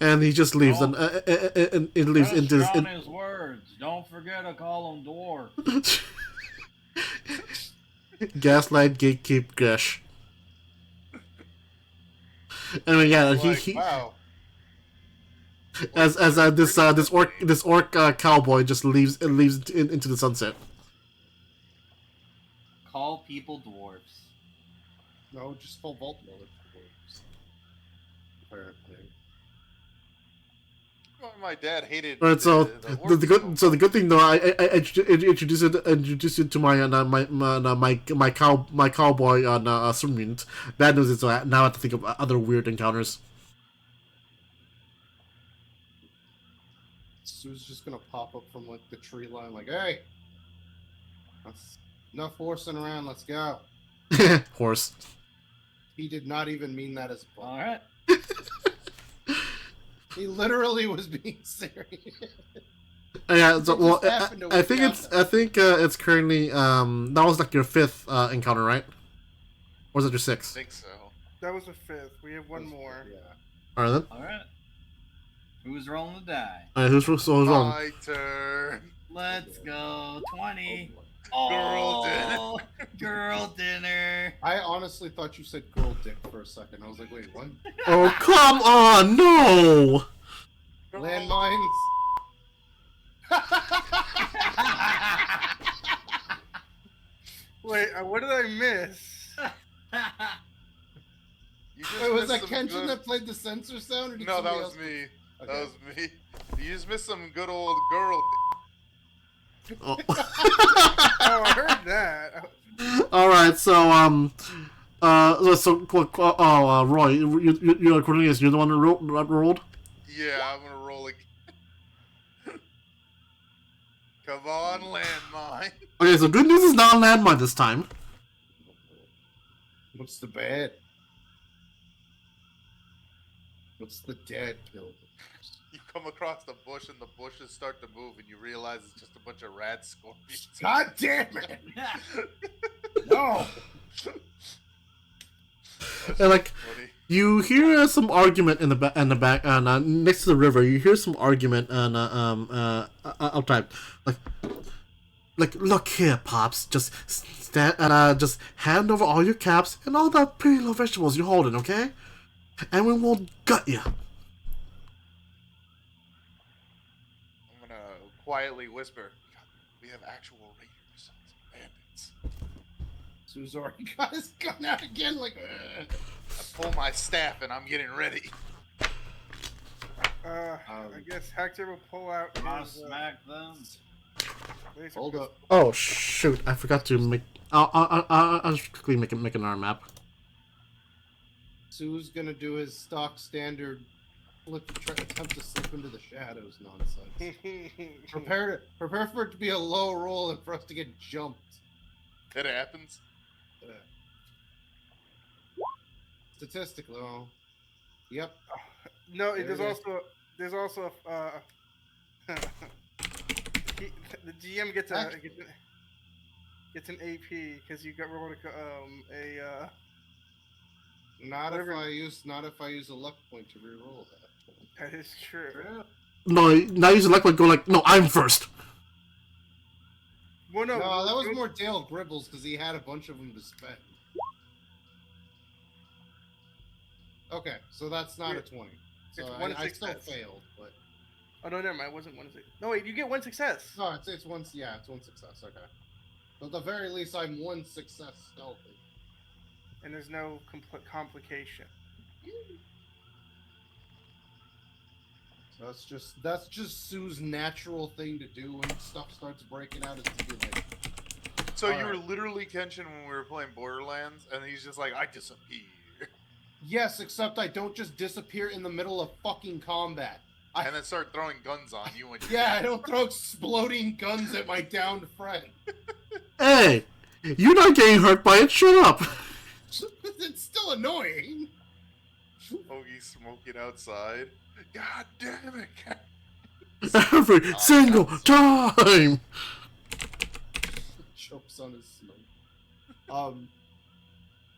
And he just leaves, and it leaves into Trust Johnny's words. Don't forget to call him dwarf. gaslight, gatekeep, Gresh. Anyway, yeah, Like, he wow. as this orc cowboy just leaves into the sunset. Call people dwarves. No, just call Baltimore dwarves. Apparently. Well, my dad hated. Right, so the good thing though, I introduced it to my cowboy on Sumrint. Bad news is now I have to think of other weird encounters. Sue's just gonna pop up from like the tree line, like, "Hey, that's enough horsing around. Let's go." Horse. He did not even mean that as a pun. All right. He literally was being serious. Yeah, so, It well, just happened to I work think out it's that currently that was like your fifth encounter, right? Or was it your I sixth? think so. That was the fifth. We have one more. Yeah. All right then. All right. Who's rolling the die? All right, who's wrong? My turn. Let's go. 20. Girl Oh, girl dinner. I honestly thought you said girl dick for a second. I was like, wait, what? Oh come on, no! Landmines. Wait, what did I miss? You just Wait, was missed that some Kenshin good- that played the censor sound? Or did No, that somebody was else- me. Okay. That was me. You just missed some good old girl. Oh. Oh, I heard that. All right, so Roy, you're Cornelius. You're the one who rolled. Yeah, I'm gonna roll again. Come on, landmine. Okay, so good news is not a landmine this time. What's the bad? What's the dad kill? You come across the bush and the bushes start to move and you realize it's just a bunch of rad scorpions. God damn it! No! And like Funny. you hear some argument in the back, next to the river. You hear some argument outside. Like look here, pops. Just stand and just hand over all your caps and all the pretty little vegetables you're holding, okay? And we won't gut you. I'm gonna quietly whisper, "We have actual raiders, bandits." Sue's already got his gun out again, like, I pull my staff and I'm getting ready. I guess Hector will pull out I his smack them. laser hold pistol. up. Oh shoot! I forgot to make. I'll just quickly make an arm map. Sue's gonna do his stock standard attempt to slip into the shadows nonsense. Prepare for it to be a low roll and for us to get jumped. It happens. Statistically, well, yep. No, There there's it is. also the GM gets an AP because you got rolled Not whatever. if I use a luck point to reroll that. That is true. Yeah. No, now using luck would go like, no, I'm first. Well, no, No, that was more Dale Gribbles because he had a bunch of them to spend. Okay, so that's not a 20. So It's one I still success. failed, but Oh no, never mind. It wasn't one. No, wait, you get one success. no, it's one. Yeah, it's one success. Okay. So at the very least, I'm one success stealthy. And there's no complication. So that's just Sue's natural thing to do when stuff starts breaking out. Is to be like, So All you were right. literally Kenshin when we were playing Borderlands, and he's just like, I disappear. yes, except I don't just disappear in the middle of fucking combat. And then start throwing guns on you. When Yeah, I don't throw exploding guns at my downed friend. Hey, you're not getting hurt by it. Shut up. It's still annoying. Hoagie smoking outside. God damn it. Every single time. Chokes on his smoke.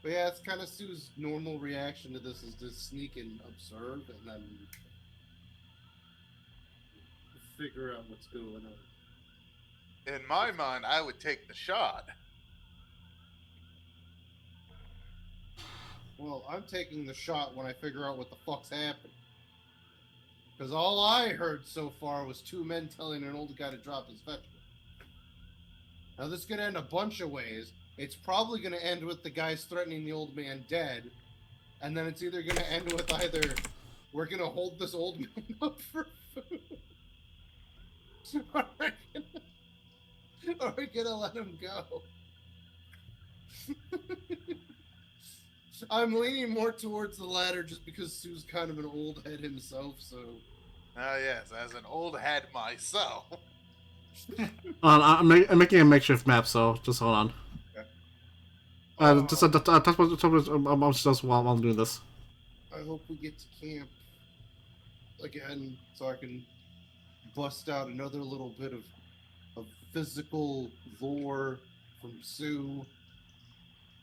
But yeah, it's kind of Sue's normal reaction to this is to sneak and observe and then figure out what's going on. In my mind, I would take the shot. Well, I'm taking the shot when I figure out what the fuck's happening. Because all I heard so far was two men telling an old guy to drop his vegetable. Now, this could end a bunch of ways. It's probably going to end with the guys threatening the old man dead. And then it's either going to end with either we're going to hold this old man up for food. Or we're going to let him go. I'm leaning more towards the latter just because Sue's kind of an old head himself, so... Ah, yes, as an old head myself. I'm making a makeshift map, so just hold on. Okay. Just while I'm doing this. I hope we get to camp again so I can bust out another little bit of physical lore from Sue.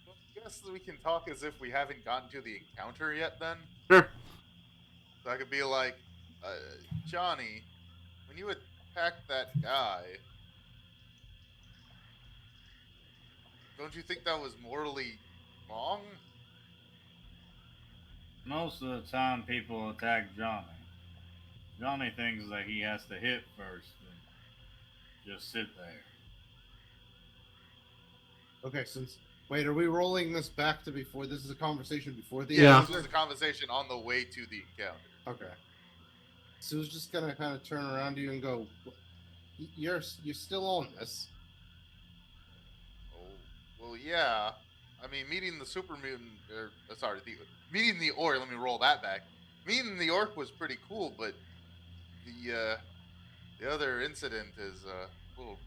Well, I guess we can talk as if we haven't gotten to the encounter yet, then. Sure. So I could be like, Johnny, when you attacked that guy, don't you think that was morally wrong? Most of the time, people attack Johnny. Johnny thinks that he has to hit first and just sit there. Okay, wait, are we rolling this back to before? This is a conversation before the Yeah. This was a conversation on the way to the encounter. Okay. Sue's just gonna kind of turn around to you and go, "You're still on this." Oh, well, yeah. I mean, meeting the super mutant, meeting the orc. Let me roll that back. Meeting the orc was pretty cool, but the other incident is a little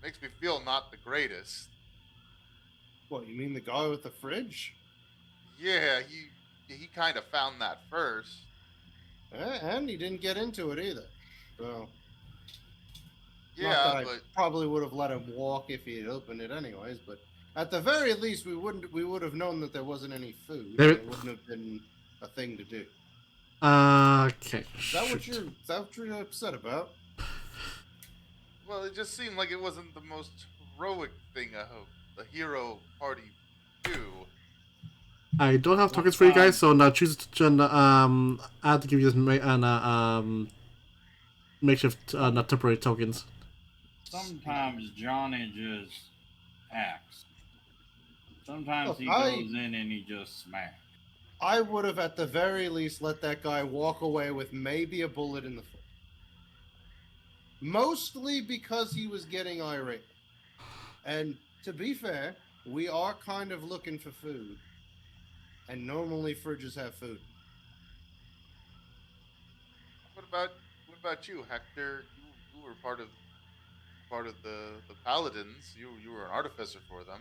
makes me feel not the greatest. What, you mean the guy with the fridge? Yeah, he kind of found that first. And he didn't get into it either. So Yeah, not that I but probably would have let him walk if he had opened it anyways, but at the very least we would have known that there wasn't any food. Maybe- It wouldn't have been a thing to do. Okay. Is that what you're upset about? well, it just seemed like it wasn't the most heroic thing a hero party do. I don't have tokens for you guys, so now choose to I have to give you this makeshift not temporary tokens. Sometimes Johnny just acts. Sometimes Look, he goes in and he just smacks. I would have at the very least let that guy walk away with maybe a bullet in the foot. Mostly because he was getting irate. And to be fair, we are kind of looking for food. and normally fridges have food. What about you, Hector? You were part of the paladins. You were an artificer for them.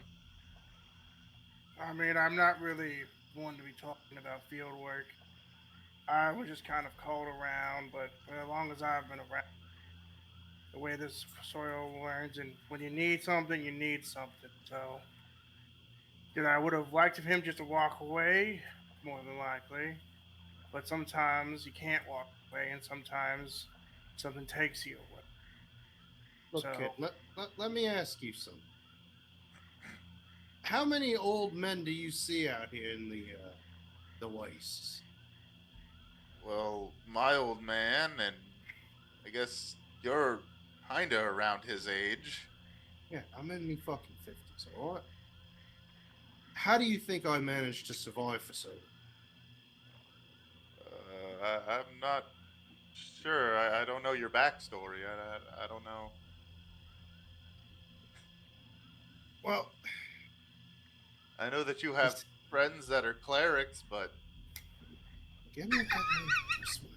I mean, I'm not really one to be talking about field work. I was just kind of called around, but for as long as I've been around, the way this soil learns, and when you need something, you need something. So, did I would have liked of him just to walk away, more than likely. But sometimes you can't walk away, and sometimes something takes you away. Look, kid, So, let me ask you something. How many old men do you see out here in the wastes? Well, my old man, and I guess you're kinda around his age. Yeah, I'm in my fucking 50s, all right? How do you think I managed to survive for so long? I'm not sure. I don't know your backstory. I don't know. Well, I know that you have friends that are clerics, but get me that name this way.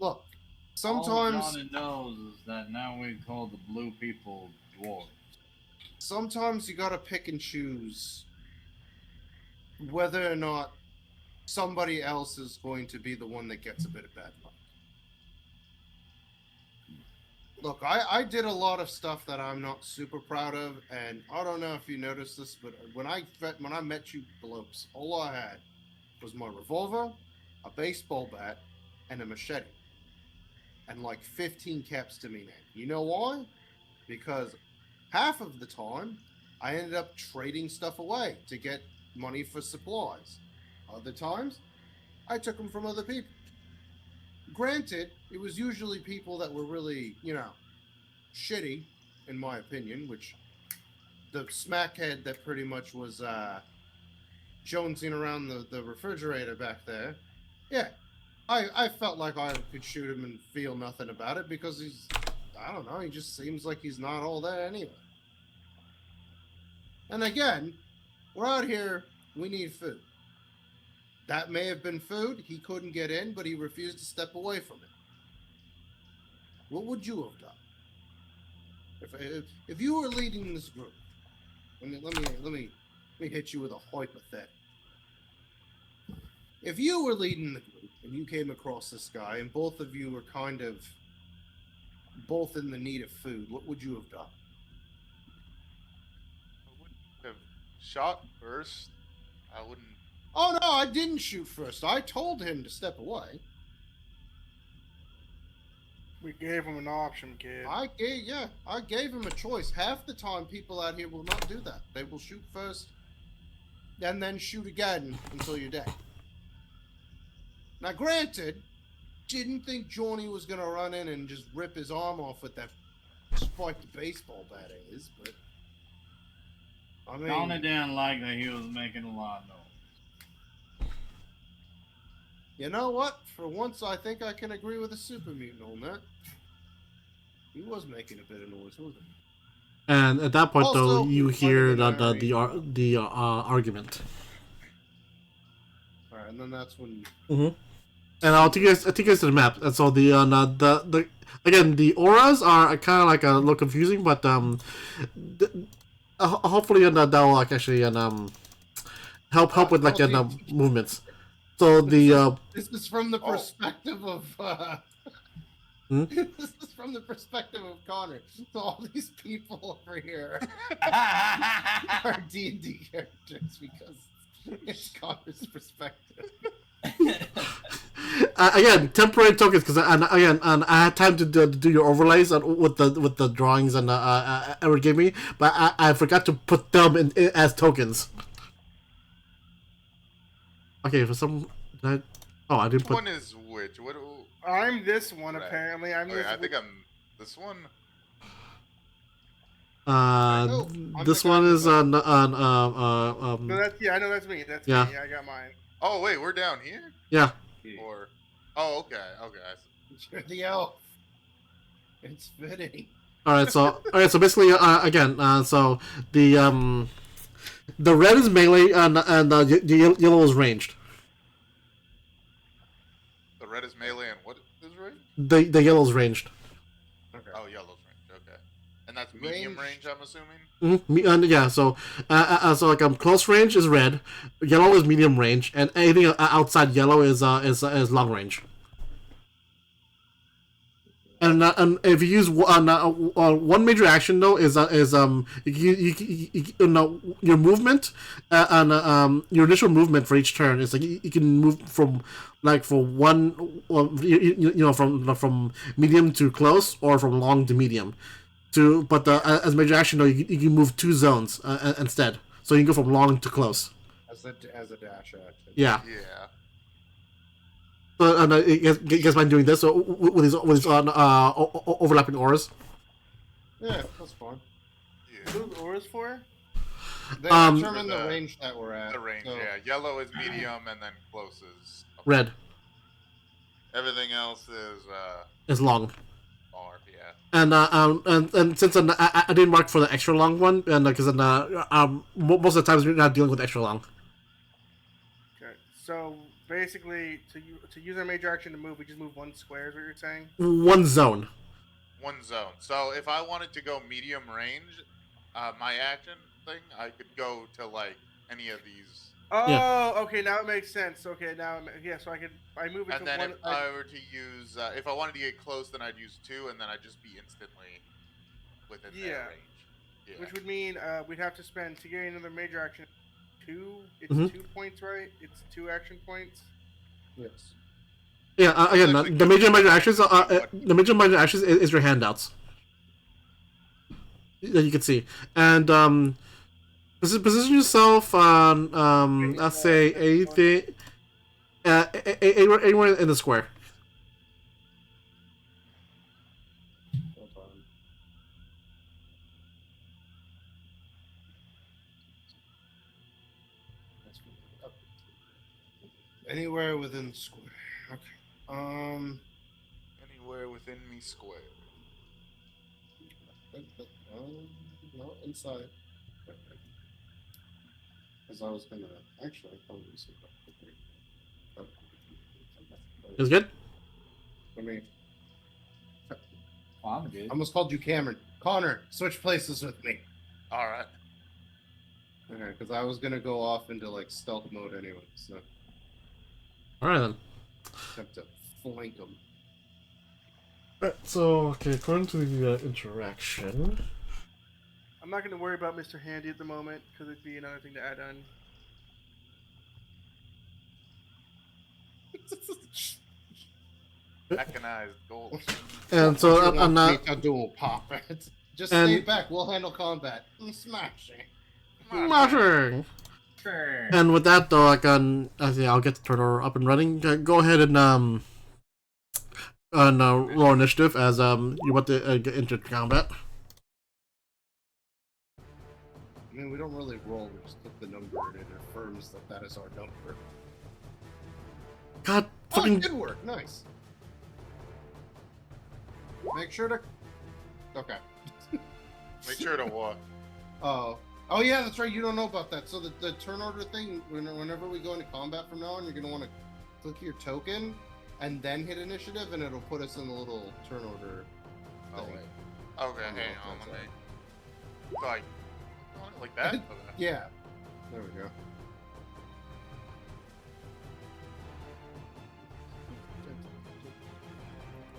Look, All sometimes Johnny knows is that now we call the blue people dwarves. sometimes you gotta pick and choose whether or not somebody else is going to be the one that gets a bit of bad luck. Look, I did a lot of stuff that I'm not super proud of, and I don't know if you noticed this, but when I met you blokes, all I had was my revolver, a baseball bat, and a machete, and like 15 caps to me name. You know why? Because half of the time I ended up trading stuff away to get money for supplies. Other times, I took them from other people. Granted, it was usually people that were really, shitty, in my opinion, which the smackhead that pretty much was jonesing around the refrigerator back there. Yeah, I felt like I could shoot him and feel nothing about it because I don't know, he just seems like he's not all there anyway. And again, we're out here, we need food. That may have been food, he couldn't get in, but he refused to step away from it. What would you have done? If you were leading this group, let me hit you with a hypothetical. If you were leading the group and you came across this guy and both of you were kind of both in the need of food, what would you have done? I wouldn't have shot first. I wouldn't. Oh no, I didn't shoot first. I told him to step away. we gave him an option, kid. I gave him a choice. Half the time people out here will not do that. They will shoot first and then shoot again until you're dead. Now granted, didn't think Johnny was gonna run in and just rip his arm off with that spiked baseball bat of his, but I mean, Johnny didn't like that he was making a lot of noise. you know what? For once, I think I can agree with a super mutant on that. He was making a bit of noise, wasn't he? And at that point, Also, though, you he hear wanted an the argument. All right, and then that's when. Mm-hmm. And I'll take you guys to the map. And so the again, the auras are kind of like a little confusing, but hopefully that will like actually help with like movements. So this is from the perspective of this is from the perspective of Connor. So all these people over here are D&D characters because it's Connor's perspective. Again, temporary tokens because I had time to do your overlays with the drawings and Eric gave me, but I forgot to put them in as tokens. Okay, for some, I didn't put. Which one is which? What? I'm this one Right. apparently. I'm Okay, this. I think I'm this one. This one is No, that's I know that's me. That's yeah. me. Yeah, I got mine. Oh wait, we're down here. Yeah. Or, oh okay. You're the elf. It's fitting. All right, so basically, again, so the The red is melee, and the yellow is ranged. The red is melee and what is range? The yellow is ranged. Okay. Oh, yellow's range. Okay. And that's medium range, I'm assuming? Yeah, so close range is red, yellow is medium range, and anything outside yellow is long range. And if you use one major action though is your movement and your initial movement for each turn is like you can move from like for one from medium to close or from long to medium but as major action though you can move 2 zones instead, so you can go from long to close As a dash action. yeah. Yeah. So you guys mind doing this with these overlapping auras? Yeah, that's fine. Yeah. What are the auras for? They Um, determine the range that we're at. The range, so- yeah. Yellow is medium, and then close is red Everything else is is long. R, yeah. And since I didn't mark for the extra long one, and because most of the times we're not dealing with extra long. Okay, so basically, to use our major action to move, we just move 1 square. Is what you're saying? 1 zone. One zone. So if I wanted to go medium range, my action thing, I could go to like any of these. Oh, Yeah. okay. Now it makes sense. Okay, now so I move it And to then one. if I were to use, if I wanted to get close, then I'd use 2, and then I'd just be instantly within Yeah. their range. Yeah. Which would mean we'd have to spend to get another major action. 2. It's Mhm. 2 points, right? It's 2 action points. Yes. Yeah, again, Actually, the major actions. what- The major actions is your handouts that you can see, and position yourself on let's say anything, anywhere in the square. Hold on. That's up. Anywhere within the square. Okay. Anywhere within me square. No, inside. Because I was gonna actually probably see. Is good. I mean, Oh, I'm good. I almost called you Cameron. Connor, switch places with me. All right. Okay, because I was gonna go off into like stealth mode anyway, so All right then. attempt to flank him. So okay, according to the interaction. I'm not going to worry about Mr. Handy at the moment because it'd be another thing to add on. Mechanized gold. And so What you I'm want not me to do, Pop. Just And- stay back. We'll handle combat. Smashing. mushing. Sure. And with that though, I'll get the turner up and running. Go ahead and roll initiative as you want to get into combat. I mean, we don't really roll. We just put the number and it affirms that that is our number. God, Oh, it fucking did work. Nice. Make sure to. Okay. Make sure to what? Oh yeah, that's right. You don't know about that. So the turn order thing. Whenever we go into combat from now on, you're gonna want to click your token and then hit initiative, and it'll put us in the little turn order Oh, thing. wait. Okay, I don't know hang if on. that's Let me. Like that? Okay. Yeah. There we go.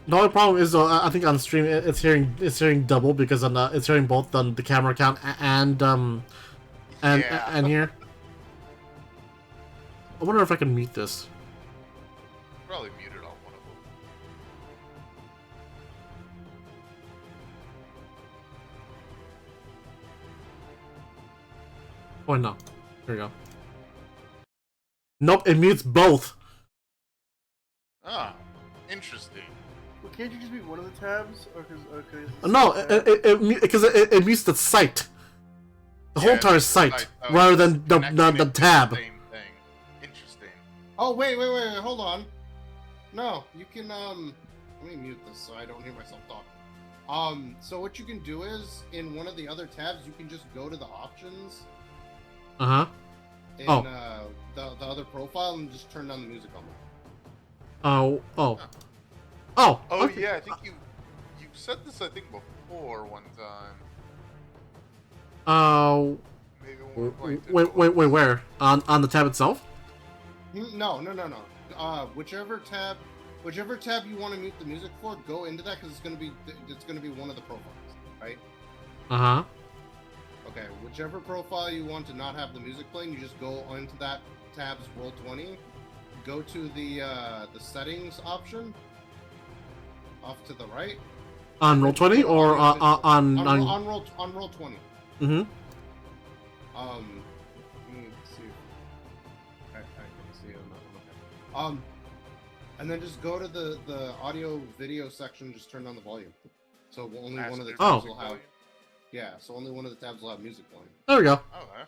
the only problem is though, I think on stream it's hearing double because it's hearing both on the camera count and Yeah. and here. I wonder if I can mute this. Probably muted on one of them. Oh no, here we go. Nope, it mutes both. Ah, interesting. Well, can't you just be one of the tabs? Or okay. No, it mutes the site, the whole Yeah, entire it's site, like, rather it's than the connecting it to tab. Same thing. Interesting. Oh wait, hold on. No, you can let me mute this so I don't hear myself talk. So what you can do is in one of the other tabs you can just go to the options in Oh. the other profile and just turn down the music on that. Oh. Oh. Oh Okay. yeah, I think you said this before one time. Maybe when we were playing Wait, where? On the tab itself? No. Whichever tab you want to mute the music for, go into that because it's gonna be one of the profiles, right? Okay, whichever profile you want to not have the music playing, you just go into that tab's Roll20, go to the settings option off to the right. On Roll20 or on Roll20. Mm-hmm. Let me see. I can see it on that one. Okay. And then just go to the audio video section. Just turn down the volume. So only one of the tabs will have. Yeah. So only one of the tabs will have music playing. There we go. Okay.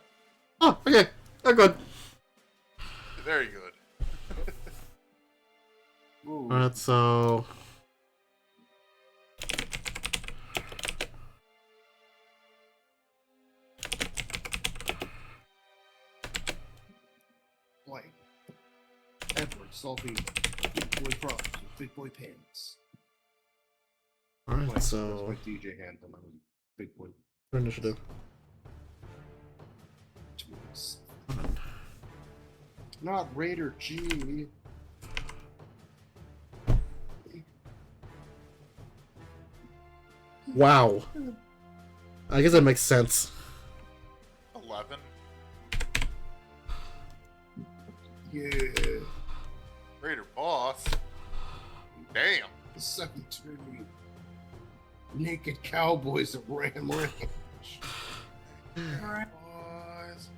Oh, okay. They're good. Very good. Alright, so... Like Edward solving big boy problems with big boy pants. Alright, so... That's my DJ hand on my big boy. Initiative. Not Raider G. Wow. I guess that makes sense. 11. Yeah. Raider boss. Damn. 17. Naked cowboys at Ram Ranch. Boys.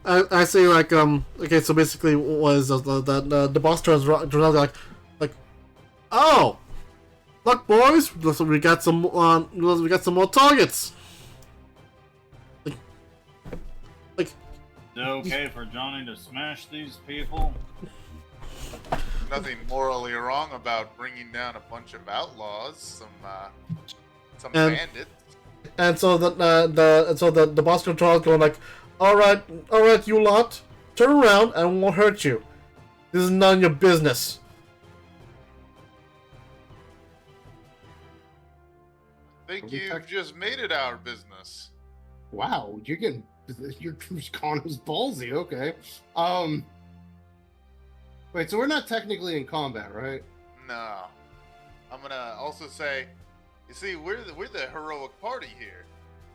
I say like okay, so basically was the boss turns out like oh, look boys, we got some more targets. Like Is it okay for Johnny to smash these people? Nothing morally wrong about bringing down a bunch of outlaws, some And- bandits. and so the boss controls going like, all right, you lot, turn around and we won't hurt you. This is none of your business. I think you've just made it our business. Wow, you're calling us ballsy. Okay. Wait, so we're not technically in combat, right? No. I'm gonna also say, you see, we're the heroic party here,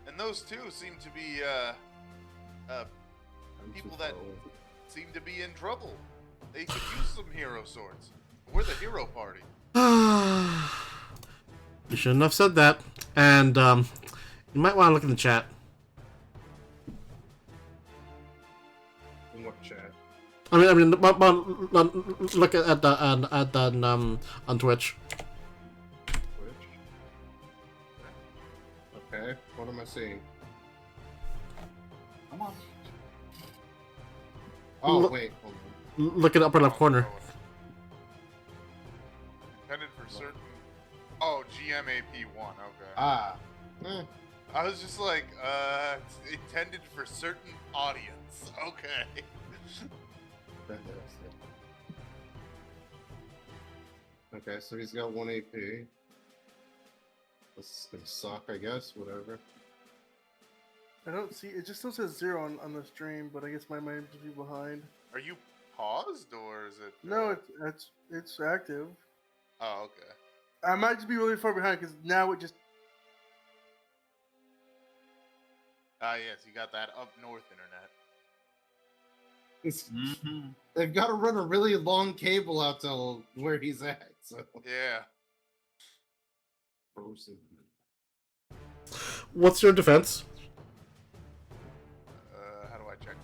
and those two seem to be people that seem to be in trouble. They could use some hero swords. We're the hero party. You shouldn't have said that. And you might want to look in the chat. In what chat? I mean, look at the on Twitch. Twitch. Okay, what am I seeing? Come on. Oh, Look- wait, hold on. Look at the upper left corner. Intended for certain. Oh, GMAP1. Okay. Ah. I was just like, it's intended for certain audience. Okay. Okay, so he's got 1 AP. This is gonna suck, I guess. Whatever. I don't see. It just still says 0 on the stream, but I guess my might be behind. Are you paused or is it? No, it's active. Oh, okay. I might just be really far behind because now it just. Ah, yes, you got that up north internet. They've got to run a really long cable out to where he's at. So. Yeah. Frozen. What's your defense? How do I check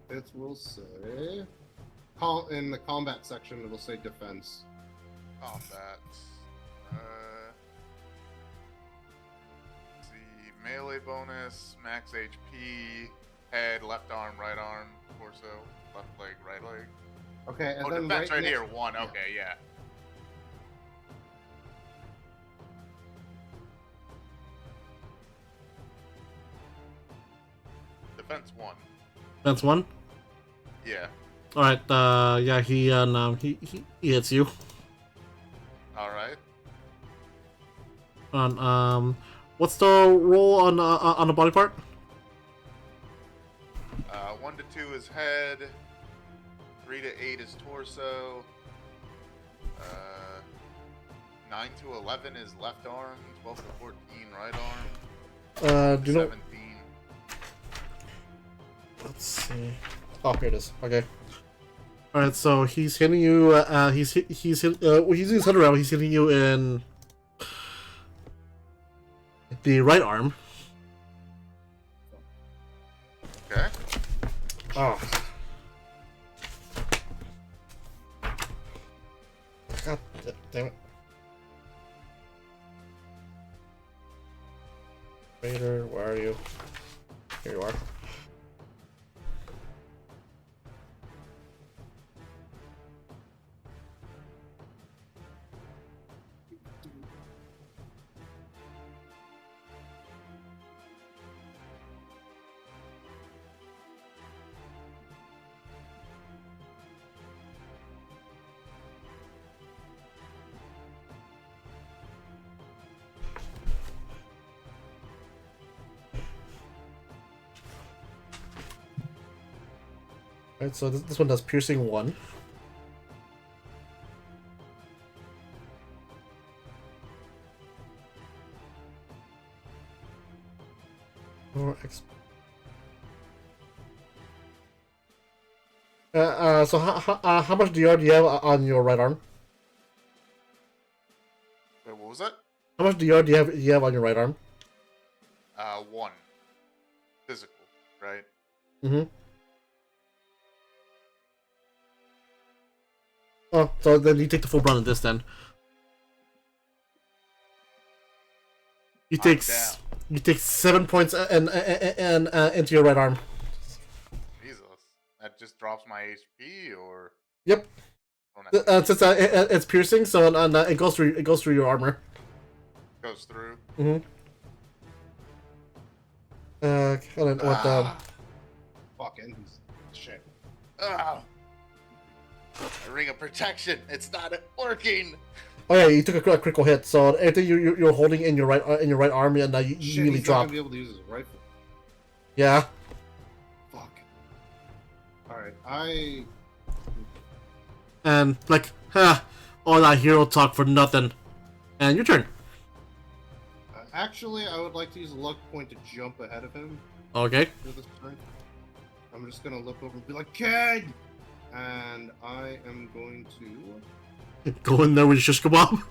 that? It will say. In the combat section, it'll say defense. Combat. Let's see, melee bonus, max HP, head, left arm, right arm, torso, left leg, right leg. Okay, and Oh, then defense right next- here, 1. Okay, yeah. defense 1. That's one. Yeah. All right. Yeah. He hits you. All right. What's the roll on the body part? 1 to 2 is head. 3 to 8 is torso. 9 to 11 is left arm. 12 to 14 right arm. Do you know? 17. Let's see. Oh, here it is. Okay. All right. So he's hitting you. He's using his head around. He's hitting you in the right arm. Okay. Oh. God damn it. Raider, where are you? Here you are. Alright, so this one does piercing 1. Or so how much DR do you have on your right arm? Wait, what was that? How much DR do you have on your right arm? 1. Physical, right? Mm-hmm. Oh, so then you take the full brunt of this then. You I'm take down. you take 7 points and into your right arm. Jesus. That just drops my HP, or... Yep. Don't have to- Since it's piercing, so it goes through your armor. goes through. Mm-hmm. Hold on, what Fucking shit. Ah! A ring of protection. It's not working. Oh yeah, you took a critical hit, so everything you're holding in your right arm, and you Shit, immediately he's not drop. gonna be able to use his rifle. Yeah. Fuck. Alright, And like, all that hero talk for nothing. And your turn. actually, I would like to use a luck point to jump ahead of him Okay. for this turn. I'm just gonna look over and be like, "Kid!" And I am going to... Go in there with your shish kebab.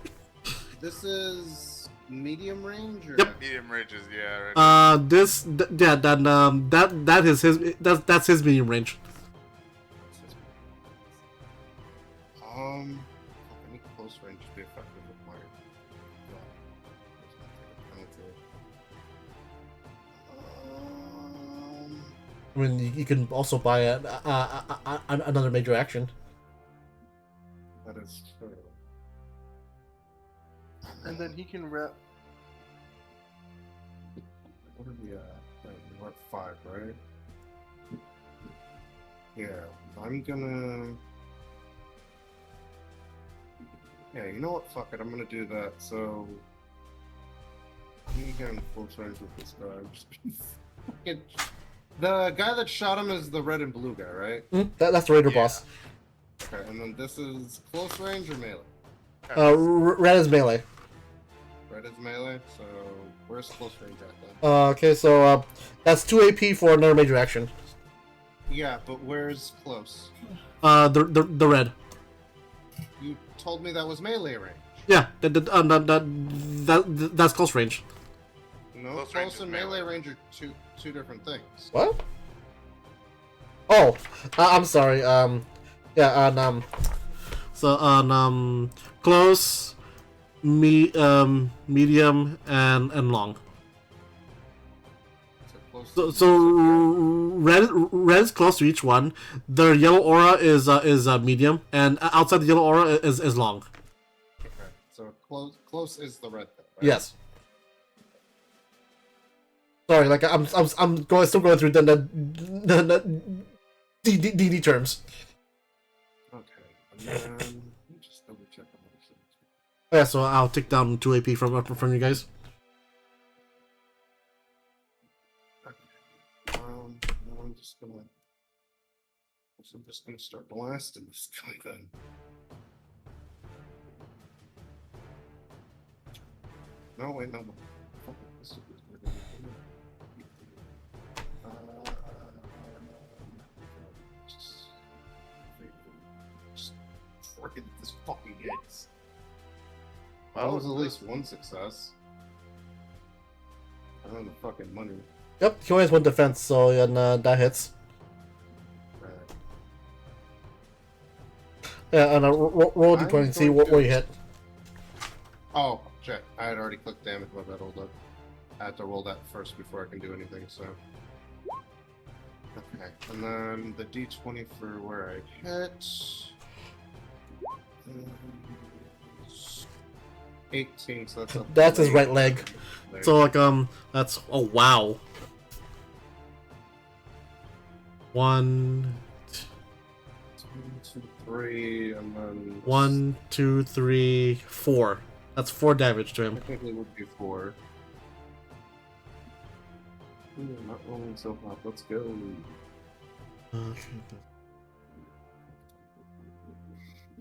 This is medium range? Or... Yep. Medium ridges, yeah. Right. That's his medium range. Fuck, I need close range to be effective with my... I mean, you can also buy another major action. That is true. And then he can rep. What are we at? We're at 5, right? Yeah, I'm gonna... Yeah, you know what? Fuck it, I'm gonna do that. So... I'm gonna get in close range with this guy. I'm just fucking... The guy that shot him is the red and blue guy, right? That's the Raider Yeah. boss. Okay, and then this is close range or melee? Red is melee. Red is melee, so where's close range at then? Okay, so that's 2 AP for another major action. Yeah, but where's close? The red. You told me that was melee range. Yeah, that's close range. No, Close close, range is and melee. melee range are two different things. What? Oh, I'm sorry. Yeah, so on close, medium, and long. So close. So red is close to each one. The yellow aura is medium, and outside the yellow aura is long. Okay, so close is the red thing, right? Yes. Sorry, like I'm going still going through the DD terms. Okay. And then let me just double check on what it Yeah, so I'll take down 2 AP from you guys. I'm just gonna. So I'm just gonna start blasting this guy then. No, wait, no. Just freaking this fucking hits. That was at least one success. I don't know the fucking money. Yep, he only has 1 defense, so that hits. Yeah, and roll a d20 and see what you hit. Oh, shit. I had already clicked damage, my bad, hold up. I had to roll that first before I can do anything, so. Okay, and then the d20 for where I hit. 18, so that's a That's his right leg. So, like, that's. Oh, wow. 1, 2, 3, and then 1, 2, 3, 4. That's 4 damage to him. technically would be 4. Not rolling so hot. Let's go.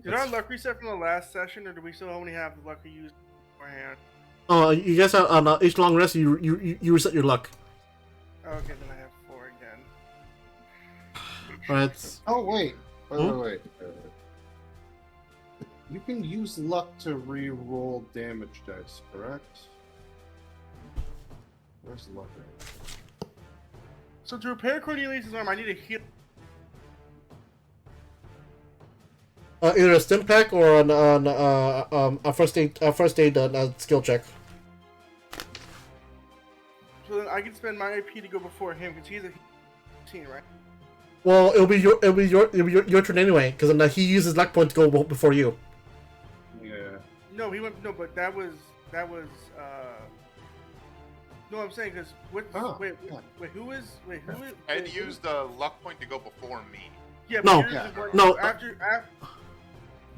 Did our luck reset from the last session, or do we still only have the luck we used beforehand? Oh, you guys have on each long rest. You reset your luck. Okay, then I have 4 again. Right. Oh wait, wait. You can use luck to re-roll damage dice, correct? Where's luck? So to repair Cornelius' arm, I need to heal. Either a stim pack or a first aid skill check. So then I can spend my AP to go before him because he's a 18, right? Well, it'll be your turn anyway, because he uses luck point to go before you. Yeah. No, he went. No, but that was. No, I'm saying because what? Oh, wait, yeah. who is? I had used a luck point to go before me. Yeah, No, but yours is what- no. After.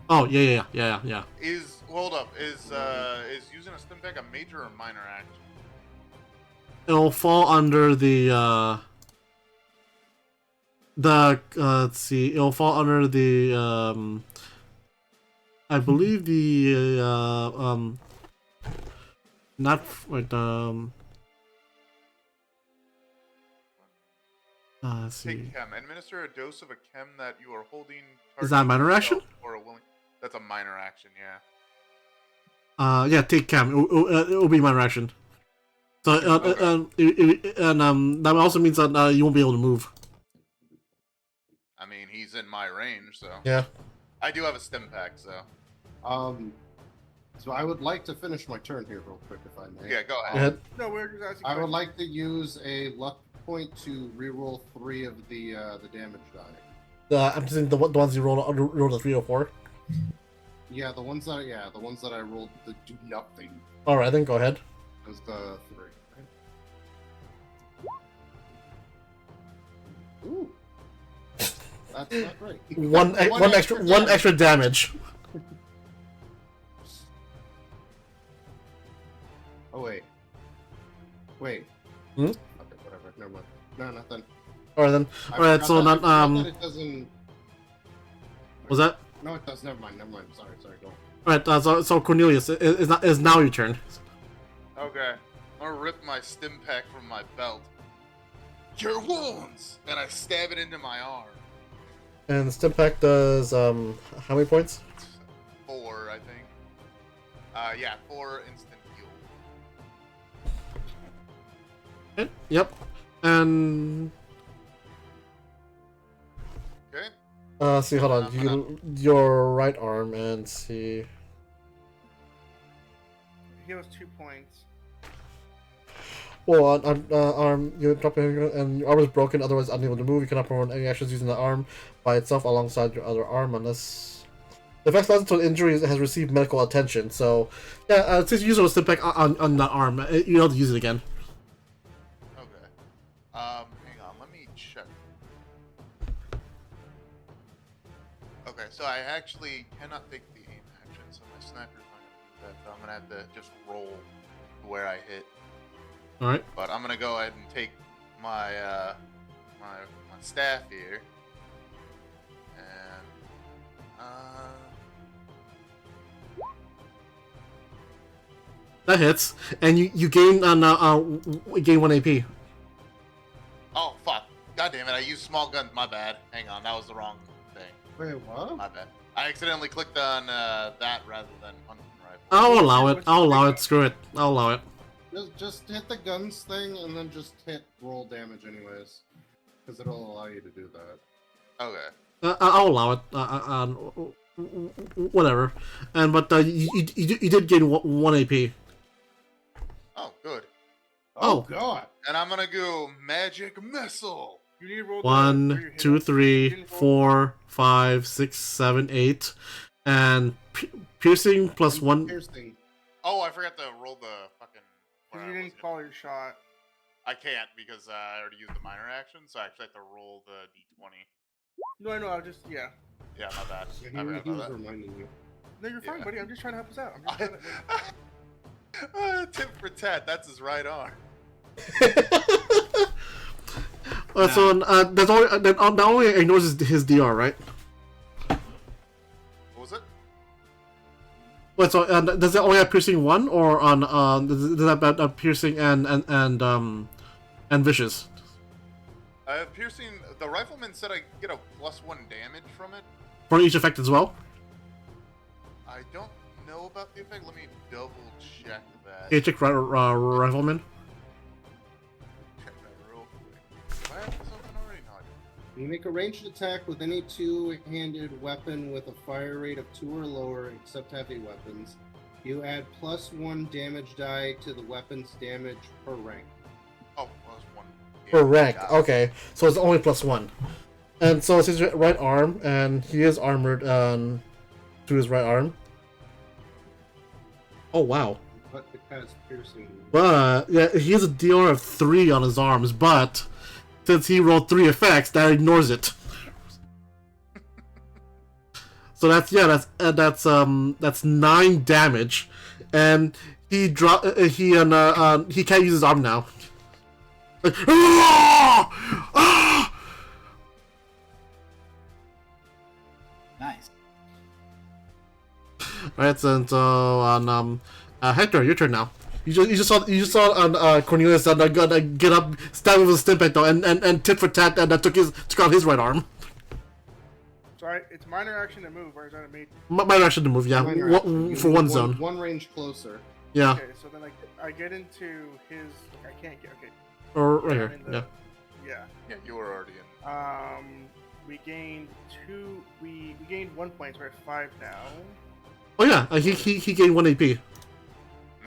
Oh yeah. Hold up. Is using a stim pack a major or minor action? It'll fall under the let's see. It'll fall under the I believe the not wait let's see. Take chem. Administer a dose of a chem that you are holding. Is that a minor action? Or a willing. That's a minor action, yeah. Yeah, take chem. It'll be minor action. So that also means that you won't be able to move. I mean, he's in my range, so. Yeah. I do have a stim pack, so. So I would like to finish my turn here real quick, if I may. Yeah, go Go ahead. ahead. No, we're just asking. I would questions. like to use a luck point to reroll 3 of the damage die. I'm just saying the ones you roll the 3 or 4. Yeah, the ones that I rolled that do nothing. All right, then go ahead. Was the 3. Ooh, that's not great. One extra damage. Oh wait. Hmm? Okay, whatever. Never mind. No, nothing. All right then. All right, so I not forgot that it doesn't. Was that? No, it does. Never mind. Sorry. Go on. All right. So Cornelius is now your turn. Okay. I'm gonna rip my stim pack from my belt. Your wounds! And I stab it into my arm. And the stim pack does how many points? 4, I think. 4 instant heal. Okay. Yep. And Okay. see, hold on. Your right arm and see. He has 2 points. Well, on arm, you drop it and your arm is broken, otherwise unable to move. You cannot perform any actions using the arm by itself alongside your other arm unless the effect lasted until the injury has received medical attention. So, yeah, since you use a step back on that arm, you don't have to use it again. Hang on, let me check. Okay, so I actually cannot take the aim action, so my sniper's not gonna do that. So I'm gonna have to just roll where I hit. All right. But I'm gonna go ahead and take my my staff here, and That hits, and you gain gain 1 AP. oh fuck, god damn it! I used small guns. My bad. Hang on, that was the wrong thing. Wait, what? My bad. I accidentally clicked on that rather than hunting rifle. I'll allow it. I'll allow it. Screw it. I'll allow it. Just hit the guns thing and then just hit roll damage anyways, because it'll allow you to do that. Okay. I'll allow it. Whatever. And but you did gain 1 AP. Oh, good. Oh. God! And I'm gonna go magic missile. You need to roll 1, 2, 3, 4, 5, 6, 7, 8, and piercing plus 1. Piercing. Oh, I forgot to roll the fucking. Because you didn't call your shot. I can't because I already used the minor action, so I actually have to roll the d20. No, I know. I just yeah. Yeah, my bad. Yeah, I forgot he was about that. reminding you. No, you're fine, Yeah. buddy. I'm just trying to help us out. I'm just trying to... Tit for tat. That's his right arm. So that's only that only ignores his DR, right? What was it? Wait, so does it only have piercing 1, or on does that have piercing and vicious? I have piercing. The rifleman said I get a +1 damage from it. For each effect as well? I don't know about the effect. Let me double check that. Okay, check rifleman. Check that real quick. Do I have this open already? No, I don't. You make a ranged attack with any two-handed weapon with a fire rate of 2 or lower, except heavy weapons. You add +1 damage die to the weapon's damage per rank. Oh, +1. For rank, got it. okay. So it's only +1. And so it's his right arm, and he is armored to his right arm. Oh, wow. But it has piercing. But, yeah, he has a DR of 3 on his arms, but since he rolled 3 effects, that ignores it. So that's 9 damage, and he can't use his arm now. Like, Nice. Alright, so on Hector, your turn now. You just saw Cornelius get up, stab him with a stimpet though, and tit for tat, and took out his right arm. Sorry, it's minor action to move, or is that a major? Might actually move, yeah, Minor action. You for need one zone. One range closer. Yeah, Okay, so then I get into his. I can't get. Okay. or right here. I'm in Yeah. Yeah. Yeah, you were already in. We gained 2. We gained 1 point, so we're at 5 now. Oh yeah, he gained 1 AP.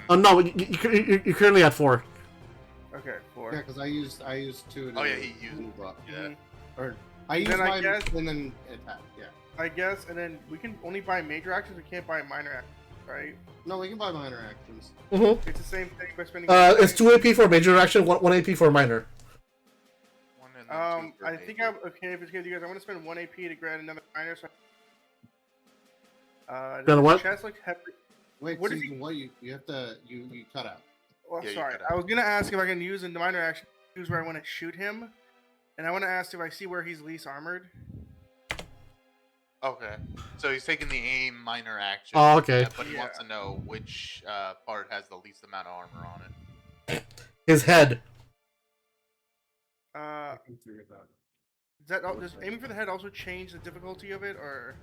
Oh no, you're currently at 4. Okay, 4. Yeah, because I used 2 to Oh yeah, he used. move up. Yeah. Or I used Then I mine guess- and then attack. Yeah. I guess, and then we can only buy major actions. We can't buy minor actions, right? No, we can buy minor actions. Mm-hmm. It's the same thing by spending. It's 2 AP for major action, 1 AP for minor. 1 and then 2 for I think major. I'm okay if it's good with you guys. I'm gonna spend 1 AP to grab another minor. So, Then what? Chest looks heavy. Wait, What so is he- you have to you cut out. Well, Yeah, you sorry. cut out. I was gonna ask if I can use a minor action. Choose where I want to shoot him, and I want to ask if I see where he's least armored. Okay. So he's taking the aim minor action. Oh, okay. But he Yeah. wants to know which part has the least amount of armor on it. His head. I can figure it out. Does aiming for the head also change the difficulty of it, or?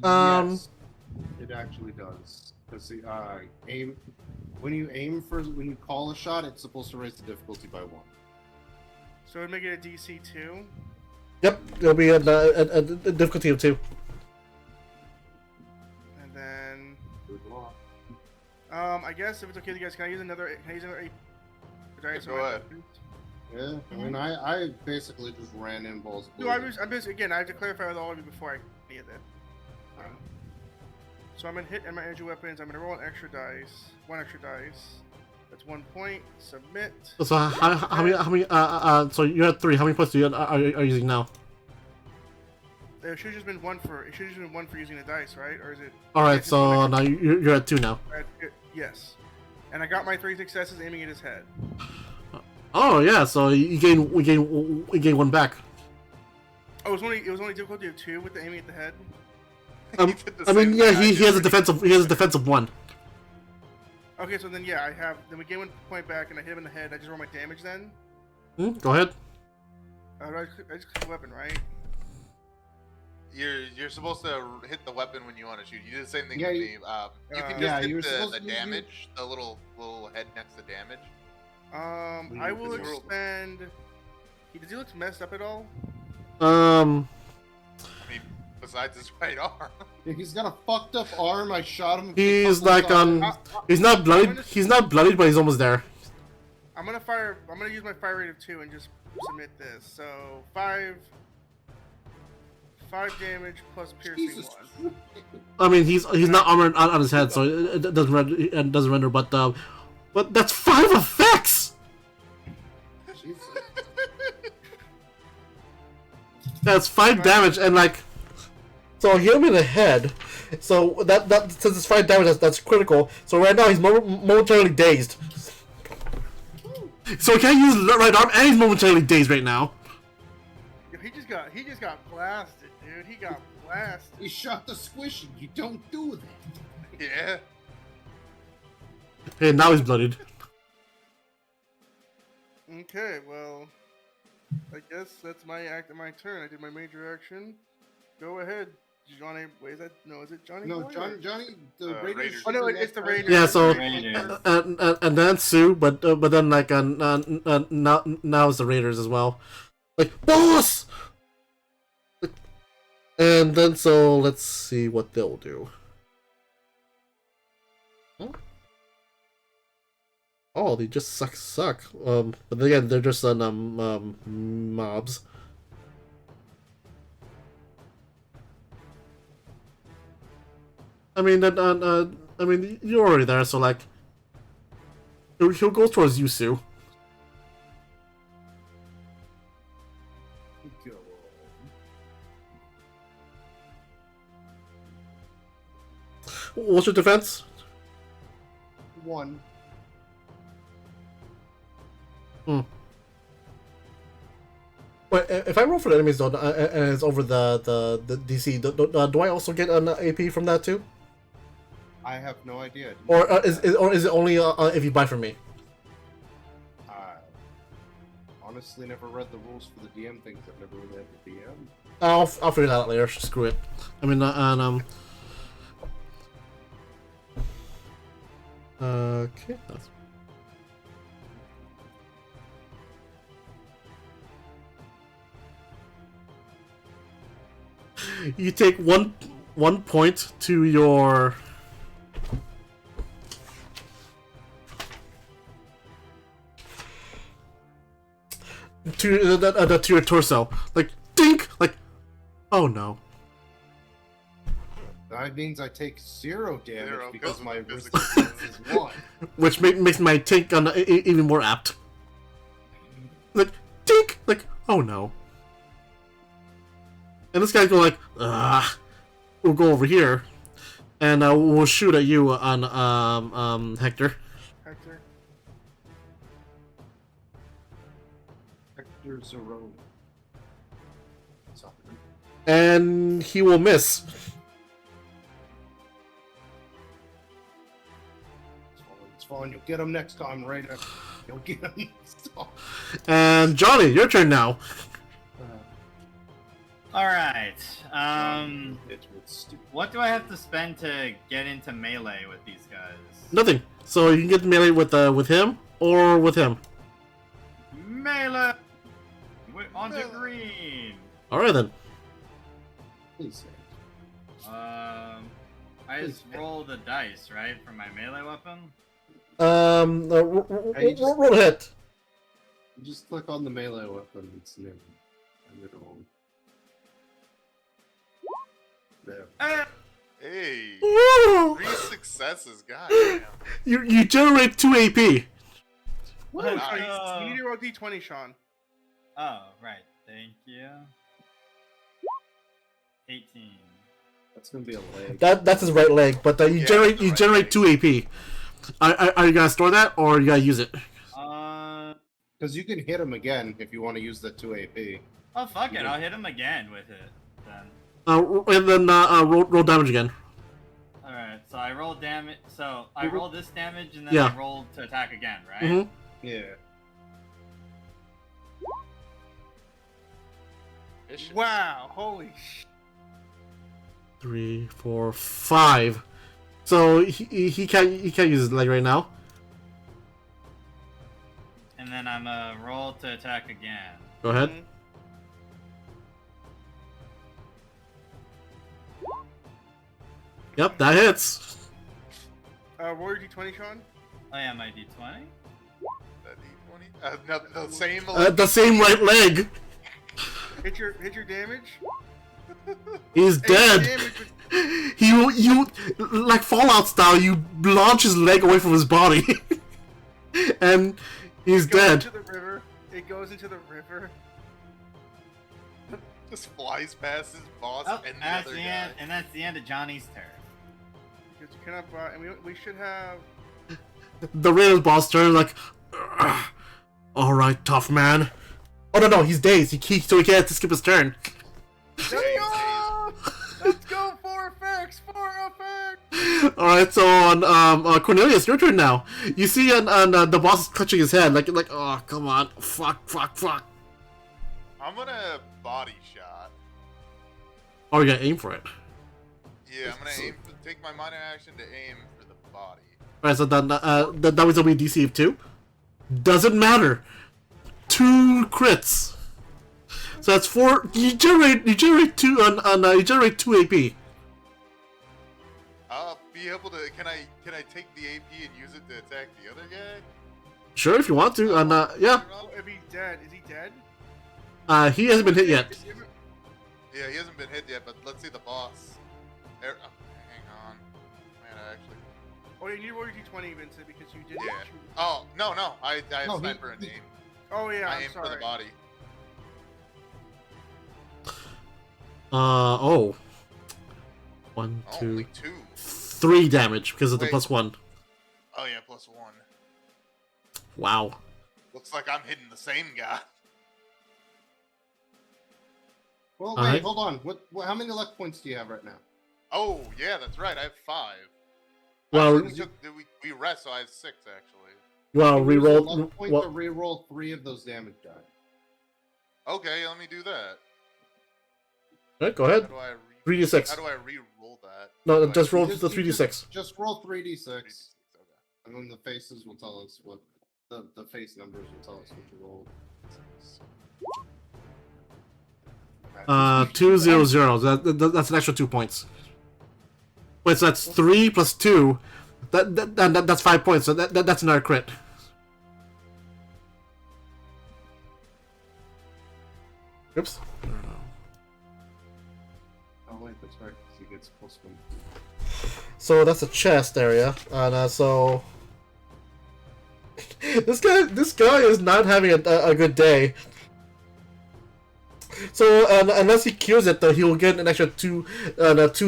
Yes, it actually does. Because the aim when you call a shot, it's supposed to raise the difficulty by 1. So it'd make it a DC 2. Yep, it'll be a difficulty of 2. And then, Good luck. I guess if it's okay with you guys, can I use another? Can I use another? Right, Go ahead. Yeah, I mean, I basically just ran in balls. No, I'm just again. I have to clarify with all of you before I any of that. So I'm gonna hit and my energy weapons. I'm gonna roll an extra dice, 1 extra dice. That's 1 point. Submit. So how many? So you're at 3. How many points are you using now? It should have just been one for. It should have just been one for using the dice, right? Or is it? All right. It's just one So now you're at 2 now. yes. And I got my 3 successes aiming at his head. Oh yeah. So you gain 1 back. Oh, it was only difficulty of 2 with the aiming at the head. I mean, yeah, he has a defensive 1. Okay, so then yeah, I have. Then we gain 1 point back, and I hit him in the head. I just roll my damage then. Go ahead. I just click the weapon, right? You're supposed to hit the weapon when you want to shoot. You do the same thing Yeah, with you- me. You can yeah, just you were hit supposed the to- damage, the little head next to damage. I will expend. Does he look messed up at all? I mean, besides his right arm. Yeah, he's got a fucked up arm. I shot him. He's like he's not bloodied. He's not bloodied, but he's almost there. I'm gonna use my fire rate of 2 and just submit this. So 5 damage plus piercing Jesus. 1. I mean, he's not armored on his head, so it doesn't render. But that's 5 effects. Jesus. That's 5 damage, and like, so I hit him in the head. So that since it's 5 damage, that's critical. So right now he's momentarily dazed. So he can't use his right arm, and he's momentarily dazed right now. Yo, he just got blasted, dude. He got blasted. He shot the squishy. You don't do that. Yeah. And now he's bloodied. Okay, well, I guess that's my turn. I did my major action. Go ahead, Johnny. Wait, is it Johnny? No, Boy, or- Johnny. The Raiders. Raiders. Oh no, it's the Raiders. Yeah, so Raiders. and then Sue, but then like now it's the Raiders as well. Like boss. And then so let's see what they'll do. Huh? Oh, they just suck. But again, they're just mobs. I mean, I mean, you're already there, so like, he'll go towards you, Sue. Go. What's your defense? 1. Wait, if I roll for the enemies though, and it's over the DC, do I also get an AP from that too? I have no idea. Or is it only if you buy from me? I honestly never read the rules for the DM things. I've never really had the DM. I'll figure that out later. Screw it. I mean, okay. That's... You take one point to your to your torso, like dink, like oh no. That means I take 0 damage 0, because my physical resistance is 1. Which makes my take on even more apt. Like dink, like oh no. And this guy's going like, we'll go over here, and we'll shoot at you on Hector. Hector. Hector Zero. Sorry. And he will miss. It's fine. You'll get him next time, Raider. You'll get him next time. And Johnny, your turn now. All right. It was stupid. What do I have to spend to get into melee with these guys? Nothing. So you can get melee with him or with him. Melee. We're on to green. All right then. Please say. I just roll the dice, right, for my melee weapon. Roll a hit. You just click on the melee weapon. It's new. And it'll. There. Hey, Woo! 3 successes, god damn. You generate 2 AP. Let's Sorry, go. you need to roll D20, Sean. Oh, right. Thank you. 18. That's gonna be a leg. That's his right leg, but you Yeah, generate it's the you right generate leg. 2 AP. Are you gonna store that or you gotta use it? Because you can hit him again if you want to use the 2 AP. Oh, fuck it. I'll hit him again with it, then. And then roll damage again. Alright, so I roll damage. So I roll this damage and then Yeah. I roll to attack again, right? Mm-hmm. Yeah. Vicious. Wow, holy sh! 3, 4, 5. So he can't use his leg right now. And then I'm roll to attack again. Go ahead. Mhm. Yep, that hits. Roll your D20, Sean. Oh yeah, my d20. The D20. No, the same. The same right leg. Hit your damage. He's Hit your dead. damage with- You like Fallout style. You launch his leg away from his body, and he's It goes dead. into the river. It goes into the river. Just flies past his boss Oh, and the that's other the guy. end, and that's the end of Johnny's turn. Because you cannot buy, and we should have. The Raiders boss turns like, all right, tough man. Oh no, he's dazed. So he can't skip his turn. Let's go! Let's go for effects! For effects! All right, so on Cornelius, your turn now. You see on the boss is clutching his head like oh come on, fuck. I'm gonna body shot. Oh, you gotta aim for it. Yeah, I'm gonna take my minor action to aim for the body. All right, so then that was gonna be DC of 2. Doesn't matter. 2 crits. So that's 4. You generate 2 you generate 2 AP. I'll be able to. Can I take the AP and use it to attack the other guy? Sure, if you want to. And yeah, Oh, if he's dead, is he dead? he hasn't been hit yet. Yeah, he hasn't been hit yet, but let's see the boss. Hang on. Man, actually. Oh, you need to roll your D20, Vincent, because you did. Yeah. Oh, no. I have No, sniper and aim. Oh yeah, I I'm aim sorry. for the body. Oh. 1, Oh, 2, only 2. 3 damage because of the Wait. +1. Oh yeah, +1. Wow. Looks like I'm hitting the same guy. Well, wait, Alright. hold on. How many luck points do you have right now? Oh yeah, that's right. I have 5. Well, Actually, we rest, so I have 6 actually. well, Use a reroll. luck point to reroll 3 of those damage die. Okay, let me do that. Right, go ahead. How do I 3d6. How do I re-roll that? No, Do I- just roll Just- the you 3d6. Just roll 3d6, Okay. and then the faces will tell us what the face numbers will tell us what you rolled. 200. That's an extra 2 points. Wait, so that's 3 plus 2. That's 5 points. So that's another crit. Oops. Oh wait, that's right. 'Cause he gets +1. So that's the chest area, and so this guy is not having a good day. So unless he cures it, though, he will get an extra 2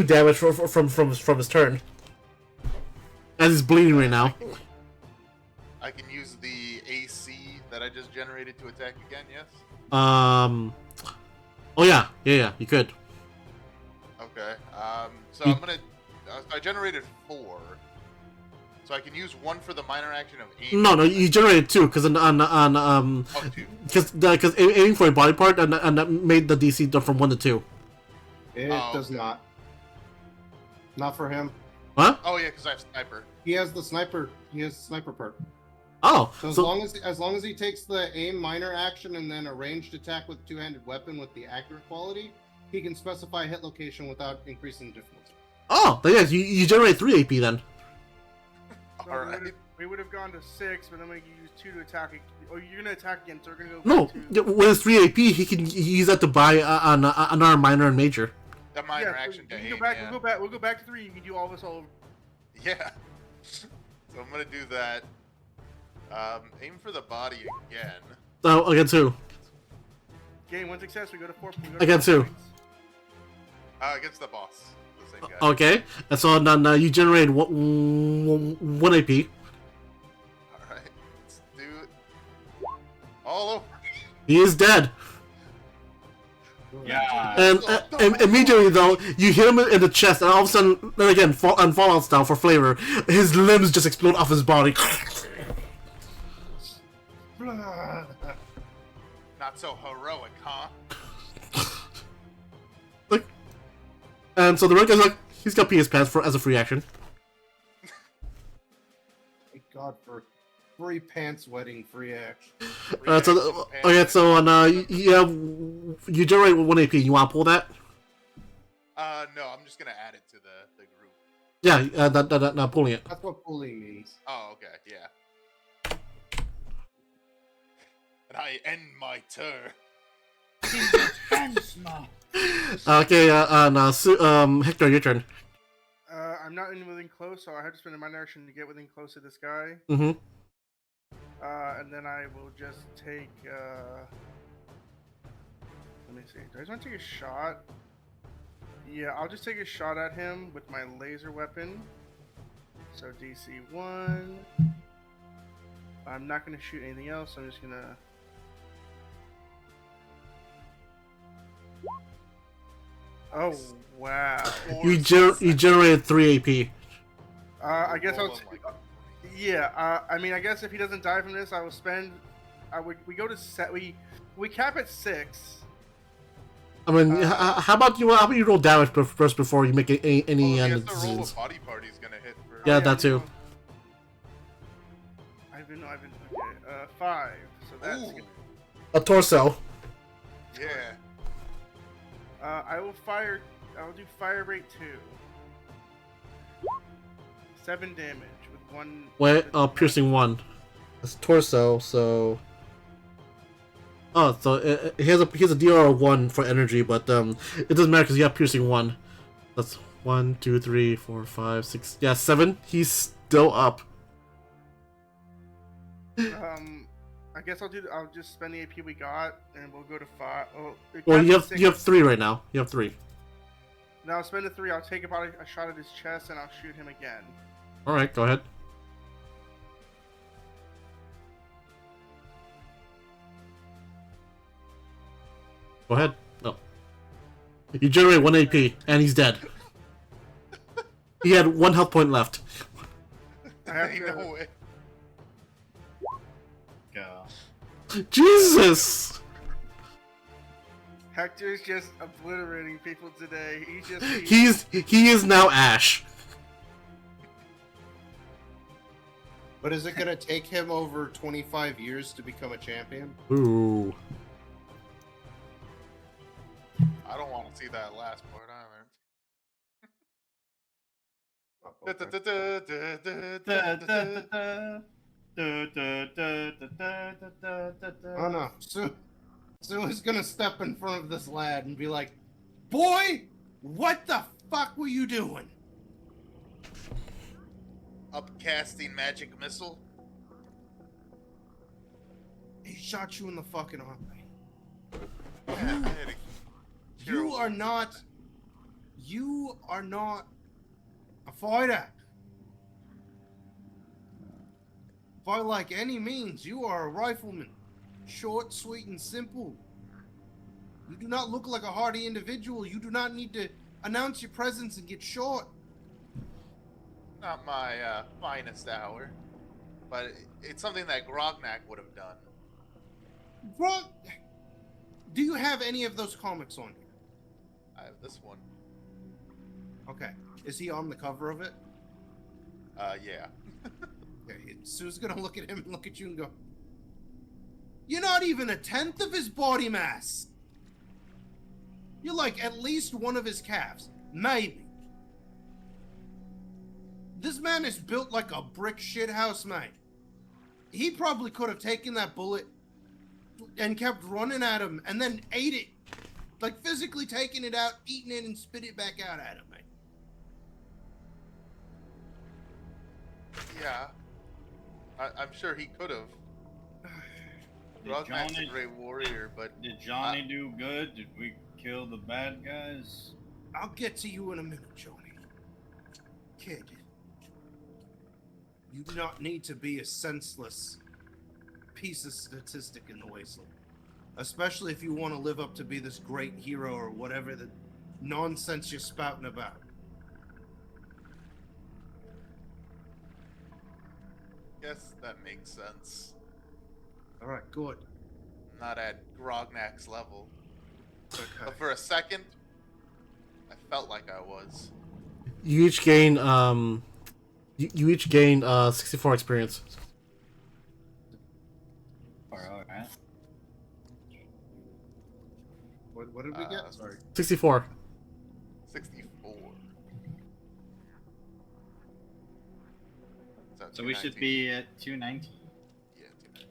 damage from his turn, as he's bleeding right now. I can use the AC that I just generated to attack again. Yes. Oh yeah, you could. Okay. So You- I'm gonna. I generated 4. So I can use 1 for the minor action of aim. No, you generated 2 because Oh, 2. because aiming for a body part and that made the DC from 1 to 2. It Oh, does okay. not. Not for him. What? Oh yeah, because I have sniper. He has the sniper. He has the sniper perk. Oh, So as long as he takes the aim minor action and then a ranged attack with two-handed weapon with the accurate quality, he can specify hit location without increasing difficulty. then yes, you generate 3 AP then. So All right. we would have gone to 6, but then we use 2 to attack. Oh, you're gonna attack again, so we're gonna go. No, back to... with his 3 AP, he can use that to buy another minor and major. The minor Yeah, so action to you aim. can go back. Yeah. We'll go back to 3. You can do all this all over. Yeah. So I'm gonna do that. Aim for the body again. Oh, again two. Gain 1 success. We go to 4. We go Again, 4 two. points. Against the boss. The same guy. Okay, and so then you generate one AP. Alright. Let's do it. All over. He is dead. Yeah. And immediately though, you hit him in the chest, and all of a sudden, then again, on Fallout style for flavor, his limbs just explode off his body. Not so heroic, huh? Like, and so the red guy's like, he's got PS Pass for as a free action. Thank God for free pants wedding free action. You generate one AP. You want to pull that? No, I'm just gonna add it to the group. Yeah, not pulling it. That's what pulling means. Oh, okay, yeah. And I end my turn. Okay, Hector, your turn. I'm not in within close, so I have to spend a minor action to get within close to this guy. Mm-hmm. And then I will just take. Let me see. Do I just want to take a shot? Yeah, I'll just take a shot at him with my laser weapon. So DC 1. I'm not going to shoot anything else. I'm just going to. Oh, wow. You generated 3 AP. I guess I'll. Roll him like- Yeah, I mean, I guess if he doesn't die from this, I will spend. We go to set. We cap at 6. I mean, how about you roll damage first before you make any he has end to roll decisions? a body part he's gonna hit for. Yeah, that too. I've been okay. 5. So that's. Ooh, A torso. yeah. I will fire. I'll do fire rate 2. 7 damage with 1. Wait, piercing 1. That's torso, so. Oh, so he has a DR 1 for energy, but it doesn't matter because you have piercing 1. That's 1, 2, 3, 4, 5, 6. Yeah, 7. He's still up. I guess I'll just spend the AP we got, and we'll go to 5. Oh, Well, you have 3 right now. You have 3. Now I'll spend the 3. I'll take about a shot at his chest, and I'll shoot him again. All right, go ahead. Go ahead. No. You generate 1 AP, and he's dead. He had 1 health point left. I have Ain't to- no way. Go. Jesus! Hector's just obliterating people today. He is now Ash. But is it gonna take him over 25 years to become a champion? Ooh. I don't want to see that last part either. Oh no. Sue is gonna step in front of this lad and be like, "Boy, what the fuck were you doing?" Upcasting magic missile. He shot you in the fucking arm. Yeah, I had a You are not a fighter. By like any means, you are a rifleman. Short, sweet, and simple. You do not look like a hardy individual. You do not need to announce your presence and get shot. Not my finest hour, but it's something that Grognak would have done. Bro, do you have any of those comics on here? I have this one. Okay. Is he on the cover of it? Yeah. Okay. Sue's gonna look at him and look at you and go, "You're not even a tenth of his body mass. You're like at least one of his calves. Maybe. This man is built like a brick shithouse, mate. He probably could have taken that bullet and kept running at him and then ate it. Like physically taking it out, eating it, and spit it back out at him, mate. Yeah. I'm sure he could have. Did Grognak's a Johnny, great warrior, but did Johnny do good? Did we kill the bad guys? I'll get to you in a minute, Johnny. Kid, you do not need to be a senseless piece of statistic in the wasteland. Especially if you want to live up to be this great hero or whatever the nonsense you're spouting about. guess that makes sense. Alright, good. Not at Grognak's level. Okay. But for a second, I felt like I was. You each gain you each gain 64 experience. Alright. What did we get? Sorry. 64. 64. So we should be at 219. Yeah, 219.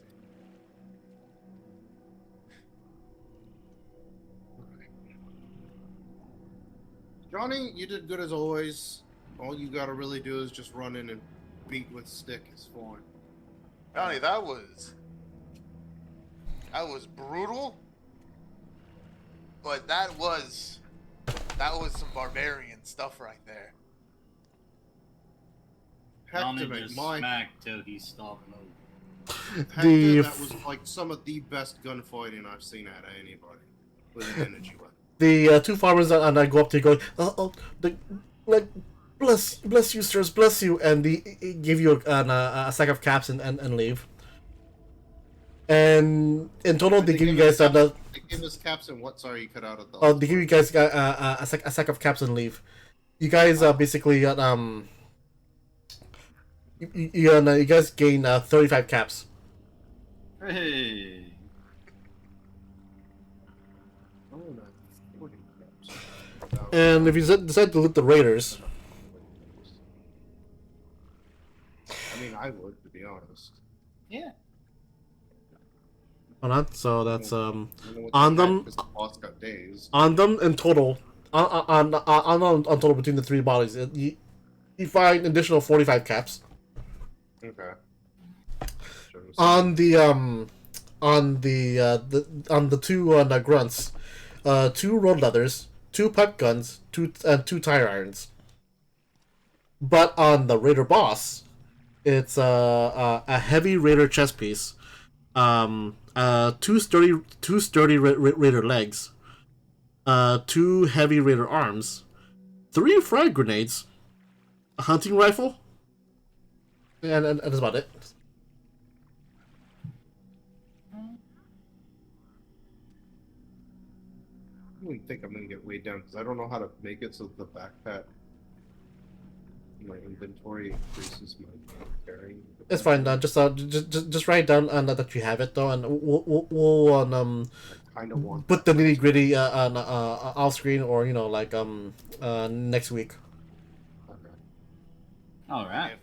Johnny, you did good as always. All you gotta really do is just run in and beat with stick is fine. Johnny, that was brutal. But that was some barbarian stuff right there. Johnny Hector, just my smacked till he stopped moving. Hector, that was like some of the best gunfighting I've seen out of anybody with an energy weapon. The two farmers and I go up to you going, like, bless you, sirs, bless you, and they give you a sack of caps and leave. And in total, they give you guys They give us caps and what? Sorry, you cut out of the. they give you guys a sack of caps and leave. You guys basically you guys gain 35 caps. Hey. Oh, no, 40 caps. And if you decide to loot the raiders, I mean, I would, to be honest. Yeah. or not, so that's I don't know what on the heck, them 'cause the boss got dazed. on them in total on total between the three bodies, you find an additional 45 caps. Okay. On the two the grunts, 2 road leathers, 2 pipe guns, 2 tire irons. But on the raider boss, it's a heavy raider chest piece, 2 sturdy raider legs, 2 heavy raider arms, 3 frag grenades, a hunting rifle, and that's about it. I don't think I'm gonna get weighed down because I don't know how to make it so the backpack, my inventory increases my carrying. It's fine. Just write down that you have it though, and we'll I kind of want. put the nitty gritty on off screen, or like next week. Okay. Alright.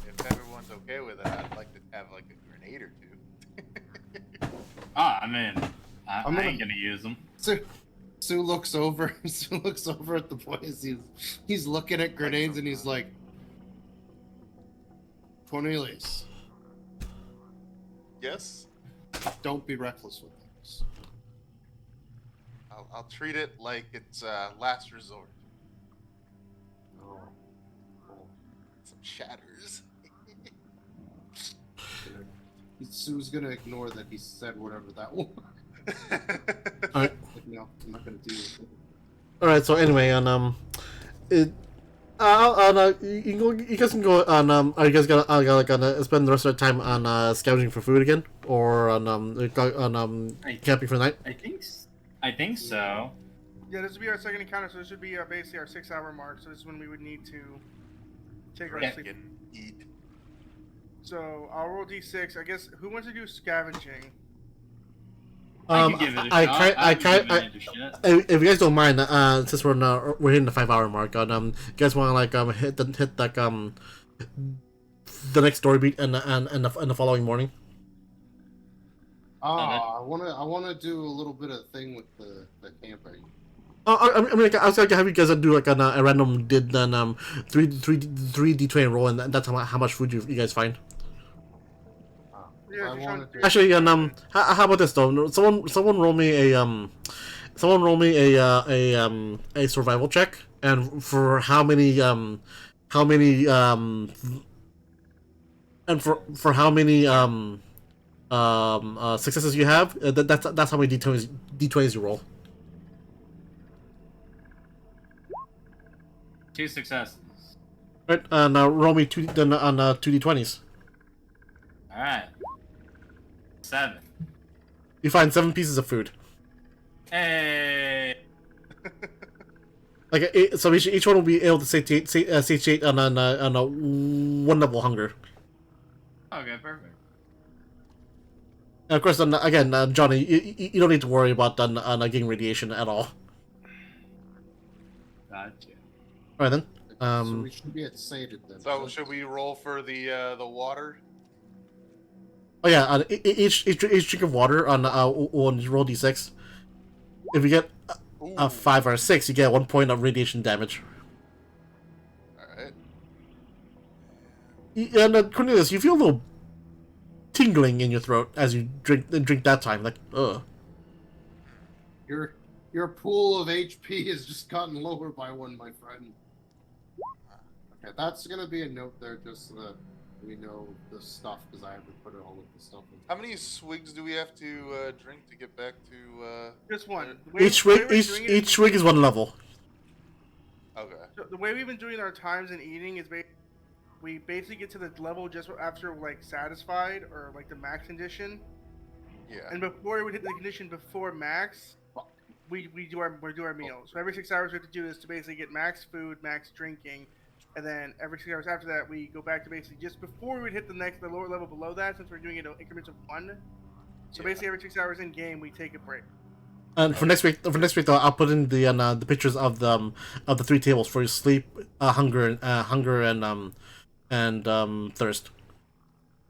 If everyone's okay with it, I'd like to have like a grenade or two. I mean, I I'm gonna- ain't gonna use them. Sue looks over. Sue looks over at the boys. He's looking at grenades and he's like, Cornelius, Yes, don't be reckless with things. I'll treat it like it's last resort. Oh. Some shatters. Sue's gonna ignore that he said whatever that was. Alright. Like, no, I'm not gonna deal with it. All right. So anyway, you guys can go on. Are you guys gonna spend the rest of the time on scavenging for food again, or on camping for the night? I think so. Yeah, this would be our second encounter, so this would be basically our 6-hour mark. So this is when we would need to take our Yeah. sleep. And eat. So I'll roll d6. I guess who wants to do scavenging? I can give it a I shot. can't. I can can't. give it a shot. If you guys don't mind, since we're hitting the 5-hour mark, you guys want to hit the next story beat and the following morning. I wanna do a little bit of thing with the camping. I mean, I was gonna have you guys do like a random three D20 roll, and that's how much food you guys find. Yeah, I just wanted trying to. Actually, and how about this though? Someone roll me a survival check, and for how many and for how many successes you have, that's how many d20s you roll. 2 successes. Right, now roll me two then on 2d20s. All right. 7. You find 7 pieces of food. Hey. Like so, each one will be able to satiate on a 1 level hunger. Okay, perfect. And of course, again, Johnny, you don't need to worry about getting radiation at all. Gotcha. All right then. So we should be at sated then. So right? should we roll for the water? Oh yeah, each drink of water on you roll d6. If you get Ooh. a 5 or a 6, you get 1 point of radiation damage. All right. And Cornelius, you feel a little tingling in your throat as you drink that time. Like, ugh. Your pool of HP has just gotten lower by 1, my friend. Okay, that's gonna be a note there, just so that we know the stuff, because I haven't put all of the stuff in. How many swigs do we have to drink to get back to? Just one. Each swig is 1 level. Okay. The way we've been doing our times and eating is we basically get to the level just after like satisfied or like the max condition, Yeah. and before we hit the condition before max, we do our meals. So every 6 hours we have to do this to basically get max food, max drinking, and then every 6 hours after that we go back to basically just before we hit the lower level below that, since we're doing it in increments of 1. So Yeah. basically every 6 hours in game we take a break. And for next week, though, I'll put in the pictures of the 3 tables for your sleep, hunger, and thirst.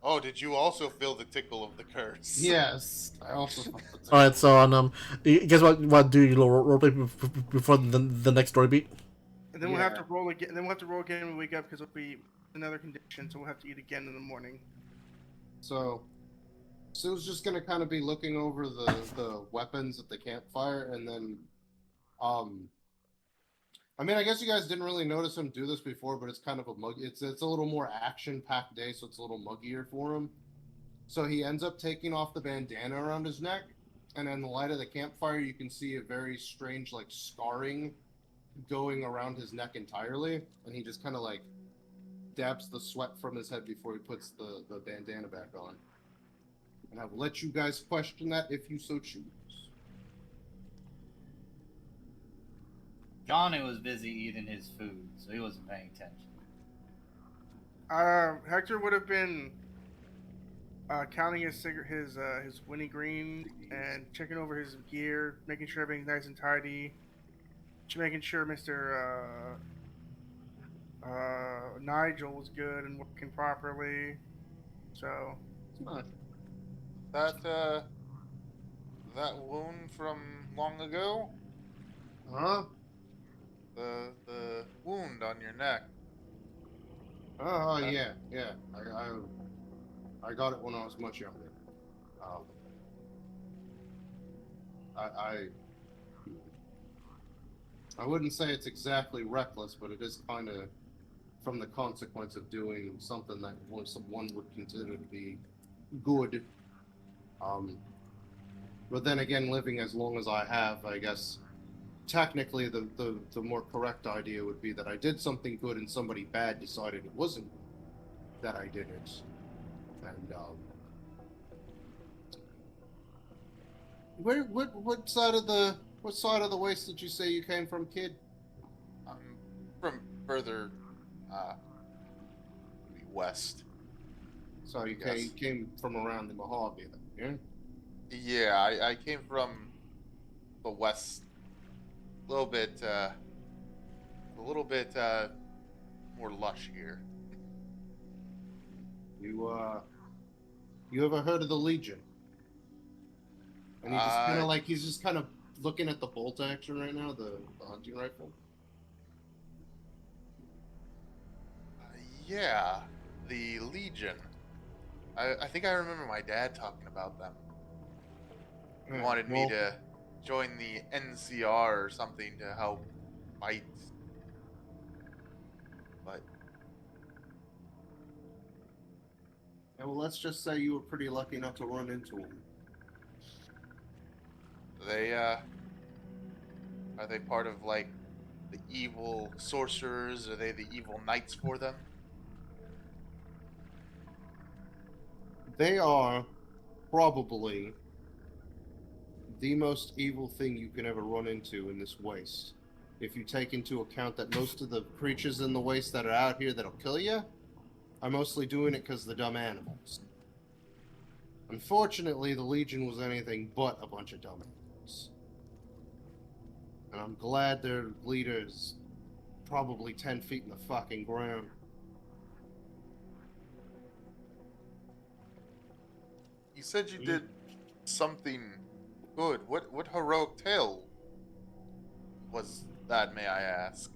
Oh, did you also feel the tickle of the curse? Yes, I also. All right, so guess what do you roleplay before the next story beat? And then we'll have to Yeah. roll again. And then we'll have to roll again when we wake up because it'll be another condition. So we'll have to eat again in the morning. So Sue's just gonna kind of be looking over the weapons at the campfire, and then, I mean, I guess you guys didn't really notice him do this before, but it's kind of a mug. It's a little more action-packed day, so it's a little muggier for him. So he ends up taking off the bandana around his neck, and in the light of the campfire, you can see a very strange, like, scarring going around his neck entirely, and he just kind of like dabs the sweat from his head before he puts the bandana back on. And I will let you guys question that if you so choose. Johnny was busy eating his food, so he wasn't paying attention. Hector would have been counting his Winnie Green and checking over his gear, making sure everything's nice and tidy, making sure Mr. Nigel was good and working properly. So That wound from long ago? Huh? The wound on your neck. Oh yeah. I got it when I was much younger. I wouldn't say it's exactly reckless, but it is kind of from the consequence of doing something that one would consider to be good. But then again, living as long as I have, I guess technically the more correct idea would be that I did something good and somebody bad decided it wasn't that I did it. And what side of the waste did you say you came from, kid? From further west. So you came from around the Mojave then, yeah? Yeah, I came from the west. A little bit more lush here. You ever heard of the Legion? And he just kind of he's just kind of looking at the bolt action right now, the hunting rifle. Yeah, the Legion. I think I remember my dad talking about them. He Alright, wanted me well, to join the NCR or something to help fight. But yeah, well, let's just say you were pretty lucky not to run into him. they are they part of like the evil sorcerers? Are they the evil knights for them? They are probably the most evil thing you can ever run into in this waste. If you take into account that most of the creatures in the waste that are out here that'll kill you are mostly doing it because they're dumb animals. Unfortunately, the Legion was anything but a bunch of dumb animals. And I'm glad their leader's probably 10 feet in the fucking ground. You said you did something good. What heroic tale was that, may I ask?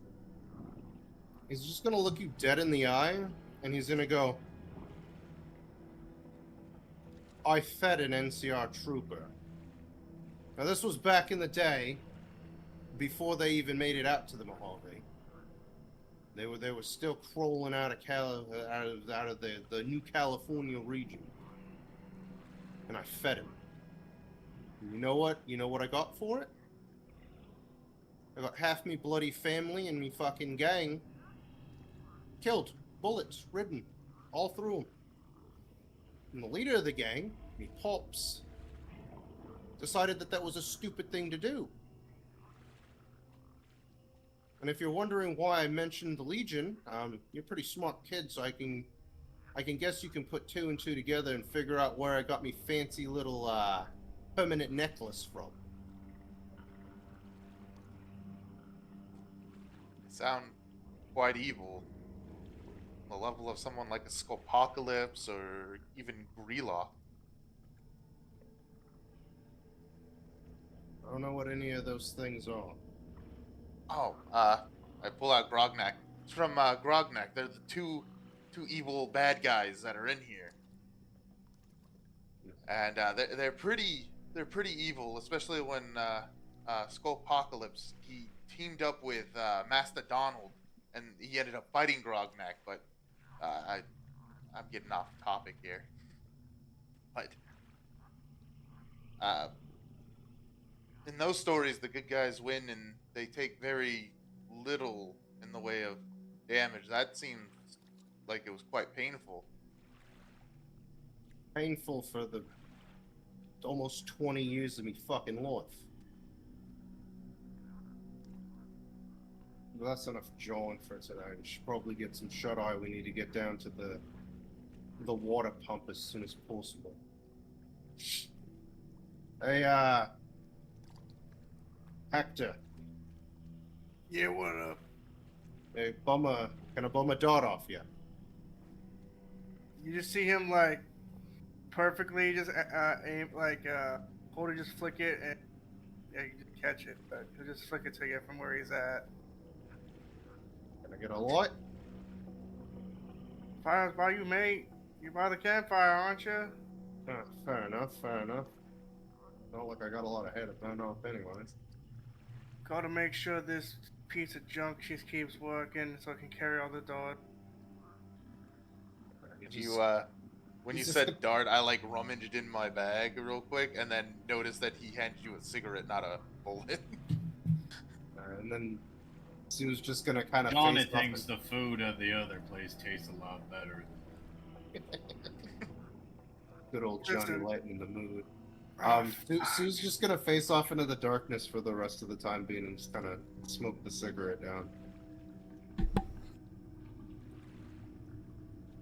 He's just gonna look you dead in the eye, and he's gonna go, I fed an NCR trooper. Now this was back in the day, before they even made it out to the Mojave. They were still crawling out of the New California region. And I fed him. And you know what? You know what I got for it? I got half me bloody family and me fucking gang killed, bullets ridden, all through them. And the leader of the gang, me pops, decided that that was a stupid thing to do. And if you're wondering why I mentioned the Legion, you're a pretty smart kid, so I can guess you can put two and two together and figure out where I got me fancy little permanent necklace from. Sound quite evil. The level of someone like a Scopocalypse or even Grilla. I don't know what any of those things are. Oh, I pull out Grognak. It's from Grognak. They're the two evil bad guys that are in here, and they're pretty evil, especially when Scopocalypse he teamed up with Master Donald, and he ended up fighting Grognak. But I'm getting off topic here. But in those stories, the good guys win, and they take very little in the way of damage. That seems like it was quite painful. Painful for the almost 20 years of me fucking life. Well, that's enough jawing for today. We should probably get some shut-eye. We need to get down to the water pump as soon as possible. Hey, Hector. Yeah, what up? Hey, can I bum a dart off you? You just see him like perfectly just aim like hold it, just flick it, and yeah, you just catch it. But he'll just flick it to you from where he's at. Can I get a light? Fire's by you, mate. You by the campfire, aren't you? Fair enough, fair enough. Not like I got a lot of head to burn off anyways. Gotta make sure this piece of junk she keeps working so I can carry all the dart. You when you said dart, I like rummaged in my bag real quick, and then noticed that he handed you a cigarette, not a bullet. And then he was just gonna kind of. Johnny thinks the food at the other place tastes a lot better. Good old Johnny lighting the mood. Oh, Sue's just gonna face off into the darkness for the rest of the time being and just kind of smoke the cigarette down.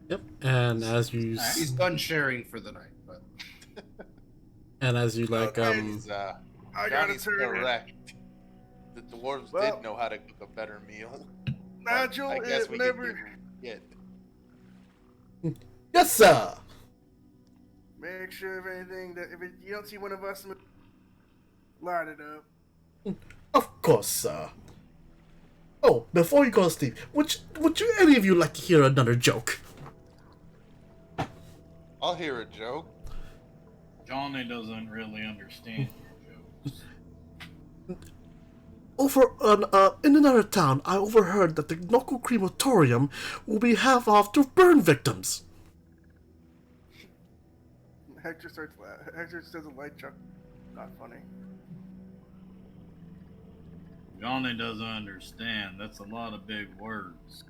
Yep, and as you He's done sharing for the night, but and as you like I gotta Johnny's turn it. correct. The dwarves Well, did know how to cook a better meal. Nigel, I guess it we never. can get. yes, sir. Make sure if anything that you don't see one of us, light it up. Of course, sir. Oh, before you go to sleep, would you any of you like to hear another joke? I'll hear a joke. Johnny doesn't really understand your jokes. In another town, I overheard that the local crematorium will be half off to burn victims. Hector starts laughing. Hector does a light chuckle. Not funny. Johnny doesn't understand. That's a lot of big words.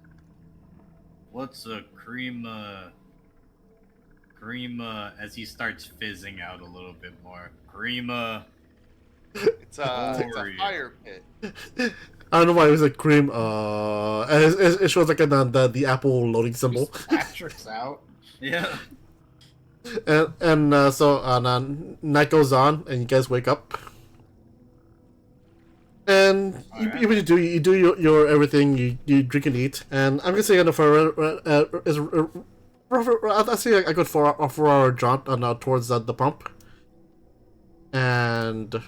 What's a crema? Crema, as he starts fizzing out a little bit more. Crema. It's a Oreo. fire pit. I don't know why it was like cream. It shows like the Apple loading symbol. Patrick's out. Yeah. And so night goes on, and you guys wake up. And you do your everything. You drink and eat. And I'm gonna say I'll say a good 4-hour jaunt towards the pump. And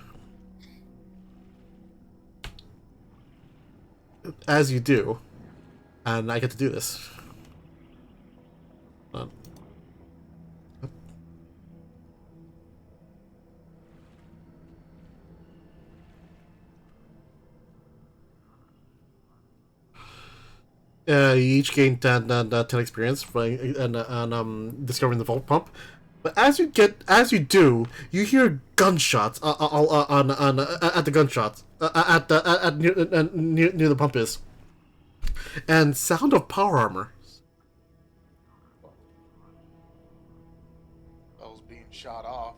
as you do, and I get to do this. You each gain 10 experience and discovering the vault pump. But as you do, you hear gunshots at the gunshots near the pump is, and sound of power armor. I was being shot off.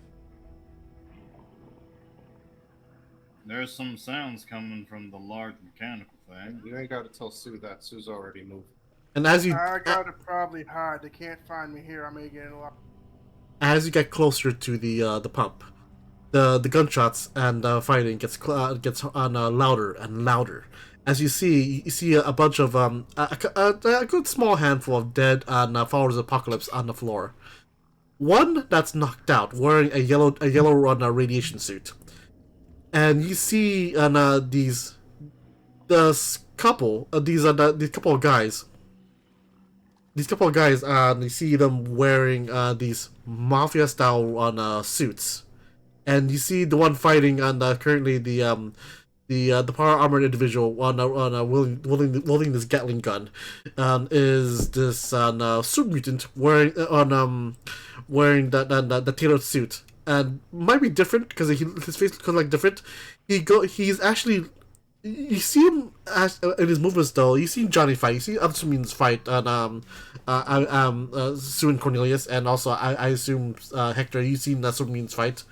There's some sounds coming from the large mechanical thing. You ain't got to tell Sue that. Sue's already moved. And as you I gotta probably hide. They can't find me here. I may get in a lot. as you get closer to the pump, the gunshots and fighting gets louder and louder. As you see a bunch of a good small handful of dead followers of Apocalypse on the floor. One that's knocked out, wearing a yellow radiation suit, and you see these couple of guys. These couple of guys, you see them wearing these mafia-style suits, and you see the one fighting currently the power armored individual wielding this Gatling gun, is this super mutant wearing the tailored suit, and might be different because his face looks like different. He's actually. You see him in his movements, though. You see Johnny fight. You see other Sumins fight, and Sue and Cornelius, and also I assume Hector. You've seen Sumins fight,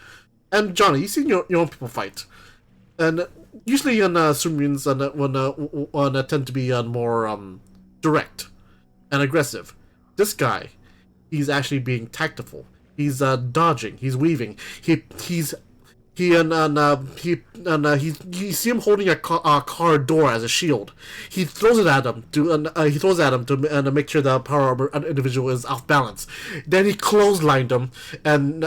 and Johnny. You've seen your own people fight, and usually Sumins tend to be more direct and aggressive. This guy, he's actually being tactful. He's dodging. He's weaving. You see him holding a car door as a shield. He throws it at him to make sure the power armor individual is off balance. Then he clotheslined him and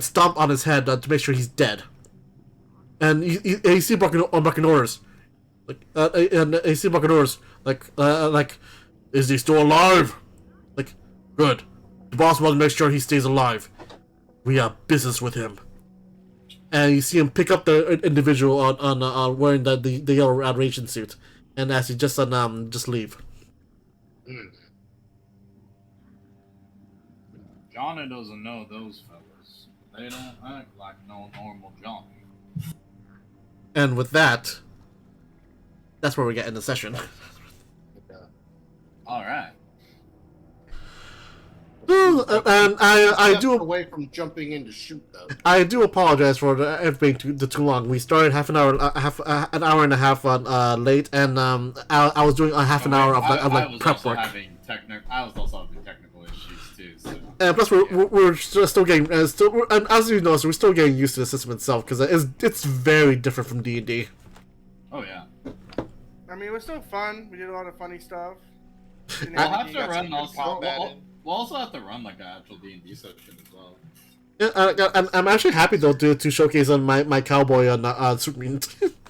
stomped on his head to make sure he's dead. And you see barking orders, like, is he still alive? Like, good. The boss wants to make sure he stays alive. We have business with him. And you see him pick up the individual on wearing the yellow radiation suit, and as he just leave. Johnny doesn't know those fellas. They don't act like no normal Johnny. And with that, that's where we get in the session. All right. And I do away from jumping in to shoot though. I do apologize for it being too long. We started an hour and a half late, and I was doing a half an hour of prep work. I was also having technical issues too. So. And plus, we're still getting and as you know, so we're still getting used to the system itself because it's very different from D&D. Oh yeah. I mean, it was still fun. We did a lot of funny stuff. We'll have to run also. We'll also have to run like an actual D&D session as well. Yeah, I'm actually happy though to showcase on my cowboy on Superman.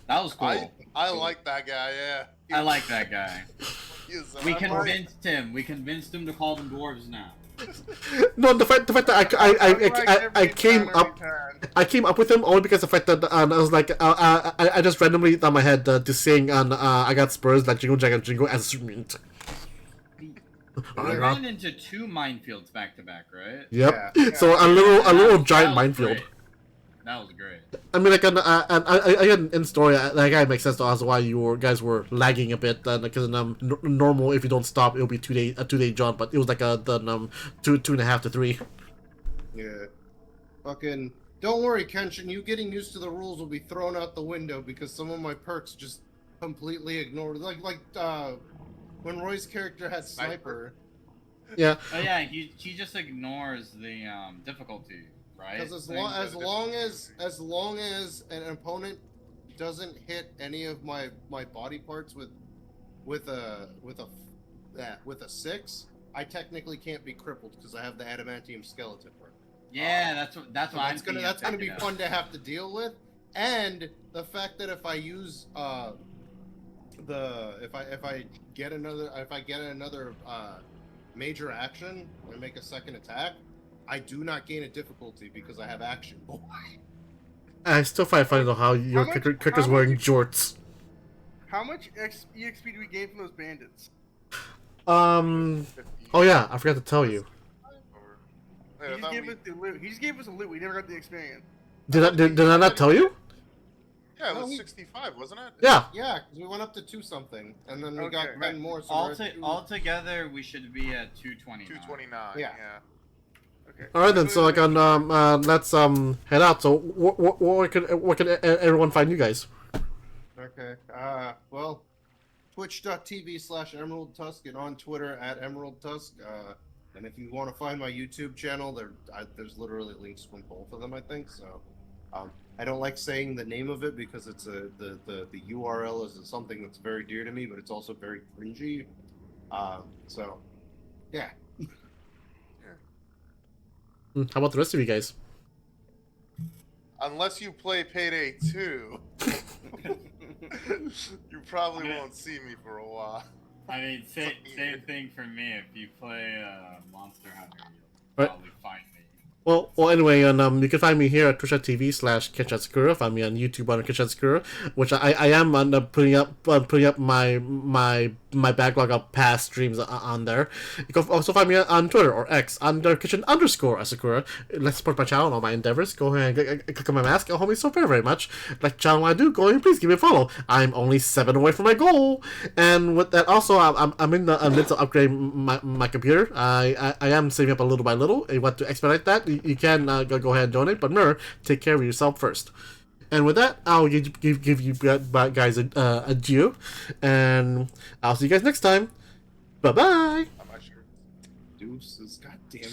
That was cool. I like that guy. Yeah. I like that guy. We convinced him. We convinced him to call them dwarves now. No, the fact that I came up with him only because the fact that I was like I just randomly thought in my head just saying I got Spurs like jingle jack and jingle as mint. We ran into 2 minefields back to back, right? Yep. Yeah. So a little giant minefield. Great. That was great. I mean, like, in story, like, it makes sense to us why you guys were lagging a bit. Because normal, if you don't stop, it'll be a 2-day jump. But it was like two and a half to 3. Yeah. Fucking. Don't worry, Kenshin. You getting used to the rules will be thrown out the window because some of my perks just completely ignored. Like when Roy's character had sniper. Yeah. Oh yeah, he just ignores the difficulty. Right. Because as long as an opponent doesn't hit any of my body parts with a 6, I technically can't be crippled because I have the adamantium skeleton work. Yeah, that's what I'm gonna that's gonna be fun to have to deal with, and the fact that if I use if I get another major action and make a second attack, I do not gain a difficulty because I have action. I still find it funny though how your character's wearing jorts. How much EXP do we gain from those bandits? Oh yeah, I forgot to tell you. He just gave us the loot. He just gave us a loot. We never got the experience. Did I not tell you? Yeah, it was 65, wasn't it? Yeah. Yeah, because we went up to 2 something, and then we Okay. got 10 more. So all together, we should be at 220. 229. Yeah. Okay. All right then. So like let's head out. So where can everyone find you guys? Okay. Well, twitch.tv/Emerald Tusk and on Twitter @Emerald Tusk. And if you want to find my YouTube channel, there's literally links from both of them, I think. So, I don't like saying the name of it because it's the URL is something that's very dear to me, but it's also very cringy. So, yeah. How about the rest of you guys? Unless you play Payday 2, you probably won't see me for a while. I mean, same thing for me. If you play Monster Hunter, you'll Right. probably find me. Well, anyway, and you can find me here at twitch.tv/KenshinSakura. Find me on YouTube under Kenshin Sakura, which I am putting up my backlog of past streams on there. You can also find me on Twitter or X under Kenshin_Sakura. Let's support my channel and all my endeavors. Go ahead and click on my mask. It'll help me so very much. Like the channel I do, go ahead and please give me a follow. I'm only 7 away from my goal. And with that, also, I'm in the midst of upgrading my computer. I am saving up a little by little. If you want to expedite that, you can go ahead and donate. But remember, take care of yourself first. And with that, I'll give you guys adieu, and I'll see you guys next time. Bye bye. I'm not sure. Deuces, goddamn.